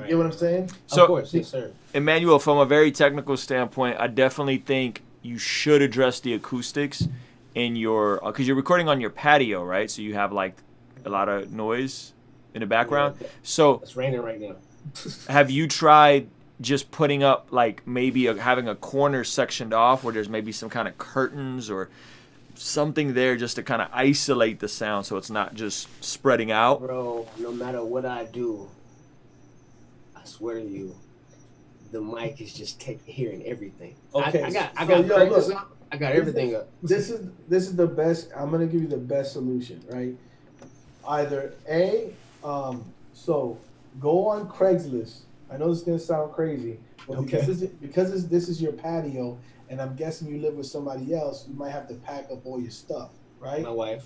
M: get what I'm saying?
A: So,
P: of course, yes, sir.
A: Emmanuel, from a very technical standpoint, I definitely think you should address the acoustics in your, because you're recording on your patio, right? So you have like a lot of noise in the background.
P: Yeah,
A: so
P: it's raining right now.
A: Have you tried just putting up like maybe having a corner sectioned off where there's maybe some kind of curtains or something there just to kind of isolate the sound so it's not just spreading out?
P: Bro, no matter what I do, I swear to you, the mic is just hearing everything.
M: Okay,
P: I got everything up.
M: This is the best. I'm gonna give you the best solution, right? Either so go on Craigslist. I know this is gonna sound crazy, but because this is your patio, and I'm guessing you live with somebody else, you might have to pack up all your stuff, right?
P: My wife.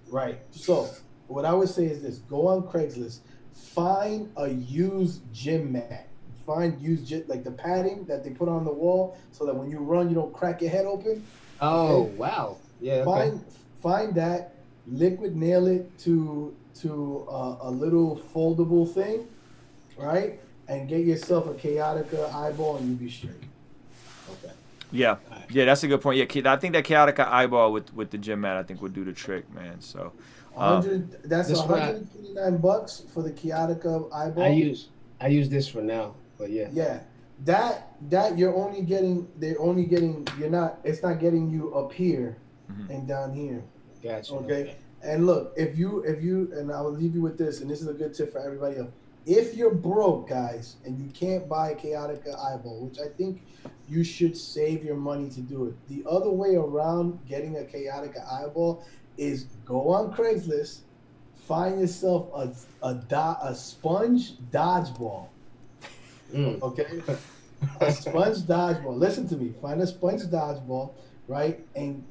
M: Right. So what I would say is this: go on Craigslist, find a used gym mat. Find used like the padding that they put on the wall, so that when you run, you don't crack your head open.
P: Oh, okay. Wow! Yeah. Okay.
M: Find that, liquid nail it to a little foldable thing, right? And get yourself a Chaotica eyeball, and you'll be straight. Okay.
A: Yeah, yeah, that's a good point. Yeah, I think that Chaotica eyeball with the gym mat, I think would do the trick, man. So,
M: that's $129 for the Chaotica eyeball.
P: I use this for now. But yeah.
M: Yeah. That you're only getting it's not getting you up here and down here.
P: Gotcha.
M: Okay. And look, if you and I will leave you with this, and this is a good tip for everybody else. If you're broke, guys, and you can't buy a Chaotica eyeball, which I think you should save your money to do it. The other way around getting a Chaotica eyeball is go on Craigslist, find yourself a sponge dodgeball. Okay, a sponge dodgeball. Listen to me. Find a sponge dodgeball, right, and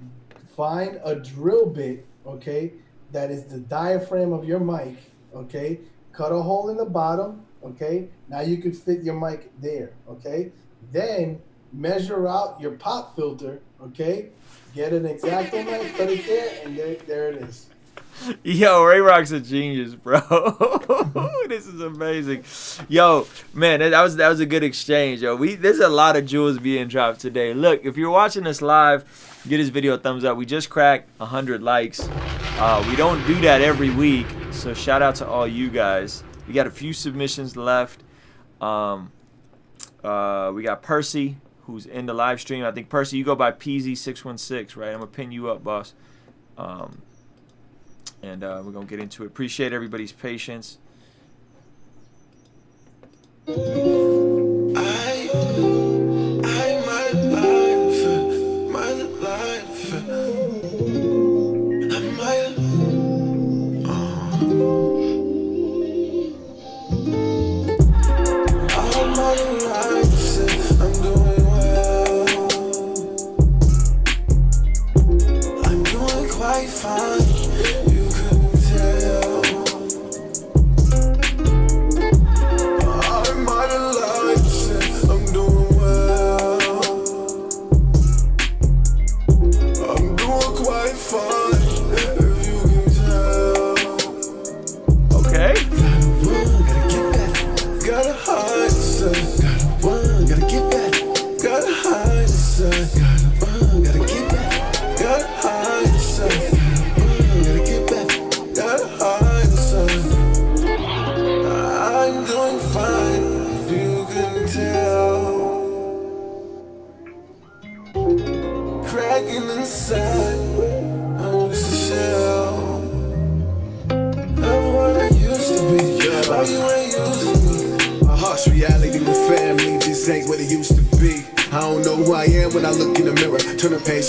M: find a drill bit. Okay, that is the diaphragm of your mic. Okay, cut a hole in the bottom. Okay, now you could fit your mic there. Okay, then measure out your pop filter. Okay, get an X-Acto knife, cut it there, and there it is.
A: Yo, Ray Rock's a genius, bro. This is amazing. Yo, man, that was a good exchange, yo. There's a lot of jewels being dropped today. Look, if you're watching this live, give this video a thumbs up. We just cracked 100 likes. We don't do that every week, so shout out to all you guys. We got a few submissions left. We got Percy, who's in the live stream. I think, Percy, you go by PZ616, right? I'm going to pin you up, boss. And we're going to get into it. Appreciate everybody's patience.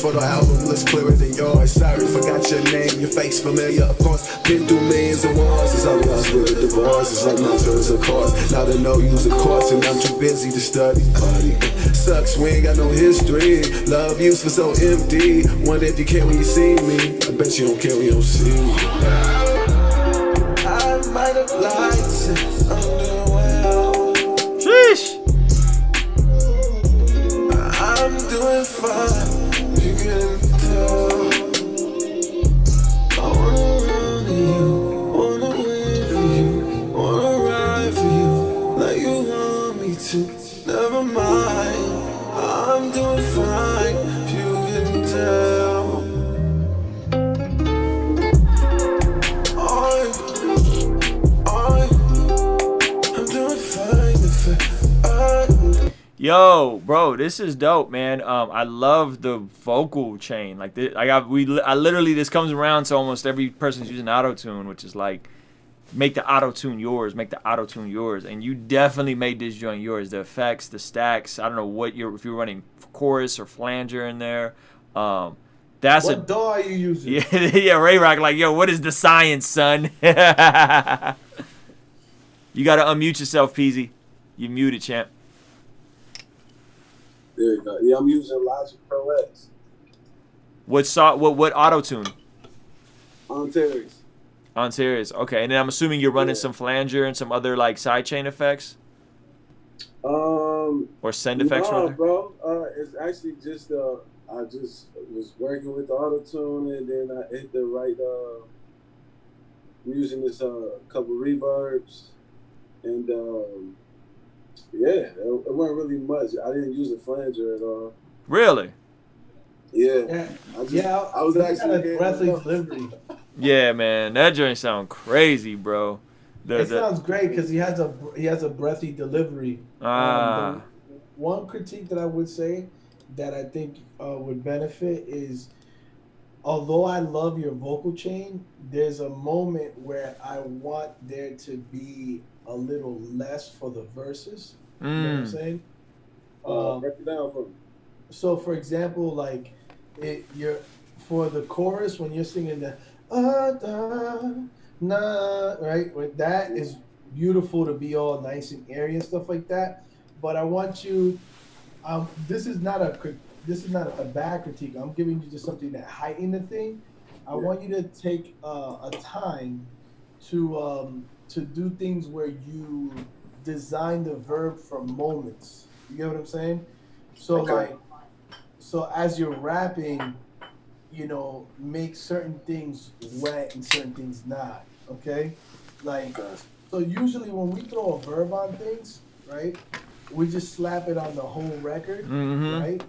F: Photo album looks clearer than yours. Sorry, forgot your name, your face familiar. Of course, been through millions of wars. It's all lost with a divorce. It's like my feelings, of course. Now to know you's a course, and I'm too busy to study. Party sucks, we ain't got no history. Love used for so empty. Wonder if you care when you see me. I bet you don't care when you don't see me. I might have lied, said I'm doing well.
A: Sheesh.
F: I'm doing fine. You can tell. I wanna run to you, wanna win for you, wanna ride for you, like you want me to. Never mind, I'm doing fine. You can tell. I'm doing fine.
A: Yo, bro, this is dope, man. I love the vocal chain. Like, I literally, this comes around to almost every person's using auto-tune, which is like, make the auto-tune yours, make the auto-tune yours. And you definitely made this joint yours. The effects, the stacks, I don't know if you're running chorus or flanger in there. That's
M: what DAW are you using?
A: Yeah, Ray Rock, like, yo, what is the science, son? You gotta unmute yourself, Peasy. You muted, champ.
Q: There you go. Yeah, I'm using Logic Pro X.
A: What auto-tune?
Q: Antares.
A: Antares, okay. And then I'm assuming you're running some flanger and some other like sidechain effects? Or send effects, rather?
Q: Bro. It's actually just I just was working with the auto-tune and then I hit the right I'm using this couple reverbs and yeah, it wasn't really much. I didn't use a flanger at all.
A: Really?
Q: Yeah. I was actually
M: a breathy delivery.
A: Yeah, man, that joint sound crazy, bro.
M: It sounds great because he has a breathy delivery. One critique that I would say that I think would benefit is, although I love your vocal chain, there's a moment where I want there to be a little less for the verses. You know what I'm saying?
Q: Break it down for me.
M: So, for example, like for the chorus when you're singing the right, that is beautiful to be all nice and airy and stuff like that. But I want you. This is not a bad critique. I'm giving you just something that heighten the thing. I want you to take a time to do things where you design the verb from moments. You get what I'm saying? So so as you're rapping, you know, make certain things wet and certain things not. Okay? So usually when we throw a verb on things, right, we just slap it on the whole record, right?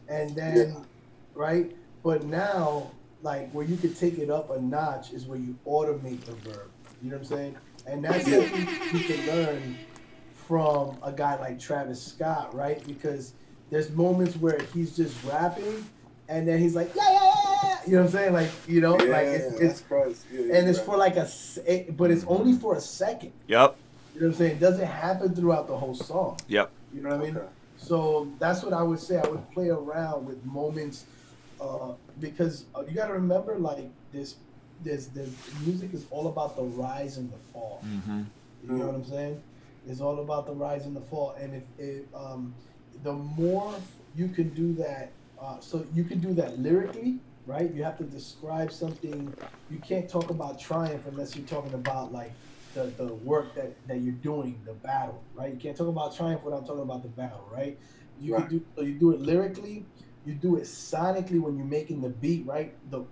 M: And then, right? But now, like, where you could take it up a notch is where you automate the verb. You know what I'm saying? And that's something you can learn from a guy like Travis Scott, right? Because there's moments where he's just rapping and then he's like, yeah. You know what I'm saying? Like, you know, like it's and it's for like but it's only for a second.
A: Yep.
M: You know what I'm saying? It doesn't happen throughout the whole song.
A: Yep.
M: You know what I mean? So that's what I would say. I would play around with moments because you got to remember, like, this music is all about the rise and the fall. You know what I'm saying? It's all about the rise and the fall. And if the more you can do that, so you can do that lyrically, right? You have to describe something. You can't talk about triumph unless you're talking about like the work that you're doing, the battle, right? You can't talk about triumph without talking about the battle, right? You do it lyrically, you do it sonically when you're making the beat, right? The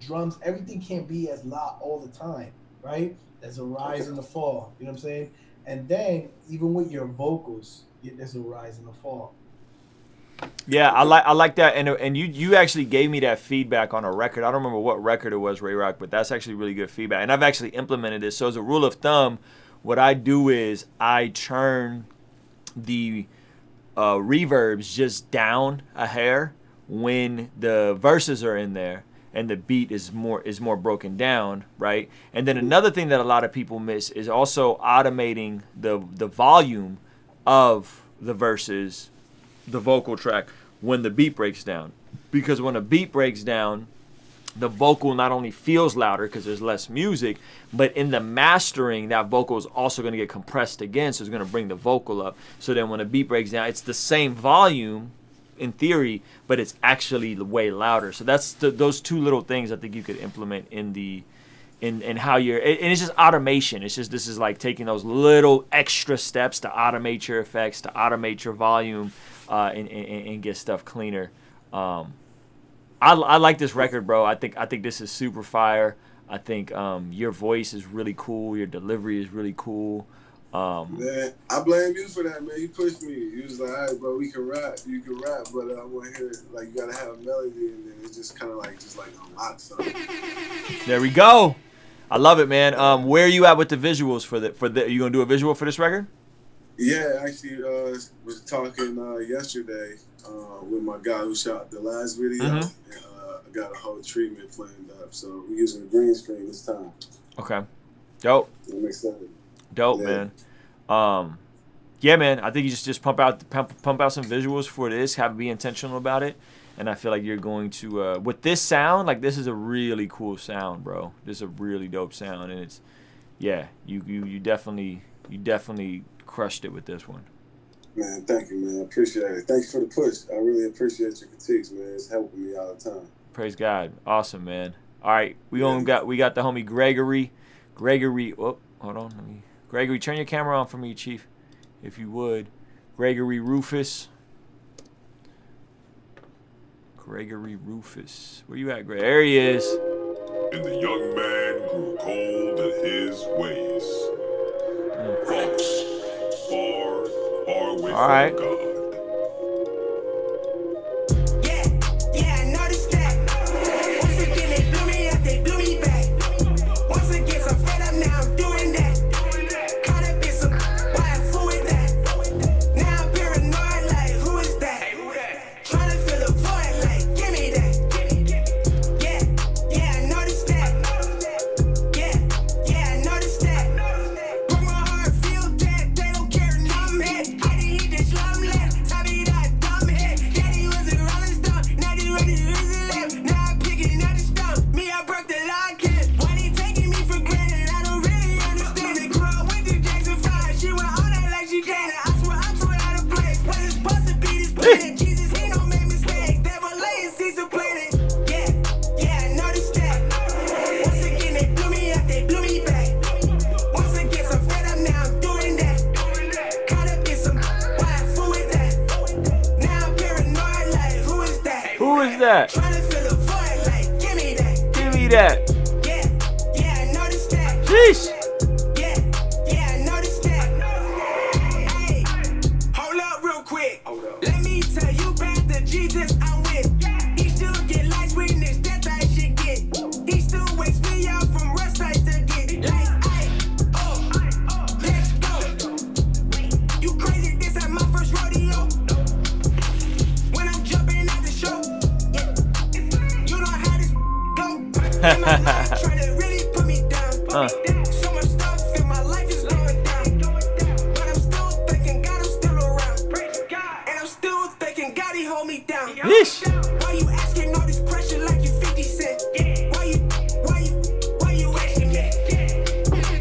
M: drums, everything can't be as loud all the time, right? There's a rise and a fall, you know what I'm saying? And then even with your vocals, there's a rise and a fall.
A: Yeah, I like that, and you actually gave me that feedback on a record. I don't remember what record it was, Ray Rock, but that's actually really good feedback. And I've actually implemented this. So as a rule of thumb, what I do is I turn the reverbs just down a hair when the verses are in there and the beat is more broken down, right? And then another thing that a lot of people miss is also automating the volume of the verses, the vocal track, when the beat breaks down. Because when a beat breaks down, the vocal not only feels louder because there's less music, but in the mastering, that vocal is also going to get compressed again, so it's going to bring the vocal up. So then when a beat breaks down, it's the same volume in theory, but it's actually way louder. So that's those two little things I think you could implement in how you're, and it's just automation. It's just, this is like taking those little extra steps to automate your effects, to automate your volume, and get stuff cleaner. I like this record, bro. I think this is super fire. I think your voice is really cool. Your delivery is really cool.
Q: Man, I blame you for that, man. You pushed me. You was like, all right, bro, we can rap. You can rap, but I want to hear, like, you got to have a melody, and then it's just kind of like, unlock something.
A: There we go. I love it, man. Where are you at with the visuals for the? Are you gonna do a visual for this record?
Q: Yeah, actually, was talking yesterday with my guy who shot the last video. And, I got a whole treatment planned up, so we're using a green screen this time.
A: Okay, dope.
Q: I'm excited.
A: Dope, man. Yeah, man. I think you just pump out some visuals for this. Be intentional about it, and I feel like you're going to with this sound. Like, this is a really cool sound, bro. This is a really dope sound, and it's you definitely crushed it with this one.
Q: Man, thank you, man. I appreciate it. Thanks for the push. I really appreciate your critiques, man. It's helping me all the time.
A: Praise God. Awesome, man. All right, we got the homie Gregory. Oh, hold on. Gregory, turn your camera on for me, Chief, if you would. Gregory Rufus. Where you at, Greg? There he is.
B: And the young man grew cold in his ways. Folks, far away from God.
A: Who is that? Give me that. Sheesh.
U: Hold up real quick. Let me tell you about the Jesus I'm with. He still get lights witness, that's how shit get. He still wakes me up from rust lights to get like, let's go. You crazy, this at my first rodeo. When I'm jumping at the show, you know how this go. Trying to really put me down. So much stuff in my life is going down. But I'm still thinking God, I'm still around. And I'm still thinking God, he hold me down. Why you asking all this question like you 50 Cent? Why you asking me?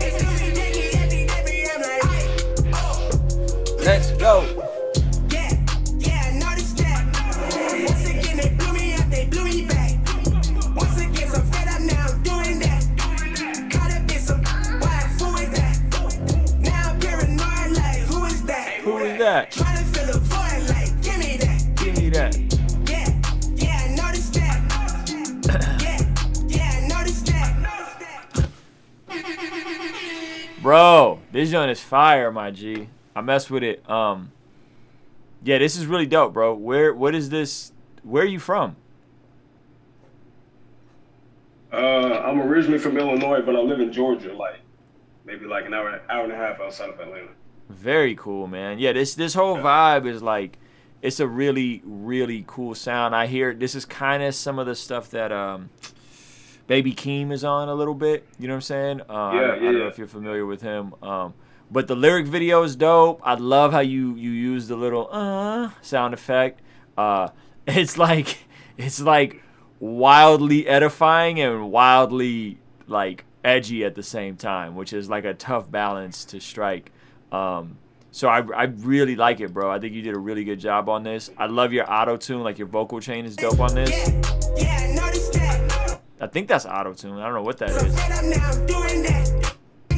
U: It's still ridiculous, every I'm like,
A: let's go. That. Like, give me that. I noticed that. Bro, this joint is fire, my G. I mess with it. Yeah, this is really dope, bro. What is this? Where are you from?
R: I'm originally from Illinois, but I live in Georgia, maybe an hour and a half outside of Atlanta.
A: Very cool, man. Yeah, this whole vibe is like, it's a really, really cool sound. I hear this is kind of some of the stuff that Baby Keem is on a little bit. You know what I'm saying? I don't know if you're familiar with him. But the lyric video is dope. I love how you use the little sound effect. It's like wildly edifying and wildly like edgy at the same time, which is like a tough balance to strike. So I really like it, bro. I think you did a really good job on this. I love your auto-tune, like your vocal chain is dope on this. I think that's auto-tune. I don't know what that is.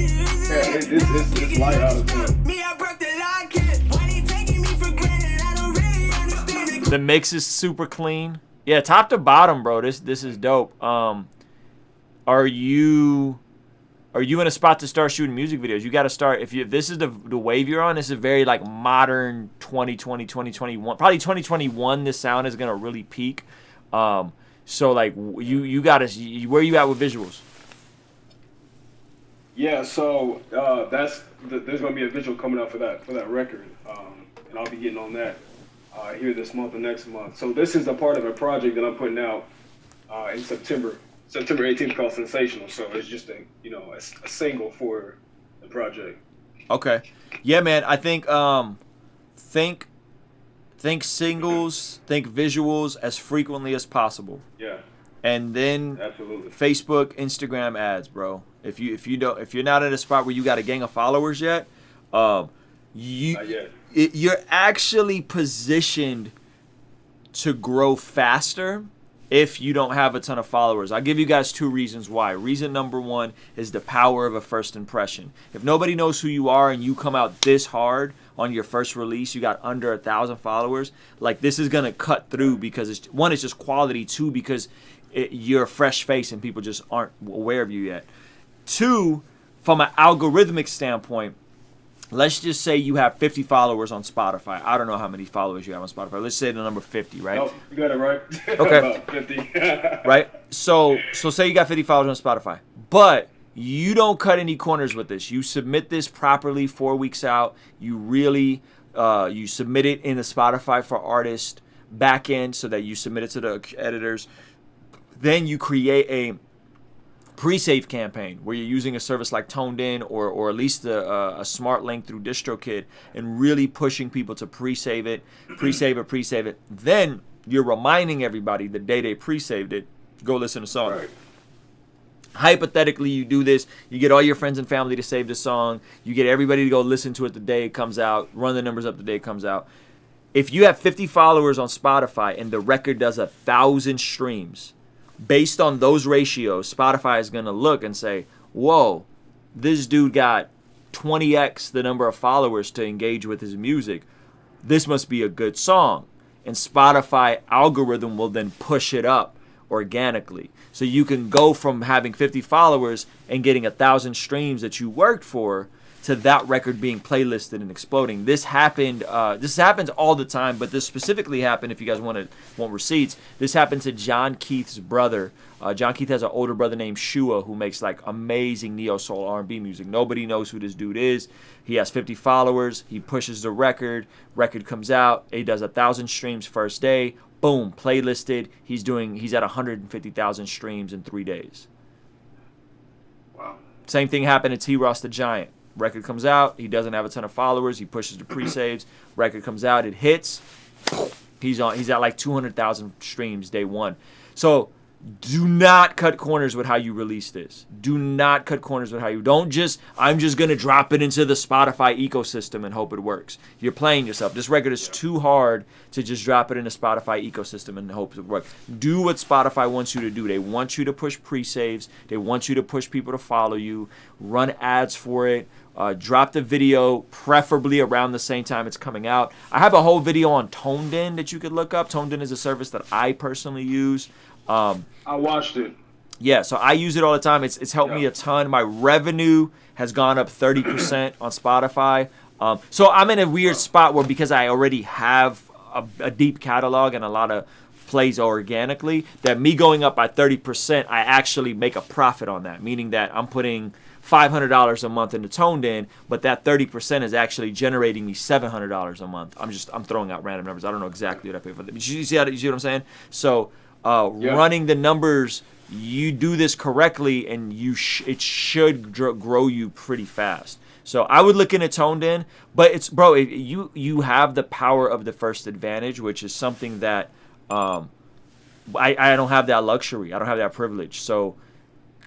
R: It's light auto-tune.
A: The mix is super clean. Yeah, top to bottom, bro. This is dope. Are you in a spot to start shooting music videos? You got to start, if this is the wave you're on, this is very like modern 2020, 2021. Probably 2021, this sound is going to really peak. So like you got to, where you at with visuals?
R: Yeah, so there's gonna be a visual coming out for that record, and I'll be getting on that here this month or next month. So this is a part of a project that I'm putting out in September 18th, called Sensational. So it's just a single for the project.
A: Okay, yeah, man. I think think singles, think visuals as frequently as possible.
R: Yeah.
A: And then
R: absolutely
A: Facebook, Instagram ads, bro. If you're not at a spot where you got a gang of followers yet, you're actually positioned to grow faster if you don't have a ton of followers. I'll give you guys 2 reasons why. Reason number 1 is the power of a first impression. If nobody knows who you are and you come out this hard on your first release, you got under 1,000 followers, like this is gonna cut through because it's just quality. 2, because you're a fresh face and people just aren't aware of you yet. 2, from an algorithmic standpoint, let's just say you have 50 followers on Spotify. I don't know how many followers you have on Spotify. Let's say the number 50, right?
R: Oh, you got it right.
A: Okay.
R: About 50.
A: Right? So say you got 50 followers on Spotify, but you don't cut any corners with this. You submit this properly 4 weeks out. You really you submit it in the Spotify for Artists backend so that you submit it to the editors. Then you create a pre-save campaign where you're using a service like Toned In or at least a smart link through DistroKid and really pushing people to pre-save it. Then you're reminding everybody the day they pre-saved it, go listen to the song.
R: Right.
A: Hypothetically, you do this, you get all your friends and family to save the song, you get everybody to go listen to it the day it comes out, run the numbers up the day it comes out. If you have 50 followers on Spotify and the record does 1,000 streams, based on those ratios, Spotify is going to look and say, whoa, this dude got 20x the number of followers to engage with his music. This must be a good song. And Spotify algorithm will then push it up organically. So you can go from having 50 followers and getting 1,000 streams that you worked for to that record being playlisted and exploding. This happened. This happens all the time, but this specifically happened. If you guys want receipts, this happened to John Keith's brother. John Keith has an older brother named Shua who makes like amazing neo soul R&B music. Nobody knows who this dude is. He has 50 followers. He pushes the record. Record comes out. He does 1,000 streams first day. Boom, playlisted. He's at 150,000 streams in 3 days.
R: Wow.
A: Same thing happened to T. Ross the Giant. Record comes out, he doesn't have a ton of followers, he pushes the pre-saves, record comes out, it hits, he's at like 200,000 streams day 1. So do not cut corners with how you release this. Do not cut corners with how you I'm just gonna drop it into the Spotify ecosystem and hope it works. You're playing yourself. This record is too hard to just drop it in the Spotify ecosystem and hope it works. Do what Spotify wants you to do. They want you to push pre-saves, they want you to push people to follow you, run ads for it. Drop the video preferably around the same time it's coming out. I have a whole video on Toned In that you could look up. Toned In is a service that I personally use.
R: I watched it.
A: Yeah, so I use it all the time. It's helped me a ton. My revenue has gone up 30% on Spotify. So I'm in a weird spot where because I already have a deep catalog and a lot of plays organically, that me going up by 30%, I actually make a profit on that, meaning that I'm putting $500 a month into Toned In, but that 30% is actually generating me $700 a month. I'm throwing out random numbers. I don't know exactly what I pay for them. You see what I'm saying? So running the numbers, you do this correctly, and it should grow you pretty fast. So I would look into Toned In, but you have the power of the first advantage, which is something that I don't have that luxury. I don't have that privilege. So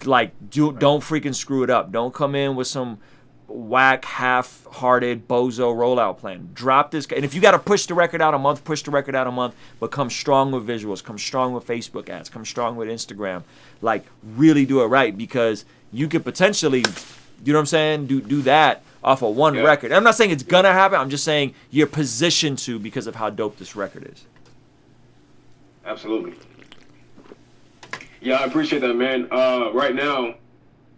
A: don't freaking screw it up. Don't come in with some whack, half-hearted bozo rollout plan. Drop this, and if you got to push the record out a month, push the record out a month. But come strong with visuals. Come strong with Facebook ads. Come strong with Instagram. Really do it right, because you could potentially, you know what I'm saying, do that off of one record. And I'm not saying it's gonna happen. I'm just saying you're positioned to because of how dope this record is.
R: Absolutely. Yeah, I appreciate that, man. Right now,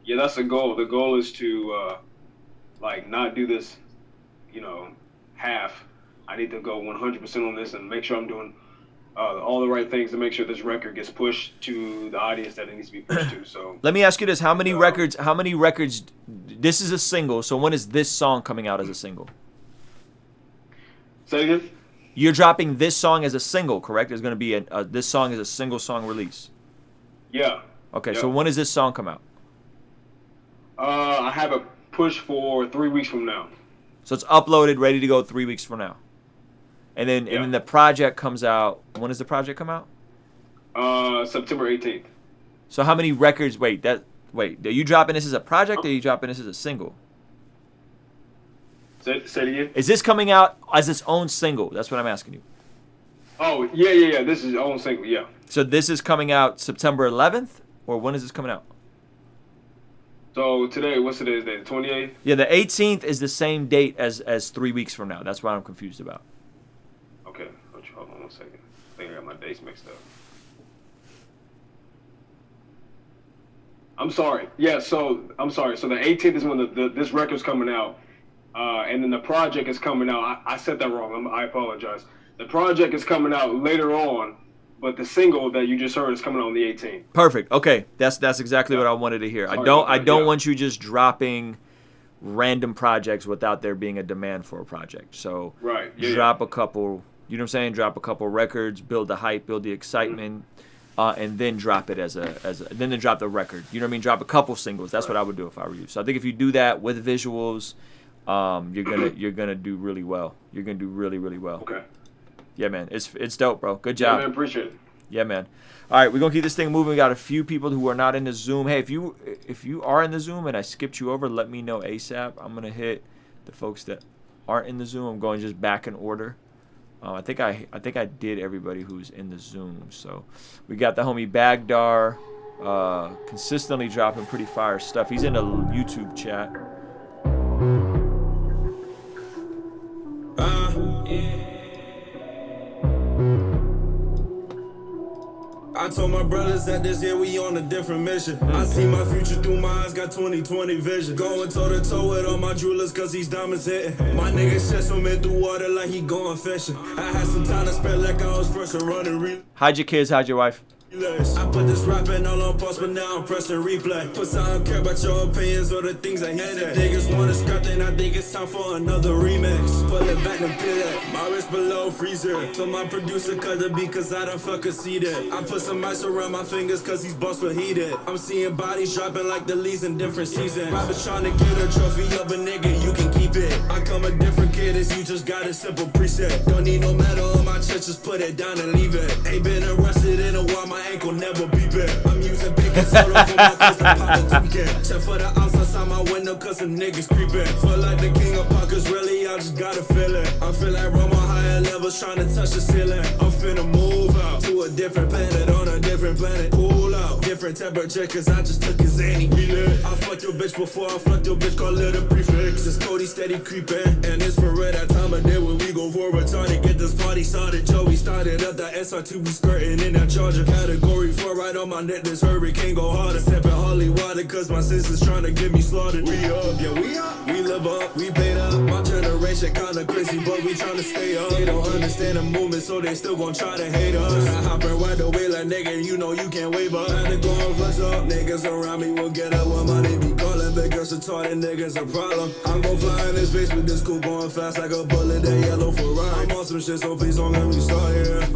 R: that's the goal. The goal is to not do this, half. I need to go 100% on this and make sure I'm doing all the right things to make sure this record gets pushed to the audience that it needs to be pushed to. So
A: let me ask you this: how many records? How many records? This is a single. So when is this song coming out as a single?
R: Say again.
A: You're dropping this song as a single, correct? There's going to be this song is a single song release.
R: Yeah.
A: Okay.
R: Yeah.
A: So when does this song come out?
R: I have a push for 3 weeks from now.
A: So it's uploaded, ready to go 3 weeks from now. And then the project comes out. When does the project come out?
R: September 18th.
A: So how many records? Wait, are you dropping this as a project or are you dropping this as a single?
R: Say it again.
A: Is this coming out as its own single? That's what I'm asking you.
R: Oh, yeah. This is your own single, yeah.
A: So this is coming out September 11th, or when is this coming out?
R: So what's today's date? The 28th?
A: Yeah, the 18th is the same date as 3 weeks from now. That's what I'm confused about.
R: Okay, hold on 1 second. I think I got my dates mixed up. I'm sorry. Yeah, I'm sorry. So the 18th is when this record's coming out. And then the project is coming out. I said that wrong. I apologize. The project is coming out later on, but the single that you just heard is coming out on the 18th.
A: Perfect. Okay, that's exactly what I wanted to hear. I don't want you just dropping random projects without there being a demand for a project. So drop a couple. You know what I'm saying? Drop a couple records, build the hype, build the excitement, and then drop it then drop the record. You know what I mean? Drop a couple singles. That's what I would do if I were you. So I think if you do that with visuals, you're gonna do really well. You're gonna do really, really well.
R: Okay.
A: Yeah, man. It's dope, bro. Good job.
R: Yeah, man. Appreciate it.
A: Yeah, man. All right, we're gonna keep this thing moving. We got a few people who are not in the Zoom. Hey, if you are in the Zoom and I skipped you over, let me know ASAP. I'm gonna hit the folks that aren't in the Zoom. I'm going just back in order. I think I did everybody who's in the Zoom. So we got the homie Bagdar, consistently dropping pretty fire stuff. He's in the YouTube chat.
T: I told my brothers that this year we on a different mission. I see my future through my eyes, got 20/20 vision. Going toe to toe with all my jewelers cause these diamonds hitting. My nigga shed some in through water like he going fishing. I had some time to spend like I was first to run and read.
A: How'd your kids? How'd your wife?
T: I put this rapping all on pause, but now I'm pressing replay. Plus I don't care about your opinions or the things I hate. If niggas wanna scrap, then I think it's time for another remix. Pull it back and peel it, my wrist below freezer. Told my producer cut the beat cause I don't fucking see that. I put some ice around my fingers cause these balls were heated. I'm seeing bodies dropping like the leaves in different seasons. Rappers trying to get a trophy of a nigga, you can keep it. I come a different kid as you just got a simple preset. Don't need no medal on my chest, just put it down and leave it. Ain't been arrested in a while, my ankle never be back. I'm using baking soda for my kids to pop a tweaking. Check for the outs outside my window cause some niggas creeping. Feel like the king of pockets, really, I just gotta feel it. I feel like Roma higher levels trying to touch the ceiling. I'm finna move out to a different planet, on a different planet. Cool out, different temperature cause I just took his Zanny. I fucked your bitch before I fucked your bitch, call it a prefix. This Cody steady creeping, and it's for red that time of day when we go forward, trying to get this party started. Joey started up the SR2, we skirting in that charger. Category 4 right on my neck, this hurricane go harder. Stepping holy water cause my sisters trying to get me slaughtered. We up, yeah we up, we live up, we paid up. My generation kinda crazy but we trying to stay up. They don't understand the movement so they still gon' try to hate us. I hop and ride the way like nigga, you know you can't wave up. Had to go and flex up, niggas around me will get up when money be calling. Big girls retarded niggas a problem. I'm gon' fly in this face with this coupe going fast like a bullet, that yellow Ferrari. I'm on some shit so please don't let me start here.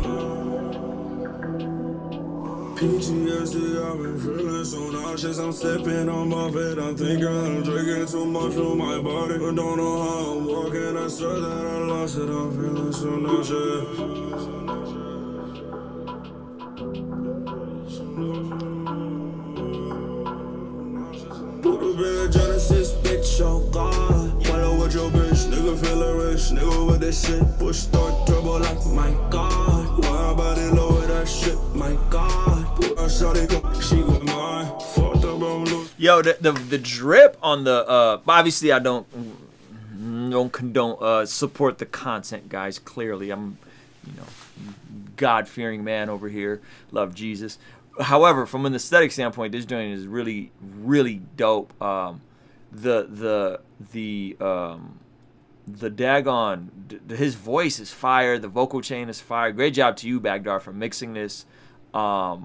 T: PTSD, I've been feeling so nauseous. I'm slipping on my bed. I'm thinking I'm drinking too much from my body. But don't know how I'm walking. I said that I lost it. I'm feeling so nauseous. Put up in a Genesis, bitch, oh God. Follow with your bitch, nigga feeling rich. Nigga with this shit, push start turbo like my God. Why body low with that shit, my God.
A: Yo, the drip on the obviously I don't condone support the content, guys. Clearly, I'm God-fearing man over here. Love Jesus. However, from an aesthetic standpoint, this joint is really, really dope. The the daggone, his voice is fire. The vocal chain is fire. Great job to you, Baghdar, for mixing this. The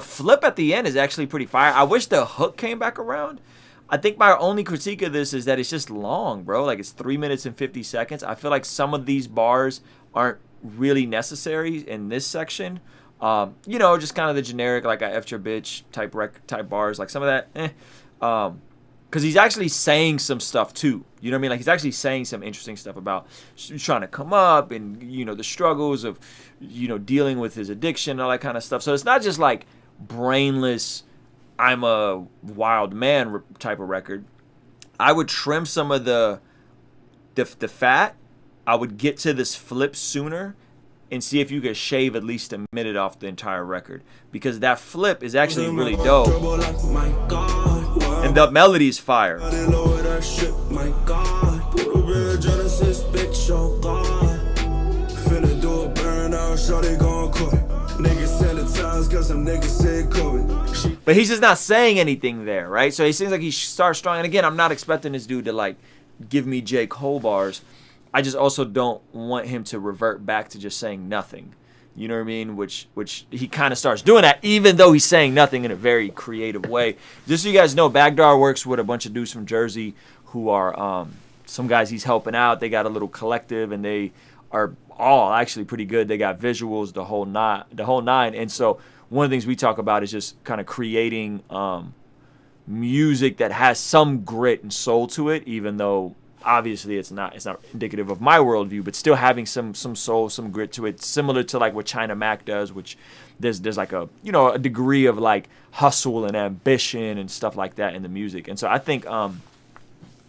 A: flip at the end is actually pretty fire. I wish the hook came back around. I think my only critique of this is that it's just long, bro. Like, it's 3 minutes and 50 seconds. I feel like some of these bars aren't really necessary in this section. You know, just kind of the generic, like, I effed your bitch type bars. Like, some of that, because he's actually saying some stuff, too. You know what I mean? Like, he's actually saying some interesting stuff about trying to come up and, you know, the struggles of, you know, dealing with his addiction and all that kind of stuff. So it's not just, like, brainless, I'm a wild man type of record. I would trim some of the fat. I would get to this flip sooner and see if you could shave at least a minute off the entire record, because that flip is actually really dope and the melody is fire. But he's just not saying anything there, right? So he seems like he starts strong. And again, I'm not expecting this dude to, like, give me J. Cole bars. I just also don't want him to revert back to just saying nothing. You know what I mean? Which he kind of starts doing that, even though he's saying nothing in a very creative way. Just so you guys know, Baghdar works with a bunch of dudes from Jersey who are some guys he's helping out. They got a little collective, and they are all actually pretty good. They got visuals, the whole nine. And so one of the things we talk about is just kind of creating music that has some grit and soul to it, even though obviously it's not indicative of my worldview, but still having some soul, some grit to it, similar to like what China Mac does, which there's like a, you know, a degree of like hustle and ambition and stuff like that in the music. And so I think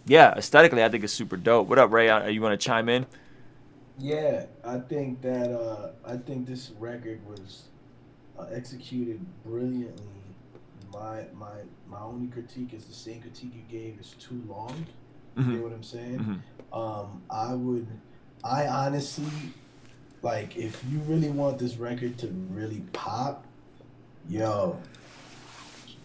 A: yeah, aesthetically I think it's super dope. What up, Ray? You want to chime in?
M: Yeah, I think that I think this record was executed brilliantly. My only critique is the same critique you gave. It's too long. You know what I'm saying? I honestly, like, if you really want this record to really pop, yo,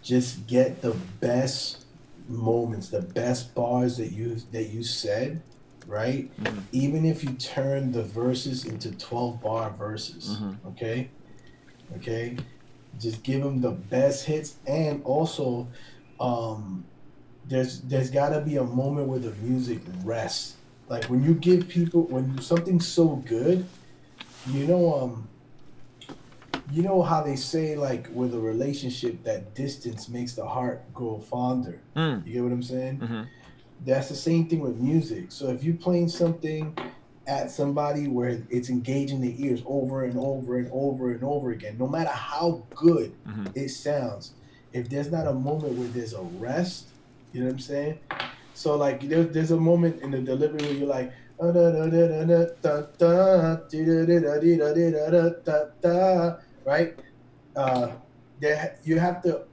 M: just get the best moments, the best bars that you said, right? Even if you turn the verses into 12-bar verses, okay? Just give them the best hits, and also, there's gotta be a moment where the music rests. Like when you give people, when something's so good, you know how they say, like, with a relationship, that distance makes the heart grow fonder. You get what I'm saying? That's the same thing with music. So if you're playing something at somebody where it's engaging the ears over and over and over and over again, no matter how good it sounds, if there's not a moment where there's a rest, you know what I'm saying? So like there's a moment in the delivery where you're like, right? You have to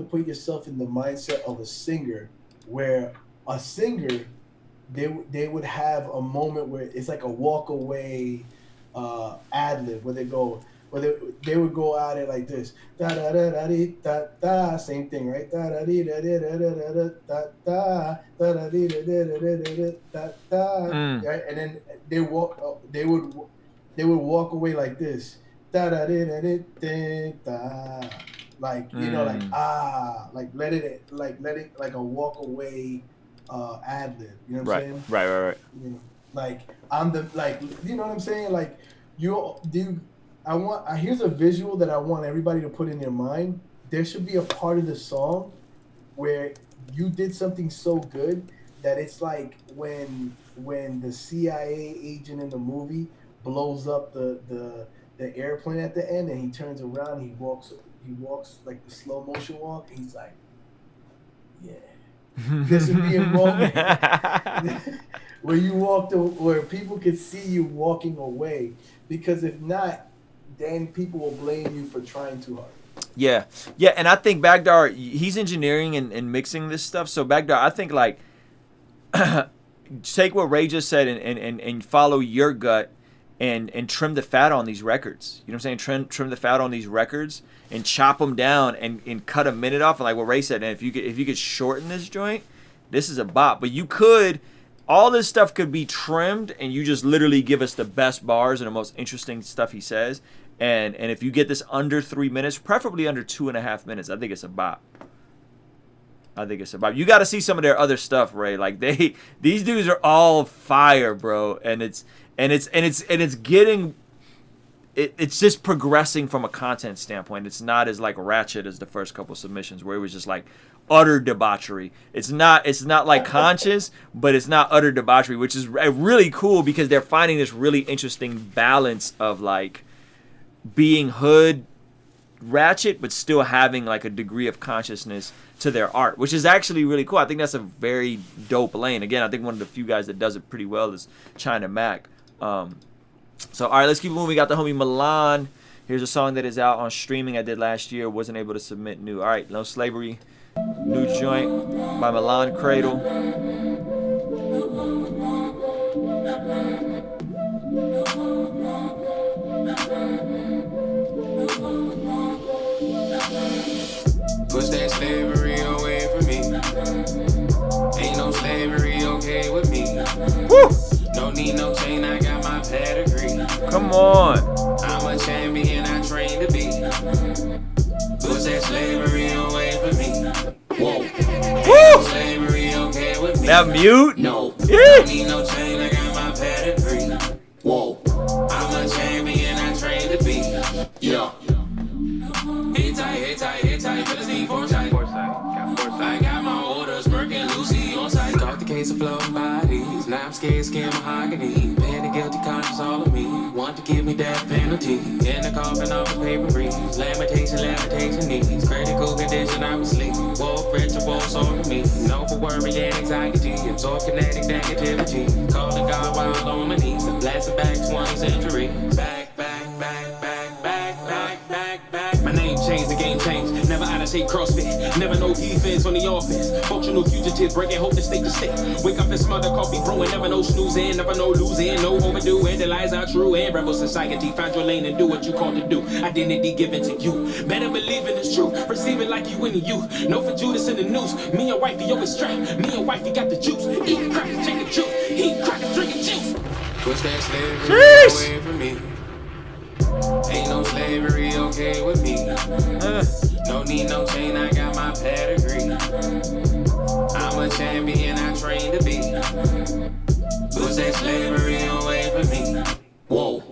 M: put yourself in the mindset of a singer, where a singer, they would have a moment where it's like a walk away ad lib, where they would go at it like this, da da da da da da, same thing, right? Da da da da da da da da da da da da, right? And then they would walk away like this, da da da da da da, like, you know, like like let it like a walk away ad lib, you know what I'm saying?
A: Right.
M: You know, like I'm the, like, you know what I'm saying? Like here's a visual that I want everybody to put in their mind. There should be a part of the song where you did something so good that it's like when the CIA agent in the movie blows up the airplane at the end, and he turns around, he walks like the slow motion walk. He's like, yeah. This would be a moment where people could see you walking away, because if not, then people will blame you for trying too hard.
A: Yeah, and I think Baghdar, he's engineering and mixing this stuff. So Baghdar, I think, like, take what Ray just said and follow your gut and trim the fat on these records. You know what I'm saying? Trim the fat on these records and chop them down and cut a minute off. And like what Ray said, and if you could shorten this joint, this is a bop. But you could, all this stuff could be trimmed, and you just literally give us the best bars and the most interesting stuff he says. And if you get this under 3 minutes, preferably under 2.5 minutes, I think it's a bop. I think it's a bop. You got to see some of their other stuff, Ray. Like these dudes are all fire, bro. And it's just progressing from a content standpoint. It's not as like ratchet as the first couple submissions where it was just like utter debauchery. It's not like conscious, but it's not utter debauchery, which is really cool because they're finding this really interesting balance of like being hood ratchet but still having like a degree of consciousness to their art, which is actually really cool. I think that's a very dope lane. Again, I think one of the few guys that does it pretty well is China Mac. So all right, let's keep moving. We got the homie Milan. Here's a song that is out on streaming I did last year. Wasn't able to submit new. All right, No Slavery, new joint by Milan Cradle.
L: Push that slavery away from me. Ain't no slavery okay with me.
A: Woo!
L: No need no chain, I got my pedigree.
A: Come on.
L: I'm a champion, I train to be. Push that slavery away from me. Whoa. Ain't no slavery okay with me.
A: That mute?
L: No.
A: Yeah.
L: No need no chain, I got my pedigree. Whoa. I'm a champion, I train to be. Yeah. Hit tight, Philistine foresight. I got my orders, working Lucy on site. Caught the case of floating bodies. Now I'm scared, skin mahogany. Paying the guilty conscience all of me. Want to give me death penalty. In the coffin off the paper reads. Lamentation needs. Critical condition, I was asleep. Woke, ritual, soul to me. No for worry and anxiety. Absorb kinetic negativity. Calling God while on my knees. I'm blasting back 20th century. Back. My name changed, the game changed. Never out of shape, CrossFit. Never no defense on the offense. Functional fugitives breaking hope to state to state. Wake up and smell the coffee brewing. Never no snoozing, never no losing. No overdue, and the lies are true. And rebel society, find your lane and do what you called to do. Identity given to you. Better believe in it's true. Receive it like you in the youth. No for Judas in the news. Me and wifey always strapped. Me and wifey got the juice. Eat crack, drink the juice. Eat crack, drinking juice. Push that slavery away from me. Ain't no slavery okay with me. No need no chain, I got my pedigree. I'm a champion, I train to be. Push that slavery away from me. Whoa.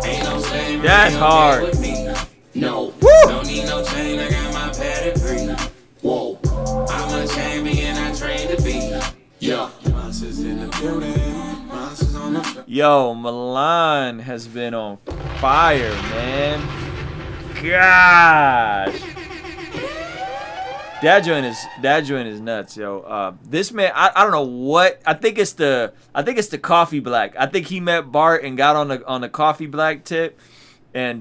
L: Ain't no slavery
A: That's hard.
L: with me. No.
A: Woo!
L: No need no chain, I got my pedigree. Whoa. I'm a champion, I train to be. Yeah. Monsters in the building. Monsters on the
A: Yo, Milan has been on fire, man. Gosh. That joint is nuts, yo. This man, I don't know what. I think it's the coffee black. I think he met Bart and got on the coffee black tip, and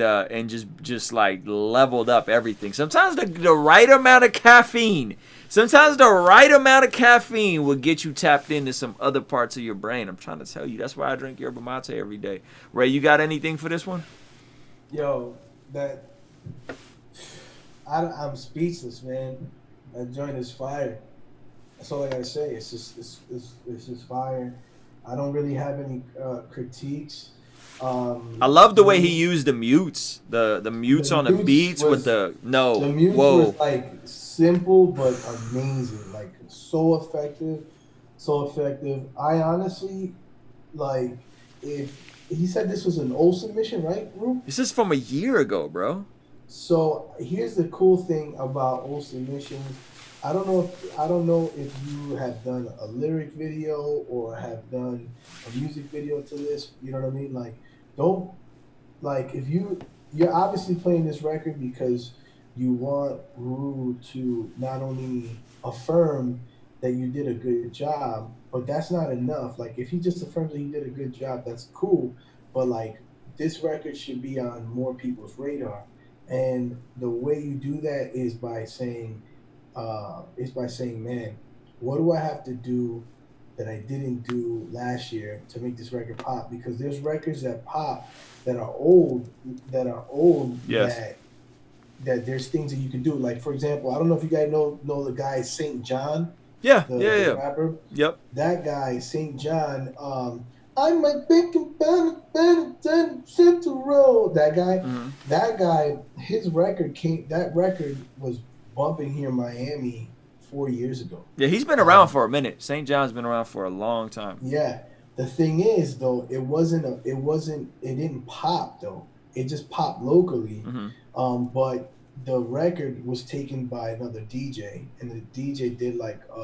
A: just like leveled up everything. Sometimes the right amount of caffeine. Sometimes the right amount of caffeine will get you tapped into some other parts of your brain. I'm trying to tell you. That's why I drink yerba mate every day. Ray, you got anything for this one?
M: Yo, I'm speechless, man. That joint is fire. That's all I gotta say. It's just fire. I don't really have any critiques.
A: I love the way he used the mutes, the mutes on the beats with the
M: mutes was like simple but amazing, like so effective. I honestly, like, if he said this was an old submission, right, Ru?
A: This is from a year ago, bro.
M: So here's the cool thing about old submissions. I don't know if you have done a lyric video or have done a music video to this. You know what I mean? If you're obviously playing this record because you want Ru to not only affirm that you did a good job, but that's not enough. Like, if he just affirms that he did a good job, that's cool. But like, this record should be on more people's radar. And the way you do that is by saying, man, what do I have to do that I didn't do last year to make this record pop? Because there's records that pop that are old,
A: yes.
M: that there's things that you can do. Like, for example, I don't know if you guys know the guy St. John.
A: Yeah,
M: the rapper.
A: Yep.
M: That guy, St. John. I might think about it, Central. That guy.
A: Mm-hmm.
M: That guy. His record came. That record was bumping here in Miami 4 years ago.
A: Yeah, he's been around for a minute. St. John's been around for a long time.
M: Yeah. The thing is, though, it didn't pop though. It just popped locally.
A: Mm-hmm.
M: But the record was taken by another DJ, and the DJ did like did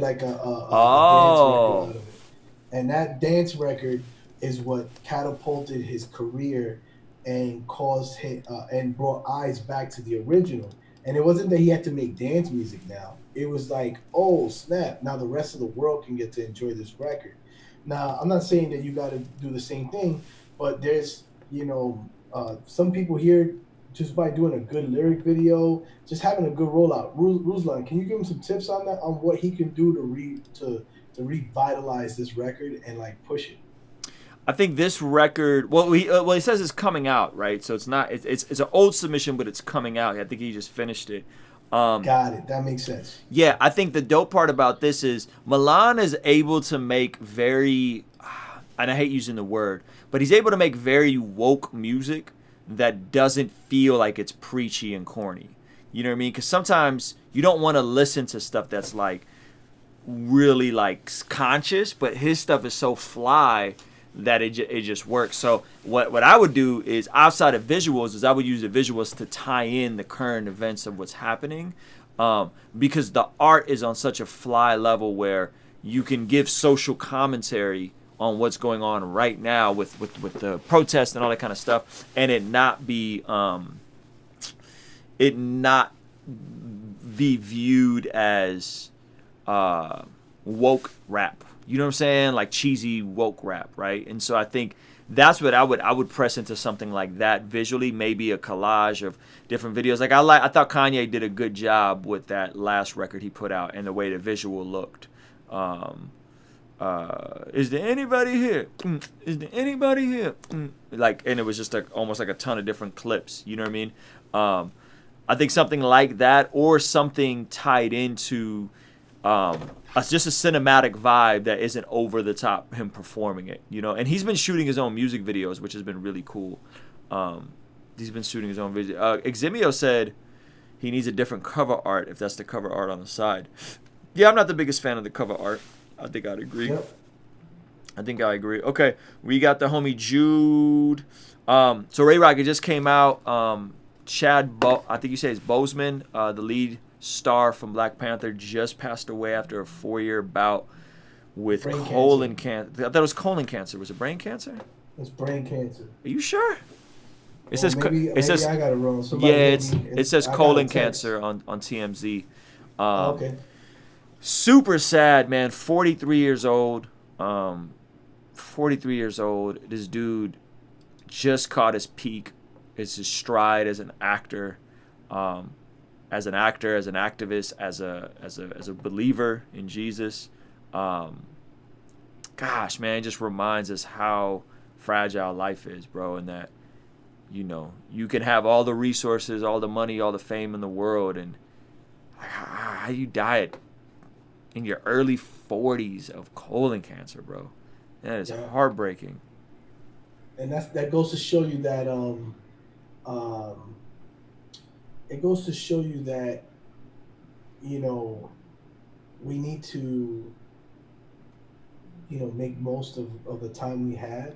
M: like a dance record out of it. And that dance record is what catapulted his career and caused him and brought eyes back to the original. And it wasn't that he had to make dance music now. It was like, oh snap! Now the rest of the world can get to enjoy this record. Now I'm not saying that you got to do the same thing, but there's some people here just by doing a good lyric video, just having a good rollout. Ruslan, can you give him some tips on that, on what he can do to revitalize this record and like push it?
A: I think this record, he says it's coming out, right? So it's not, it's an old submission, but it's coming out. I think he just finished it.
M: Got it. That makes sense.
A: Yeah, I think the dope part about this is Milan is able to make very, and I hate using the word, but he's able to make very woke music that doesn't feel like it's preachy and corny. You know what I mean? Because sometimes you don't want to listen to stuff that's like really like conscious, but his stuff is so fly that it just works. So what I would do is, outside of visuals, is I would use the visuals to tie in the current events of what's happening, because the art is on such a fly level where you can give social commentary on what's going on right now with the protests and all that kind of stuff, and it not be viewed as woke rap. You know what I'm saying? Like cheesy woke rap, right? And so I think that's what I would press into something like that visually, maybe a collage of different videos. Like I thought Kanye did a good job with that last record he put out and the way the visual looked. Is there anybody here? Is there anybody here? Like, and it was just almost like a ton of different clips. You know what I mean? I think something like that, or something tied into just a cinematic vibe that isn't over the top him performing it, you know. And he's been shooting his own music videos, which has been really cool. He's been shooting his own video. Eximio said he needs a different cover art if that's the cover art on the side. Yeah, I'm not the biggest fan of the cover art. I think I'd agree. Yep. I think I agree. Okay, we got the homie Jude. So Ray Rock, it just came out. I think you say it's Boseman, the lead star from Black Panther, just passed away after a 4-year bout with colon cancer. I thought it was colon cancer. Was it brain cancer?
M: It's brain cancer.
A: Are you sure? It says
M: maybe I got it wrong.
A: It says colon cancer on TMZ.
M: Okay.
A: Super sad, man. 43 years old. 43 years old. This dude just caught his peak. It's his stride as an actor. As an activist, as a believer in Jesus. Gosh, man, it just reminds us how fragile life is, bro, and that, you know, you can have all the resources, all the money, all the fame in the world, and how you die in your early 40s of colon cancer, bro. That is heartbreaking.
M: And that goes to show you that it goes to show you that, you know, we need to, you know, make most of the time we have,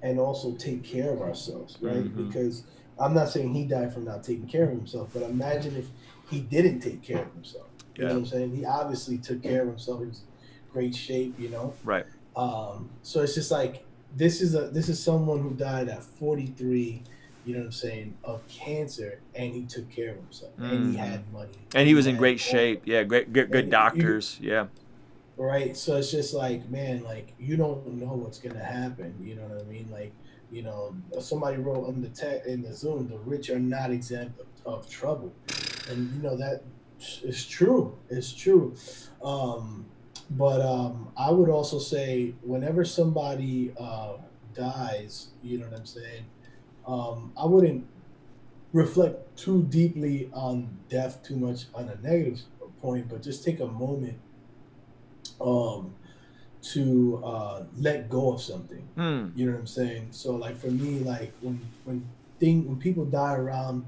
M: and also take care of ourselves, right?
A: Mm-hmm.
M: Because I'm not saying he died from not taking care of himself, but imagine if he didn't take care of himself. You know what I'm saying? He obviously took care of himself. He was in great shape, you know?
A: Right.
M: So it's just like, this is someone who died at 43, you know what I'm saying, of cancer, and he took care of himself, and he had money,
A: and he was in great shape. Yeah, good doctors. Yeah.
M: Right. So it's just like, man, like, you don't know what's gonna happen. You know what I mean? Like, you know, somebody wrote on in the Zoom, the rich are not exempt of trouble, and you know that is true. It's true. But I would also say, whenever somebody dies, you know what I'm saying, I wouldn't reflect too deeply on death too much on a negative point, but just take a moment to let go of something. You know what I'm saying? So like for me, like when people die around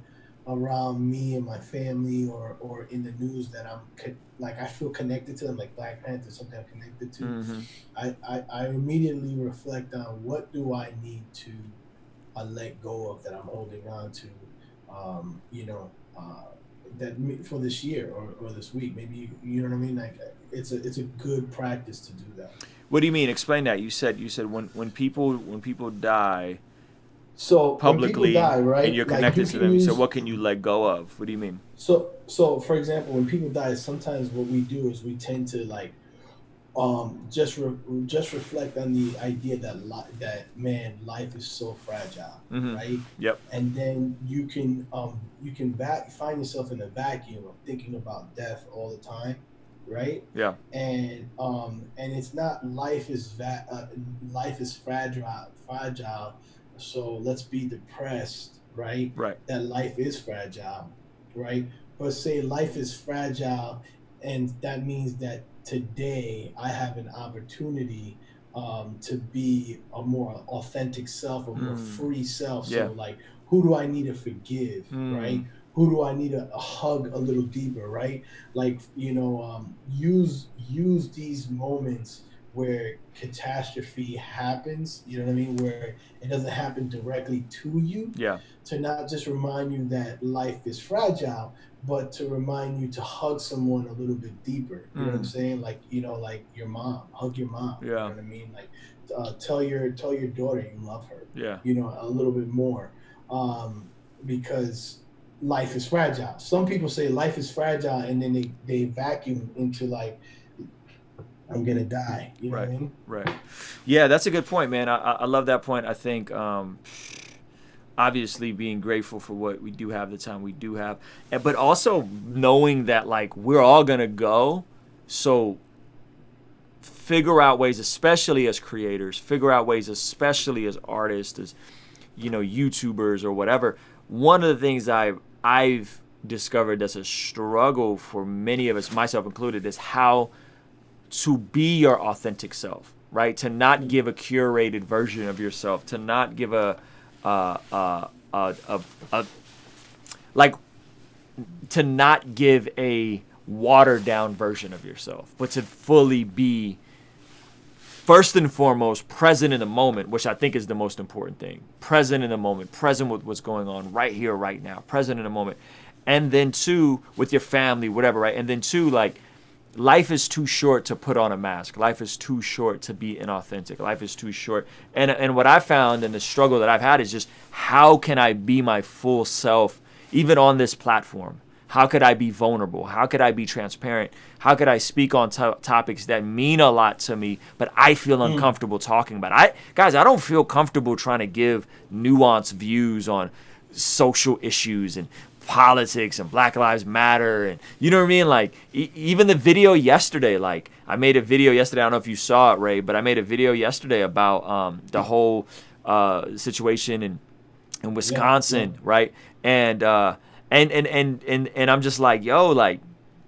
M: me and my family or in the news that I feel connected to them, like Black Panther, something I'm connected to. I immediately reflect on what do I need to let go of that I'm holding on to, that for this year or this week, maybe, you know what I mean? Like it's a good practice to do that.
A: What do you mean? Explain that. You said when people die,
M: so
A: publicly,
M: when people die, right,
A: and you're connected to them, you said, what can you let go of? What do you mean?
M: So for example, when people die, sometimes what we do is we tend to like just reflect on the idea that life is so fragile, right?
A: Yep.
M: And then you can find yourself in a vacuum of thinking about death all the time, right?
A: Yeah.
M: And it's not life is fragile. So let's be depressed, right?
A: Right.
M: That life is fragile, right? But say life is fragile, and that means that today I have an opportunity to be a more authentic self, a more free self.
A: Yeah.
M: So like, who do I need to forgive, right? Who do I need to hug a little deeper, right? Like, use these moments where catastrophe happens, you know what I mean? Where it doesn't happen directly to you.
A: Yeah.
M: To not just remind you that life is fragile, but to remind you to hug someone a little bit deeper. You know what I'm saying? Like, like your mom, hug your mom.
A: Yeah.
M: You know what I mean? Like, tell your daughter you love her.
A: Yeah.
M: A little bit more, because life is fragile. Some people say life is fragile, and then they vacuum into like, I'm gonna die. You know what I mean?
A: Right. Yeah, that's a good point, man. I love that point. I think obviously being grateful for what we do have, the time we do have, but also knowing that like we're all gonna go. So figure out ways, especially as creators, especially as artists, as YouTubers or whatever. One of the things I've discovered that's a struggle for many of us, myself included, is how to be your authentic self, right? To not give a curated version of yourself, to not give to not give a watered down version of yourself, but to fully be, first and foremost, present in the moment, which I think is the most important thing. Present in the moment, present with what's going on right here, right now, present in the moment. And then two, with your family, whatever, right? And then two, like, life is too short to put on a mask. Life is too short to be inauthentic. Life is too short. And what I found, and the struggle that I've had, is just how can I be my full self, even on this platform? How could I be vulnerable? How could I be transparent? How could I speak on topics that mean a lot to me, but I feel uncomfortable talking about? I don't feel comfortable trying to give nuanced views on social issues and politics and Black Lives Matter, and you know what I mean? Like even the video yesterday, like I made a video yesterday, I don't know if you saw it, Ray, but I made a video yesterday about the whole situation in Wisconsin, right? And I'm just like, yo, like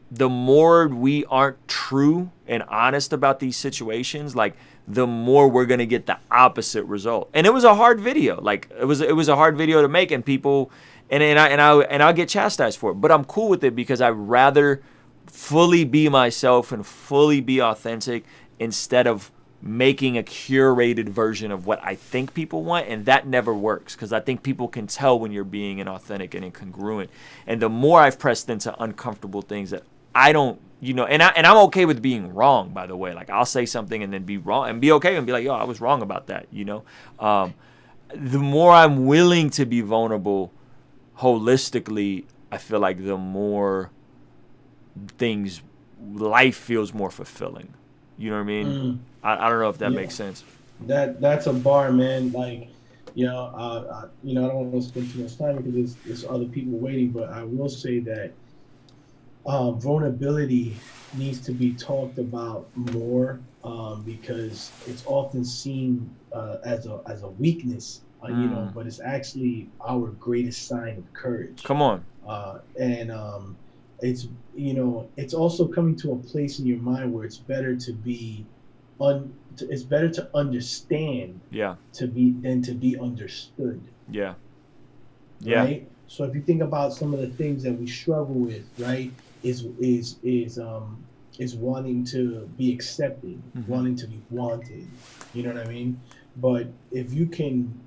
A: the more we aren't true and honest about these situations, like the more we're gonna get the opposite result. And it was a hard video, like it was a hard video to make, and people. And I'll get chastised for it, but I'm cool with it because I'd rather fully be myself and fully be authentic instead of making a curated version of what I think people want, and that never works because I think people can tell when you're being inauthentic and incongruent. And the more I've pressed into uncomfortable things that I don't, and I'm okay with being wrong, by the way. Like I'll say something and then be wrong and be okay and be like, yo, I was wrong about that. The more I'm willing to be vulnerable holistically, I feel like the more life feels more fulfilling. You know what I mean? I don't know if that makes sense.
M: That's a bar, man. Like, I don't want to spend too much time because there's other people waiting, but I will say that vulnerability needs to be talked about more because it's often seen as a weakness you know, but it's actually our greatest sign of courage.
A: Come on.
M: And it's, you know, it's also coming to a place in your mind where it's better to be it's better to understand than to be understood.
A: Yeah.
M: Right? So if you think about some of the things that we struggle with, right, is wanting to be accepted, wanting to be wanted. You know what I mean? But if you can,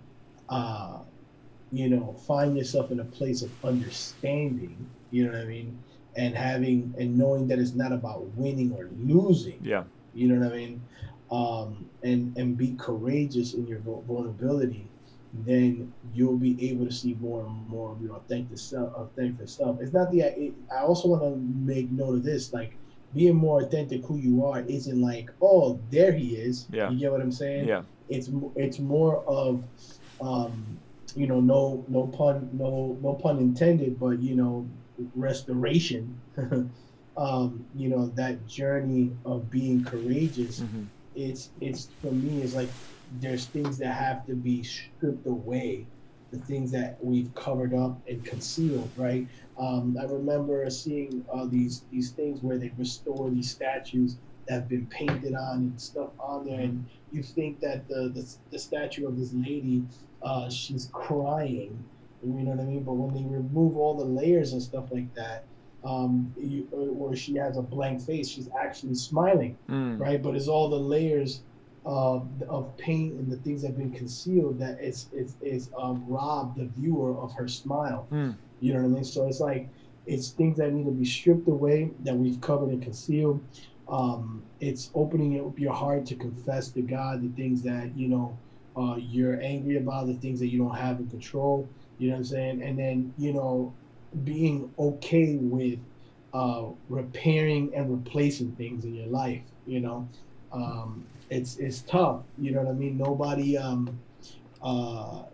M: you know, find yourself in a place of understanding, you know what I mean, and knowing that it's not about winning or losing.
A: Yeah.
M: You know what I mean? And be courageous in your vulnerability, then you'll be able to see more and more of your authentic self. It's not I also want to make note of this, like being more authentic who you are isn't like, oh, there he is.
A: Yeah.
M: You get what I'm saying?
A: Yeah.
M: It's more of, you know, no pun intended, but you know, restoration. You know, that journey of being courageous. It's for me, it's like there's things that have to be stripped away, the things that we've covered up and concealed, right? I remember seeing these things where they restore these statues that have been painted on and stuff on there, and you think that the statue of this lady, she's crying, you know what I mean? But when they remove all the layers and stuff like that, or she has a blank face, she's actually smiling, right? But it's all the layers of paint and the things that have been concealed that it's robbed the viewer of her smile. You know what I mean? So it's like, it's things that need to be stripped away that we've covered and concealed. It's opening up your heart to confess to God the things that, you know, you're angry about, the things that you don't have in control. You know what I'm saying? And then, you know, being okay with repairing and replacing things in your life. You know, it's tough. You know what I mean? Nobody,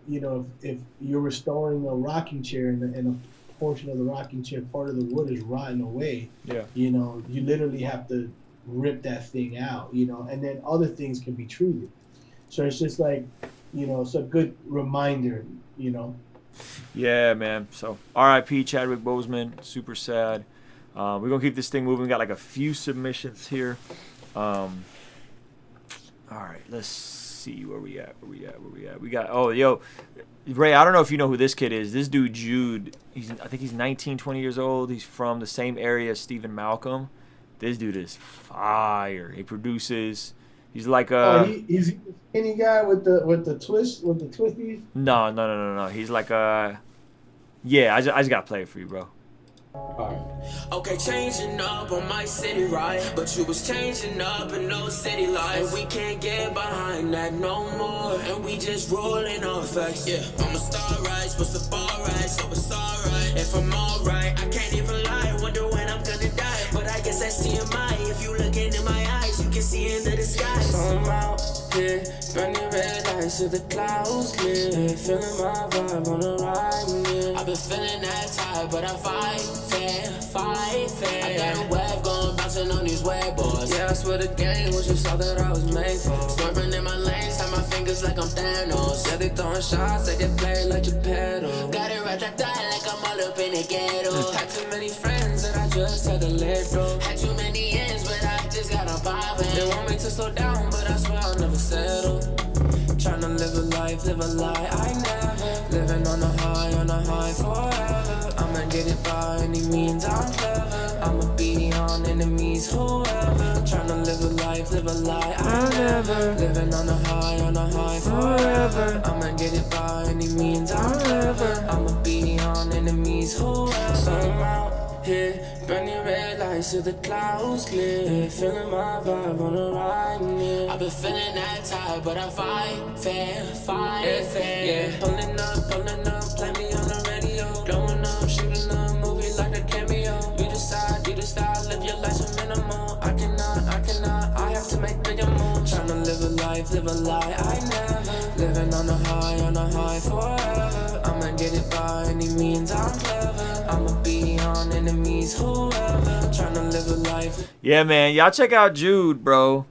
M: you know, if you're restoring a rocking chair and a portion of the rocking chair, part of the wood is rotting away.
A: Yeah.
M: You know, you literally have to rip that thing out. You know, and then other things can be treated. So it's just like, you know, it's a good reminder. You know.
A: Yeah, man. So R.I.P. Chadwick Boseman. Super sad. We're gonna keep this thing moving. We got like a few submissions here. All right, let's see where we at. We got, oh, yo, Ray, I don't know if you know who this kid is. This dude Jude, I think he's 19, 20 years old. He's from the same area as Stephen Malcolm. This dude is fire. He produces. He's like
M: he's the skinny guy with the twisties.
A: No. He's like yeah. I just gotta play it for you, bro.
O: Okay, changing up on my city, right? But you was changing up in no city life. And we can't get behind that no more. And we just rolling on facts, yeah. I'm a star rise, but the bar rise, so it's alright. If I'm alright, I can't even lie. Wonder when I'm gonna die. But I guess that's TMI. If you look into my eyes, you can see into the sky. So I'm out here, burning red lights to the clouds clear. Feeling my vibe on the ride, yeah. I've been feeling that tight, but I fight fair. I got a wave going bouncing on these wave boards. Yeah, I swear the game was just all that I was made for. Swerving in my lanes, have my fingers like I'm Thanos. Yeah, they throwing shots, they play like your pedal. Got it right that die like I'm all up in the ghetto. Had too many friends that I just had to let go. Had too many ends, but I just got a vibe. They want me to slow down, but I swear I'll never settle. Tryna live a life, live a lie, I never. Living on a high forever. I'ma get it by any means, I'm clever. I'ma be on enemies, whoever. Tryna live a life, live a lie, I never. Living on a high forever. I'ma get it by any means, I'm clever. I'ma be on enemies, whoever. So I'm out here, burning red lights to the clouds clear. Feeling my vibe on the ride, yeah. I've been feeling that tight, but I fight fair. Yeah, pulling up, play me on the radio. Blowing up, shooting up, movie like a cameo. You decide, live your life so minimal. I cannot, I have to make bigger moves. Tryna live a life, live a lie, I never. Living on a high forever. I'ma get it by any means, I'm clever. I'ma be on enemies, whoever. Tryna live a life.
A: Yeah, man, y'all check out Jude, bro.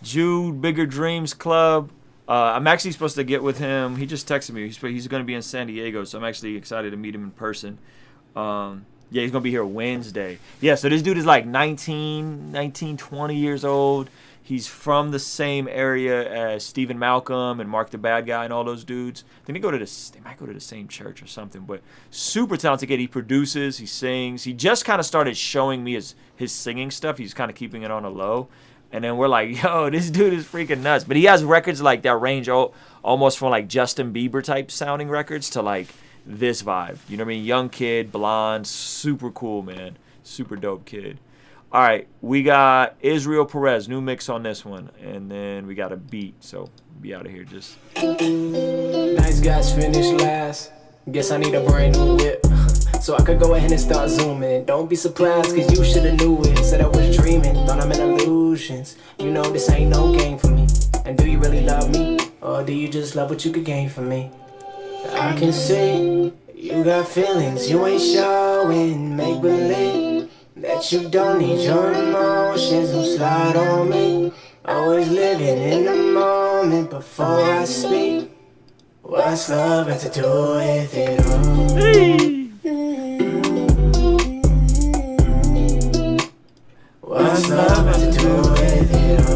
A: Jude, Bigger Dreams Club. I'm actually supposed to get with him. He just texted me. He's going to be in San Diego, so I'm actually excited to meet him in person. Yeah, he's going to be here Wednesday. Yeah, so this dude is like 19, 20 years old. He's from the same area as Stephen Malcolm and Mark the Bad Guy and all those dudes. I think they might go to the same church or something, but super talented kid. He produces, he sings. He just kind of started showing me his singing stuff. He's kind of keeping it on a low. And then we're like, yo, this dude is freaking nuts. But he has records like that range almost from like Justin Bieber type sounding records to like this vibe. You know what I mean? Young kid, blonde, super cool, man. Super dope kid. All right, we got Israel Perez, new mix on this one. And then we got a beat, so be out of here. Just
S: nice guys finished last. Guess I need a brand new whip. So I could go ahead and start zooming. Don't be surprised, cause you should've knew it. Said I was dreaming, thought I'm in illusions. You know this ain't no game for me. And do you really love me? Or do you just love what you could gain from me? I can see you got feelings you ain't showing. Make believe that you don't need your emotions. Don't slide on me. Always living in the moment before I speak. What's love got to do with it all?
A: Hey.
S: What's love got to do with it all?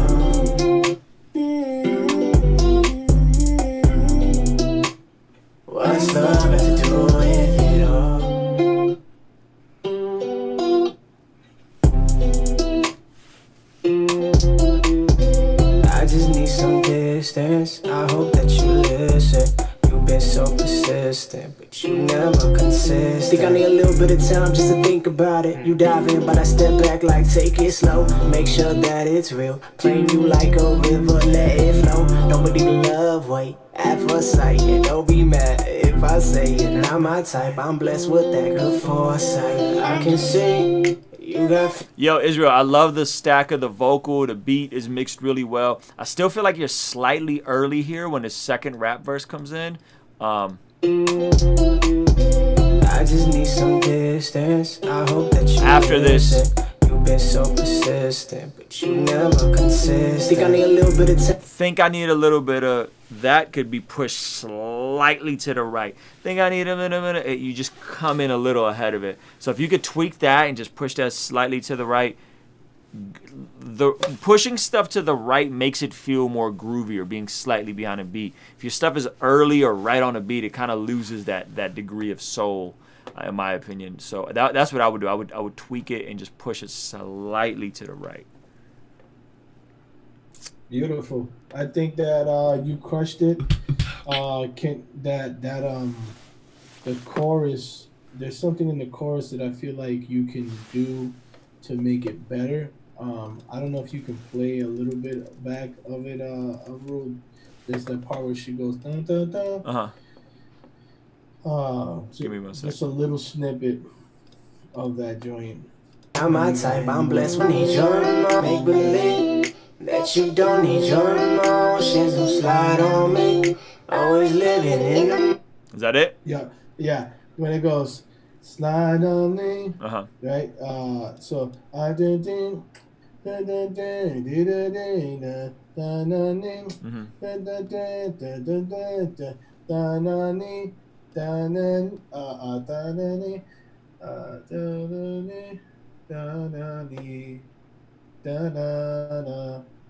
S: What's love got to do with it all? I just need some distance. I hope that you listen. You've been so persistent, but you never consistent. Think I need a little bit of time just to think about it. You dive in, but I step back like take it slow. Make sure that it's real. Playing you like a river, let it flow. Don't believe love, wait, at first sight. And don't be mad if I say it, not my type. I'm blessed with that good foresight. I can see you got.
A: Yo, Israel, I love the stack of the vocal. The beat is mixed really well. I still feel like you're slightly early here when the second rap verse comes in.
S: I just need some distance. I hope that you
A: after
S: listen. You've been so persistent, but you never consistent. Think I need a little bit of time.
A: Think I need a little bit of that could be pushed slightly to the right. Think I need a minute. You just come in a little ahead of it. So if you could tweak that and just push that slightly to the right, the pushing stuff to the right makes it feel more groovy or being slightly behind a beat. If your stuff is early or right on a beat, it kind of loses that degree of soul, in my opinion. So that's what I would do. I would tweak it and just push it slightly to the right.
M: Beautiful. I think that you crushed it. The chorus. There's something in the chorus that I feel like you can do to make it better. I don't know if you can play a little bit back of it. There's that part where she goes dun dun dun.
A: Give me one second.
M: Just a little snippet of that joint.
S: I'm my type. I'm blessed with your make believe that you don't need your emotions. Don't slide on me. Always living in the.
A: Is that it?
M: Yeah. When it goes slide on me. Right. So I did.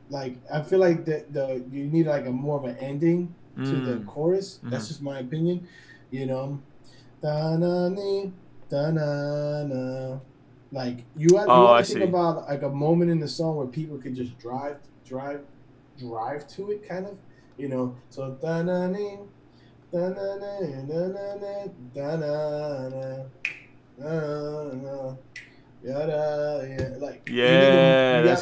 M: Like I feel like you need like a more of an ending to the chorus. That's just my opinion. You know, like you have to think about like a moment in the song where people could just drive to it, kind of. You know, so
A: that's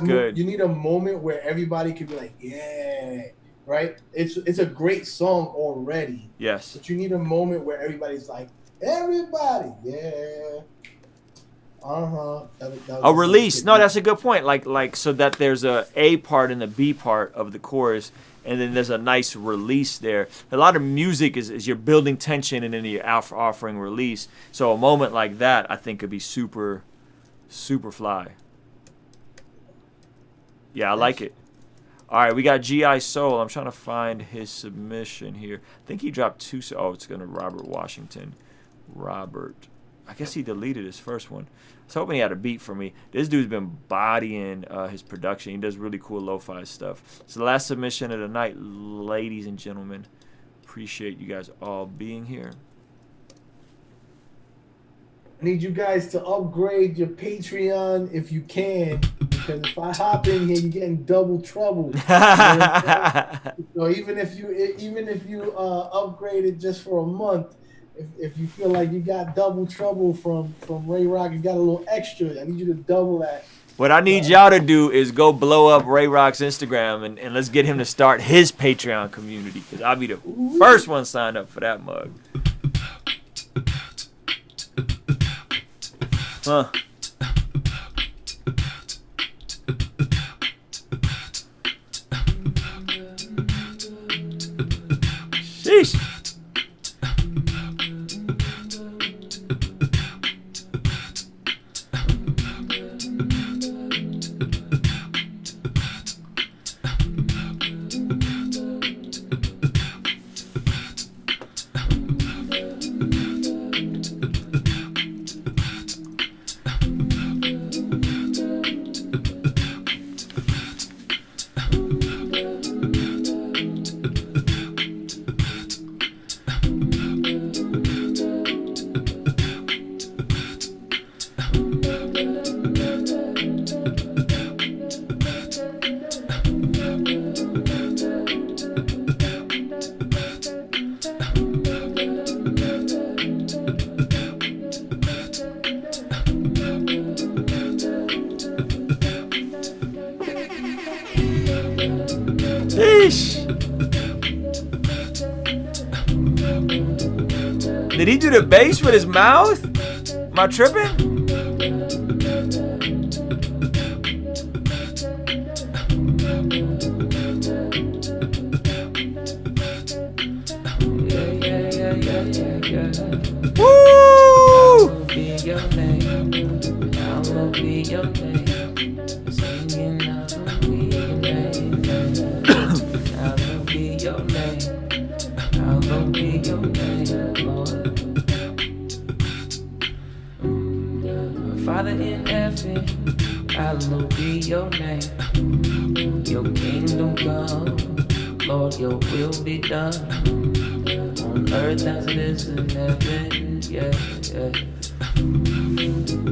A: good.
M: You need a moment where everybody can be like, yeah, right? It's a great song already.
A: Yes.
M: But you need a moment where everybody's like, everybody, yeah.
A: A release. No, that's a good point. Like so that there's a part and the B part of the chorus, and then there's a nice release there. A lot of music is you're building tension and then you're offering release. So a moment like that, I think, could be super, super fly. Yeah, I like it. All right, we got G.I. Soul. I'm trying to find his submission here. I think he dropped 2. Oh, it's going to Robert Washington. Robert. I guess he deleted his first one. I was hoping he had a beat for me. This dude's been bodying his production. He does really cool lo-fi stuff. So the last submission of the night, ladies and gentlemen. Appreciate you guys all being here.
M: I need you guys to upgrade your Patreon if you can, because if I hop in here, you're getting double trouble. So even if you upgrade it just for a month, if you feel like you got double trouble from Ray Rock, you got a little extra. I need you to double that.
A: What I need y'all to do is go blow up Ray Rock's Instagram and let's get him to start his Patreon community, because I'll be the first one signed up for that mug. Huh. Sheesh. Did he do the bass with his mouth? Am I tripping?
U: Father in heaven, hallowed be your name. Your kingdom come, Lord, your will be done on earth as it is in heaven. Yeah, yeah.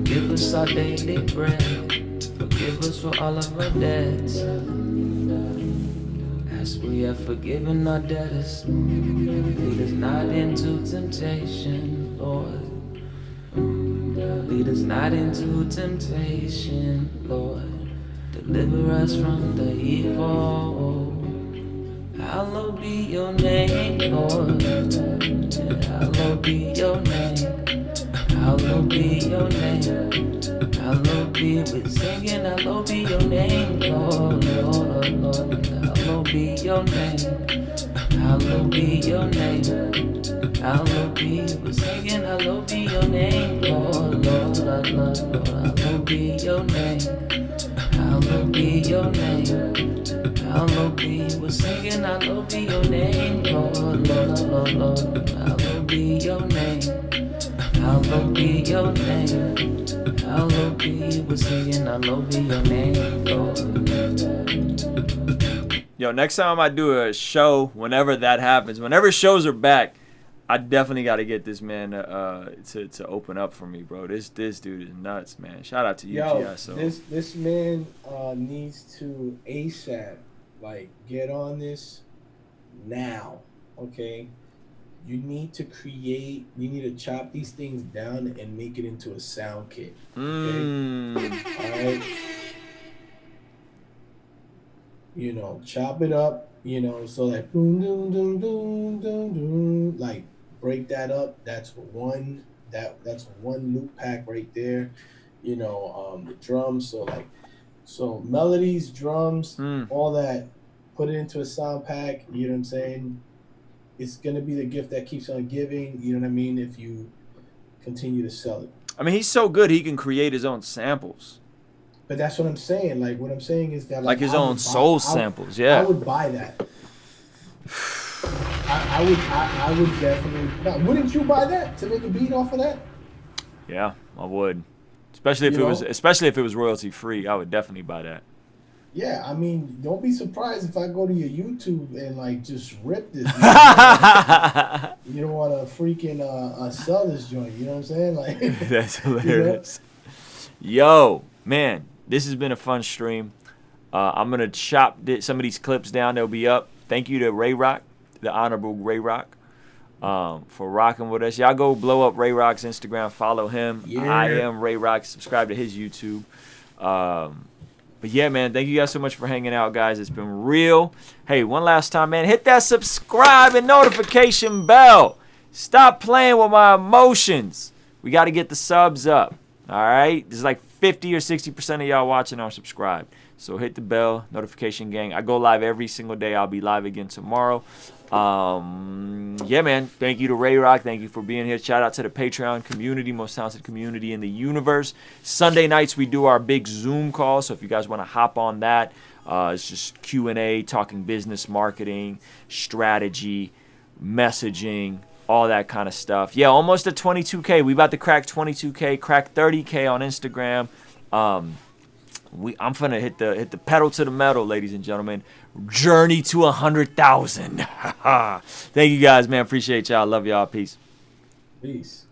U: Give us our daily bread. Forgive us for all of our debts, as we have forgiven our debtors. Lead us not into temptation, Lord. Lead us not into temptation, Lord. Deliver us from the evil. Hallowed be your name, Lord. Hallowed be your name. Hallowed be your name. Hallowed be, we're singing, hallowed be your name, Lord, Lord, Lord. Hallowed be your name. Hallowed be your name. Hallowed be, we're singing, hallowed be your name, Lord, Lord, Lord, Lord, Lord. Hallowed be your name. Hallowed be your name. Hallowed be, we're singing, hallowed be your name, Lord, Lord, Lord, Lord. Hallowed be your name. Hallowed be your name. Hallowed be, we're singing, hallowed be your name, Lord.
A: Yo, next time I do a show, whenever that happens, whenever shows are back, I definitely got to get this man to open up for me, bro. This dude is nuts, man. Shout out to you, G.I. Soul.
M: This man needs to ASAP, like, get on this now, okay? You need to create, you need to chop these things down and make it into a sound kit, okay? All right? You know, chop it up, you know, so like, boom, boom, boom, boom, boom, boom, like, break that up. That's one loop pack right there. You know, the drums. So melodies, drums, all that. Put it into a sound pack. You know what I'm saying? It's gonna be the gift that keeps on giving. You know what I mean? If you continue to sell it.
A: I mean, he's so good he can create his own samples.
M: But that's what I'm saying. Like what I'm saying is that
A: like his own soul samples. Yeah,
M: I would buy that. I would definitely. Now, wouldn't you buy that to make a beat off of that?
A: Yeah, I would. Especially if it was royalty free, I would definitely buy that.
M: Yeah, I mean, don't be surprised if I go to your YouTube and like just rip this. You don't want to freaking sell this joint. You know what I'm saying? Like
A: that's hilarious. Yo, man, this has been a fun stream. I'm gonna chop some of these clips down. They'll be up. Thank you to Ray Rock, the Honorable Ray Rock, for rocking with us. Y'all go blow up Ray Rock's Instagram. Follow him.
M: Yeah.
A: I am Ray Rock. Subscribe to his YouTube. But yeah, man, thank you guys so much for hanging out, guys. It's been real. Hey, one last time, man, hit that subscribe and notification bell. Stop playing with my emotions. We got to get the subs up. All right? There's like 50 or 60% of y'all watching are subscribed. So hit the bell, notification gang. I go live every single day. I'll be live again tomorrow. Yeah, man. Thank you to Ray Rock. Thank you for being here. Shout out to the Patreon community, most talented community in the universe. Sunday nights we do our big Zoom call. So if you guys want to hop on that, it's just Q&A, talking business, marketing, strategy, messaging, all that kind of stuff. Yeah, almost at 22K. We about to crack 22K, crack 30K on Instagram. I'm finna hit the pedal to the metal, ladies and gentlemen. Journey to 100,000. Thank you guys, man. Appreciate y'all. Love y'all. Peace.
M: Peace.